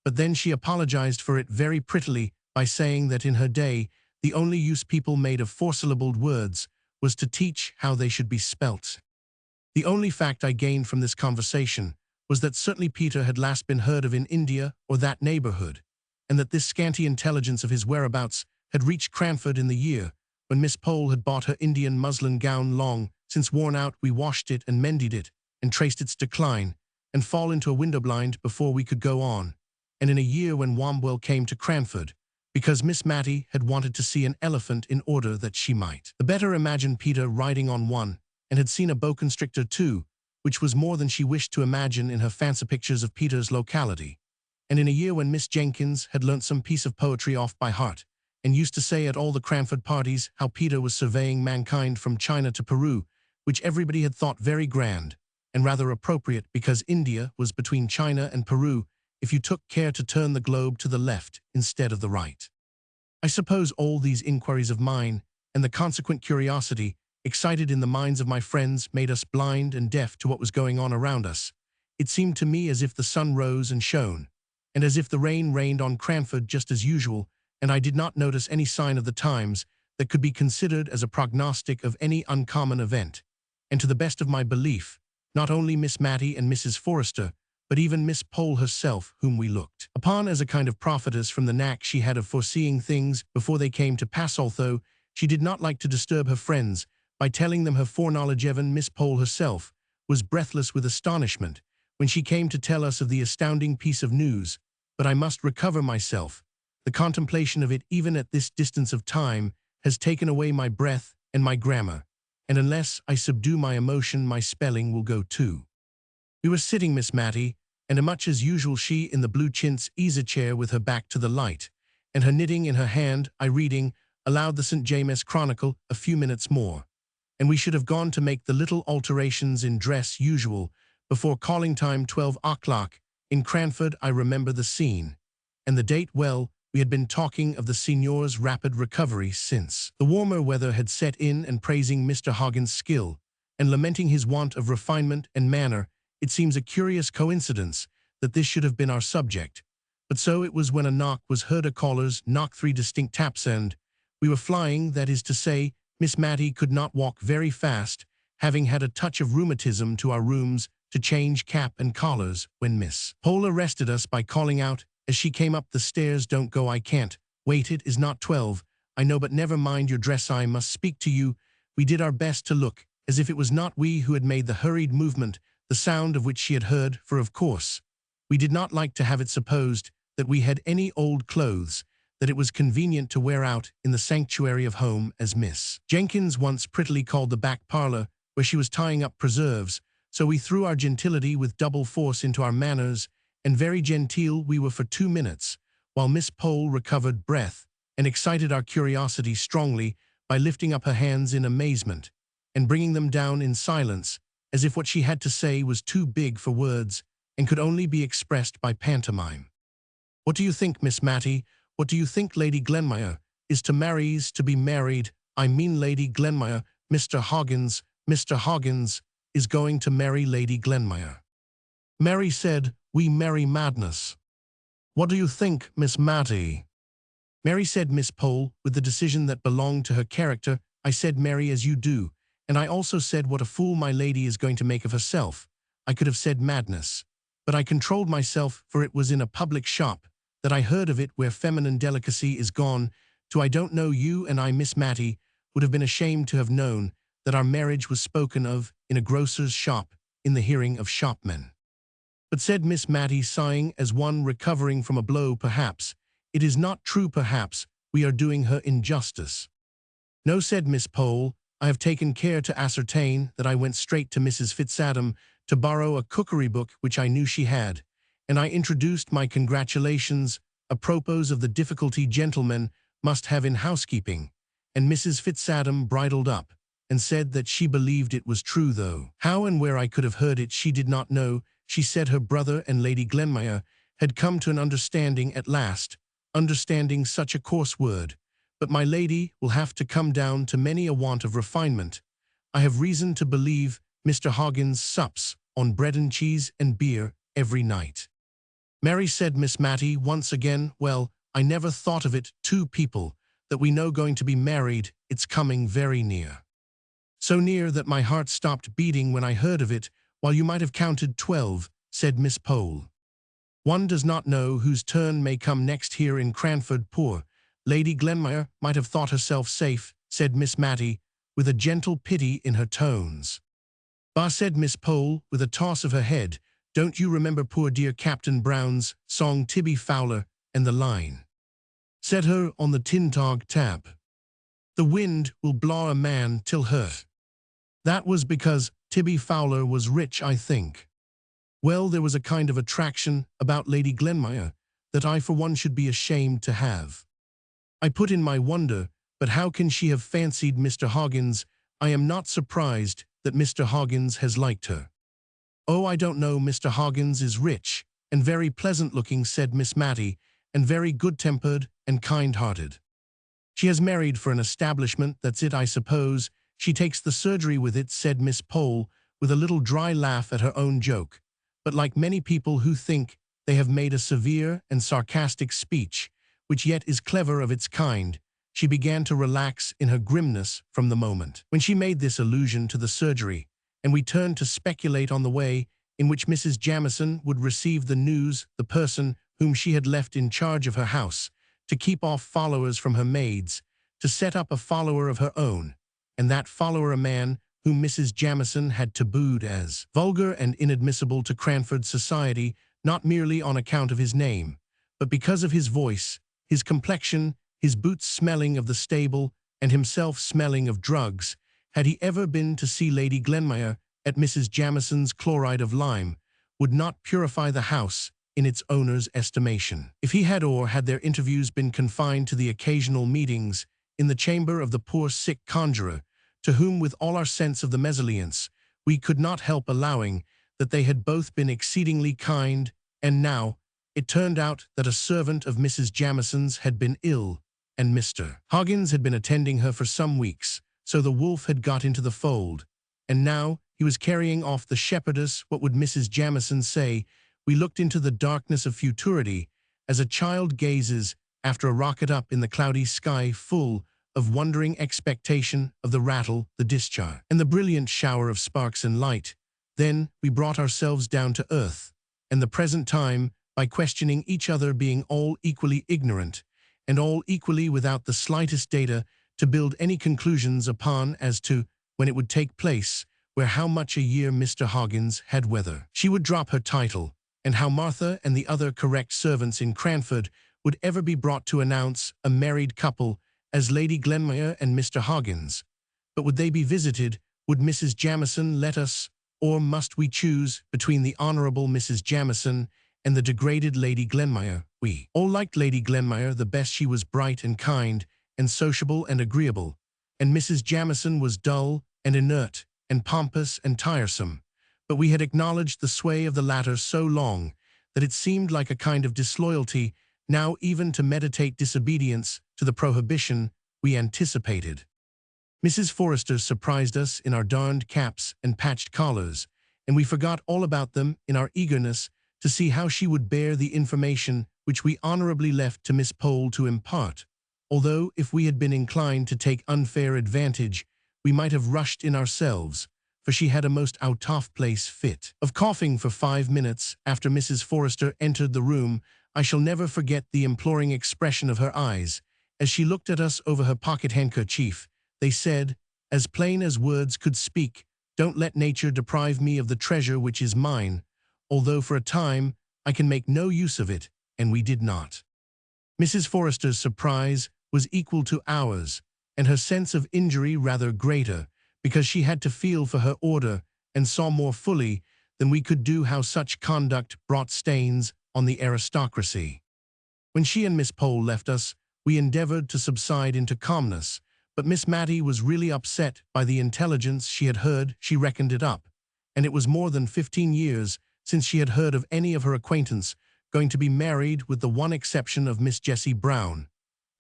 But then she apologized for it very prettily by saying that in her day the only use people made of four-syllabled words was to teach how they should be spelt. The only fact I gained from this conversation was that certainly Peter had last been heard of in India or that neighborhood, and that this scanty intelligence of his whereabouts had reached Cranford in the year when Miss Pole had bought her Indian muslin gown. Long since worn out, we washed it and mended it and traced its decline and fall into a window blind before we could go on, and in a year when Wombwell came to Cranford, because Miss Mattie had wanted to see an elephant in order that she might the better imagine Peter riding on one, and had seen a boa constrictor too, which was more than she wished to imagine in her fancy pictures of Peter's locality, and in a year when Miss Jenkins had learnt some piece of poetry off by heart, and used to say at all the Cranford parties how Peter was surveying mankind from China to Peru, which everybody had thought very grand, and rather appropriate, because India was between China and Peru if you took care to turn the globe to the left instead of the right. I suppose all these inquiries of mine, and the consequent curiosity excited in the minds of my friends, made us blind and deaf to what was going on around us. It seemed to me as if the sun rose and shone, and as if the rain rained on Cranford just as usual, and I did not notice any sign of the times that could be considered as a prognostic of any uncommon event. And to the best of my belief, not only Miss Mattie and Mrs. Forrester, but even Miss Pole herself, whom we looked upon as a kind of prophetess from the knack she had of foreseeing things before they came to pass, although she did not like to disturb her friends by telling them her foreknowledge. Even Miss Pole herself was breathless with astonishment when she came to tell us of the astounding piece of news, but I must recover myself. The contemplation of it, even at this distance of time, has taken away my breath and my grammar, and unless I subdue my emotion, my spelling will go too. We were sitting, Miss Mattie, and much as usual she in the blue chintz easy-chair with her back to the light, and her knitting in her hand, I reading aloud the St. James Chronicle. A few minutes more, and we should have gone to make the little alterations in dress usual before calling time, 12 o'clock, in Cranford. I remember the scene, and the date well. We had been talking of the signor's rapid recovery since the warmer weather had set in, and praising Mr. Hoggin's skill, and lamenting his want of refinement and manner. It seems a curious coincidence that this should have been our subject, but so it was when a knock was heard, a caller's knock, 3 distinct taps, and we were flying. That is to say, Miss Mattie could not walk very fast, having had a touch of rheumatism, to our rooms to change cap and collars, when Miss Pole arrested us by calling out, as she came up the stairs, "Don't go, I can't wait, it is not 12, I know, but never mind your dress, I must speak to you." We did our best to look as if it was not we who had made the hurried movement, the sound of which she had heard, for of course we did not like to have it supposed that we had any old clothes that it was convenient to wear out in the sanctuary of home, as Miss Jenkins once prettily called the back parlor, where she was tying up preserves. So we threw our gentility with double force into our manners, and very genteel we were for 2 minutes, while Miss Pole recovered breath and excited our curiosity strongly by lifting up her hands in amazement and bringing them down in silence, as if what she had to say was too big for words and could only be expressed by pantomime. "What do you think, Miss Matty? What do you think Lady Glenmire is to marries to be married? I mean Lady Glenmire, Mr. Hoggins is going to marry Lady Glenmire." Mary said, "We merry madness." "What do you think, Miss Matty?" Mary said Miss Pole, with the decision that belonged to her character. I said Mary as you do, and I also said what a fool my lady is going to make of herself. I could have said madness, but I controlled myself, for it was in a public shop that I heard of it where feminine delicacy is gone to. I don't know you and I, Miss Matty, would have been ashamed to have known that our marriage was spoken of in a grocer's shop in the hearing of shopmen. "But," said Miss Matty, sighing as one recovering from a blow, "perhaps it is not true. Perhaps we are doing her injustice." "No," said Miss Pole, "I have taken care to ascertain that. I went straight to Mrs. Fitzadam to borrow a cookery book which I knew she had, and I introduced my congratulations apropos of the difficulty gentlemen must have in housekeeping, and Mrs. Fitzadam bridled up and said that she believed it was true, though how and where I could have heard it she did not know. She said her brother and Lady Glenmire had come to an understanding at last. Understanding, such a coarse word, but my lady will have to come down to many a want of refinement. I have reason to believe Mr. Hoggins sups on bread and cheese and beer every night." "Mary," said Miss Matty once again, "well, I never thought of it. Two people that we know going to be married, it's coming very near. So near that my heart stopped beating when I heard of it, while you might have counted 12, said Miss Pole. "One does not know whose turn may come next here in Cranford. Poor Lady Glenmire might have thought herself safe," said Miss Matty, with a gentle pity in her tones. "Bah," said Miss Pole, with a toss of her head, "don't you remember poor dear Captain Brown's song Tibby Fowler, and the line, 'Set her on the Tintog tap. The wind will blaw a man till hurt.' That was because Tibby Fowler was rich, I think. Well, there was a kind of attraction about Lady Glenmire that I for one should be ashamed to have. I put in my wonder, but how can she have fancied Mr. Hoggins? I am not surprised that Mr. Hoggins has liked her." "Oh, I don't know. Mr. Hoggins is rich and very pleasant-looking," said Miss Matty, "and very good-tempered and kind-hearted. She has married for an establishment, that's it, I suppose. She takes the surgery with it," said Miss Pole, with a little dry laugh at her own joke. But like many people who think they have made a severe and sarcastic speech, which yet is clever of its kind, she began to relax in her grimness from the moment when she made this allusion to the surgery, and we turned to speculate on the way in which Mrs. Jamison would receive the news, the person whom she had left in charge of her house, to keep off followers from her maids, to set up a follower of her own, and that follower a man whom Mrs. Jamison had tabooed as vulgar and inadmissible to Cranford society, not merely on account of his name, but because of his voice, his complexion, his boots smelling of the stable, and himself smelling of drugs. Had he ever been to see Lady Glenmire at Mrs. Jamison's chloride of lime, would not purify the house in its owner's estimation. If he had, or had their interviews been confined to the occasional meetings in the chamber of the poor sick conjurer, to whom, with all our sense of the mesalliance, we could not help allowing that they had both been exceedingly kind, and now it turned out that a servant of Mrs. Jamison's had been ill, and Mr. Hoggins had been attending her for some weeks, so the wolf had got into the fold, and now he was carrying off the shepherdess. What would Mrs. Jamison say? We looked into the darkness of futurity, as a child gazes after a rocket up in the cloudy sky, full of wondering expectation of the rattle, the discharge, and the brilliant shower of sparks and light. Then we brought ourselves down to earth, and the present time, by questioning each other, being all equally ignorant, and all equally without the slightest data to build any conclusions upon as to when it would take place, where, how much a year Mr. Hoggins had, whether she would drop her title, and how Martha and the other correct servants in Cranford would ever be brought to announce a married couple as Lady Glenmire and Mr. Hoggins. But would they be visited? Would Mrs. Jamison let us, or must we choose between the Honourable Mrs. Jamison and the degraded Lady Glenmire. We all liked Lady Glenmire the best. She was bright and kind, and sociable and agreeable, and Mrs. Jamison was dull and inert, and pompous and tiresome. But we had acknowledged the sway of the latter so long that it seemed like a kind of disloyalty now even to meditate disobedience to the prohibition we anticipated. Mrs. Forrester surprised us in our darned caps and patched collars, and we forgot all about them in our eagerness to see how she would bear the information which we honorably left to Miss Pole to impart, although if we had been inclined to take unfair advantage, we might have rushed in ourselves, for she had a most out-of-place fit of coughing for 5 minutes after Mrs. Forrester entered the room. I shall never forget the imploring expression of her eyes as she looked at us over her pocket handkerchief. They said, as plain as words could speak, "Don't let nature deprive me of the treasure which is mine, although for a time I can make no use of it," and we did not. Mrs. Forrester's surprise was equal to ours, and her sense of injury rather greater, because she had to feel for her order and saw more fully than we could do how such conduct brought stains on the aristocracy. When she and Miss Pole left us, we endeavored to subside into calmness, but Miss Mattie was really upset by the intelligence she had heard. She reckoned it up, and it was more than 15 years since she had heard of any of her acquaintance going to be married, with the one exception of Miss Jessie Brown,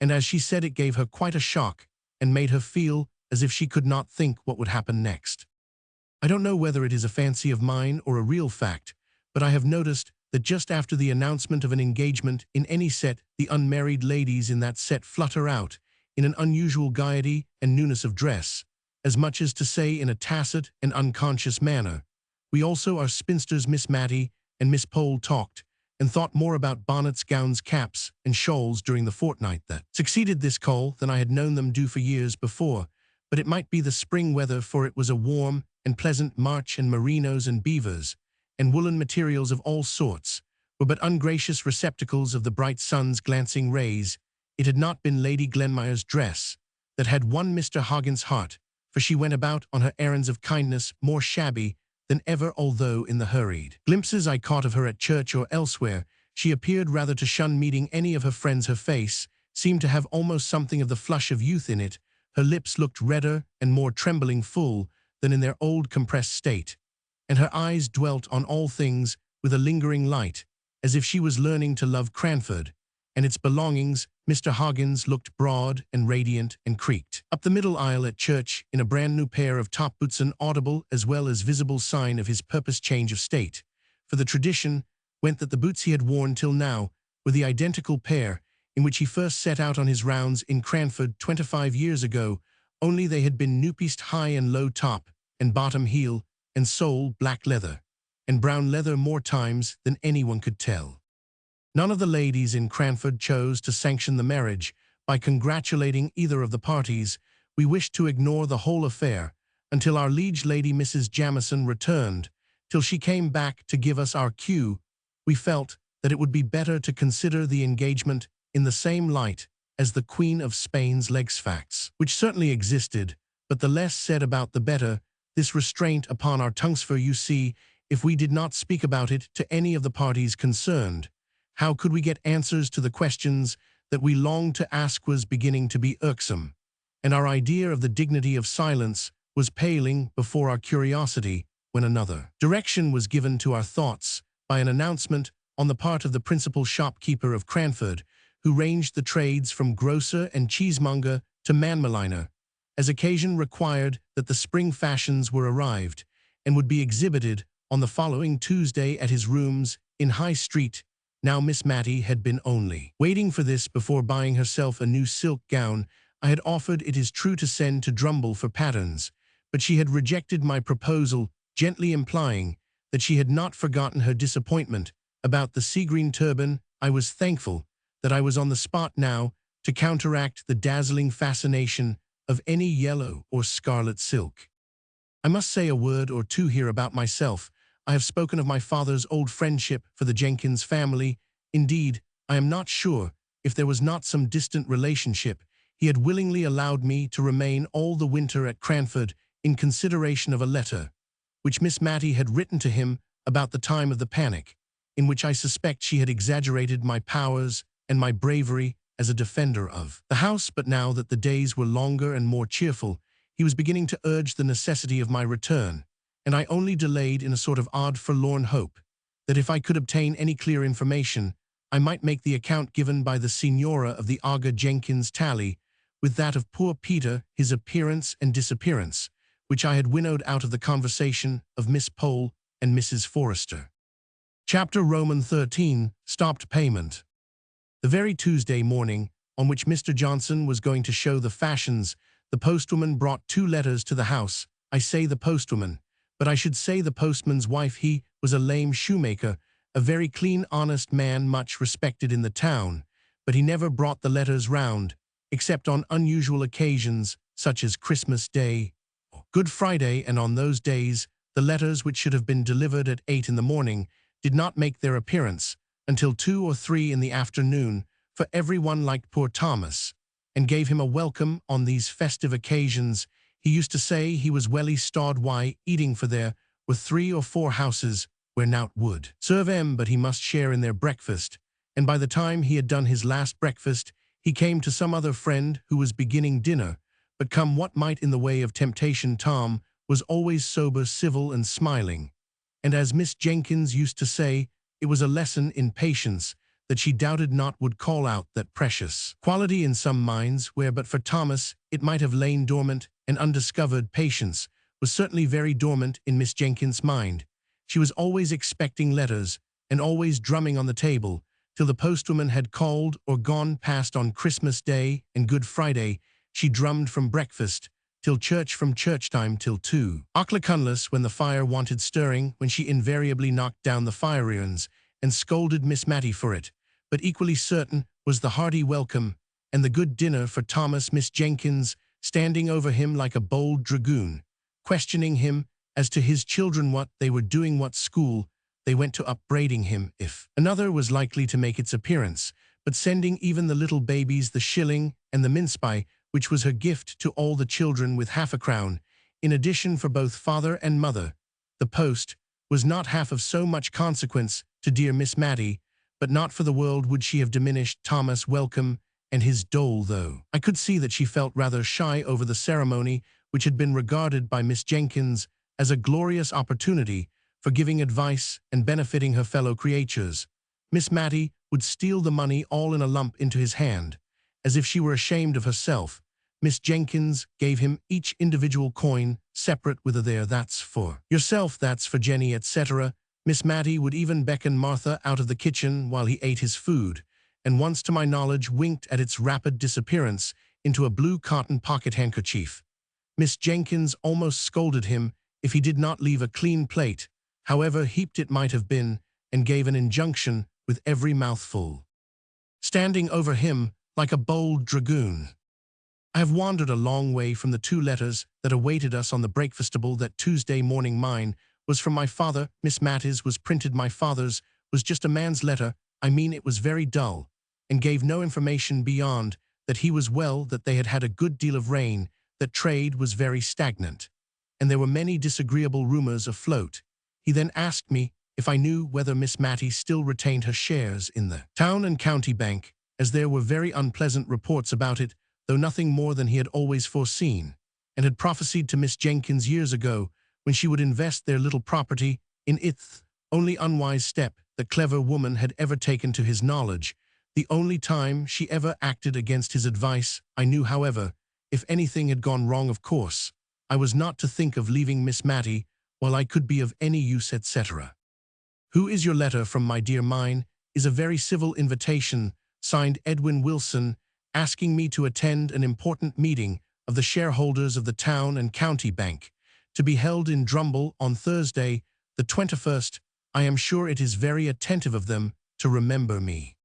and as she said, it gave her quite a shock and made her feel as if she could not think what would happen next. I don't know whether it is a fancy of mine or a real fact, but I have noticed that just after the announcement of an engagement in any set, the unmarried ladies in that set flutter out in an unusual gaiety and newness of dress, as much as to say in a tacit and unconscious manner, "We also are spinsters." Miss Mattie and Miss Pole talked and thought more about bonnets, gowns, caps, and shawls during the fortnight that succeeded this call than I had known them do for years before, but it might be the spring weather, for it was a warm and pleasant March, and merinos and beavers and woolen materials of all sorts were but ungracious receptacles of the bright sun's glancing rays. It had not been Lady Glenmire's dress that had won Mr. Hoggins' heart, for she went about on her errands of kindness more shabby than ever, although in the hurried glimpses I caught of her at church or elsewhere, she appeared rather to shun meeting any of her friends. Her face seemed to have almost something of the flush of youth in it. Her lips looked redder and more trembling full than in their old compressed state, and her eyes dwelt on all things with a lingering light, as if she was learning to love Cranford and its belongings. Mr. Hoggins looked broad and radiant and creaked up the middle aisle at church in a brand-new pair of top boots, an audible as well as visible sign of his purposed change of state, for the tradition went that the boots he had worn till now were the identical pair in which he first set out on his rounds in Cranford 25 years ago, only they had been new-pieced high and low top and bottom heel and sole black leather, and brown leather more times than anyone could tell. None of the ladies in Cranford chose to sanction the marriage by congratulating either of the parties. We wished to ignore the whole affair until our liege lady Mrs. Jamison returned. Till she came back to give us our cue, we felt that it would be better to consider the engagement in the same light as the Queen of Spain's legs facts, which certainly existed, but the less said about the better. This restraint upon our tongues, for you see, if we did not speak about it to any of the parties concerned, how could we get answers to the questions that we longed to ask? Was beginning to be irksome, and our idea of the dignity of silence was paling before our curiosity, when another direction was given to our thoughts by an announcement on the part of the principal shopkeeper of Cranford, who ranged the trades from grocer and cheesemonger to manmaliner, as occasion required, that the spring fashions were arrived, and would be exhibited on the following Tuesday at his rooms in High Street. Now Miss Mattie had been only waiting for this before buying herself a new silk gown. I had offered, it is true, to send to Drumble for patterns, but she had rejected my proposal, gently implying that she had not forgotten her disappointment about the sea-green turban. I was thankful that I was on the spot now to counteract the dazzling fascination of any yellow or scarlet silk. I must say a word or two here about myself. I have spoken of my father's old friendship for the Jenkins family. Indeed, I am not sure if there was not some distant relationship. He had willingly allowed me to remain all the winter at Cranford in consideration of a letter which Miss Mattie had written to him about the time of the panic, in which I suspect she had exaggerated my powers and my bravery as a defender of the house. But now that the days were longer and more cheerful, he was beginning to urge the necessity of my return, and I only delayed in a sort of odd forlorn hope that if I could obtain any clear information, I might make the account given by the Signora of the Aga Jenkins tally with that of poor Peter, his appearance and disappearance, which I had winnowed out of the conversation of Miss Pole and Mrs. Forrester. Chapter Roman 13, Stopped Payment. The very Tuesday morning on which Mr. Johnson was going to show the fashions, the postwoman brought 2 letters to the house. I say the postwoman, but I should say the postman's wife. He was a lame shoemaker, a very clean, honest man, much respected in the town, but he never brought the letters round, except on unusual occasions, such as Christmas Day or Good Friday, and on those days the letters, which should have been delivered at 8 in the morning, did not make their appearance until 2 or 3 in the afternoon, for everyone liked poor Thomas, and gave him a welcome on these festive occasions. He used to say he was welly stawed why eating, for there were 3 or 4 houses where nowt would serve him but he must share in their breakfast, and by the time he had done his last breakfast, he came to some other friend who was beginning dinner. But come what might in the way of temptation, Tom was always sober, civil, and smiling, and as Miss Jenkins used to say, it was a lesson in patience that she doubted not would call out that precious quality in some minds where but for Thomas it might have lain dormant and undiscovered. Patience was certainly very dormant in Miss Jenkins' mind. She was always expecting letters and always drumming on the table till the postwoman had called or gone past. On Christmas Day and Good Friday she drummed from breakfast till church, from church time till 2 o'clock, when the fire wanted stirring, when she invariably knocked down the fire irons and scolded Miss Mattie for it. But equally certain was the hearty welcome and the good dinner for Thomas, Miss Jenkins standing over him like a bold dragoon, questioning him as to his children, what they were doing, what school they went to, upbraiding him if another was likely to make its appearance, but sending even the little babies the shilling and the mince pie, which was her gift to all the children, with half a crown in addition for both father and mother. The post was not half of so much consequence to dear Miss Mattie, but not for the world would she have diminished Thomas' welcome and his dole, though I could see that she felt rather shy over the ceremony, which had been regarded by Miss Jenkins as a glorious opportunity for giving advice and benefiting her fellow creatures. Miss Mattie would steal the money all in a lump into his hand, as if she were ashamed of herself. Miss Jenkins gave him each individual coin, separate, with a "there, that's for yourself, that's for Jenny," etc. Miss Mattie would even beckon Martha out of the kitchen while he ate his food, and once, to my knowledge, winked at its rapid disappearance into a blue cotton pocket handkerchief. Miss Jenkins almost scolded him if he did not leave a clean plate, however heaped it might have been, and gave an injunction with every mouthful, standing over him like a bold dragoon. I have wandered a long way from the 2 letters that awaited us on the breakfastable that Tuesday morning. Mine was from my father. Miss Mattie's was printed. My father's was just a man's letter. I mean, it was very dull, and gave no information beyond that he was well, that they had had a good deal of rain, that trade was very stagnant, and there were many disagreeable rumors afloat. He then asked me if I knew whether Miss Mattie still retained her shares in the Town and County Bank, as there were very unpleasant reports about it, though nothing more than he had always foreseen, and had prophesied to Miss Jenkins years ago, when she would invest their little property in it. Only unwise step the clever woman had ever taken to his knowledge, the only time she ever acted against his advice. I knew, however, if anything had gone wrong, of course, I was not to think of leaving Miss Mattie while I could be of any use, etc. Who is your letter from, my dear? Mine is a very civil invitation, signed Edwin Wilson, asking me to attend an important meeting of the shareholders of the Town and County Bank, to be held in Drumble on Thursday, the 21st. I am sure it is very attentive of them to remember me.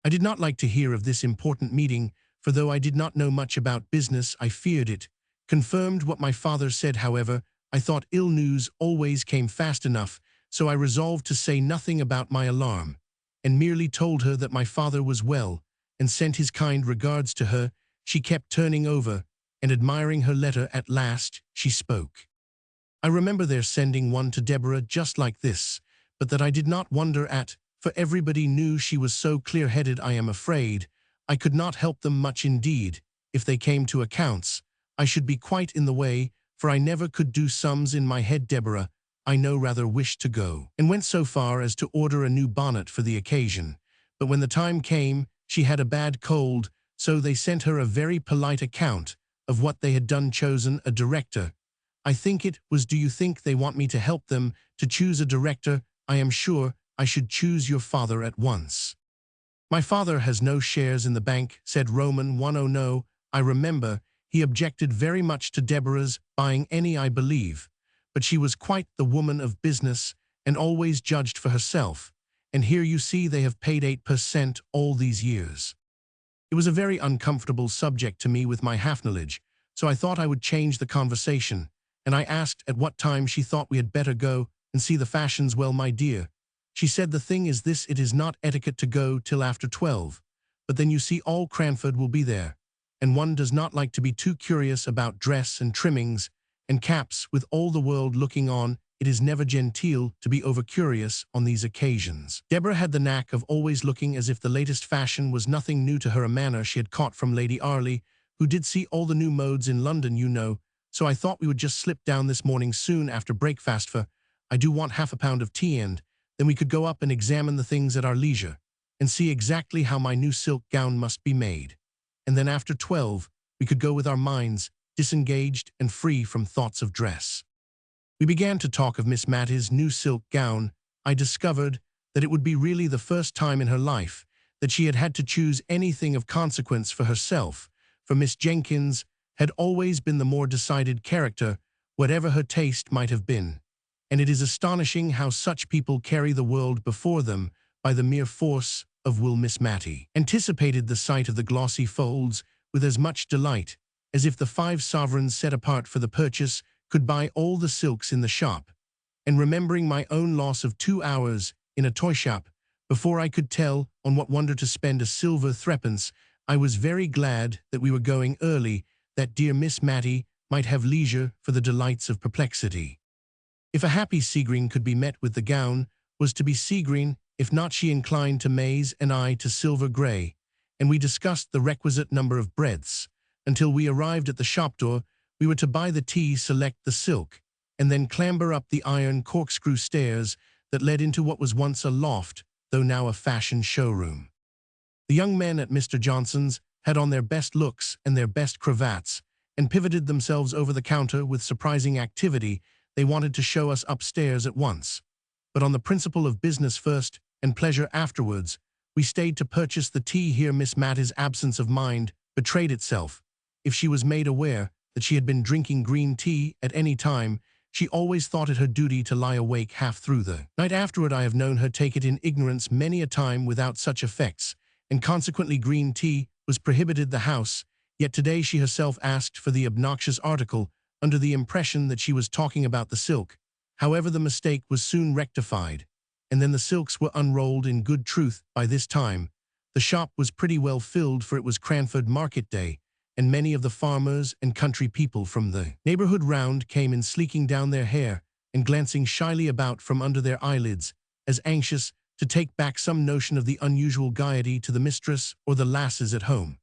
I did not like to hear of this important meeting, for though I did not know much about business, I feared it confirmed what my father said. However, I thought ill news always came fast enough, so I resolved to say nothing about my alarm, and merely told her that my father was well, and sent his kind regards to her. She kept turning over and admiring her letter. At last she spoke. I remember their sending one to Deborah just like this, but that I did not wonder at, for everybody knew she was so clear-headed. I am afraid I could not help them much indeed. If they came to accounts, I should be quite in the way, for I never could do sums in my head. Deborah, I know, rather wished to go, and went so far as to order a new bonnet for the occasion. But when the time came, she had a bad cold, so they sent her a very polite account of what they had done, chosen a director. I think it was. Do you think they want me to help them to choose a director? I am sure I should choose your father at once. My father has no shares in the bank, said Roman 10. No, I remember. He objected very much to Deborah's buying any, I believe. But she was quite the woman of business and always judged for herself. And here you see they have paid 8% all these years. It was a very uncomfortable subject to me with my half-knowledge, so I thought I would change the conversation, and I asked at what time she thought we had better go and see the fashions. Well, my dear, she said, the thing is this: it is not etiquette to go till after 12, but then you see all Cranford will be there, and one does not like to be too curious about dress and trimmings and caps with all the world looking on. It is never genteel to be over-curious on these occasions. Deborah had the knack of always looking as if the latest fashion was nothing new to her, a manner she had caught from Lady Arley, who did see all the new modes in London, you know. So I thought we would just slip down this morning soon after breakfast, for I do want half a pound of tea, and then we could go up and examine the things at our leisure, and see exactly how my new silk gown must be made. And then after 12, we could go with our minds disengaged and free from thoughts of dress. We began to talk of Miss Mattie's new silk gown. I discovered that it would be really the first time in her life that she had had to choose anything of consequence for herself, for Miss Jenkins had always been the more decided character, whatever her taste might have been. And it is astonishing how such people carry the world before them by the mere force of will. Miss Mattie anticipated the sight of the glossy folds with as much delight as if the 5 sovereigns set apart for the purchase could buy all the silks in the shop, and remembering my own loss of 2 hours in a toy shop before I could tell on what wonder to spend a silver threepence, I was very glad that we were going early, that dear Miss Mattie might have leisure for the delights of perplexity. If a happy sea-green could be met with, the gown was to be sea-green; if not, she inclined to maize and I to silver grey, and we discussed the requisite number of breadths. Until we arrived at the shop door, we were to buy the tea, select the silk, and then clamber up the iron corkscrew stairs that led into what was once a loft, though now a fashion showroom. The young men at Mr. Johnson's had on their best looks and their best cravats, and pivoted themselves over the counter with surprising activity. They wanted to show us upstairs at once. But on the principle of business first and pleasure afterwards, we stayed to purchase the tea. Here Miss Mattie's absence of mind betrayed itself. If she was made aware that she had been drinking green tea at any time, she always thought it her duty to lie awake half through the night. Afterward I have known her take it in ignorance many a time without such effects, and consequently green tea was prohibited the house. Yet today she herself asked for the obnoxious article, under the impression that she was talking about the silk. However, the mistake was soon rectified, and then the silks were unrolled. In good truth, by this time, the shop was pretty well filled, for it was Cranford market day, and many of the farmers and country people from the neighborhood round came in, sleeking down their hair and glancing shyly about from under their eyelids, as anxious to take back some notion of the unusual gaiety to the mistress or the lasses at home,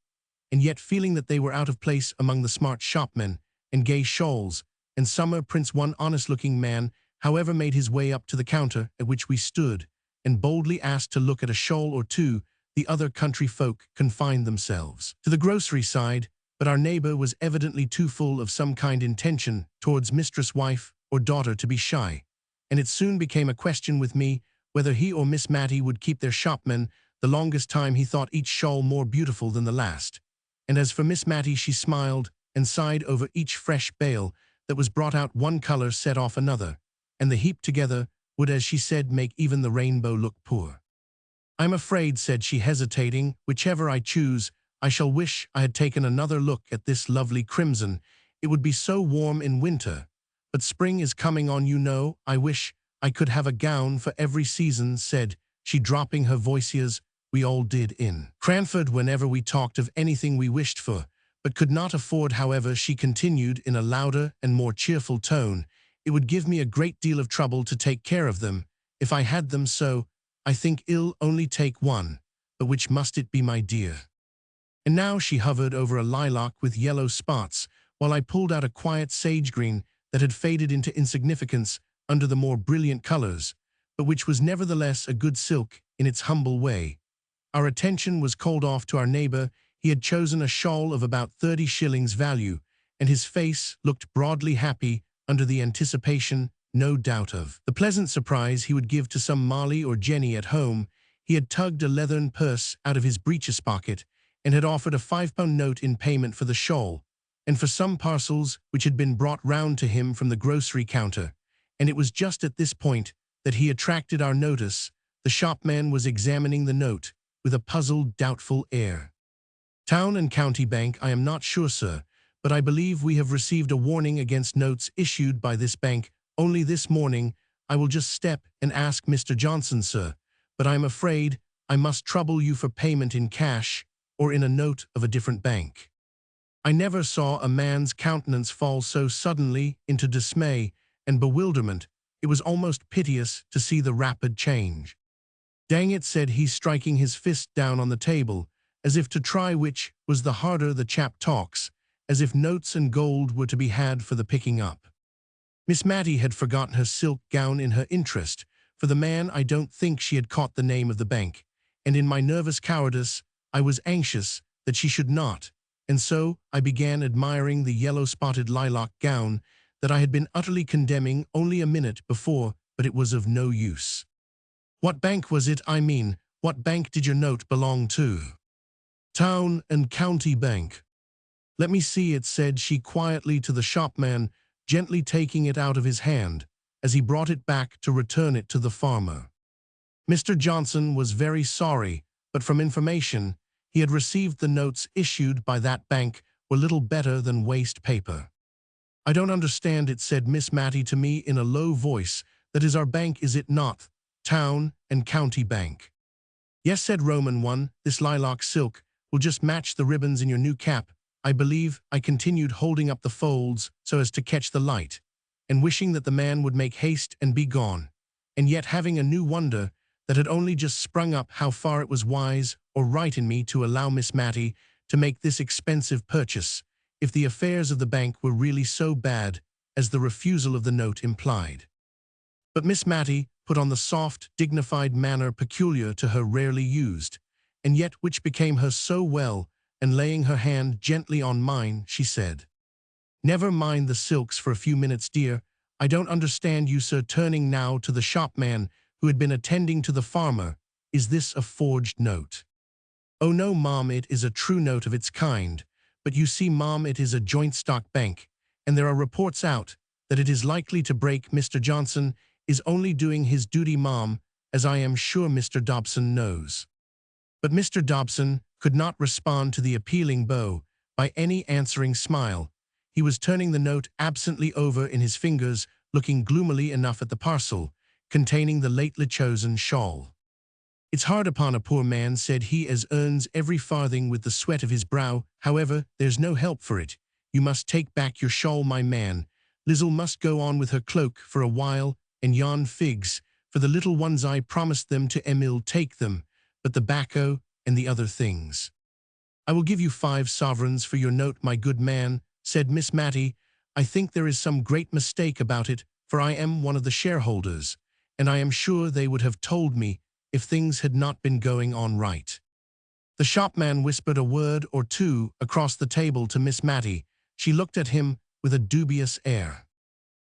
and yet feeling that they were out of place among the smart shopmen and gay shawls and summer prints. One honest-looking man, however, made his way up to the counter at which we stood, and boldly asked to look at a shawl or two. The other country folk confined themselves to the grocery side, but our neighbor was evidently too full of some kind intention towards mistress, wife, or daughter to be shy, and it soon became a question with me whether he or Miss Mattie would keep their shopmen. The longest time he thought each shawl more beautiful than the last, and as for Miss Mattie, she smiled and sighed over each fresh bale that was brought out. One color set off another, and the heap together would, as she said, make even the rainbow look poor. I'm afraid, said she, hesitating, whichever I choose, I shall wish I had taken another look at this lovely crimson. It would be so warm in winter, but spring is coming on, you know. I wish I could have a gown for every season, said she, dropping her voice. As we all did in Cranford whenever we talked of anything we wished for, but could not afford. However, she continued in a louder and more cheerful tone, it would give me a great deal of trouble to take care of them, if I had them so, I think ill only take one, but which must it be, my dear? And now she hovered over a lilac with yellow spots, while I pulled out a quiet sage green that had faded into insignificance under the more brilliant colors, but which was nevertheless a good silk in its humble way. Our attention was called off to our neighbor. He had chosen a shawl of about 30 shillings value, and his face looked broadly happy under the anticipation, no doubt, of the pleasant surprise he would give to some Molly or Jenny at home. He had tugged a leathern purse out of his breeches pocket and had offered a £5 note in payment for the shawl, and for some parcels which had been brought round to him from the grocery counter. And it was just at this point that he attracted our notice. The shopman was examining the note with a puzzled, doubtful air. "Town and County Bank, I am not sure, sir, but I believe we have received a warning against notes issued by this bank only this morning. I will just step and ask Mr. Johnson, sir, but I am afraid I must trouble you for payment in cash or in a note of a different bank." I never saw a man's countenance fall so suddenly into dismay and bewilderment. It was almost piteous to see the rapid change. "Dang it," said he, striking his fist down on the table, as if to try which was the harder. "The chap talks as if notes and gold were to be had for the picking up." Miss Matty had forgotten her silk gown in her interest for the man. I don't think she had caught the name of the bank, and in my nervous cowardice I was anxious that she should not, and so I began admiring the yellow-spotted lilac gown that I had been utterly condemning only a minute before, but it was of no use. "What bank was it? I mean, what bank did your note belong to?" "Town and County Bank." "Let me see it," said she quietly to the shopman, gently taking it out of his hand as he brought it back to return it to the farmer. Mr. Johnson was very sorry, but from information he had received, the notes issued by that bank were little better than waste paper. "I don't understand it," said Miss Matty to me in a low voice. "That is our bank, is it not? Town and County Bank." "Yes," said Roman one. "This lilac silk will just match the ribbons in your new cap, I believe," I continued, holding up the folds so as to catch the light, and wishing that the man would make haste and be gone, and yet having a new wonder that had only just sprung up, how far it was wise or right in me to allow Miss Matty to make this expensive purchase, if the affairs of the bank were really so bad as the refusal of the note implied. But Miss Matty put on the soft, dignified manner peculiar to her, rarely used, and yet which became her so well, and laying her hand gently on mine, she said, "Never mind the silks for a few minutes, dear. I don't understand you, sir," turning now to the shopman who had been attending to the farmer. "Is this a forged note?" "Oh no, ma'am, it is a true note of its kind, but you see, ma'am, it is a joint stock bank, and there are reports out that it is likely to break. Mr. Johnson is only doing his duty, ma'am, as I am sure Mr. Dobson knows." But Mr. Dobson could not respond to the appealing bow by any answering smile. He was turning the note absently over in his fingers, looking gloomily enough at the parcel containing the lately chosen shawl. "It's hard upon a poor man," said he, "as earns every farthing with the sweat of his brow. However, there's no help for it. You must take back your shawl, my man. Lizzle must go on with her cloak for a while, and yon figs for the little ones. I promised them to Emil take them, but the bacco and the other things." "I will give you 5 sovereigns for your note, my good man," said Miss Matty. "I think there is some great mistake about it, for I am one of the shareholders, and I am sure they would have told me if things had not been going on right." The shopman whispered a word or two across the table to Miss Matty. She looked at him with a dubious air.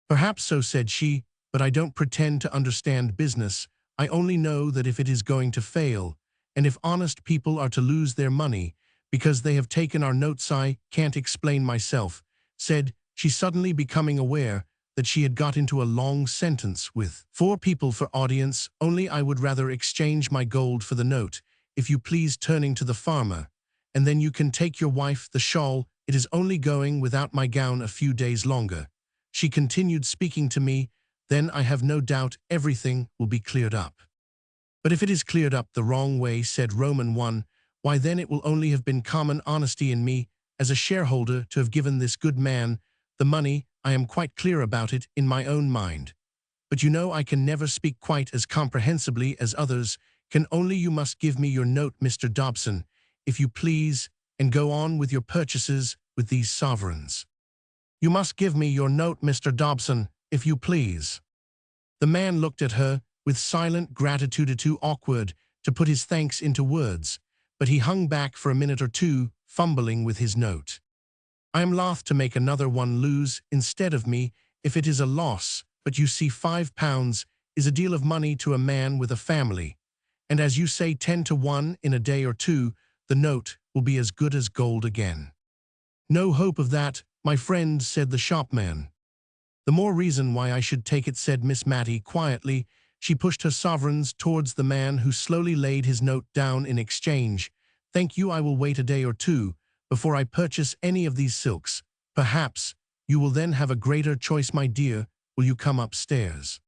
"Perhaps so," said she, "but I don't pretend to understand business. I only know that if it is going to fail, and if honest people are to lose their money because they have taken our notes, I can't explain myself," said she, suddenly becoming aware that she had got into a long sentence with 4 people for audience. "Only I would rather exchange my gold for the note, if you please," turning to the farmer, "and then you can take your wife the shawl. It is only going without my gown a few days longer," she continued, speaking to me. "Then I have no doubt everything will be cleared up." "But if it is cleared up the wrong way," said Roman one, "why then it will only have been common honesty in me as a shareholder to have given this good man the money. I am quite clear about it in my own mind. but you know I can never speak quite as comprehensibly as others can. Only you must give me your note, Mr. Dobson, if you please, and go on with your purchases with these sovereigns. You must give me your note, Mr. Dobson, if you please." The man looked at her with silent gratitude, too awkward to put his thanks into words, but he hung back for a minute or two, fumbling with his note. "I am loth to make another one lose instead of me, if it is a loss, but you see £5 is a deal of money to a man with a family, and as you say 10 to 1 in a day or two, the note will be as good as gold again." "No hope of that, my friend," said the shopman. "The more reason why I should take it," said Miss Matty quietly. She pushed her sovereigns towards the man, who slowly laid his note down in exchange. "Thank you, I will wait a day or two before I purchase any of these silks. Perhaps you will then have a greater choice, my dear. Will you come upstairs?"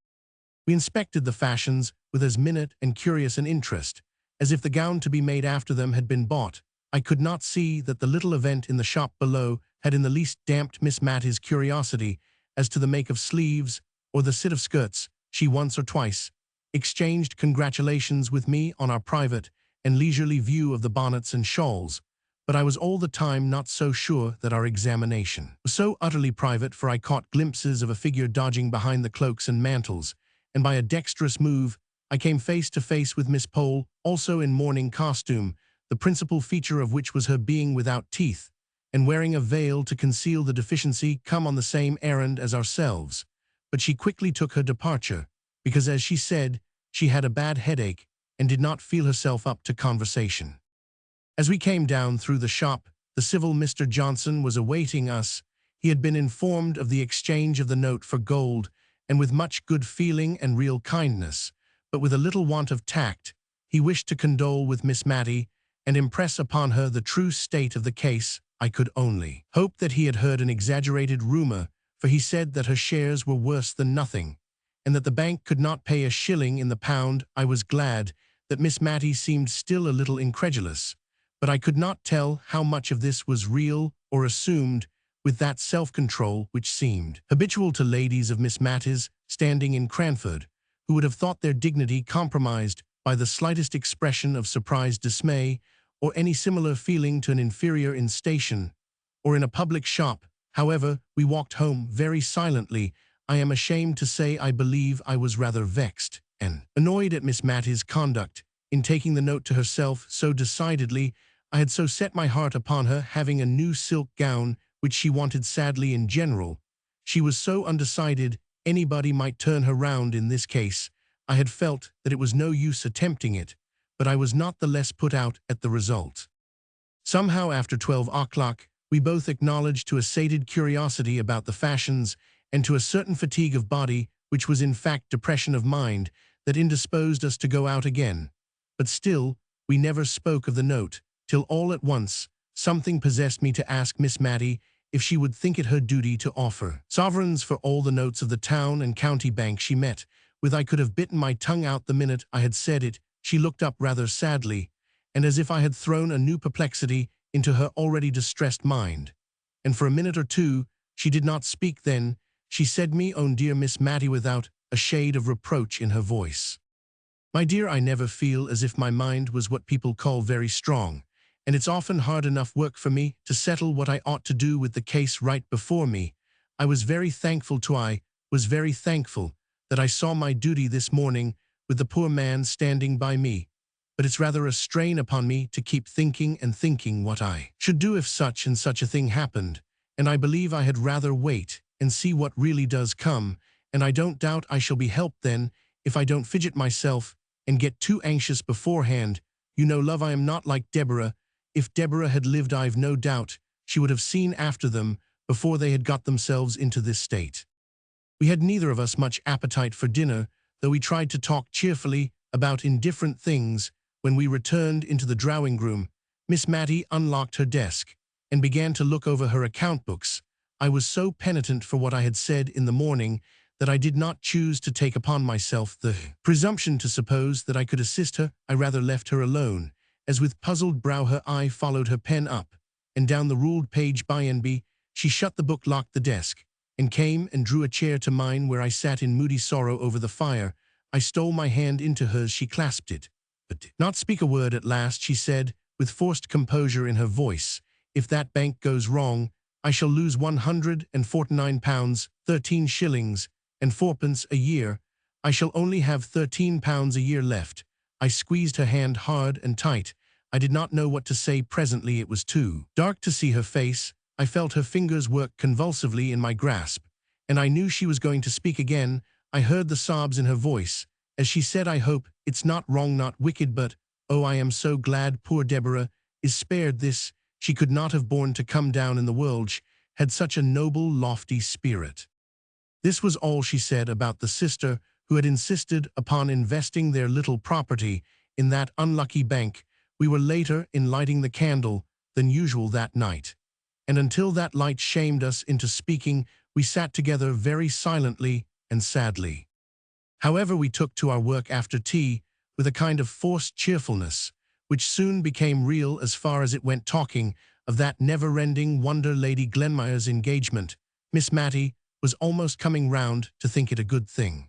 We inspected the fashions with as minute and curious an interest as if the gown to be made after them had been bought. I could not see that the little event in the shop below had in the least damped Miss Matty's curiosity as to the make of sleeves or the sit of skirts. She once or twice exchanged congratulations with me on our private and leisurely view of the bonnets and shawls, but I was all the time not so sure that our examination was so utterly private, for I caught glimpses of a figure dodging behind the cloaks and mantles, and by a dexterous move I came face to face with Miss Pole, also in morning costume, the principal feature of which was her being without teeth, and wearing a veil to conceal the deficiency, come on the same errand as ourselves. But she quickly took her departure, because, as she said, she had a bad headache and did not feel herself up to conversation. As we came down through the shop, the civil Mr. Johnson was awaiting us. He had been informed of the exchange of the note for gold, and with much good feeling and real kindness, but with a little want of tact, he wished to condole with Miss Matty and impress upon her the true state of the case. I could only hope that he had heard an exaggerated rumor, for he said that her shares were worse than nothing, and that the bank could not pay a shilling in the pound. I was glad that Miss Matty seemed still a little incredulous, but I could not tell how much of this was real or assumed, with that self-control which seemed habitual to ladies of Miss Matty's standing in Cranford, who would have thought their dignity compromised by the slightest expression of surprised dismay, or any similar feeling to an inferior in station, or in a public shop. However, we walked home very silently. I am ashamed to say I believe I was rather vexed and annoyed at Miss Matty's conduct in taking the note to herself so decidedly. I had so set my heart upon her having a new silk gown, which she wanted sadly in general. She was so undecided anybody might turn her round in this case. I had felt that it was no use attempting it, but I was not the less put out at the result. Somehow after 12 o'clock, we both acknowledged to a sated curiosity about the fashions and to a certain fatigue of body, which was in fact depression of mind, that indisposed us to go out again. But still, we never spoke of the note, till all at once something possessed me to ask Miss Matty if she would think it her duty to offer sovereigns for all the notes of the town and county bank she met with. I could have bitten my tongue out the minute I had said it. She looked up rather sadly, and as if I had thrown a new perplexity into her already distressed mind, and for a minute or two she did not speak. Then she said, "Me own dear Miss Matty," without a shade of reproach in her voice, "my dear, I never feel as if my mind was what people call very strong, and it's often hard enough work for me to settle what I ought to do with the case right before me. I was very thankful that I saw my duty this morning with the poor man standing by me, but it's rather a strain upon me to keep thinking and thinking what I should do if such and such a thing happened, and I believe I had rather wait and see what really does come, and I don't doubt I shall be helped then if I don't fidget myself and get too anxious beforehand. You know, love, I am not like Deborah. If Deborah had lived, I've no doubt she would have seen after them before they had got themselves into this state." We had neither of us much appetite for dinner, though we tried to talk cheerfully about indifferent things. When we returned into the drawing-room, Miss Matty unlocked her desk and began to look over her account books. I was so penitent for what I had said in the morning that I did not choose to take upon myself the presumption to suppose that I could assist her. I rather left her alone, as with puzzled brow her eye followed her pen up and down the ruled page. By and by, she shut the book, locked the desk, and came and drew a chair to mine where I sat in moody sorrow over the fire. I stole my hand into hers, she clasped it, but did not speak a word. At last she said, with forced composure in her voice, "If that bank goes wrong, I shall lose £149, 13 shillings and fourpence a year. I shall only have £13 a year left." I squeezed her hand hard and tight. I did not know what to say. Presently it was too dark to see her face. I felt her fingers work convulsively in my grasp, and I knew she was going to speak again. I heard the sobs in her voice as she said, "I hope it's not wrong, not wicked, but, oh, I am so glad poor Deborah is spared this. She could not have borne to come down in the world. She had such a noble, lofty spirit." This was all she said about the sister who had insisted upon investing their little property in that unlucky bank. We were later in lighting the candle than usual that night, and until that light shamed us into speaking, we sat together very silently and sadly. However, we took to our work after tea with a kind of forced cheerfulness, which soon became real as far as it went, talking of that never-ending wonder, Lady Glenmire's engagement. Miss Matty was almost coming round to think it a good thing.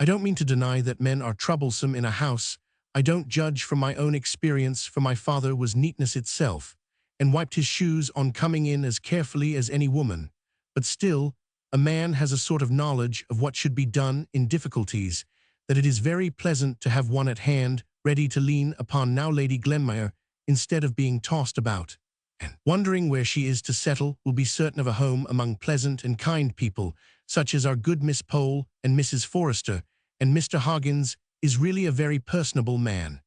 I don't mean to deny that men are troublesome in a house. I don't judge from my own experience, for my father was neatness itself, and wiped his shoes on coming in as carefully as any woman. But still, a man has a sort of knowledge of what should be done in difficulties, that it is very pleasant to have one at hand, ready to lean upon. Now Lady Glenmire, instead of being tossed about and wondering where she is to settle, will be certain of a home among pleasant and kind people, such as our good Miss Pole and Mrs. Forrester, and Mr. Hoggins is really a very personable man.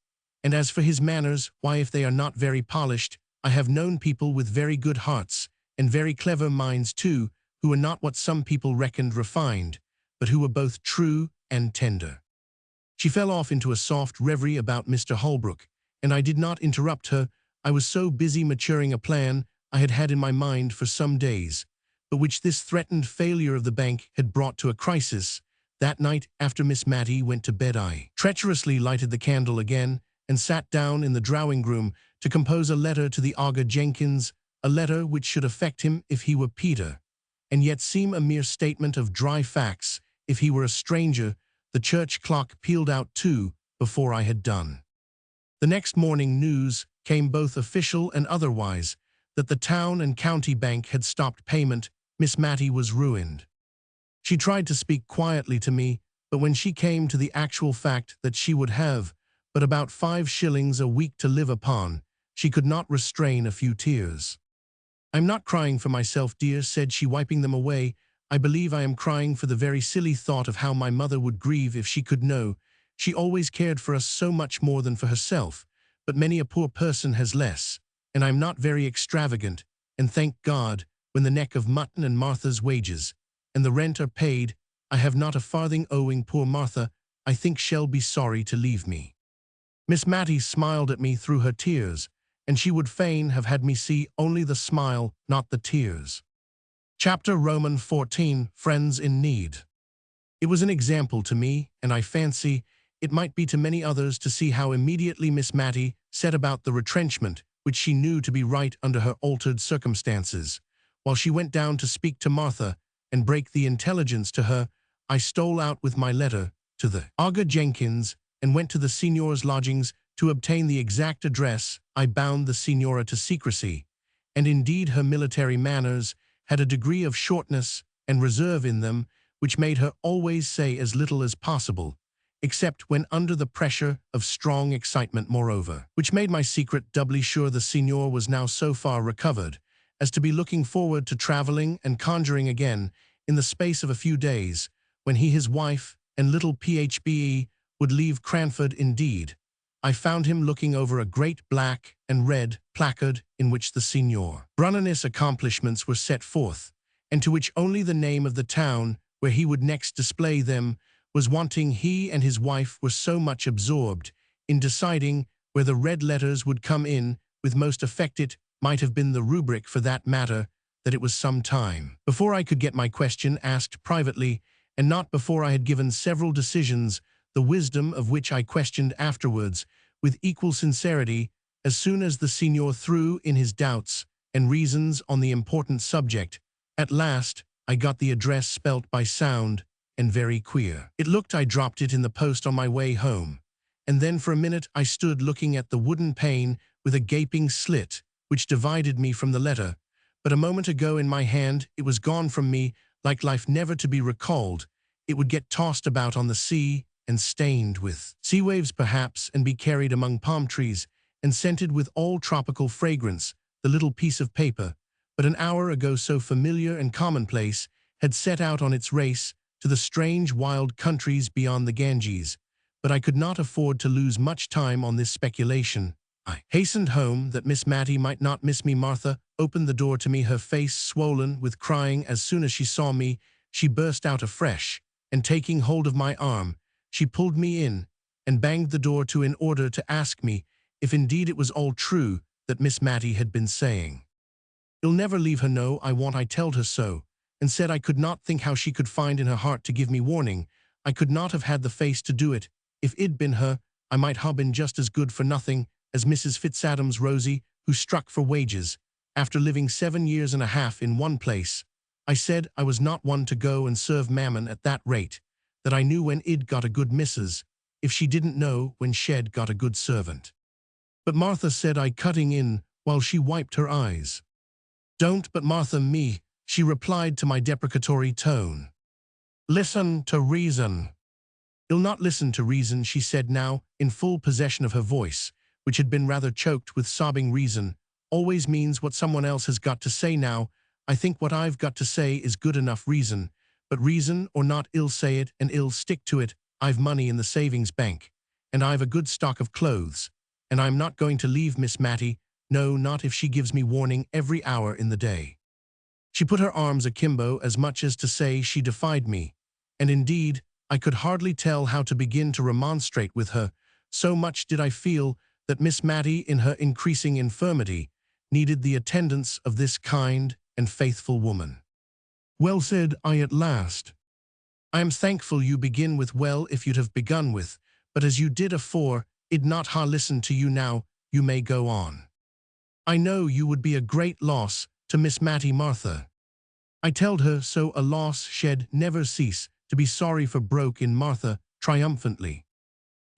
And as for his manners, why, if they are not very polished, I have known people with very good hearts, and very clever minds too, who were not what some people reckoned refined, but who were both true and tender. She fell off into a soft reverie about Mr. Holbrook, and I did not interrupt her. I was so busy maturing a plan I had had in my mind for some days, but which this threatened failure of the bank had brought to a crisis. That night, after Miss Matty went to bed, I treacherously lighted the candle again and sat down in the drawing-room to compose a letter to the Augur Jenkins, a letter which should affect him if he were Peter, and yet seem a mere statement of dry facts if he were a stranger. The church clock pealed out 2 before I had done. The next morning news came, both official and otherwise, that the town and county bank had stopped payment. Miss Matty was ruined. She tried to speak quietly to me, but when she came to the actual fact that she would have but about 5 shillings a week to live upon, she could not restrain a few tears. "I'm not crying for myself, dear," said she, wiping them away. "I believe I am crying for the very silly thought of how my mother would grieve if she could know. She always cared for us so much more than for herself, but many a poor person has less, and I'm not very extravagant, and thank God, when the neck of mutton and Martha's wages and the rent are paid, I have not a farthing owing. Poor Martha, I think, shall be sorry to leave me." Miss Matty smiled at me through her tears, and she would fain have had me see only the smile, not the tears. Chapter Roman 14, Friends in Need. It was an example to me, and I fancy it might be to many others, to see how immediately Miss Matty set about the retrenchment which she knew to be right under her altered circumstances. While she went down to speak to Martha and break the intelligence to her, I stole out with my letter to the Augur Jenkins and went to the signor's lodgings to obtain the exact address. I bound the signora to secrecy, and indeed her military manners had a degree of shortness and reserve in them which made her always say as little as possible, except when under the pressure of strong excitement. Moreover, which made my secret doubly sure, the signor was now so far recovered as to be looking forward to travelling and conjuring again in the space of a few days, when he, his wife, and little Phbe would leave Cranford. Indeed, I found him looking over a great black and red placard in which the Signor Brunner's accomplishments were set forth, and to which only the name of the town where he would next display them was wanting. He and his wife were so much absorbed in deciding where the red letters would come in with most effect, it might have been the rubric for that matter, that it was some time before I could get my question asked privately, and not before I had given several decisions, the wisdom of which I questioned afterwards with equal sincerity. As soon as the Signor threw in his doubts and reasons on the important subject, at last, I got the address spelt by sound, and very queer. It looked I dropped it in the post on my way home. And then for a minute I stood looking at the wooden pane with a gaping slit, which divided me from the letter. But a moment ago in my hand it was gone from me, like life never to be recalled. It would get tossed about on the sea, and stained with sea waves perhaps, and be carried among palm trees, and scented with all tropical fragrance, the little piece of paper, but an hour ago so familiar and commonplace, had set out on its race to the strange wild countries beyond the Ganges. But I could not afford to lose much time on this speculation. I hastened home that Miss Matty might not miss me. Martha opened the door to me, her face swollen with crying. As soon as she saw me, she burst out afresh, and taking hold of my arm, she pulled me in, and banged the door to in order to ask me if indeed it was all true that Miss Matty had been saying. "You'll never leave her, no, I won't, I telled her so, and said I could not think how she could find in her heart to give me warning. I could not have had the face to do it. If it'd been her, I might ha' been just as good for nothing as Mrs. Fitzadam's Rosie, who struck for wages, after living 7 years and a half in one place. I said I was not one to go and serve mammon at that rate, that I knew when I'd got a good missus, if she didn't know when she'd got a good servant." But Martha said I cutting in while she wiped her eyes. "Don't but Martha me," she replied to my deprecatory tone. "Listen to reason." "You'll not listen to reason," she said now, in full possession of her voice, which had been rather choked with sobbing. "Reason always means what someone else has got to say now. I think what I've got to say is good enough reason. But reason or not, I'll say it and I'll stick to it. I've money in the savings bank, and I've a good stock of clothes, and I'm not going to leave Miss Matty, no, not if she gives me warning every hour in the day." She put her arms akimbo as much as to say she defied me, and indeed I could hardly tell how to begin to remonstrate with her, so much did I feel that Miss Matty, in her increasing infirmity, needed the attendance of this kind and faithful woman. "Well," said I at last, "I am thankful you begin with well if you'd have begun with, but as you did afore, I'd not ha' listened to you now, you may go on. I know you would be a great loss to Miss Matty, Martha." I telled her so, a loss she'd never cease to be sorry for, broke in Martha triumphantly.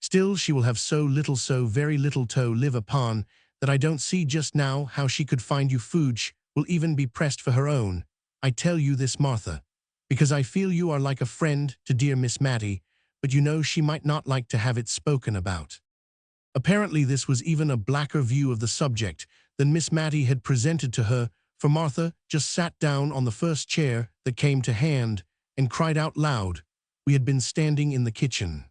"Still she will have so little, so very little to live upon, that I don't see just now how she could find you food. She will even be pressed for her own. I tell you this, Martha, because I feel you are like a friend to dear Miss Matty, but you know she might not like to have it spoken about." Apparently this was even a blacker view of the subject than Miss Matty had presented to her, for Martha just sat down on the first chair that came to hand and cried out loud. We had been standing in the kitchen.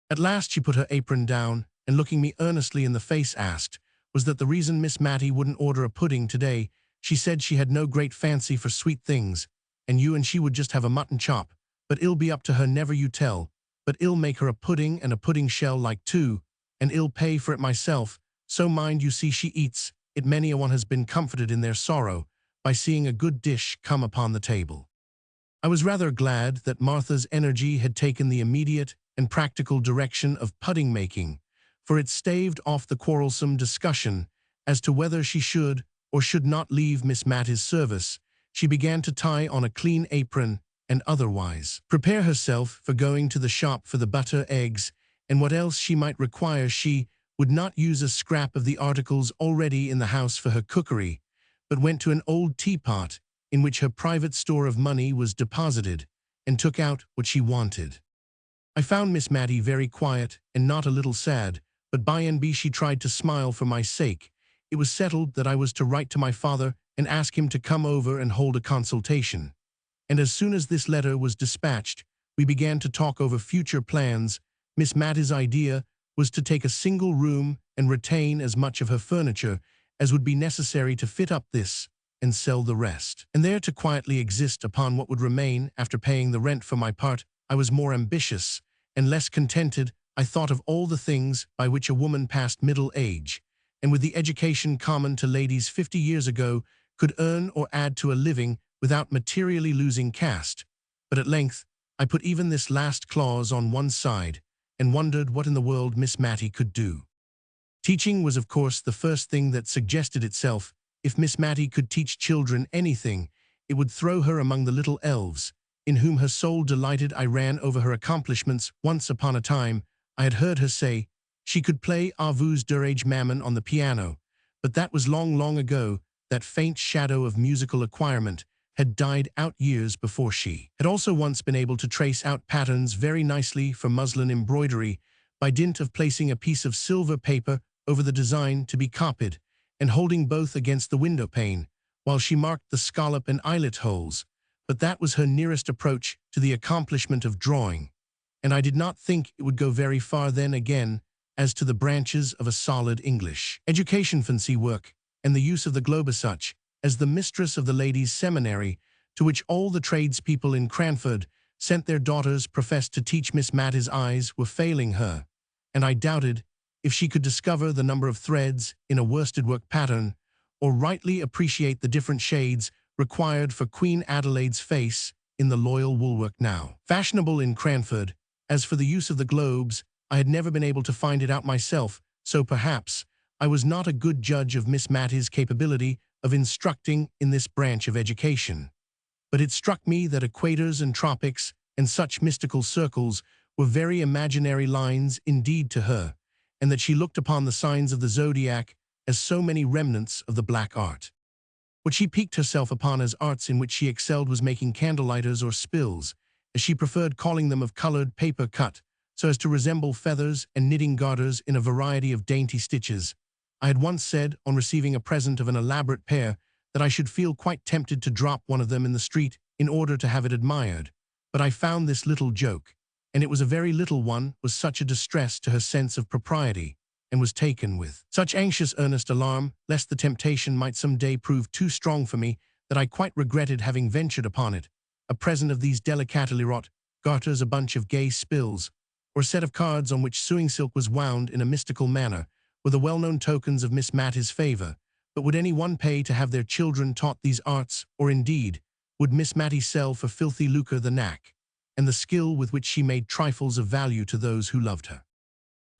At last she put her apron down, and looking me earnestly in the face asked, was that the reason Miss Matty wouldn't order a pudding today? She said she had no great fancy for sweet things, and you and she would just have a mutton chop, but it'll be up to her, never you tell, but it'll make her a pudding and a pudding shell like too, and I'll pay for it myself, so mind you see she eats it. Many a one has been comforted in their sorrow by seeing a good dish come upon the table. I was rather glad that Martha's energy had taken the immediate and practical direction of pudding making, for it staved off the quarrelsome discussion as to whether she should or should not leave Miss Matty's service. She began to tie on a clean apron and otherwise prepare herself for going to the shop for the butter, eggs, and what else she might require. She would not use a scrap of the articles already in the house for her cookery, but went to an old teapot in which her private store of money was deposited, and took out what she wanted. I found Miss Matty very quiet and not a little sad, but by and by she tried to smile for my sake. It was settled that I was to write to my father and ask him to come over and hold a consultation. And as soon as this letter was dispatched, we began to talk over future plans. Miss Matty's idea was to take a single room and retain as much of her furniture as would be necessary to fit up this, and sell the rest, and there to quietly exist upon what would remain after paying the rent. For my part, I was more ambitious and less contented. I thought of all the things by which a woman past middle age, and with the education common to ladies 50 years ago, could earn or add to a living without materially losing caste. But at length, I put even this last clause on one side, and wondered what in the world Miss Matty could do. Teaching was of course the first thing that suggested itself. If Miss Matty could teach children anything, it would throw her among the little elves, in whom her soul delighted. I ran over her accomplishments. Once upon a time, I had heard her say she could play Avus Durage Mammon on the piano, but that was long, long ago. That faint shadow of musical acquirement had died out years before she had also once been able to trace out patterns very nicely for muslin embroidery by dint of placing a piece of silver paper over the design to be copied and holding both against the window pane, while she marked the scallop and eyelet holes. But that was her nearest approach to the accomplishment of drawing, and I did not think it would go very far then again as to the branches of a solid English education. Fancy work and the use of the globe as such, as the mistress of the ladies' seminary, to which all the tradespeople in Cranford sent their daughters, professed to teach Miss Mattie's eyes were failing her, and I doubted if she could discover the number of threads in a worsted-work pattern, or rightly appreciate the different shades required for Queen Adelaide's face in the loyal woolwork now fashionable in Cranford. As for the use of the globes, I had never been able to find it out myself, so perhaps I was not a good judge of Miss Mattie's capability of instructing in this branch of education. But it struck me that equators and tropics and such mystical circles were very imaginary lines indeed to her, and that she looked upon the signs of the zodiac as so many remnants of the black art. What she piqued herself upon as arts in which she excelled was making candlelighters or spills, as she preferred calling them, of colored paper cut so as to resemble feathers, and knitting garters in a variety of dainty stitches. I had once said, on receiving a present of an elaborate pair, that I should feel quite tempted to drop one of them in the street in order to have it admired. But I found this little joke, and it was a very little one, was such a distress to her sense of propriety, and was taken with such anxious earnest alarm lest the temptation might some day prove too strong for me, that I quite regretted having ventured upon it. A present of these delicately wrought garters, a bunch of gay spills, or a set of cards on which sewing silk was wound in a mystical manner, were the well-known tokens of Miss Mattie's favor. But would any one pay to have their children taught these arts, or indeed, would Miss Mattie sell for filthy lucre the knack and the skill with which she made trifles of value to those who loved her?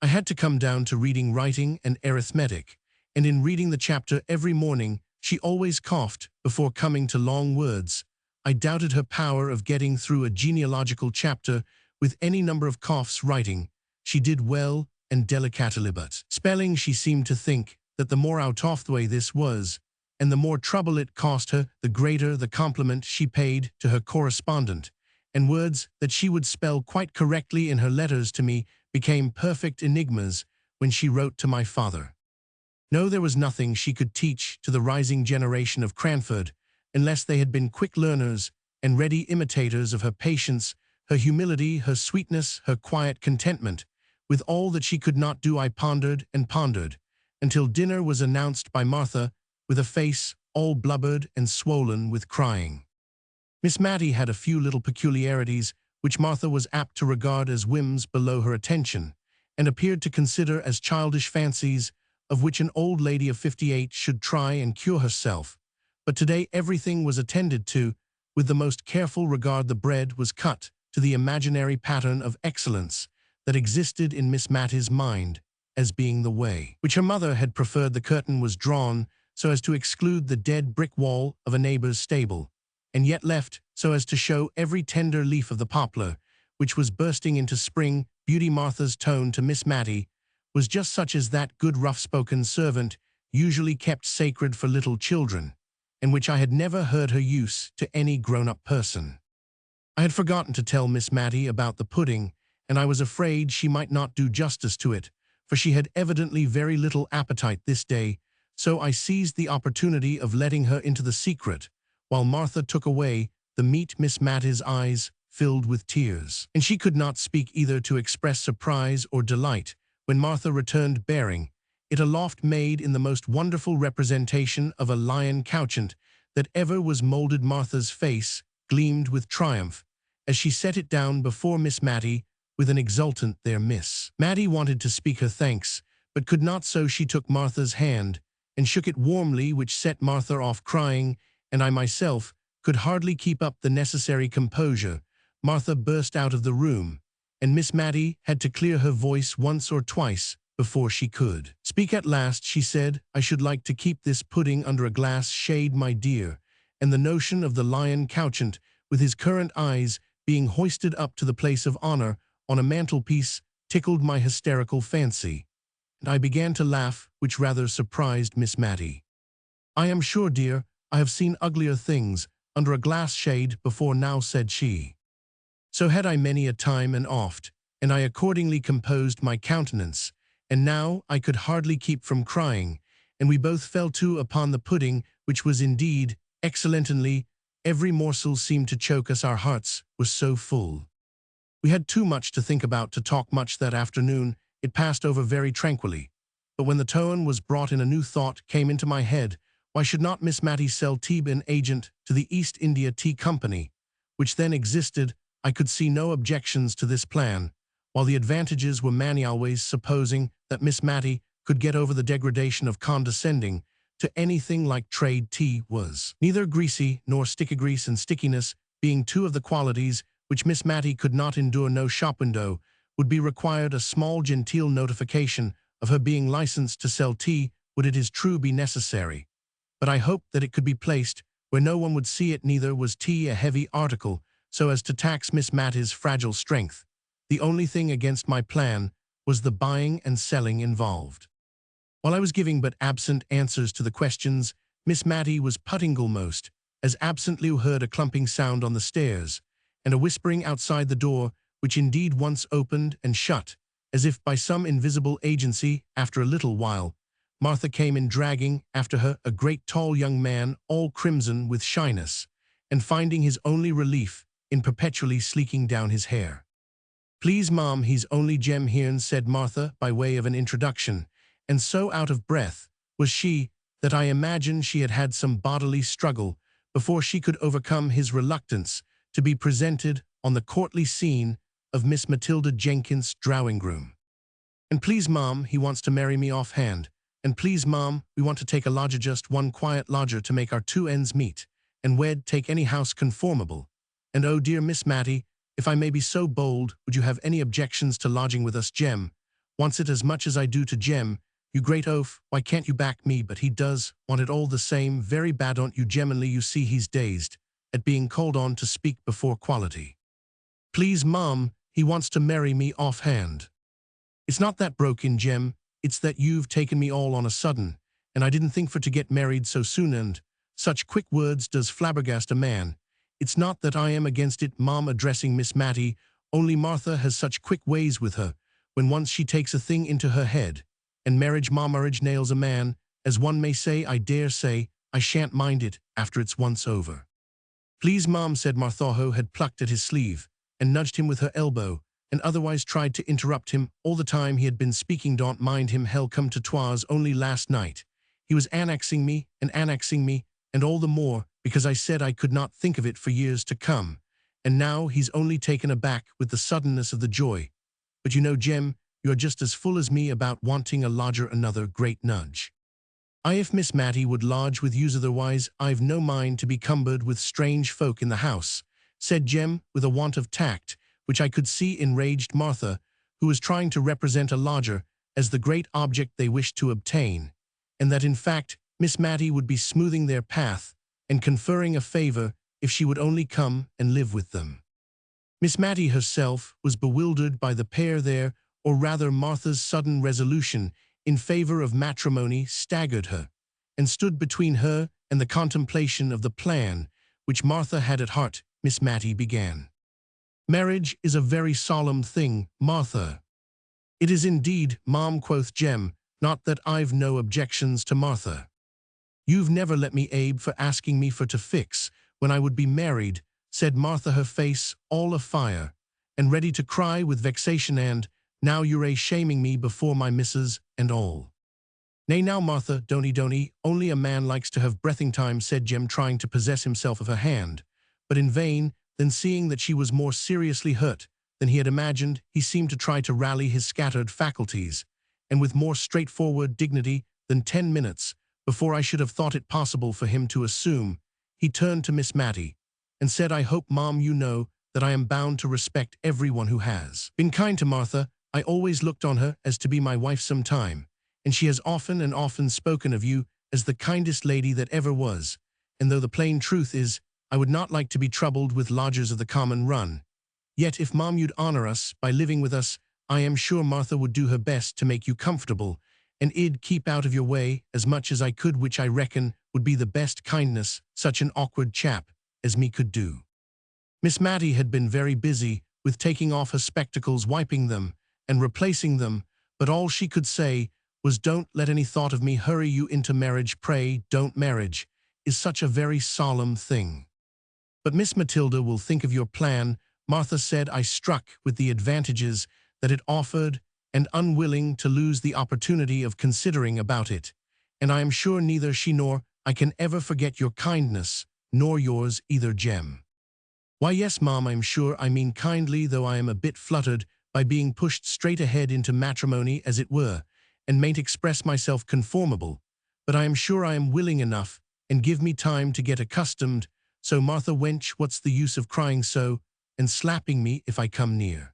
I had to come down to reading, writing, and arithmetic, and in reading the chapter every morning, she always coughed before coming to long words. I doubted her power of getting through a genealogical chapter with any number of coughs. Writing, she did well and delicately, but spelling, she seemed to think that the more out of the way this was, and the more trouble it cost her, the greater the compliment she paid to her correspondent, and words that she would spell quite correctly in her letters to me became perfect enigmas when she wrote to my father. No, there was nothing she could teach to the rising generation of Cranford, unless they had been quick learners and ready imitators of her patience, her humility, her sweetness, her quiet contentment. With all that she could not do, I pondered and pondered, until dinner was announced by Martha, with a face all blubbered and swollen with crying. Miss Mattie had a few little peculiarities which Martha was apt to regard as whims below her attention, and appeared to consider as childish fancies, of which an old lady of 58 should try and cure herself. But today everything was attended to with the most careful regard. The bread was cut to the imaginary pattern of excellence that existed in Miss Mattie's mind as being the way which her mother had preferred. The curtain was drawn so as to exclude the dead brick wall of a neighbor's stable, and yet left so as to show every tender leaf of the poplar, which was bursting into spring beauty. Martha's tone to Miss Mattie was just such as that good rough-spoken servant usually kept sacred for little children, and which I had never heard her use to any grown-up person. I had forgotten to tell Miss Mattie about the pudding, and I was afraid she might not do justice to it, for she had evidently very little appetite this day, so I seized the opportunity of letting her into the secret, while Martha took away the meat. Miss Mattie's eyes filled with tears, and she could not speak either to express surprise or delight when Martha returned, bearing it aloft, made in the most wonderful representation of a lion couchant that ever was molded. Martha's face gleamed with triumph as she set it down before Miss Mattie with an exultant "There, Miss." Mattie wanted to speak her thanks, but could not, so she took Martha's hand and shook it warmly, which set Martha off crying, and I myself could hardly keep up the necessary composure. Martha burst out of the room, and Miss Mattie had to clear her voice once or twice before she could speak. At last she said, "I should like to keep this pudding under a glass shade, my dear, and the notion of the lion couchant, with his currant eyes, being hoisted up to the place of honor on a mantelpiece, tickled my hysterical fancy, and I began to laugh, which rather surprised Miss Matty. "I am sure, dear, I have seen uglier things under a glass shade before now," said she. "So had I many a time and oft, and I accordingly composed my countenance, and now I could hardly keep from crying, and we both fell to upon the pudding, which was indeed excellently. Every morsel seemed to choke us, our hearts were so full. We had too much to think about to talk much that afternoon. It passed over very tranquilly. But when the tone was brought in, a new thought came into my head. Why should not Miss Matty sell tea an agent to the East India Tea Company, which then existed? I could see no objections to this plan, while the advantages were many, always supposing that Miss Matty could get over the degradation of condescending to anything like trade. Tea was neither greasy nor sticky-grease, and stickiness being two of the qualities which Miss Matty could not endure. No shop window would be required. A small genteel notification of her being licensed to sell tea would, it is true, be necessary, but I hoped that it could be placed where no one would see it. Neither was tea a heavy article, so as to tax Miss Matty's fragile strength. The only thing against my plan was the buying and selling involved. While I was giving but absent answers to the questions, Miss Matty was putting almost as absently. Who heard a clumping sound on the stairs, and a whispering outside the door, which indeed once opened and shut, as if by some invisible agency. After a little while, Martha came in, dragging after her a great tall young man, all crimson with shyness, and finding his only relief in perpetually sleeking down his hair. "Please, ma'am, he's only Jem here," said Martha by way of an introduction, and so out of breath was she that I imagined she had had some bodily struggle before she could overcome his reluctance to be presented on the courtly scene of Miss Matilda Jenkins' drawing-room. "And please, ma'am, he wants to marry me offhand. And please, ma'am, we want to take a lodger, just one quiet lodger, to make our two ends meet, and wed, take any house conformable. And oh dear, Miss Matty, if I may be so bold, would you have any objections to lodging with us? Jem wants it as much as I do to Jem. You great oaf, why can't you back me? But he does want it all the same, very bad, don't you, Geminly? You see, he's dazed at being called on to speak before quality. Please, ma'am, he wants to marry me offhand." "It's not that," broke in Jem, "it's that you've taken me all on a sudden, and I didn't think for to get married so soon, and such quick words does flabbergast a man. It's not that I am against it, ma'am," addressing Miss Matty, "only Martha has such quick ways with her, when once she takes a thing into her head. And marriage nails a man, as one may say. I dare say I shan't mind it after it's once over." "Please, ma'am," said Martha, who had plucked at his sleeve and nudged him with her elbow, and otherwise tried to interrupt him all the time he had been speaking. "Don't mind him, hell come to 'twas only last night. He was annexing me, and all the more because I said I could not think of it for years to come, and now he's only taken aback with the suddenness of the joy. But you know, Jem, you're just as full as me about wanting a lodger." Another great nudge. If Miss Matty would lodge with you, otherwise I've no mind to be cumbered with strange folk in the house," said Jem with a want of tact which I could see enraged Martha, who was trying to represent a lodger as the great object they wished to obtain, and that in fact Miss Matty would be smoothing their path and conferring a favor if she would only come and live with them. Miss Matty herself was bewildered by the pair there, or rather Martha's sudden resolution in favor of matrimony staggered her, and stood between her and the contemplation of the plan which Martha had at heart. Miss Matty began. "Marriage is a very solemn thing, Martha." "It is indeed, ma'am," quoth Jem, "not that I've no objections to Martha. You've never let me abe for asking me for to fix when I would be married," said Martha, her face all afire and ready to cry with vexation, "and now you're a-shaming me before my missus and all." "Nay now, Martha, don't only a man likes to have breathing time," said Jem, trying to possess himself of her hand, but in vain. Then, seeing that she was more seriously hurt than he had imagined, he seemed to try to rally his scattered faculties, and with more straightforward dignity than 10 minutes before I should have thought it possible for him to assume, he turned to Miss Matty and said, "I hope, ma'am, you know that I am bound to respect everyone who has been kind to Martha. I always looked on her as to be my wife some time, and she has often and often spoken of you as the kindest lady that ever was, and though the plain truth is, I would not like to be troubled with lodgers of the common run. Yet if Mom you'd honor us by living with us, I am sure Martha would do her best to make you comfortable, and I'd keep out of your way as much as I could, which I reckon would be the best kindness such an awkward chap as me could do." Miss Matty had been very busy with taking off her spectacles, wiping them, and replacing them, but all she could say was, "Don't let any thought of me hurry you into marriage, pray don't. Marriage is such a very solemn thing." "But Miss Matilda will think of your plan," Martha said. I struck with the advantages that it offered, and unwilling to lose the opportunity of considering about it. "And I am sure neither she nor I can ever forget your kindness, nor yours either, Jem." "Why, yes, Mom, I'm sure I mean kindly, though I am a bit fluttered by being pushed straight ahead into matrimony, as it were, and mayn't express myself conformable. But I am sure I am willing enough, and give me time to get accustomed. So, Martha, wench, what's the use of crying so, and slapping me if I come near?"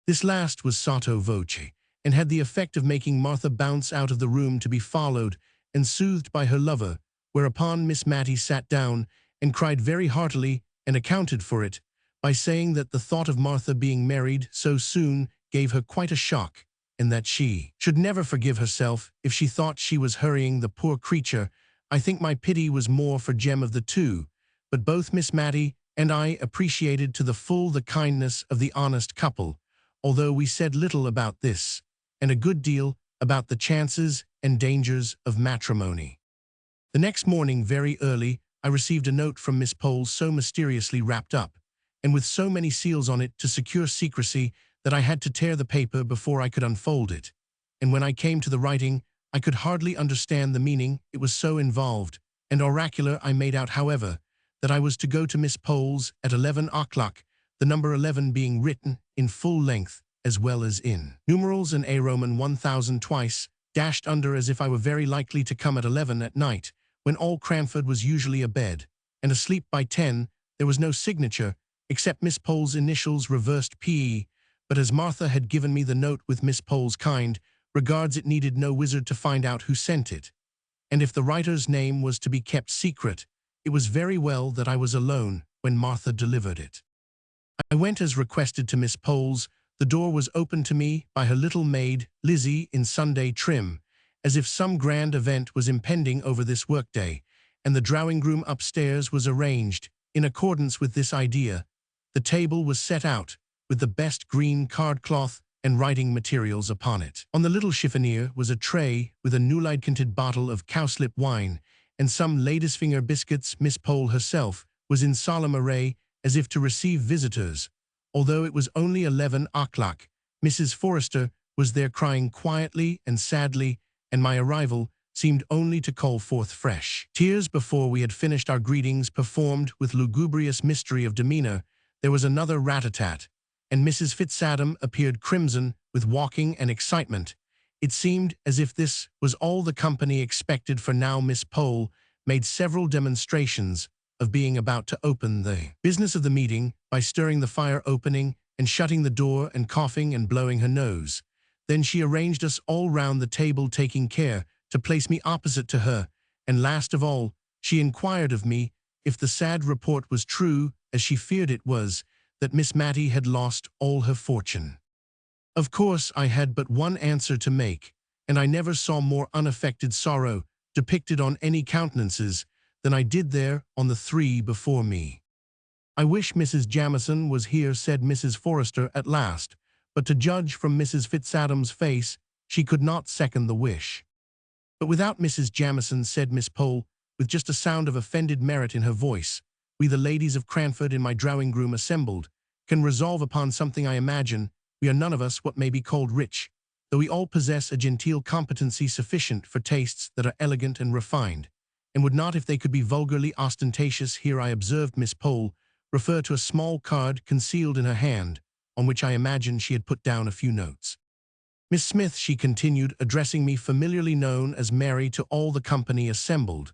This last was sotto voce, and had the effect of making Martha bounce out of the room to be followed and soothed by her lover, whereupon Miss Matty sat down and cried very heartily, and accounted for it by saying that the thought of Martha being married so soon gave her quite a shock, and that she should never forgive herself if she thought she was hurrying the poor creature. I think my pity was more for Jem of the two, but both Miss Matty and I appreciated to the full the kindness of the honest couple, although we said little about this, and a good deal about the chances and dangers of matrimony. The next morning, very early, I received a note from Miss Pole so mysteriously wrapped up, and with so many seals on it to secure secrecy, that I had to tear the paper before I could unfold it. And when I came to the writing, I could hardly understand the meaning, it was so involved and oracular. I made out, however, that I was to go to Miss Pole's at 11 o'clock, the number 11 being written in full length as well as in numerals, and a Roman 1000 twice, dashed under, as if I were very likely to come at 11 at night, when all Cranford was usually abed, and asleep by 10. There was no signature, except Miss Pole's initials reversed P.E., but as Martha had given me the note with Miss Pole's kind regards, it needed no wizard to find out who sent it. And if the writer's name was to be kept secret, it was very well that I was alone when Martha delivered it. I went as requested to Miss Pole's. The door was opened to me by her little maid, Lizzie, in Sunday trim, as if some grand event was impending over this workday, and the drawing-room upstairs was arranged in accordance with this idea. The table was set out with the best green cardcloth and writing materials upon it. On the little chiffonier was a tray with a newly-tinted bottle of cowslip wine and some Ladysfinger biscuits. Miss Pole herself was in solemn array, as if to receive visitors. Although it was only 11 o'clock, Mrs. Forrester was there crying quietly and sadly, and my arrival seemed only to call forth fresh tears. Before we had finished our greetings, performed with lugubrious mystery of demeanor, there was another rat-a-tat, and Mrs. Fitzadam appeared crimson with walking and excitement. It seemed as if this was all the company expected, for now Miss Pole made several demonstrations of being about to open the business of the meeting by stirring the fire, opening and shutting the door, and coughing and blowing her nose. Then she arranged us all round the table, taking care to place me opposite to her, and last of all, she inquired of me if the sad report was true, as she feared it was, that Miss Matty had lost all her fortune. Of course I had but one answer to make, and I never saw more unaffected sorrow depicted on any countenances than I did there on the three before me. "I wish Mrs. Jamison was here," said Mrs. Forrester at last, but to judge from Mrs. Fitzadam's face, she could not second the wish. "But without Mrs. Jamison," said Miss Pole, with just a sound of offended merit in her voice, "we, the ladies of Cranford, in my drawing-room assembled, can resolve upon something. I imagine we are none of us what may be called rich, though we all possess a genteel competency sufficient for tastes that are elegant and refined, and would not if they could be vulgarly ostentatious." Here I observed Miss Pole refer to a small card concealed in her hand, on which I imagined she had put down a few notes. "Miss Smith," she continued, addressing me, familiarly known as Mary to all the company assembled,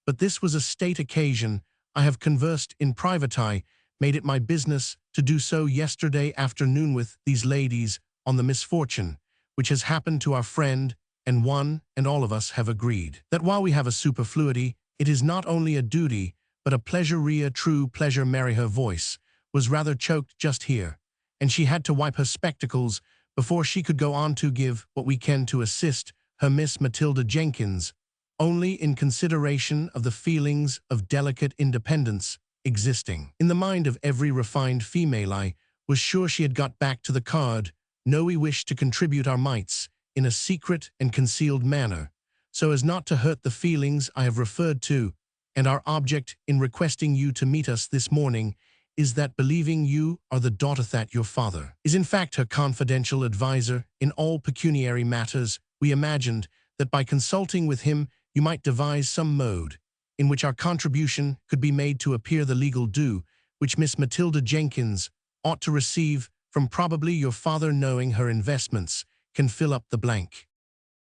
"but this was a state occasion. I have conversed in private. I made it my business to do so yesterday afternoon with these ladies on the misfortune which has happened to our friend, and one and all of us have agreed that while we have a superfluity It is not only a duty, but a pleasure. A true pleasure. Mary, her voice was rather choked just here, and she had to wipe her spectacles before she could go on to give what we can to assist her Miss Matilda Jenkins, only in consideration of the feelings of delicate independence existing in the mind of every refined female. I was sure she had got back to the card. No, we wish to contribute our mites in a secret and concealed manner, so as not to hurt the feelings I have referred to, and our object in requesting you to meet us this morning is that, believing you are the daughter that your father is in fact her confidential advisor in all pecuniary matters, we imagined that by consulting with him you might devise some mode in which our contribution could be made to appear the legal due which Miss Matilda Jenkins ought to receive from probably your father, knowing her investments can fill up the blank.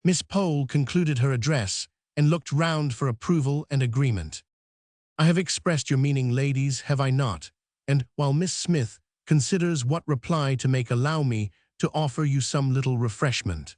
Miss Pole concluded her address and looked round for approval and agreement. I have expressed your meaning, ladies, have I not? And, while Miss Smith considers what reply to make, allow me to offer you some little refreshment.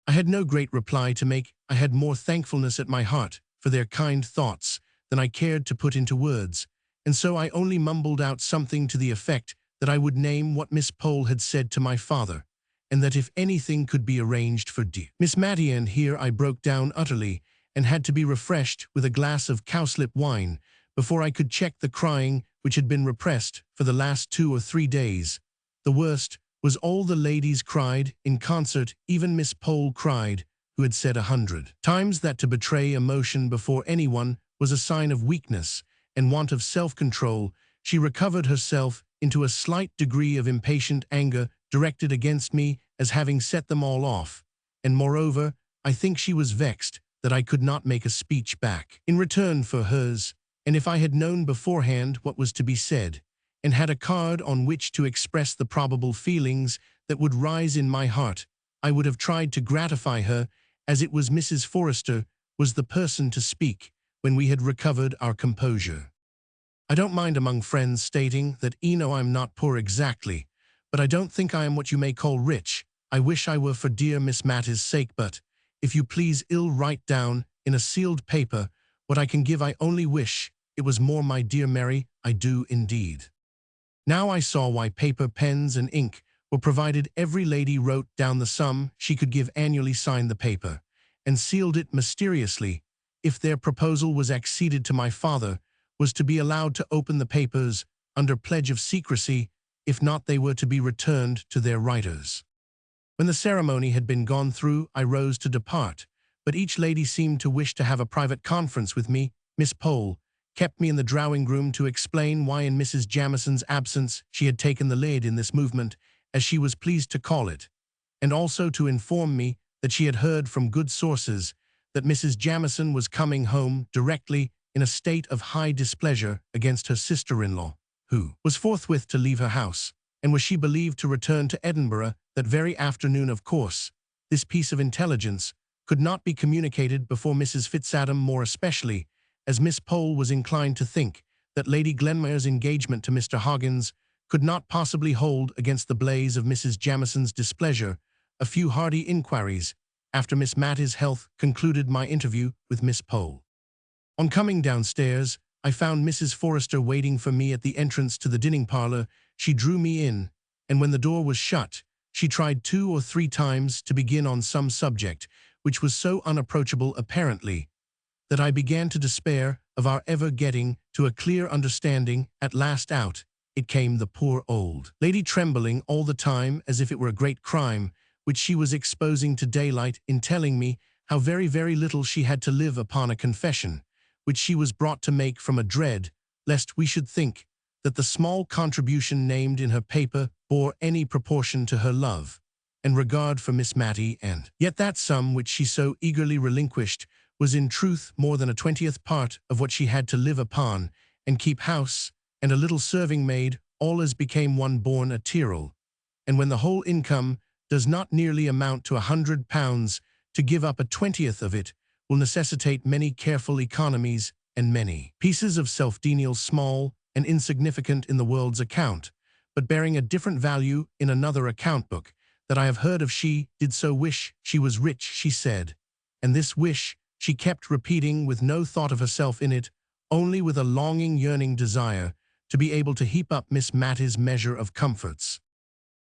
I had no great reply to make. I had more thankfulness at my heart for their kind thoughts than I cared to put into words, and so I only mumbled out something to the effect that I would name what Miss Pole had said to my father, and that if anything could be arranged for Miss Mattie, and here I broke down utterly and had to be refreshed with a glass of cowslip wine before I could check the crying which had been repressed for the last 2 or 3 days. The worst was all the ladies cried in concert. Even Miss Pole cried, who had said 100 times that to betray emotion before anyone was a sign of weakness and want of self-control. She recovered herself into a slight degree of impatient anger directed against me as having set them all off, and moreover, I think she was vexed that I could not make a speech back in return for hers, and if I had known beforehand what was to be said, and had a card on which to express the probable feelings that would rise in my heart, I would have tried to gratify her, as it was Mrs. Forrester was the person to speak when we had recovered our composure. I don't mind among friends stating that I'm not poor exactly, but I don't think I am what you may call rich. I wish I were, for dear Miss Mattie's sake, but, if you please, write down in a sealed paper what I can give. I only wish it was more, my dear Mary, I do indeed. Now I saw why paper, pens, and ink were provided. Every lady wrote down the sum she could give annually, signed the paper, and sealed it mysteriously. If their proposal was acceded to, my father was to be allowed to open the papers under pledge of secrecy. If not, they were to be returned to their writers. When the ceremony had been gone through, I rose to depart, but each lady seemed to wish to have a private conference with me. Miss Pole kept me in the drawing-room to explain why, in Mrs. Jamison's absence, she had taken the lead in this movement, as she was pleased to call it, and also to inform me that she had heard from good sources that Mrs. Jamison was coming home directly in a state of high displeasure against her sister-in-law, who was forthwith to leave her house, and was, she believed, to return to Edinburgh that very afternoon. Of course, this piece of intelligence could not be communicated before Mrs. Fitzadam, more especially as Miss Pole was inclined to think that Lady Glenmire's engagement to Mr. Hoggins could not possibly hold against the blaze of Mrs. Jamison's displeasure. A few hearty inquiries after Miss Mattie's health concluded my interview with Miss Pole. On coming downstairs, I found Mrs. Forrester waiting for me at the entrance to the dining parlor. She drew me in, and when the door was shut, she tried 2 or 3 times to begin on some subject which was so unapproachable apparently that I began to despair of our ever getting to a clear understanding. At last out it came, the poor old lady trembling all the time as if it were a great crime which she was exposing to daylight, in telling me how very, very little she had to live upon a confession which she was brought to make from a dread lest we should think that the small contribution named in her paper bore any proportion to her love and regard for Miss Mattie, and yet that sum which she so eagerly relinquished was in truth more than a 20th part of what she had to live upon and keep house and a little serving maid, all as became one born a Tyrrell. And when the whole income does not nearly amount to £100, to give up a 20th of it will necessitate many careful economies and many pieces of self-denial, small and insignificant in the world's account, but bearing a different value in another account book, that I have heard of. She did so wish she was rich, she said, and this wish she kept repeating with no thought of herself in it, only with a longing, yearning desire to be able to heap up Miss Matty's measure of comforts.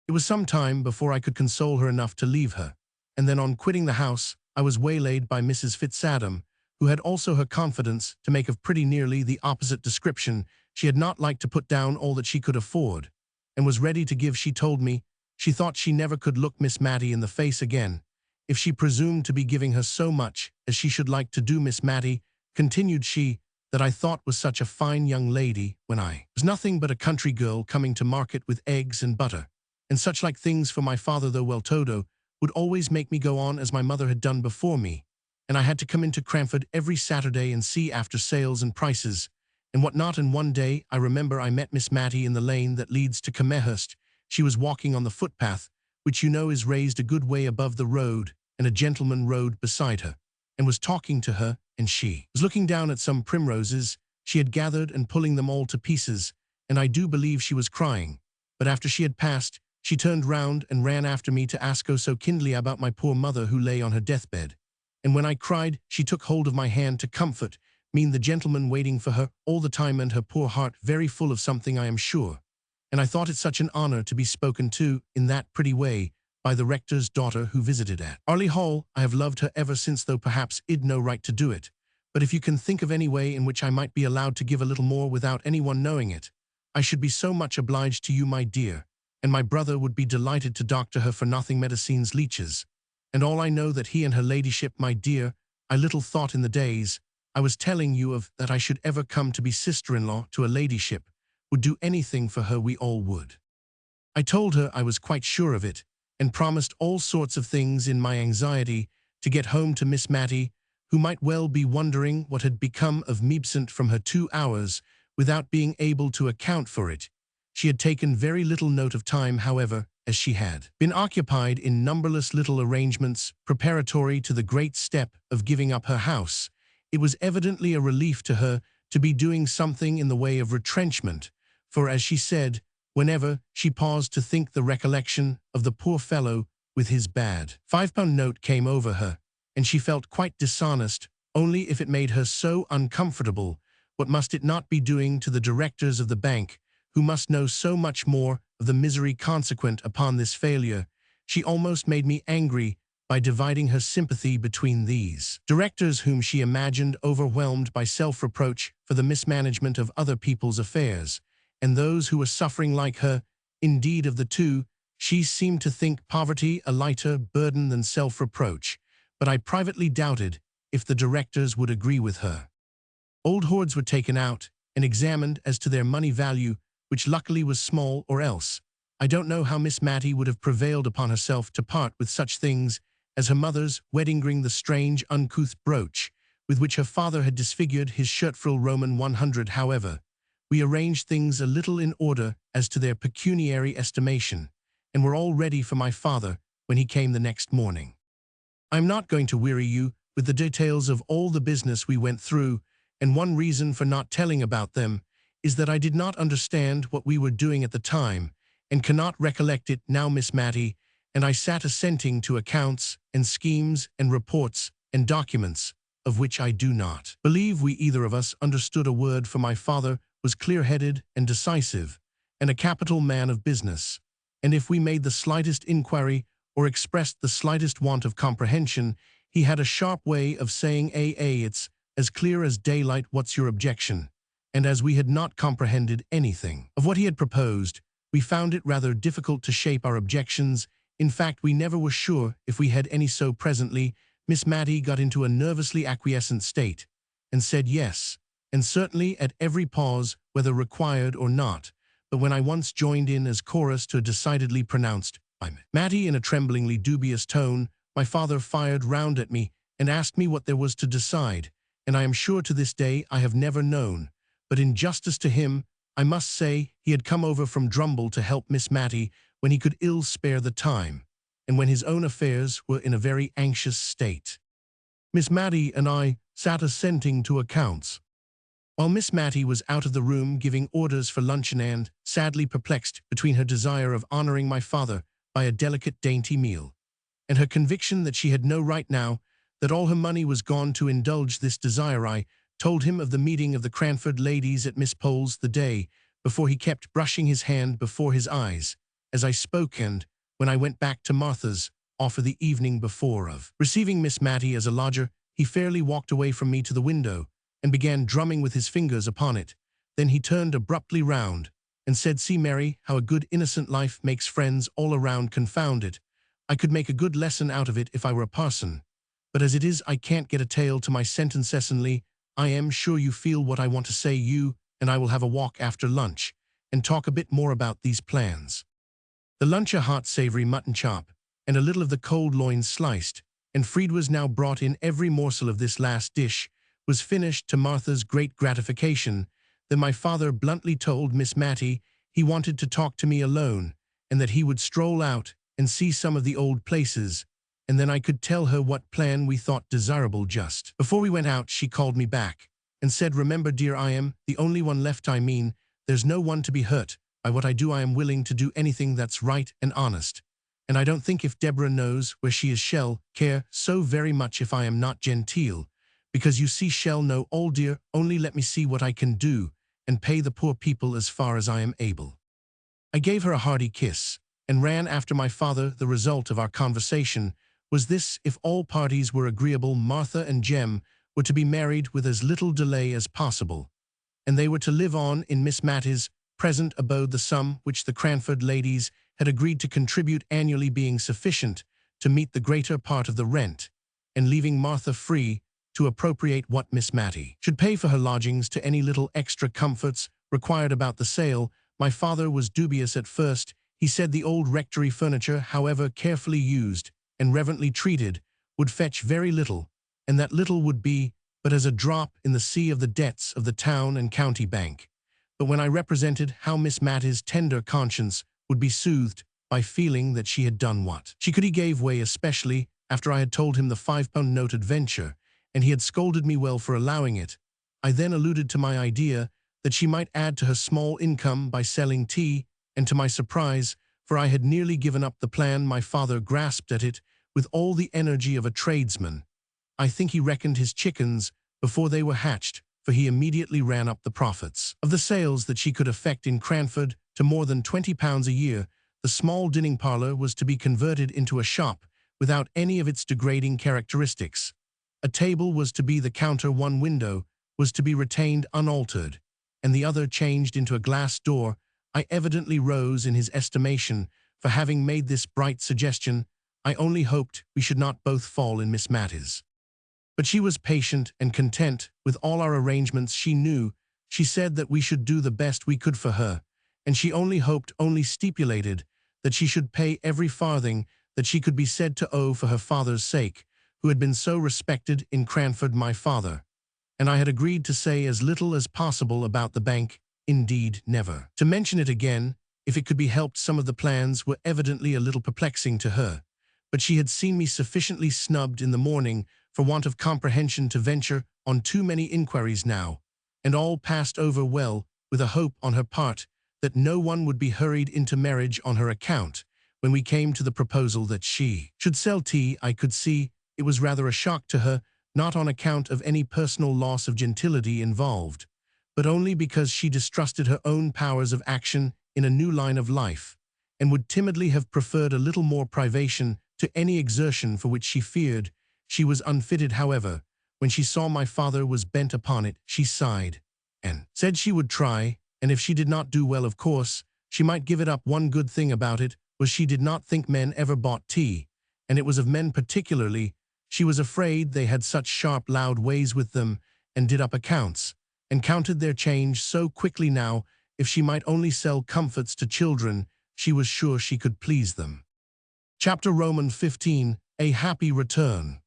It was some time before I could console her enough to leave her, and then on quitting the house, I was waylaid by Mrs. Fitzadam, who had also her confidence to make of pretty nearly the opposite description. She had not liked to put down all that she could afford, and was ready to give. She told me she thought she never could look Miss Matty in the face again, if she presumed to be giving her so much as she should like to do. Miss Matty, continued she, that I thought was such a fine young lady, when I was nothing but a country girl coming to market with eggs and butter, and such like things for my father, though well todo, would always make me go on as my mother had done before me, and I had to come into Cranford every Saturday and see after sales and prices, and what not. And one day I remember I met Miss Matty in the lane that leads to Cumehurst. She was walking on the footpath, which you know is raised a good way above the road, and a gentleman rode beside her, and was talking to her, and she was looking down at some primroses she had gathered and pulling them all to pieces, and I do believe she was crying. But after she had passed, she turned round and ran after me to ask so kindly about my poor mother who lay on her deathbed. And when I cried, she took hold of my hand to comfort me, the gentleman waiting for her all the time, and her poor heart very full of something, I am sure. And I thought it such an honor to be spoken to in that pretty way by the rector's daughter who visited at Arley Hall. I have loved her ever since, though perhaps I'd no right to do it. But if you can think of any way in which I might be allowed to give a little more without anyone knowing it, I should be so much obliged to you, my dear, and my brother would be delighted to doctor her for nothing medicines leeches. And all I know that he and her ladyship, my dear, I little thought in the days I was telling you of that I should ever come to be sister-in-law to a ladyship, would do anything for her, we all would. I told her I was quite sure of it, and promised all sorts of things in my anxiety to get home to Miss Matty, who might well be wondering what had become of me absent from her 2 hours without being able to account for it. She had taken very little note of time, however, as she had been occupied in numberless little arrangements preparatory to the great step of giving up her house. It was evidently a relief to her to be doing something in the way of retrenchment, for, as she said, whenever she paused to think, the recollection of the poor fellow with his bad £5 note came over her, and she felt quite dishonest, only if it made her so uncomfortable. What must it not be doing to the directors of the bank, who must know so much more of the misery consequent upon this failure? She almost made me angry by dividing her sympathy between these directors, whom she imagined overwhelmed by self-reproach for the mismanagement of other people's affairs, and those who were suffering like her. Indeed, of the two, she seemed to think poverty a lighter burden than self-reproach, but I privately doubted if the directors would agree with her. Old hoards were taken out and examined as to their money value, which luckily was small, or else I don't know how Miss Matty would have prevailed upon herself to part with such things as her mother's wedding ring, the strange uncouth brooch with which her father had disfigured his shirt-frill Roman 100. However, we arranged things a little in order as to their pecuniary estimation, and were all ready for my father when he came the next morning. I am not going to weary you with the details of all the business we went through, and one reason for not telling about them is that I did not understand what we were doing at the time, and cannot recollect it now. Miss Matty and I sat assenting to accounts and schemes and reports and documents, of which I do not believe we either of us understood a word, for my father was clear-headed and decisive, and a capital man of business, and if we made the slightest inquiry or expressed the slightest want of comprehension, he had a sharp way of saying, it's as clear as daylight, what's your objection? And as we had not comprehended anything of what he had proposed, we found it rather difficult to shape our objections. In fact, we never were sure if we had any. So presently Miss Matty got into a nervously acquiescent state, and said yes, and certainly at every pause, whether required or not. But when I once joined in as chorus to a decidedly pronounced "I'm Matty" in a tremblingly dubious tone, my father fired round at me and asked me what there was to decide, and I am sure to this day I have never known. But in justice to him, I must say he had come over from Drumble to help Miss Matty when he could ill spare the time, and when his own affairs were in a very anxious state. Miss Matty and I sat assenting to accounts, while Miss Matty was out of the room giving orders for luncheon, and sadly perplexed between her desire of honoring my father by a delicate dainty meal, and her conviction that she had no right now that all her money was gone to indulge this desire. I told him of the meeting of the Cranford ladies at Miss Pole's the day before. He kept brushing his hand before his eyes as I spoke, and when I went back to Martha's offer the evening before of receiving Miss Matty as a lodger, he fairly walked away from me to the window and began drumming with his fingers upon it. Then he turned abruptly round and said, "See, Mary, how a good innocent life makes friends all around. Confound it, I could make a good lesson out of it if I were a parson. But as it is, I can't get a tail to my sentence. Cecily, I am sure you feel what I want to say. You and I will have a walk after lunch and talk a bit more about these plans." The lunch, a hot savory mutton chop and a little of the cold loin sliced, and Fried was now brought in. Every morsel of this last dish was finished to Martha's great gratification. Then my father bluntly told Miss Matty he wanted to talk to me alone, and that he would stroll out and see some of the old places, and then I could tell her what plan we thought desirable. Just before we went out, she called me back and said, "Remember, dear, I am the only one left. I mean, there's no one to be hurt by what I do. I am willing to do anything that's right and honest, and I don't think if Deborah knows where she is she'll care so very much if I am not genteel, because you see she'll know all. Dear, only let me see what I can do and pay the poor people as far as I am able." I gave her a hearty kiss and ran after my father. The result of our conversation was this: if all parties were agreeable, Martha and Jem were to be married with as little delay as possible, and they were to live on in Miss Matty's present abode, the sum which the Cranford ladies had agreed to contribute annually being sufficient to meet the greater part of the rent, and leaving Martha free to appropriate what Miss Matty should pay for her lodgings to any little extra comforts required. About the sale, my father was dubious at first. He said the old rectory furniture, however carefully used and reverently treated, would fetch very little, and that little would be but as a drop in the sea of the debts of the town and county bank. But when I represented how Miss Matty's tender conscience would be soothed by feeling that she had done what she could, he gave way, especially after I had told him the £5 note adventure, and he had scolded me well for allowing it. I then alluded to my idea that she might add to her small income by selling tea, and to my surprise, for I had nearly given up the plan, my father grasped at it with all the energy of a tradesman. I think he reckoned his chickens before they were hatched, for he immediately ran up the profits of the sales that she could effect in Cranford to more than £20 a year. The small dining parlour was to be converted into a shop without any of its degrading characteristics. A table was to be the counter, one window was to be retained unaltered, and the other changed into a glass door. I evidently rose in his estimation for having made this bright suggestion. I only hoped we should not both fall in Miss Matty's. But she was patient and content with all our arrangements. She knew, she said, that we should do the best we could for her, and she only hoped, only stipulated, that she should pay every farthing that she could be said to owe for her father's sake, who had been so respected in Cranford, my father. And I had agreed to say as little as possible about the bank, indeed never to mention it again, if it could be helped. Some of the plans were evidently a little perplexing to her, but she had seen me sufficiently snubbed in the morning for want of comprehension to venture on too many inquiries now, and all passed over well, with a hope on her part that no one would be hurried into marriage on her account. When we came to the proposal that she should sell tea, I could see it was rather a shock to her, not on account of any personal loss of gentility involved, but only because she distrusted her own powers of action in a new line of life, and would timidly have preferred a little more privation to any exertion for which she feared she was unfitted. However, when she saw my father was bent upon it, she sighed, and said she would try, and if she did not do well, of course, she might give it up. One good thing about it was she did not think men ever bought tea, and it was of men particularly. She was afraid they had such sharp, loud ways with them, and did up accounts, and counted their change so quickly. Now, if she might only sell comforts to children, she was sure she could please them. Chapter Roman 15, A Happy Return.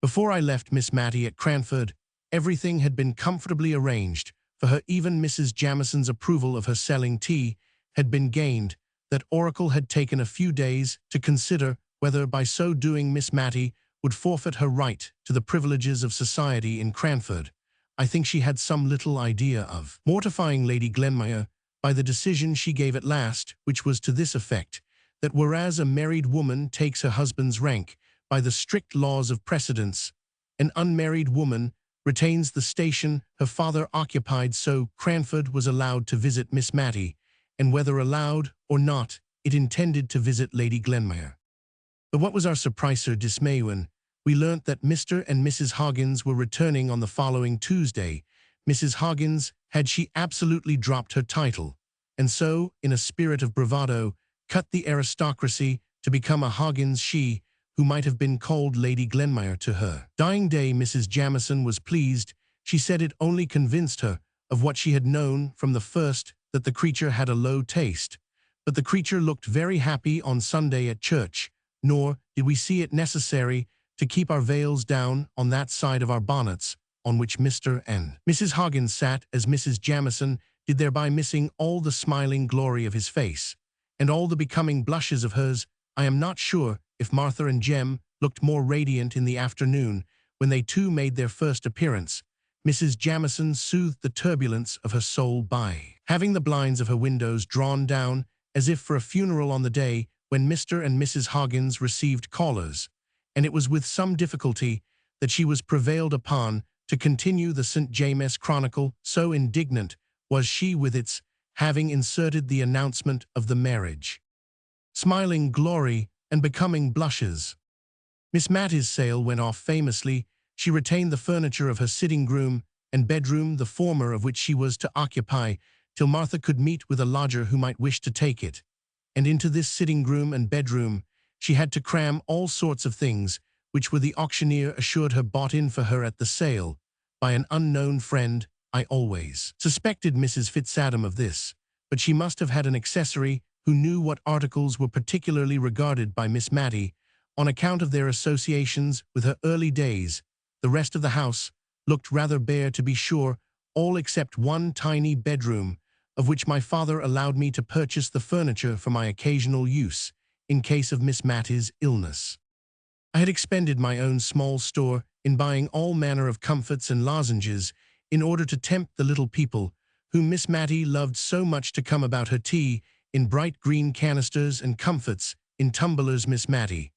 Before I left Miss Matty at Cranford, everything had been comfortably arranged for her. Even Mrs. Jamison's approval of her selling tea had been gained. That oracle had taken a few days to consider whether by so doing Miss Matty would forfeit her right to the privileges of society in Cranford. I think she had some little idea of mortifying Lady Glenmire by the decision she gave at last, which was to this effect, that whereas a married woman takes her husband's rank by the strict laws of precedence. An unmarried woman retains the station her father occupied, so Cranford was allowed to visit Miss Matty, and whether allowed or not, it intended to visit Lady Glenmire. But what was our surprise or dismay when we learnt that Mr. and Mrs. Hoggins were returning on the following Tuesday. Mrs. Hoggins had she absolutely dropped her title, and so, in a spirit of bravado, cut the aristocracy to become a Hoggins she, who might have been called Lady Glenmire to her dying day. Mrs. Jamieson was pleased. She said it only convinced her of what she had known from the first, that the creature had a low taste. But the creature looked very happy on Sunday at church, nor did we see it necessary to keep our veils down on that side of our bonnets on which Mr. and Mrs. Hoggins sat, as Mrs. Jamieson did, thereby missing all the smiling glory of his face, and all the becoming blushes of hers. I am not sure if Martha and Jem looked more radiant in the afternoon when they too made their first appearance. Mrs. Jamieson soothed the turbulence of her soul by having the blinds of her windows drawn down, as if for a funeral, on the day when Mr. and Mrs. Hoggins received callers, and it was with some difficulty that she was prevailed upon to continue the St. James Chronicle, so indignant was she with its having inserted the announcement of the marriage. Smiling glory and becoming blushes. Miss Matty's sale went off famously. She retained the furniture of her sitting-room and bedroom, the former of which she was to occupy till Martha could meet with a lodger who might wish to take it. And into this sitting-room and bedroom she had to cram all sorts of things which were, the auctioneer assured her, bought in for her at the sale by an unknown friend. I always suspected Mrs. Fitzadam of this, but she must have had an accessory who knew what articles were particularly regarded by Miss Matty, on account of their associations with her early days. The rest of the house looked rather bare, to be sure, all except one tiny bedroom, of which my father allowed me to purchase the furniture for my occasional use, in case of Miss Matty's illness. I had expended my own small store in buying all manner of comforts and lozenges, in order to tempt the little people, whom Miss Matty loved so much, to come about her tea in bright green canisters and comforts in tumblers. Miss Matty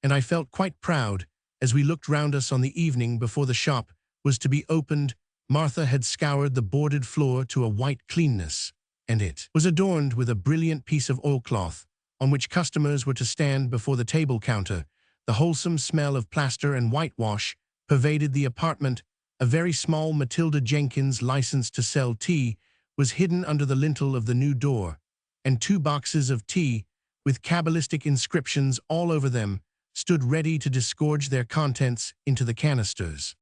and I felt quite proud as we looked round us on the evening before the shop was to be opened. Martha had scoured the boarded floor to a white cleanness, and it was adorned with a brilliant piece of oilcloth, on which customers were to stand before the table counter. The wholesome smell of plaster and whitewash pervaded the apartment. A very small Matilda Jenkins, licensed to sell tea, was hidden under the lintel of the new door, and 2 boxes of tea, with cabalistic inscriptions all over them, stood ready to disgorge their contents into the canisters.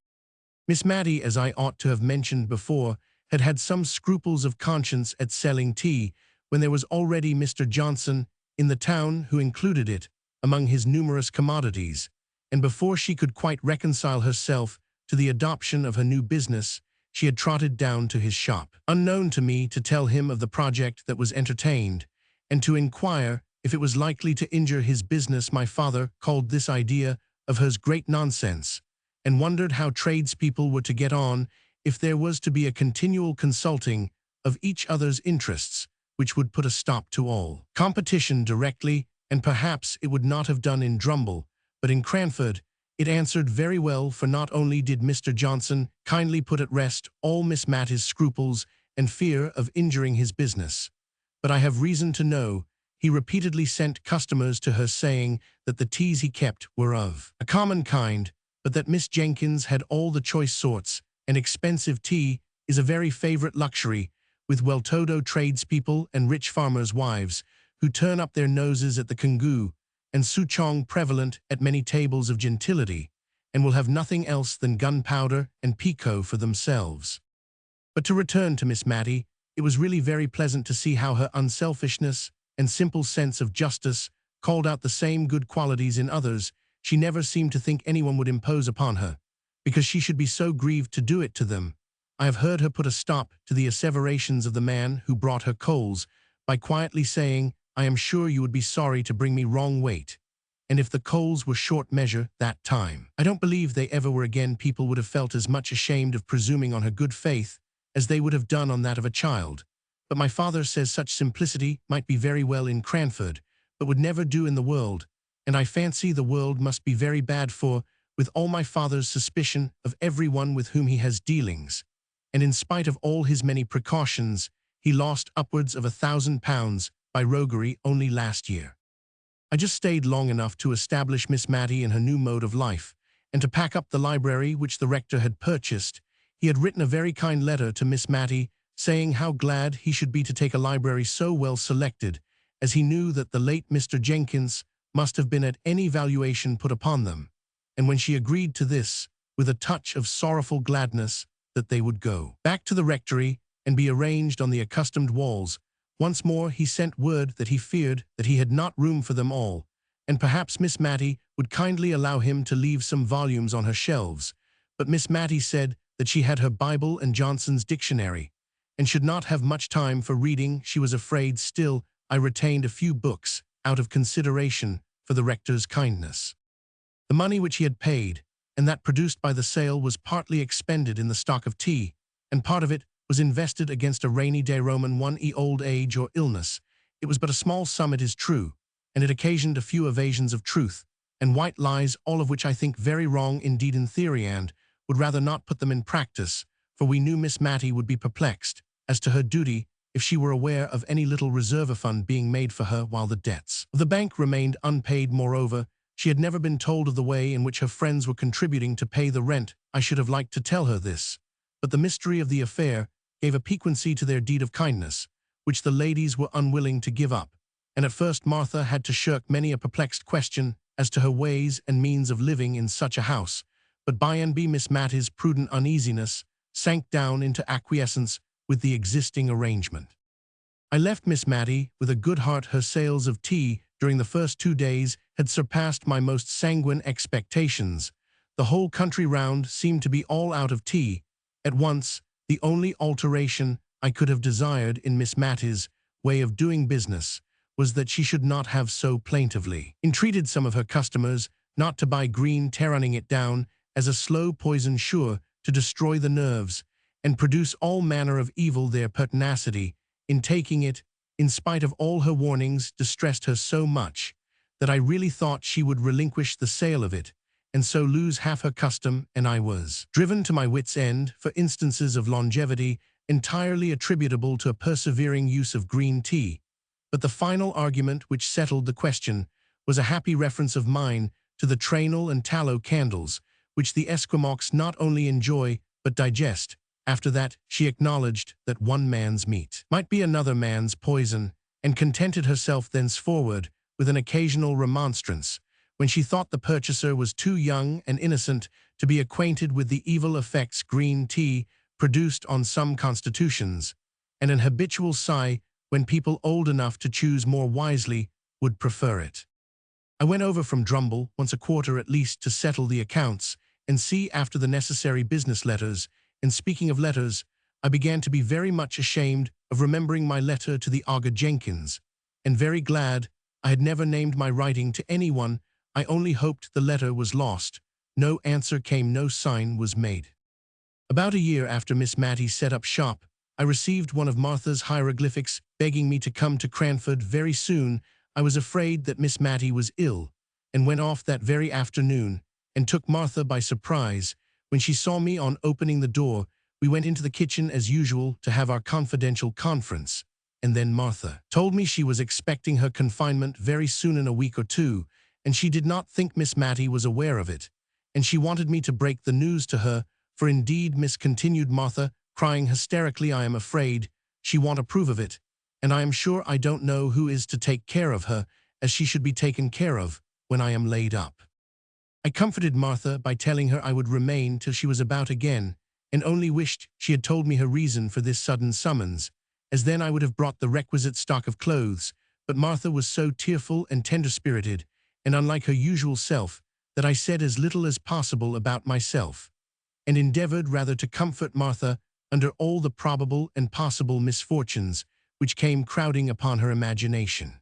Miss Matty, as I ought to have mentioned before, had had some scruples of conscience at selling tea, when there was already Mr. Johnson in the town who included it among his numerous commodities, and before she could quite reconcile herself to the adoption of her new business, she had trotted down to his shop, unknown to me, to tell him of the project that was entertained, and to inquire if it was likely to injure his business. My father called this idea of hers great nonsense, and wondered how tradespeople were to get on if there was to be a continual consulting of each other's interests, which would put a stop to all competition directly, and perhaps it would not have done in Drumble, but in Cranford it answered very well, for not only did Mr. Johnson kindly put at rest all Miss Matty's scruples and fear of injuring his business, but I have reason to know he repeatedly sent customers to her, saying that the teas he kept were of a common kind, but that Miss Jenkins had all the choice sorts, and expensive tea is a very favorite luxury with well-to-do tradespeople and rich farmers' wives, who turn up their noses at the kangoo and souchong prevalent at many tables of gentility, and will have nothing else than gunpowder and pekoe for themselves. But to return to Miss Matty, it was really very pleasant to see how her unselfishness and simple sense of justice called out the same good qualities in others. She never seemed to think anyone would impose upon her, because she should be so grieved to do it to them. I have heard her put a stop to the asseverations of the man who brought her coals, by quietly saying, "I am sure you would be sorry to bring me wrong weight, and if the coals were short measure that time, I don't believe they ever were again." People would have felt as much ashamed of presuming on her good faith as they would have done on that of a child. But my father says such simplicity might be very well in Cranford, but would never do in the world, and I fancy the world must be very bad for, with all my father's suspicion of everyone with whom he has dealings. And in spite of all his many precautions, he lost upwards of £1,000 by roguery only last year. I just stayed long enough to establish Miss Matty in her new mode of life, and to pack up the library which the rector had purchased. He had written a very kind letter to Miss Matty, saying how glad he should be to take a library so well selected, as he knew that the late Mr. Jenkins must have been at any valuation put upon them. And when she agreed to this, with a touch of sorrowful gladness, that they would go back to the rectory and be arranged on the accustomed walls, once more he sent word that he feared that he had not room for them all, and perhaps Miss Matty would kindly allow him to leave some volumes on her shelves. But Miss Matty said that she had her Bible and Johnson's dictionary, and should not have much time for reading. She was afraid. Still, I retained a few books, out of consideration for the rector's kindness. The money which he had paid, and that produced by the sale, was partly expended in the stock of tea, and part of it was invested against a rainy day Roman 1e old age or illness. It was but a small sum, it is true, and it occasioned a few evasions of truth, and white lies, all of which I think very wrong indeed in theory, and would rather not put them in practice, for we knew Miss Matty would be perplexed as to her duty if she were aware of any little reserve fund being made for her while the debts of the bank remained unpaid. Moreover, she had never been told of the way in which her friends were contributing to pay the rent. I should have liked to tell her this, but the mystery of the affair gave a piquancy to their deed of kindness, which the ladies were unwilling to give up, and at first Martha had to shirk many a perplexed question as to her ways and means of living in such a house, but by and by Miss Matty's prudent uneasiness sank down into acquiescence with the existing arrangement. I left Miss Matty with a good heart. Her sales of tea during the first 2 days had surpassed my most sanguine expectations. The whole country round seemed to be all out of tea at once. The only alteration I could have desired in Miss Matty's way of doing business was that she should not have so plaintively entreated some of her customers not to buy green tea, running it down as a slow poison sure to destroy the nerves and produce all manner of evil. Their pertinacity in taking it, in spite of all her warnings, distressed her so much that I really thought she would relinquish the sale of it, and so lose half her custom, and I was driven to my wits' end for instances of longevity entirely attributable to a persevering use of green tea. But the final argument which settled the question was a happy reference of mine to the trainal and tallow candles, which the Esquimaux not only enjoy but digest. After that, she acknowledged that one man's meat might be another man's poison, and contented herself thenceforward with an occasional remonstrance, when she thought the purchaser was too young and innocent to be acquainted with the evil effects green tea produced on some constitutions, and an habitual sigh when people old enough to choose more wisely would prefer it. I went over from Drumble once a quarter at least to settle the accounts and see after the necessary business letters, and speaking of letters, I began to be very much ashamed of remembering my letter to the Augur Jenkins, and very glad I had never named my writing to anyone. I only hoped the letter was lost. No answer came, no sign was made. About a year after Miss Matty set up shop, I received one of Martha's hieroglyphics begging me to come to Cranford very soon. I was afraid that Miss Matty was ill, and went off that very afternoon, and took Martha by surprise. When she saw me on opening the door, we went into the kitchen as usual to have our confidential conference, and then Martha told me she was expecting her confinement very soon, in a week or two, and she did not think Miss Matty was aware of it, and she wanted me to break the news to her, for indeed, Miss, continued Martha, crying hysterically, I am afraid she won't approve of it, and I am sure I don't know who is to take care of her, as she should be taken care of when I am laid up. I comforted Martha by telling her I would remain till she was about again, and only wished she had told me her reason for this sudden summons, as then I would have brought the requisite stock of clothes. But Martha was so tearful and tender-spirited, and unlike her usual self, that I said as little as possible about myself, and endeavored rather to comfort Martha under all the probable and possible misfortunes which came crowding upon her imagination.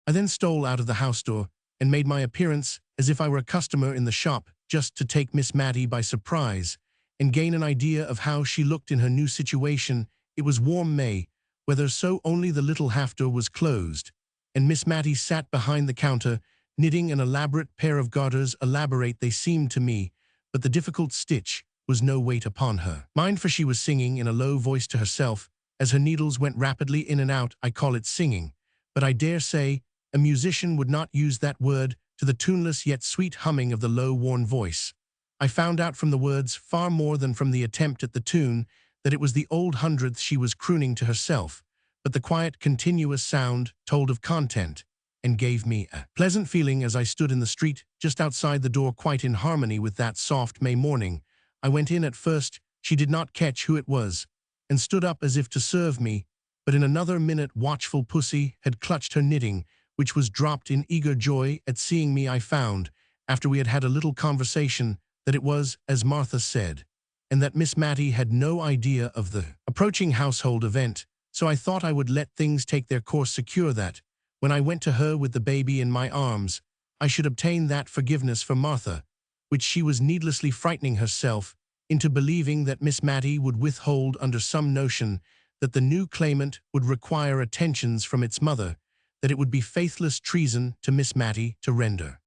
I then stole out of the house door, and made my appearance as if I were a customer in the shop, just to take Miss Matty by surprise, and gain an idea of how she looked in her new situation. It was warm May weather, so only the little half door was closed, and Miss Matty sat behind the counter, knitting an elaborate pair of garters. Elaborate they seemed to me, but the difficult stitch was no weight upon her mind, for she was singing in a low voice to herself as her needles went rapidly in and out. I call it singing, but I dare say a musician would not use that word to the tuneless yet sweet humming of the low, worn voice. I found out from the words, far more than from the attempt at the tune, that it was the old hundredth she was crooning to herself, but the quiet, continuous sound told of content and gave me a pleasant feeling as I stood in the street just outside the door, quite in harmony with that soft May morning. I went in. At first she did not catch who it was, and stood up as if to serve me, but in another minute watchful pussy had clutched her knitting, which was dropped in eager joy at seeing me. I found, after we had had a little conversation, that it was, as Martha said, and that Miss Matty had no idea of the approaching household event, so I thought I would let things take their course, secure that, when I went to her with the baby in my arms, I should obtain that forgiveness for Martha, which she was needlessly frightening herself into believing that Miss Matty would withhold under some notion that the new claimant would require attentions from its mother, that it would be faithless treason to Miss Matty to render.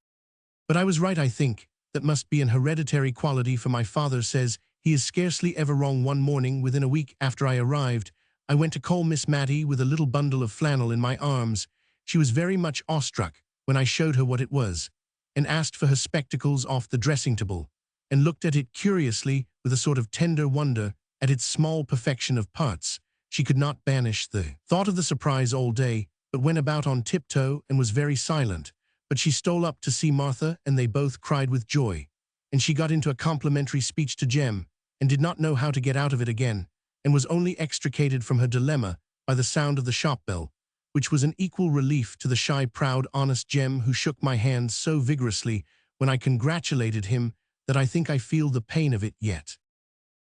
But I was right, I think. That must be an hereditary quality, for my father says he is scarcely ever wrong. One morning, within a week after I arrived, I went to call Miss Matty with a little bundle of flannel in my arms. She was very much awestruck when I showed her what it was, and asked for her spectacles off the dressing table, and looked at it curiously with a sort of tender wonder at its small perfection of parts. She could not banish the thought of the surprise all day, but went about on tiptoe and was very silent. But she stole up to see Martha, and they both cried with joy, and she got into a complimentary speech to Jem, and did not know how to get out of it again, and was only extricated from her dilemma by the sound of the shop bell, which was an equal relief to the shy, proud, honest Jem, who shook my hand so vigorously when I congratulated him that I think I feel the pain of it yet.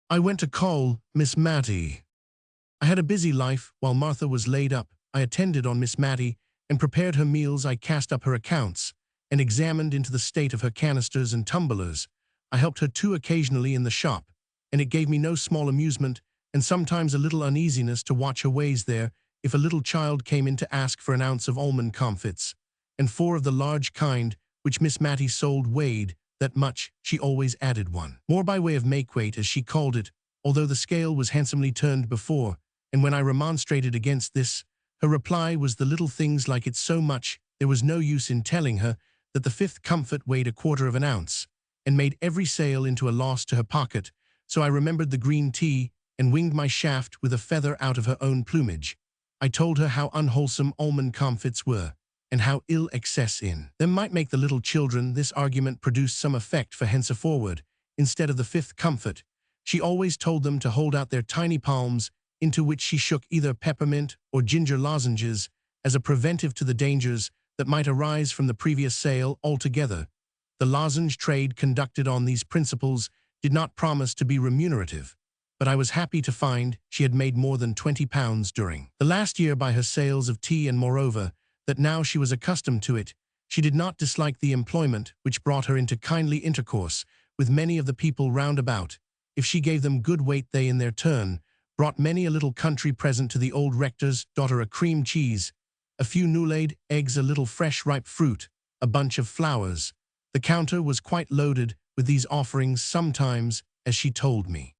I went to call Miss Matty. I had a busy life. While Martha was laid up, I attended on Miss Matty and prepared her meals. I cast up her accounts and examined into the state of her canisters and tumblers. I helped her too occasionally in the shop, and it gave me no small amusement and sometimes a little uneasiness to watch her ways there. If a little child came in to ask for an ounce of almond comfits, and 4 of the large kind which Miss Matty sold weighed that much, she always added one more by way of make-weight, as she called it, although the scale was handsomely turned before, and when I remonstrated against this, her reply was, the little things like it so much, there was no use in telling her that the 5th comfort weighed 1/4 of an ounce, and made every sale into a loss to her pocket. So I remembered the green tea, and winged my shaft with a feather out of her own plumage. I told her how unwholesome almond comfits were, and how ill excess in them might make the little children. This argument produced some effect, for henceforward, instead of the 5th comfort, she always told them to hold out their tiny palms, into which she shook either peppermint or ginger lozenges, as a preventive to the dangers that might arise from the previous sale. Altogether, the lozenge trade conducted on these principles did not promise to be remunerative, but I was happy to find she had made more than £20 during the last year by her sales of tea, and moreover, that now she was accustomed to it, she did not dislike the employment, which brought her into kindly intercourse with many of the people round about. If she gave them good weight, they in their turn brought many a little country present to the old rector's daughter, a cream cheese, a few new-laid eggs, a little fresh ripe fruit, a bunch of flowers. The counter was quite loaded with these offerings sometimes, as she told me.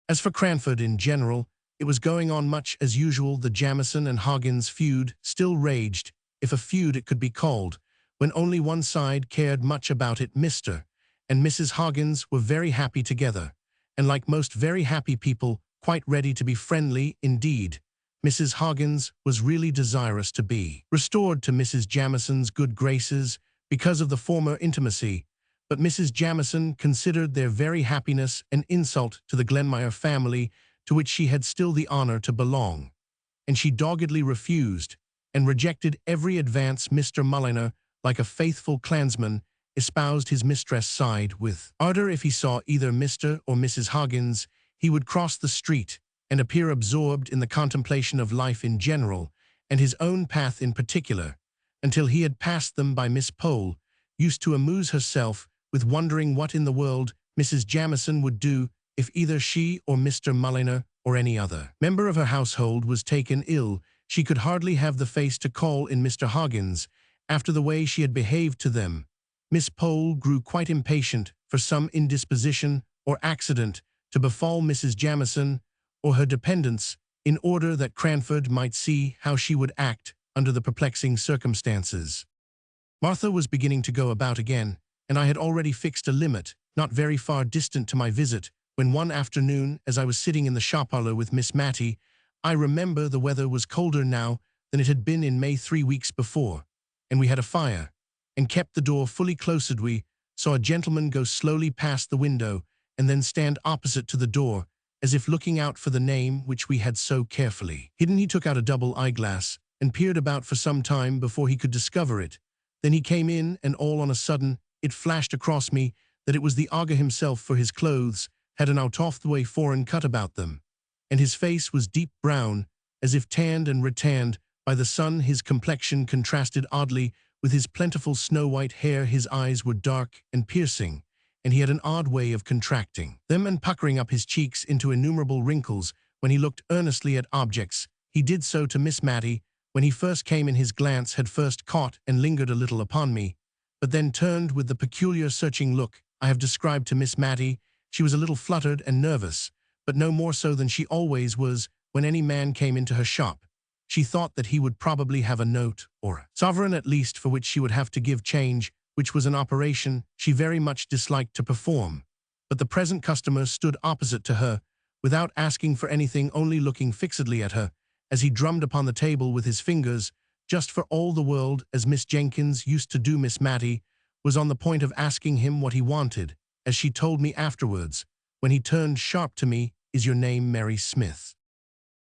As for Cranford in general, it was going on much as usual. The Jamison and Hoggins feud still raged, if a feud it could be called, when only one side cared much about it. Mr. and Mrs. Hoggins were very happy together, and like most very happy people, quite ready to be friendly. Indeed, Mrs. Hoggins was really desirous to be restored to Mrs. Jamison's good graces because of the former intimacy, but Mrs. Jamison considered their very happiness an insult to the Glenmire family, to which she had still the honor to belong, and she doggedly refused and rejected every advance. Mr. Mulliner, like a faithful clansman, espoused his mistress' side with ardor. If he saw either Mr. or Mrs. Hoggins, he would cross the street and appear absorbed in the contemplation of life in general, and his own path in particular, until he had passed them by. Miss Pole used to amuse herself with wondering what in the world Mrs. Jamison would do if either she or Mr. Mulliner or any other member of her household was taken ill. She could hardly have the face to call in Mr. Hoggins, After the way she had behaved to them, Miss Pole grew quite impatient for some indisposition or accident to befall Mrs. Jamieson or her dependents, in order that Cranford might see how she would act under the perplexing circumstances. Martha was beginning to go about again, and I had already fixed a limit, not very far distant to my visit, when one afternoon, as I was sitting in the shop parlour with Miss Matty, I remember the weather was colder now than it had been in May 3 weeks before, and we had a fire, and kept the door fully closed. We saw a gentleman go slowly past the window, and then stand opposite to the door, as if looking out for the name which we had so carefully hidden. He took out a double eyeglass, and peered about for some time before he could discover it. Then he came in, and all on a sudden it flashed across me that it was the augur himself, for his clothes had an out-of-the-way foreign cut about them, and his face was deep brown, as if tanned and retanned by the sun. His complexion contrasted oddly with his plentiful snow-white hair. His eyes were dark and piercing, and he had an odd way of contracting them and puckering up his cheeks into innumerable wrinkles when he looked earnestly at objects. He did so to Miss Matty when he first came in. His glance had first caught and lingered a little upon me, but then turned with the peculiar searching look I have described to Miss Matty. She was a little fluttered and nervous, but no more so than she always was when any man came into her shop. She thought that he would probably have a note, or a sovereign at least, for which she would have to give change, which was an operation she very much disliked to perform. But the present customer stood opposite to her, without asking for anything, only looking fixedly at her, as he drummed upon the table with his fingers, just for all the world as Miss Jenkins used to do. Miss Matty was on the point of asking him what he wanted, as she told me afterwards, when he turned sharp to me. "Is your name Mary Smith?"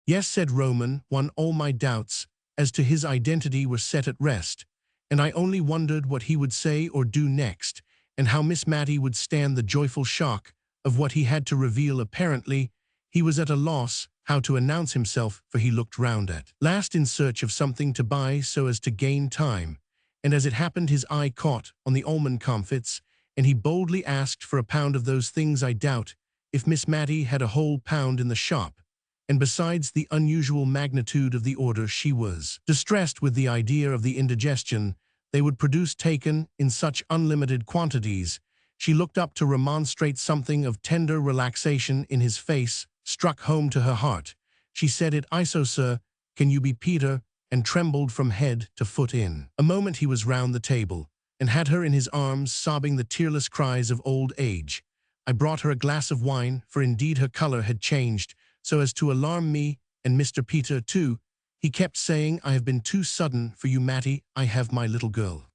"Yes," said Roman. All my doubts as to his identity were set at rest, and I only wondered what he would say or do next, and how Miss Matty would stand the joyful shock of what he had to reveal. Apparently, he was at a loss how to announce himself, for he looked round at last in search of something to buy so as to gain time, and as it happened his eye caught on the almond comfits, and he boldly asked for a pound of those things. I doubt if Miss Matty had a whole pound in the shop, and besides the unusual magnitude of the order, she was distressed with the idea of the indigestion they would produce taken in such unlimited quantities. She looked up to remonstrate. Something of tender relaxation in his face struck home to her heart. She said, "It iso, sir, can you be Peter?" and trembled from head to foot. In a moment he was round the table, and had her in his arms, sobbing the tearless cries of old age. I brought her a glass of wine, for indeed her colour had changed so as to alarm me, and Mr. Peter too. He kept saying, "I have been too sudden for you, Matty. I have my little girl."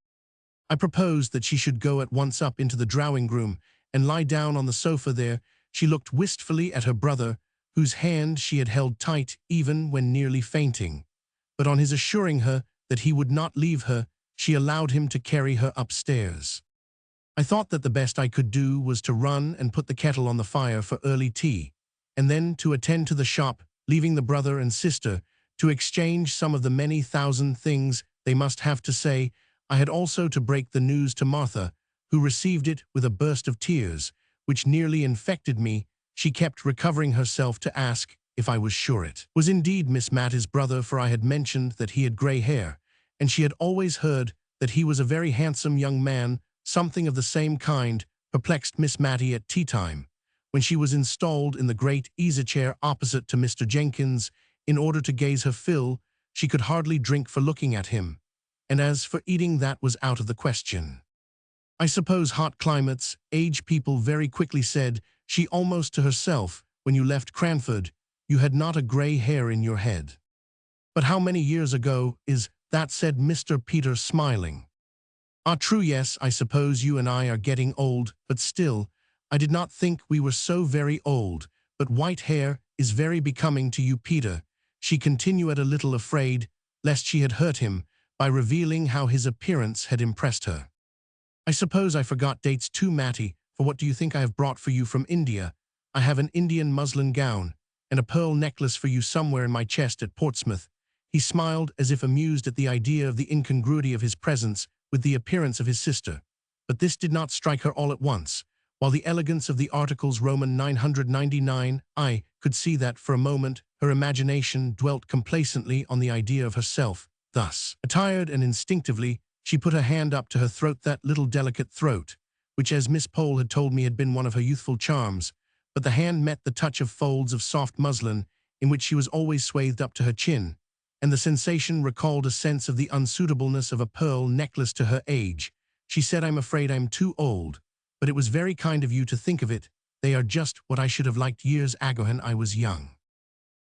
I proposed that she should go at once up into the drawing-room and lie down on the sofa there. She looked wistfully at her brother, whose hand she had held tight even when nearly fainting, but on his assuring her that he would not leave her, she allowed him to carry her upstairs. I thought that the best I could do was to run and put the kettle on the fire for early tea, and then to attend to the shop, leaving the brother and sister to exchange some of the many thousand things they must have to say. I had also to break the news to Martha, who received it with a burst of tears, which nearly infected me. She kept recovering herself to ask if I was sure it was indeed Miss Matty's brother, for I had mentioned that he had grey hair, and she had always heard that he was a very handsome young man. Something of the same kind perplexed Miss Matty at tea-time, when she was installed in the great easy-chair opposite to Mr. Jenkins. In order to gaze her fill, she could hardly drink for looking at him, and as for eating, that was out of the question. "I suppose hot climates age people," very quickly said she, almost to herself. "When you left Cranford, you had not a grey hair in your head." "But how many years ago is that?" said Mr. Peter, smiling. "Ah, true, yes, I suppose you and I are getting old, but still, I did not think we were so very old. But white hair is very becoming to you, Peter," she continued, a little afraid lest she had hurt him by revealing how his appearance had impressed her. "I suppose I forgot dates too, Matty, for what do you think I have brought for you from India? I have an Indian muslin gown and a pearl necklace for you somewhere in my chest at Portsmouth." He smiled as if amused at the idea of the incongruity of his presence with the appearance of his sister, but this did not strike her all at once. While the elegance of the articles Roman 999, I could see that for a moment her imagination dwelt complacently on the idea of herself thus attired, and instinctively She put her hand up to her throat, that little delicate throat, which, as Miss Pole had told me, had been one of her youthful charms, but the hand met the touch of folds of soft muslin in which she was always swathed up to her chin, and the sensation recalled a sense of the unsuitableness of a pearl necklace to her age. She said, "I'm afraid I'm too old, but it was very kind of you to think of it. They are just what I should have liked years ago when I was young."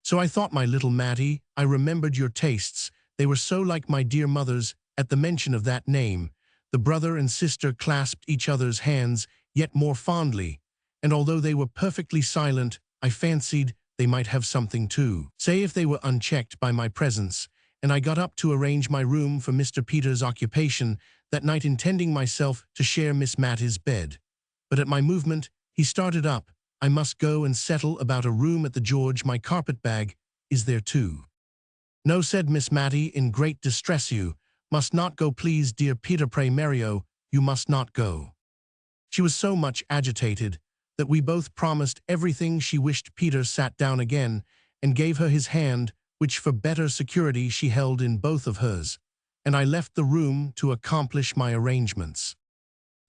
So I thought, my little Mattie, I remembered your tastes. They were so like my dear mother's. At the mention of that name, the brother and sister clasped each other's hands yet more fondly, and although they were perfectly silent, I fancied they might have something to say if they were unchecked by my presence, and I got up to arrange my room for Mr. Peter's occupation that night, intending myself to share Miss Mattie's bed. But at my movement, he started up. "I must go and settle about a room at the George. My carpet-bag is there too." "No," said Miss Mattie in great distress. "You must not go, please, dear Peter. Pray, Mario, you must not go." She was so much agitated that we both promised everything she wished. Peter sat down again and gave her his hand, which for better security she held in both of hers, and I left the room to accomplish my arrangements.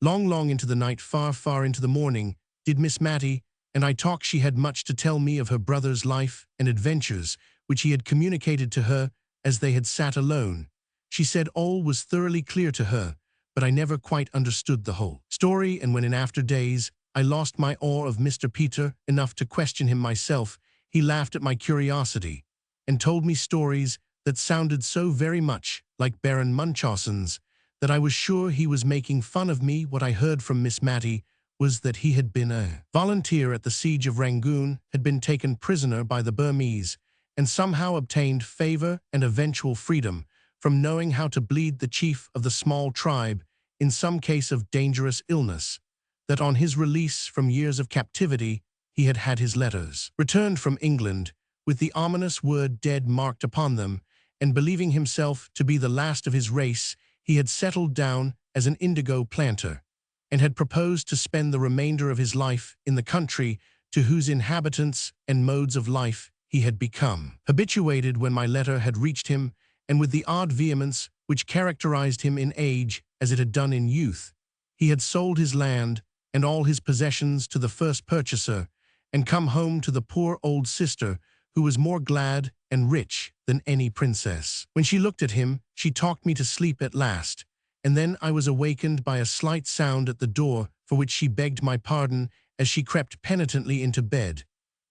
Long into the night, far into the morning, did Miss Mattie and I talk. She had much to tell me of her brother's life and adventures, which he had communicated to her as they had sat alone. She said all was thoroughly clear to her, but I never quite understood the whole story, and when in after days I lost my awe of Mr. Peter enough to question him myself, he laughed at my curiosity and told me stories that sounded so very much like Baron Munchausen's that I was sure he was making fun of me. What I heard from Miss Mattie was that he had been a volunteer at the siege of Rangoon, had been taken prisoner by the Burmese, and somehow obtained favor and eventual freedom from knowing how to bleed the chief of the small tribe in some case of dangerous illness, that on his release from years of captivity he had had his letters returned from England with the ominous word "dead" marked upon them, and believing himself to be the last of his race, he had settled down as an indigo planter, and had proposed to spend the remainder of his life in the country to whose inhabitants and modes of life he had become habituated when my letter had reached him, and with the odd vehemence which characterized him in age as it had done in youth, he had sold his land and all his possessions to the first purchaser, and come home to the poor old sister, who was more glad and rich than any princess. When she looked at him, she talked me to sleep at last, and then I was awakened by a slight sound at the door, for which she begged my pardon as she crept penitently into bed.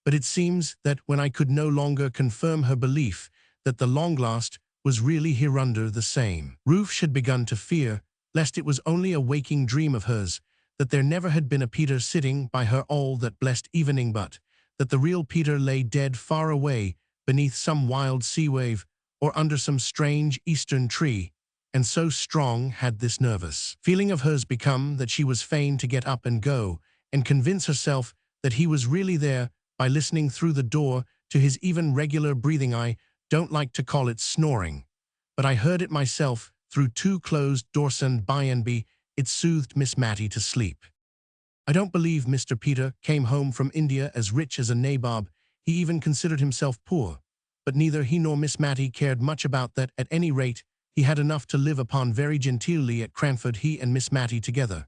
But it seems that when I could no longer confirm her belief that the long-last was really hereunder the same roof, she had begun to fear lest it was only a waking dream of hers, that there never had been a Peter sitting by her all that blessed evening, but that the real Peter lay dead far away beneath some wild sea wave or under some strange eastern tree, and so strong had this nervous feeling of hers become that she was fain to get up and go and convince herself that he was really there by listening through the door to his even regular breathing. I don't like to call it snoring, but I heard it myself through two closed doors, and by and by it soothed Miss Mattie to sleep. I don't believe Mr. Peter came home from India as rich as a nabob. He even considered himself poor, but neither he nor Miss Mattie cared much about that. At any rate, he had enough to live upon very genteelly at Cranford, he and Miss Mattie together,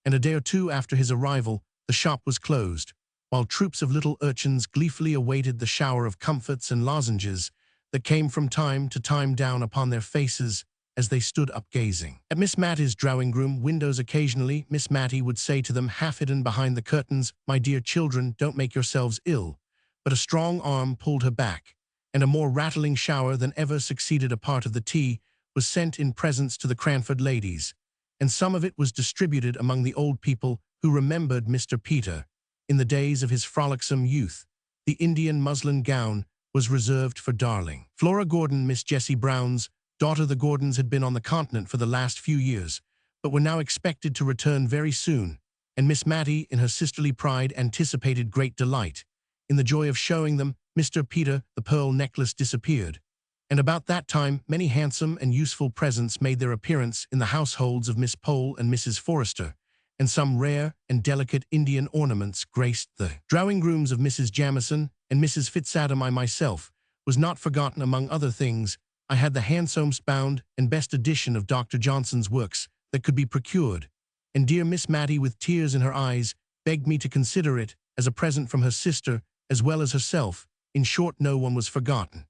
and a day or two after his arrival the shop was closed, while troops of little urchins gleefully awaited the shower of comforts and lozenges that came from time to time down upon their faces as they stood up gazing at Miss Mattie's drawing-room windows. Occasionally Miss Mattie would say to them, half hidden behind the curtains, "My dear children, don't make yourselves ill," but a strong arm pulled her back, and a more rattling shower than ever succeeded a part of the tea was sent in presents to the Cranford ladies, and some of it was distributed among the old people who remembered Mr. Peter. In the days of his frolicsome youth, the Indian muslin gown was reserved for darling Flora Gordon. Miss Jessie Brown's daughter. The Gordons had been on the continent for the last few years, but were now expected to return very soon, and Miss Mattie, in her sisterly pride, anticipated great delight. In the joy of showing them Mr. Peter, the pearl necklace disappeared, and about that time many handsome and useful presents made their appearance in the households of Miss Pole and Mrs. Forrester, and some rare and delicate Indian ornaments graced the drawing-rooms of Mrs. Jamison and Mrs. Fitzadam. I myself was not forgotten among other things I had the handsomest bound and best edition of Dr. Johnson's works that could be procured, and dear Miss Matty, with tears in her eyes, begged me to consider it as a present from her sister as well as herself. In short, no one was forgotten.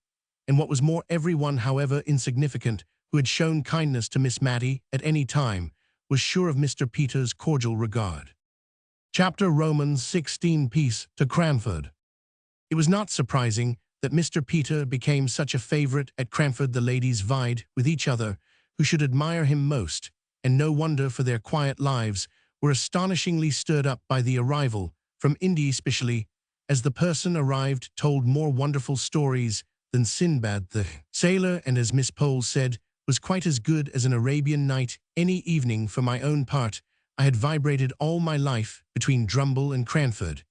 And what was more, every one, however insignificant, who had shown kindness to Miss Matty at any time, was sure of Mr. Peter's cordial regard. Chapter Romans 16 Peace to Cranford. It was not surprising that Mr. Peter became such a favorite at Cranford. The ladies vied with each other who should admire him most, and no wonder, for their quiet lives were astonishingly stirred up by the arrival from India, especially as the person arrived told more wonderful stories than Sinbad the sailor, and, as Miss Pole said, was quite as good as an Arabian Night any evening. For my own part, I had vibrated all my life between Drumble and Cranford,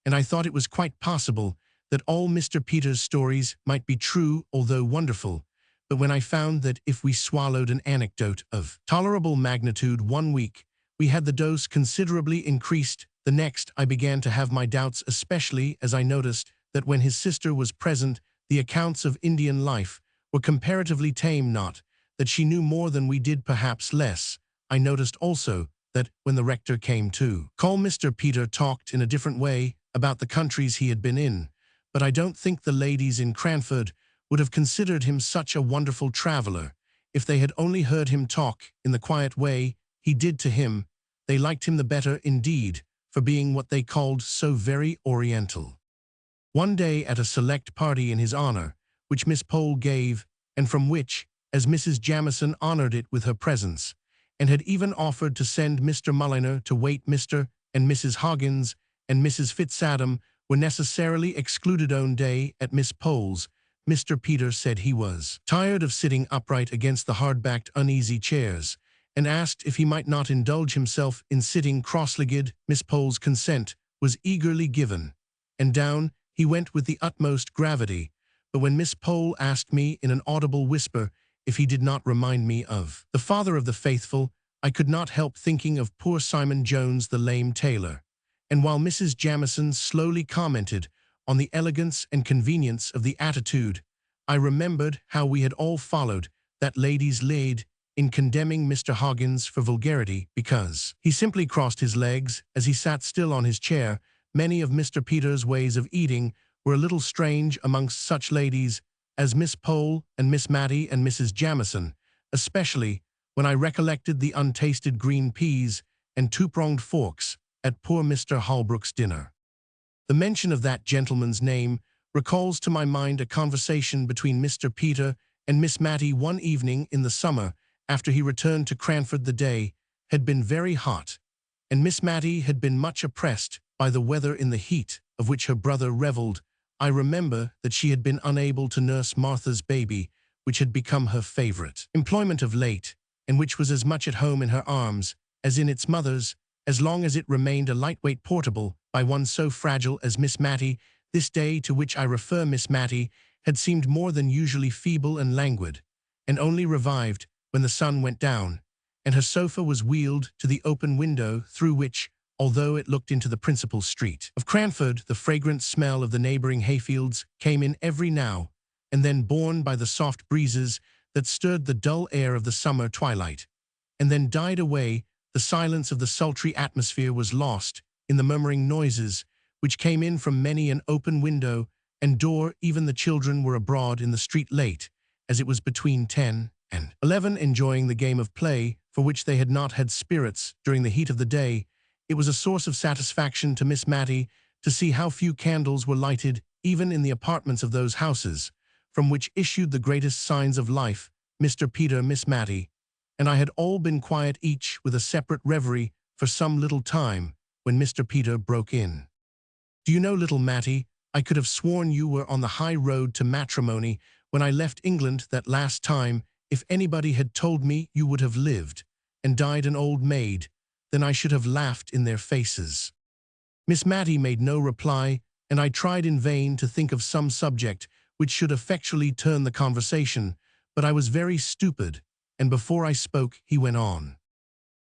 and I thought it was quite possible that all Mr. Peter's stories might be true, although wonderful. But when I found that if we swallowed an anecdote of tolerable magnitude one week, we had the dose considerably increased the next, I began to have my doubts, especially as I noticed that when his sister was present, the accounts of Indian life were comparatively tame. Not that she knew more than we did, perhaps less. I noticed also that when the rector came to call, Mr. Peter talked in a different way about the countries he had been in, but I don't think the ladies in Cranford would have considered him such a wonderful traveller if they had only heard him talk in the quiet way he did to him. They liked him the better, indeed, for being what they called so very oriental. One day at a select party in his honour, which Miss Pole gave, and from which, as Mrs. Jamison honoured it with her presence, and had even offered to send Mr. Mulliner to wait, Mr. and Mrs. Hoggins and Mrs. Fitzadam were necessarily excluded on day at Miss Pole's. Mr. Peter said he was tired of sitting upright against the hard-backed uneasy chairs, and asked if he might not indulge himself in sitting cross-legged. Miss Pole's consent was eagerly given, and down he went with the utmost gravity. But when Miss Pole asked me in an audible whisper if he did not remind me of the father of the faithful, I could not help thinking of poor Simon Jones, the lame tailor. And while Mrs. Jamison slowly commented on the elegance and convenience of the attitude, I remembered how we had all followed that lady's lead in condemning Mr. Hoggins for vulgarity because he simply crossed his legs as he sat still on his chair. Many of Mr. Peter's ways of eating were a little strange amongst such ladies as Miss Pole and Miss Matty and Mrs. Jamison, especially when I recollected the untasted green peas and two-pronged forks at poor Mr. Holbrook's dinner. The mention of that gentleman's name recalls to my mind a conversation between Mr. Peter and Miss Matty one evening in the summer after he returned to Cranford. The day had been very hot, and Miss Matty had been much oppressed by the weather, in the heat of which her brother revelled. I remember that she had been unable to nurse Martha's baby, which had become her favourite employment of late, and which was as much at home in her arms as in its mother's, as long as it remained a lightweight portable by one so fragile as Miss Matty. This day to which I refer, Miss Matty had seemed more than usually feeble and languid, and only revived when the sun went down, and her sofa was wheeled to the open window, through which, although it looked into the principal street of Cranford, the fragrant smell of the neighbouring hayfields came in every now and then, borne by the soft breezes that stirred the dull air of the summer twilight, and then died away. The silence of the sultry atmosphere was lost in the murmuring noises which came in from many an open window and door. Even the children were abroad in the street late, as it was between 10 and 11, enjoying the game of play for which they had not had spirits during the heat of the day. It was a source of satisfaction to Miss Matty to see how few candles were lighted even in the apartments of those houses from which issued the greatest signs of life. Mr. Peter, Miss Matty, and I had all been quiet, each with a separate reverie, for some little time, when Mr. Peter broke in. "Do you know, little Matty, I could have sworn you were on the high road to matrimony when I left England that last time. If anybody had told me you would have lived and died an old maid, then I should have laughed in their faces." Miss Matty made no reply, and I tried in vain to think of some subject which should effectually turn the conversation, but I was very stupid, and before I spoke he went on.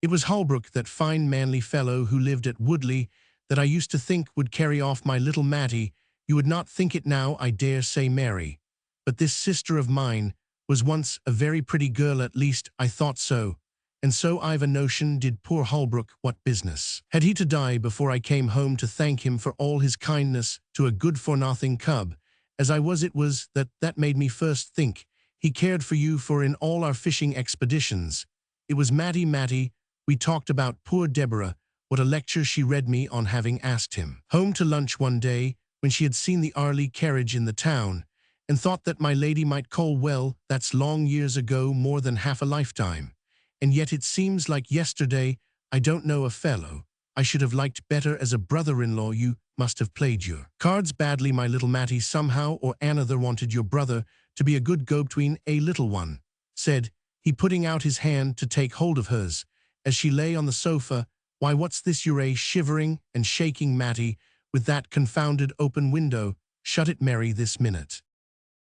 "It was Holbrook, that fine manly fellow who lived at Woodley, that I used to think would carry off my little Matty. You would not think it now, I dare say, Mary, but this sister of mine was once a very pretty girl, at least I thought so, and so I've a notion did poor Holbrook. What business had he to die before I came home to thank him for all his kindness to a good-for-nothing cub, as I was? It was that made me first think he cared for you, for in all our fishing expeditions, it was Matty we talked about. Poor Deborah, what a lecture she read me on having asked him home to lunch one day when she had seen the Arley carriage in the town, and thought that my lady might call. Well, that's long years ago, more than half a lifetime. And yet it seems like yesterday. I don't know a fellow I should have liked better as a brother-in-law. You must have played your cards badly, my little Matty, somehow or another. Wanted your brother to be a good go-between, a little one, said he, putting out his hand to take hold of hers, as she lay on the sofa. Why, what's this you're shivering and shaking, Matty, with that confounded open window? Shut it, Mary, this minute.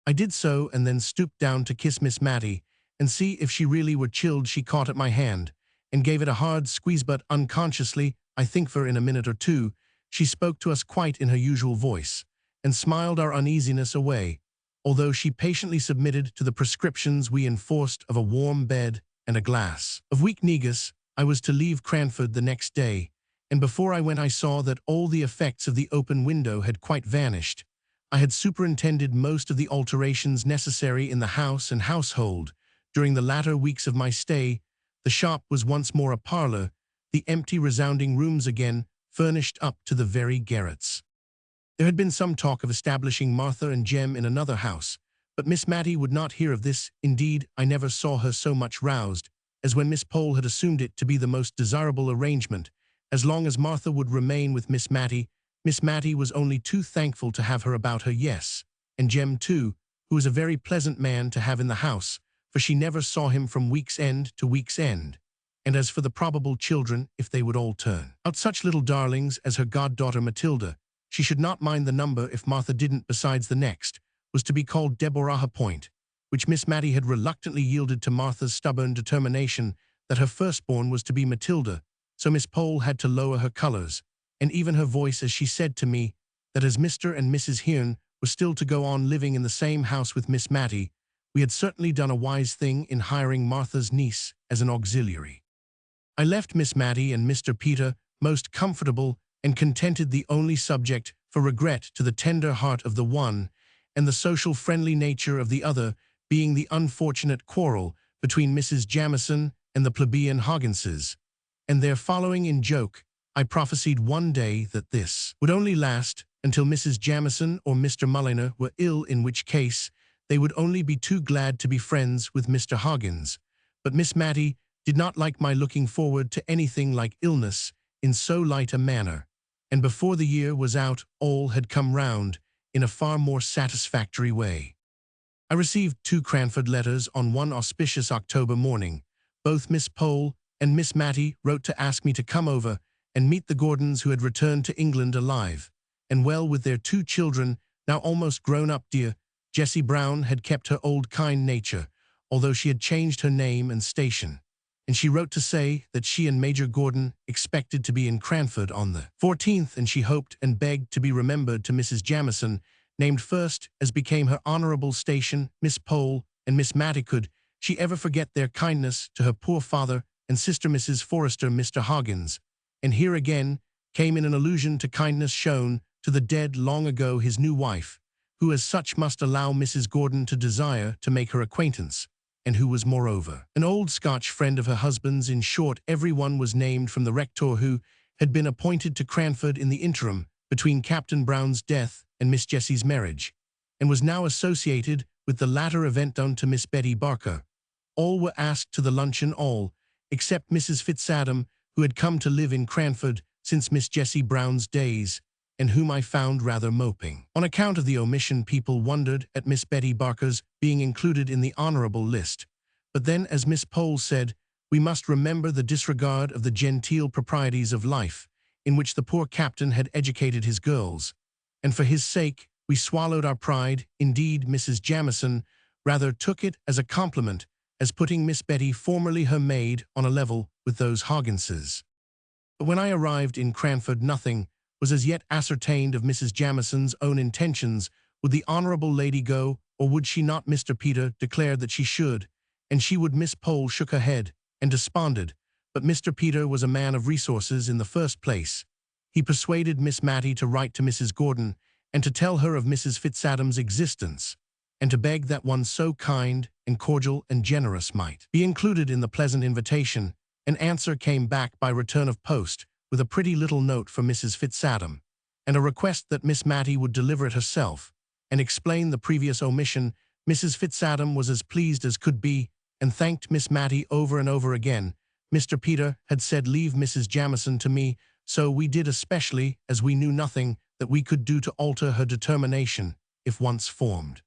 I did so, and then stooped down to kiss Miss Matty, and see if she really were chilled. She caught at my hand, and gave it a hard squeeze, but unconsciously, I think, for in a minute or two, she spoke to us quite in her usual voice, and smiled our uneasiness away, although she patiently submitted to the prescriptions we enforced of a warm bed and a glass of weak negus. I was to leave Cranford the next day, and before I went I saw that all the effects of the open window had quite vanished. I had superintended most of the alterations necessary in the house and household. During the latter weeks of my stay, the shop was once more a parlor, the empty resounding rooms again furnished up to the very garrets. There had been some talk of establishing Martha and Jem in another house, but Miss Matty would not hear of this. Indeed, I never saw her so much roused as when Miss Pole had assumed it to be the most desirable arrangement, as long as Martha would remain with Miss Matty. Miss Matty was only too thankful to have her about her, yes, and Jem too, who was a very pleasant man to have in the house, for she never saw him from week's end to week's end. And as for the probable children, if they would all turn out such little darlings as her goddaughter Matilda, she should not mind the number if Martha didn't. Besides, the next was to be called Deborah Point, which Miss Matty had reluctantly yielded to Martha's stubborn determination that her firstborn was to be Matilda, so Miss Pole had to lower her colors, and even her voice, as she said to me that as Mr. and Mrs. Hearn were still to go on living in the same house with Miss Matty, we had certainly done a wise thing in hiring Martha's niece as an auxiliary. I left Miss Matty and Mr. Peter most comfortable and contented, the only subject for regret to the tender heart of the one, and the social friendly nature of the other, being the unfortunate quarrel between Mrs. Jamison and the plebeian Hogginses, and their following in joke. I prophesied one day that this would only last until Mrs. Jamison or Mr. Mulliner were ill, in which case they would only be too glad to be friends with Mr. Hoggins. But Miss Matty did not like my looking forward to anything like illness in so light a manner, and before the year was out all had come round in a far more satisfactory way. I received 2 Cranford letters on one auspicious October morning. Both Miss Pole and Miss Matty wrote to ask me to come over and meet the Gordons, who had returned to England alive and well with their 2 children, now almost grown up. Dear Jessie Brown had kept her old kind nature, although she had changed her name and station, and she wrote to say that she and Major Gordon expected to be in Cranford on the 14th, and she hoped and begged to be remembered to Mrs. Jamison, named first as became her honorable station. Miss Pole and Miss Matty, could she ever forget their kindness to her poor father and sister Mrs. Forrester? Mr. Hoggins, and here again came in an allusion to kindness shown to the dead long ago, his new wife, who as such must allow Mrs. Gordon to desire to make her acquaintance, and who was moreover an old Scotch friend of her husband's. In short, every one was named from the rector, who had been appointed to Cranford in the interim between Captain Brown's death and Miss Jessie's marriage, and was now associated with the latter event done to Miss Betty Barker. All were asked to the luncheon, all except Mrs. Fitzadam, who had come to live in Cranford since Miss Jessie Brown's days, and whom I found rather moping. On account of the omission, people wondered at Miss Betty Barker's being included in the honorable list. But then, as Miss Pole said, we must remember the disregard of the genteel proprieties of life, in which the poor captain had educated his girls, and for his sake we swallowed our pride. Indeed, Mrs. Jamison rather took it as a compliment, as putting Miss Betty, formerly her maid, on a level with those Hogginses. But when I arrived in Cranford, nothing was as yet ascertained of Mrs. Jamison's own intentions. Would the honorable lady go or would she not? Mr. Peter declared that she should, and she would. Miss Pole shook her head and desponded, but Mr. Peter was a man of resources in the first place. He persuaded Miss Mattie to write to Mrs. Gordon and to tell her of Mrs. Fitzadam's existence, and to beg that one so kind and cordial and generous might be included in the pleasant invitation. An answer came back by return of post, with a pretty little note for Mrs. Fitzadam, and a request that Miss Mattie would deliver it herself, and explain the previous omission. Mrs. Fitzadam was as pleased as could be, and thanked Miss Mattie over and over again. Mr. Peter had said, "Leave Mrs. Jamison to me," so we did, especially as we knew nothing that we could do to alter her determination, if once formed.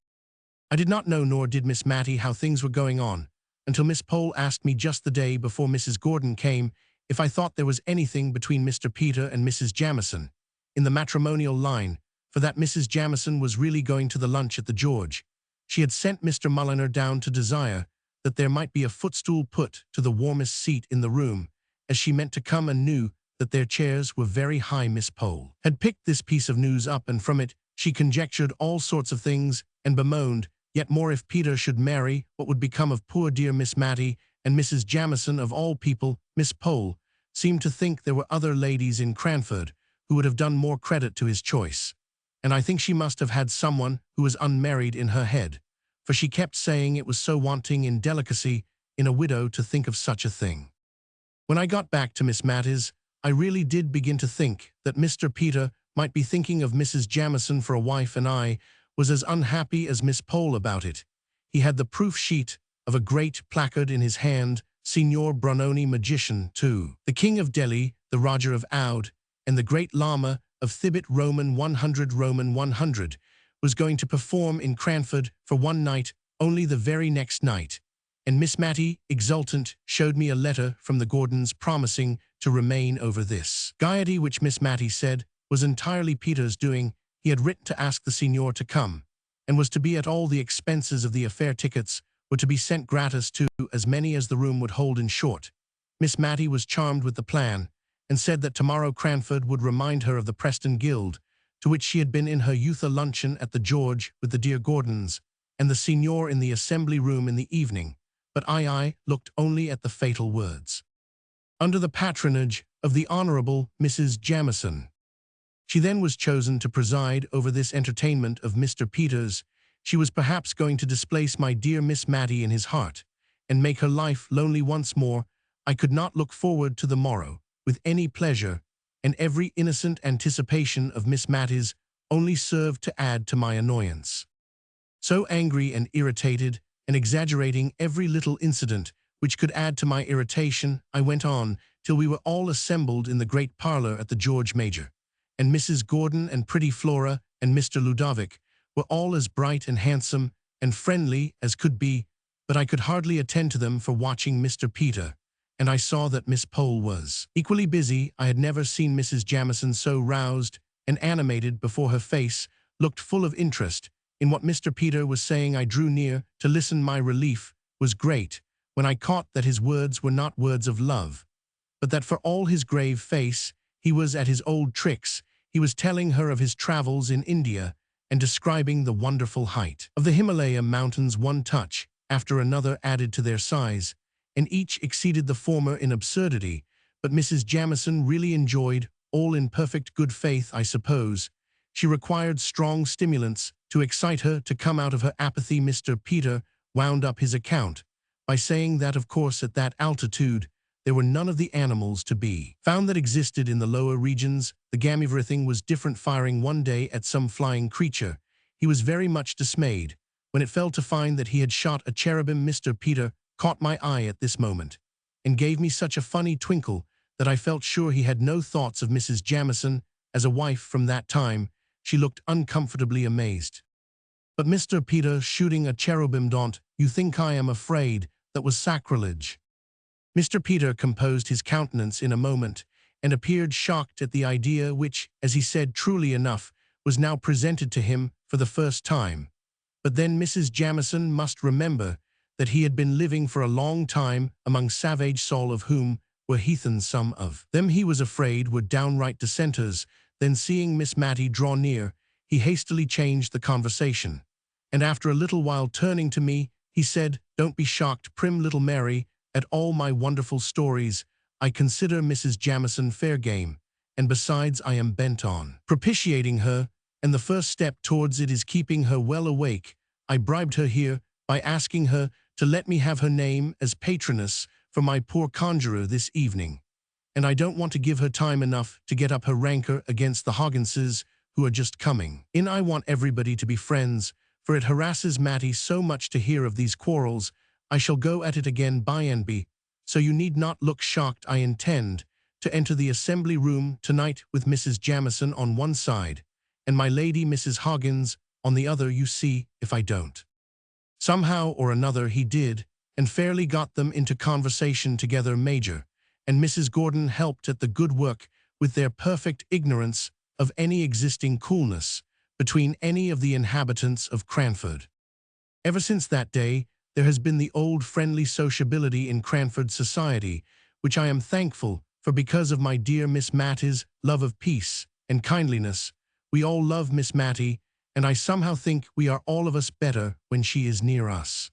I did not know, nor did Miss Mattie, how things were going on, until Miss Pole asked me just the day before Mrs. Gordon came if I thought there was anything between Mr. Peter and Mrs. Jamison, in the matrimonial line, for that Mrs. Jamison was really going to the lunch at the George. She had sent Mr. Mulliner down to desire that there might be a footstool put to the warmest seat in the room, as she meant to come, and knew that their chairs were very high. Miss Pole had picked this piece of news up, and from it she conjectured all sorts of things, and bemoaned yet more if Peter should marry, what would become of poor dear Miss Mattie and Mrs. Jamison of all people. Miss Pole seemed to think there were other ladies in Cranford who would have done more credit to his choice, and I think she must have had someone who was unmarried in her head, for she kept saying it was so wanting in delicacy in a widow to think of such a thing. When I got back to Miss Mattie's, I really did begin to think that Mr. Peter might be thinking of Mrs. Jamison for a wife, and I was as unhappy as Miss Pole about it. He had the proof sheet of a great placard in his hand, Signor Brunoni, magician, too, the King of Delhi, the Raja of Oudh, and the great Lama of Thibet, Roman 100, was going to perform in Cranford for one night only the very next night, and Miss Mattie, exultant, showed me a letter from the Gordons promising to remain over this gaiety, which Miss Mattie said was entirely Peter's doing. He had written to ask the Signor to come, and was to be at all the expenses of the affair. Tickets were to be sent gratis to as many as the room would hold. In short, Miss Mattie was charmed with the plan, and said that tomorrow Cranford would remind her of the Preston Guild, to which she had been in her youth, a luncheon at the George with the dear Gordons, and the Signor in the assembly room in the evening. But I looked only at the fatal words, "under the patronage of the Honourable Mrs. Jamison." She then was chosen to preside over this entertainment of Mr. Peter's. She was perhaps going to displace my dear Miss Mattie in his heart, and make her life lonely once more. I could not look forward to the morrow with any pleasure, and every innocent anticipation of Miss Mattie's only served to add to my annoyance. So angry and irritated, and exaggerating every little incident which could add to my irritation, I went on till we were all assembled in the great parlour at the George Major, and Mrs. Gordon and pretty Flora and Mr. Ludovic were all as bright and handsome and friendly as could be, but I could hardly attend to them for watching Mr. Peter, and I saw that Miss Pole was equally busy. I had never seen Mrs. Jamison so roused and animated before. Her face looked full of interest in what Mr. Peter was saying. I drew near to listen. My relief was great when I caught that his words were not words of love, but that for all his grave face, he was at his old tricks. He was telling her of his travels in India and describing the wonderful height of the Himalaya mountains. One touch after another added to their size, and each exceeded the former in absurdity, but Mrs. Jamison really enjoyed all in perfect good faith, I suppose. She required strong stimulants to excite her to come out of her apathy. Mr. Peter wound up his account by saying that, of course, at that altitude, there were none of the animals to be found that existed in the lower regions. The game of everything was different. Firing one day at some flying creature, he was very much dismayed when it fell to find that he had shot a cherubim. Mr. Peter caught my eye at this moment, and gave me such a funny twinkle that I felt sure he had no thoughts of Mrs. Jamison as a wife. From that time, she looked uncomfortably amazed. But Mr. Peter shooting a cherubim, don't you think I am afraid that was sacrilege? Mr. Peter composed his countenance in a moment, and appeared shocked at the idea which, as he said truly enough, was now presented to him for the first time. But then Mrs. Jamison must remember that he had been living for a long time among savage soul, of whom were heathen. Some of them he was afraid were downright dissenters. Then seeing Miss Mattie draw near, he hastily changed the conversation, and after a little while turning to me, he said, "Don't be shocked, prim little Mary, at all my wonderful stories. I consider Mrs. Jamison fair game, and besides I am bent on propitiating her, and the first step towards it is keeping her well awake. I bribed her here by asking her to let me have her name as patroness for my poor conjurer this evening. And I don't want to give her time enough to get up her rancor against the Hogginses who are just coming in. I want everybody to be friends, for it harasses Mattie so much to hear of these quarrels. I shall go at it again by and by, so you need not look shocked. I intend to enter the assembly room tonight with Mrs. Jamison on one side, and my lady Mrs. Hoggins on the other. You see, if I don't." Somehow or another he did, and fairly got them into conversation together. Major and Mrs. Gordon helped at the good work with their perfect ignorance of any existing coolness between any of the inhabitants of Cranford. Ever since that day, there has been the old friendly sociability in Cranford society, which I am thankful for because of my dear Miss Mattie's love of peace and kindliness. We all love Miss Mattie, and I somehow think we are all of us better when she is near us.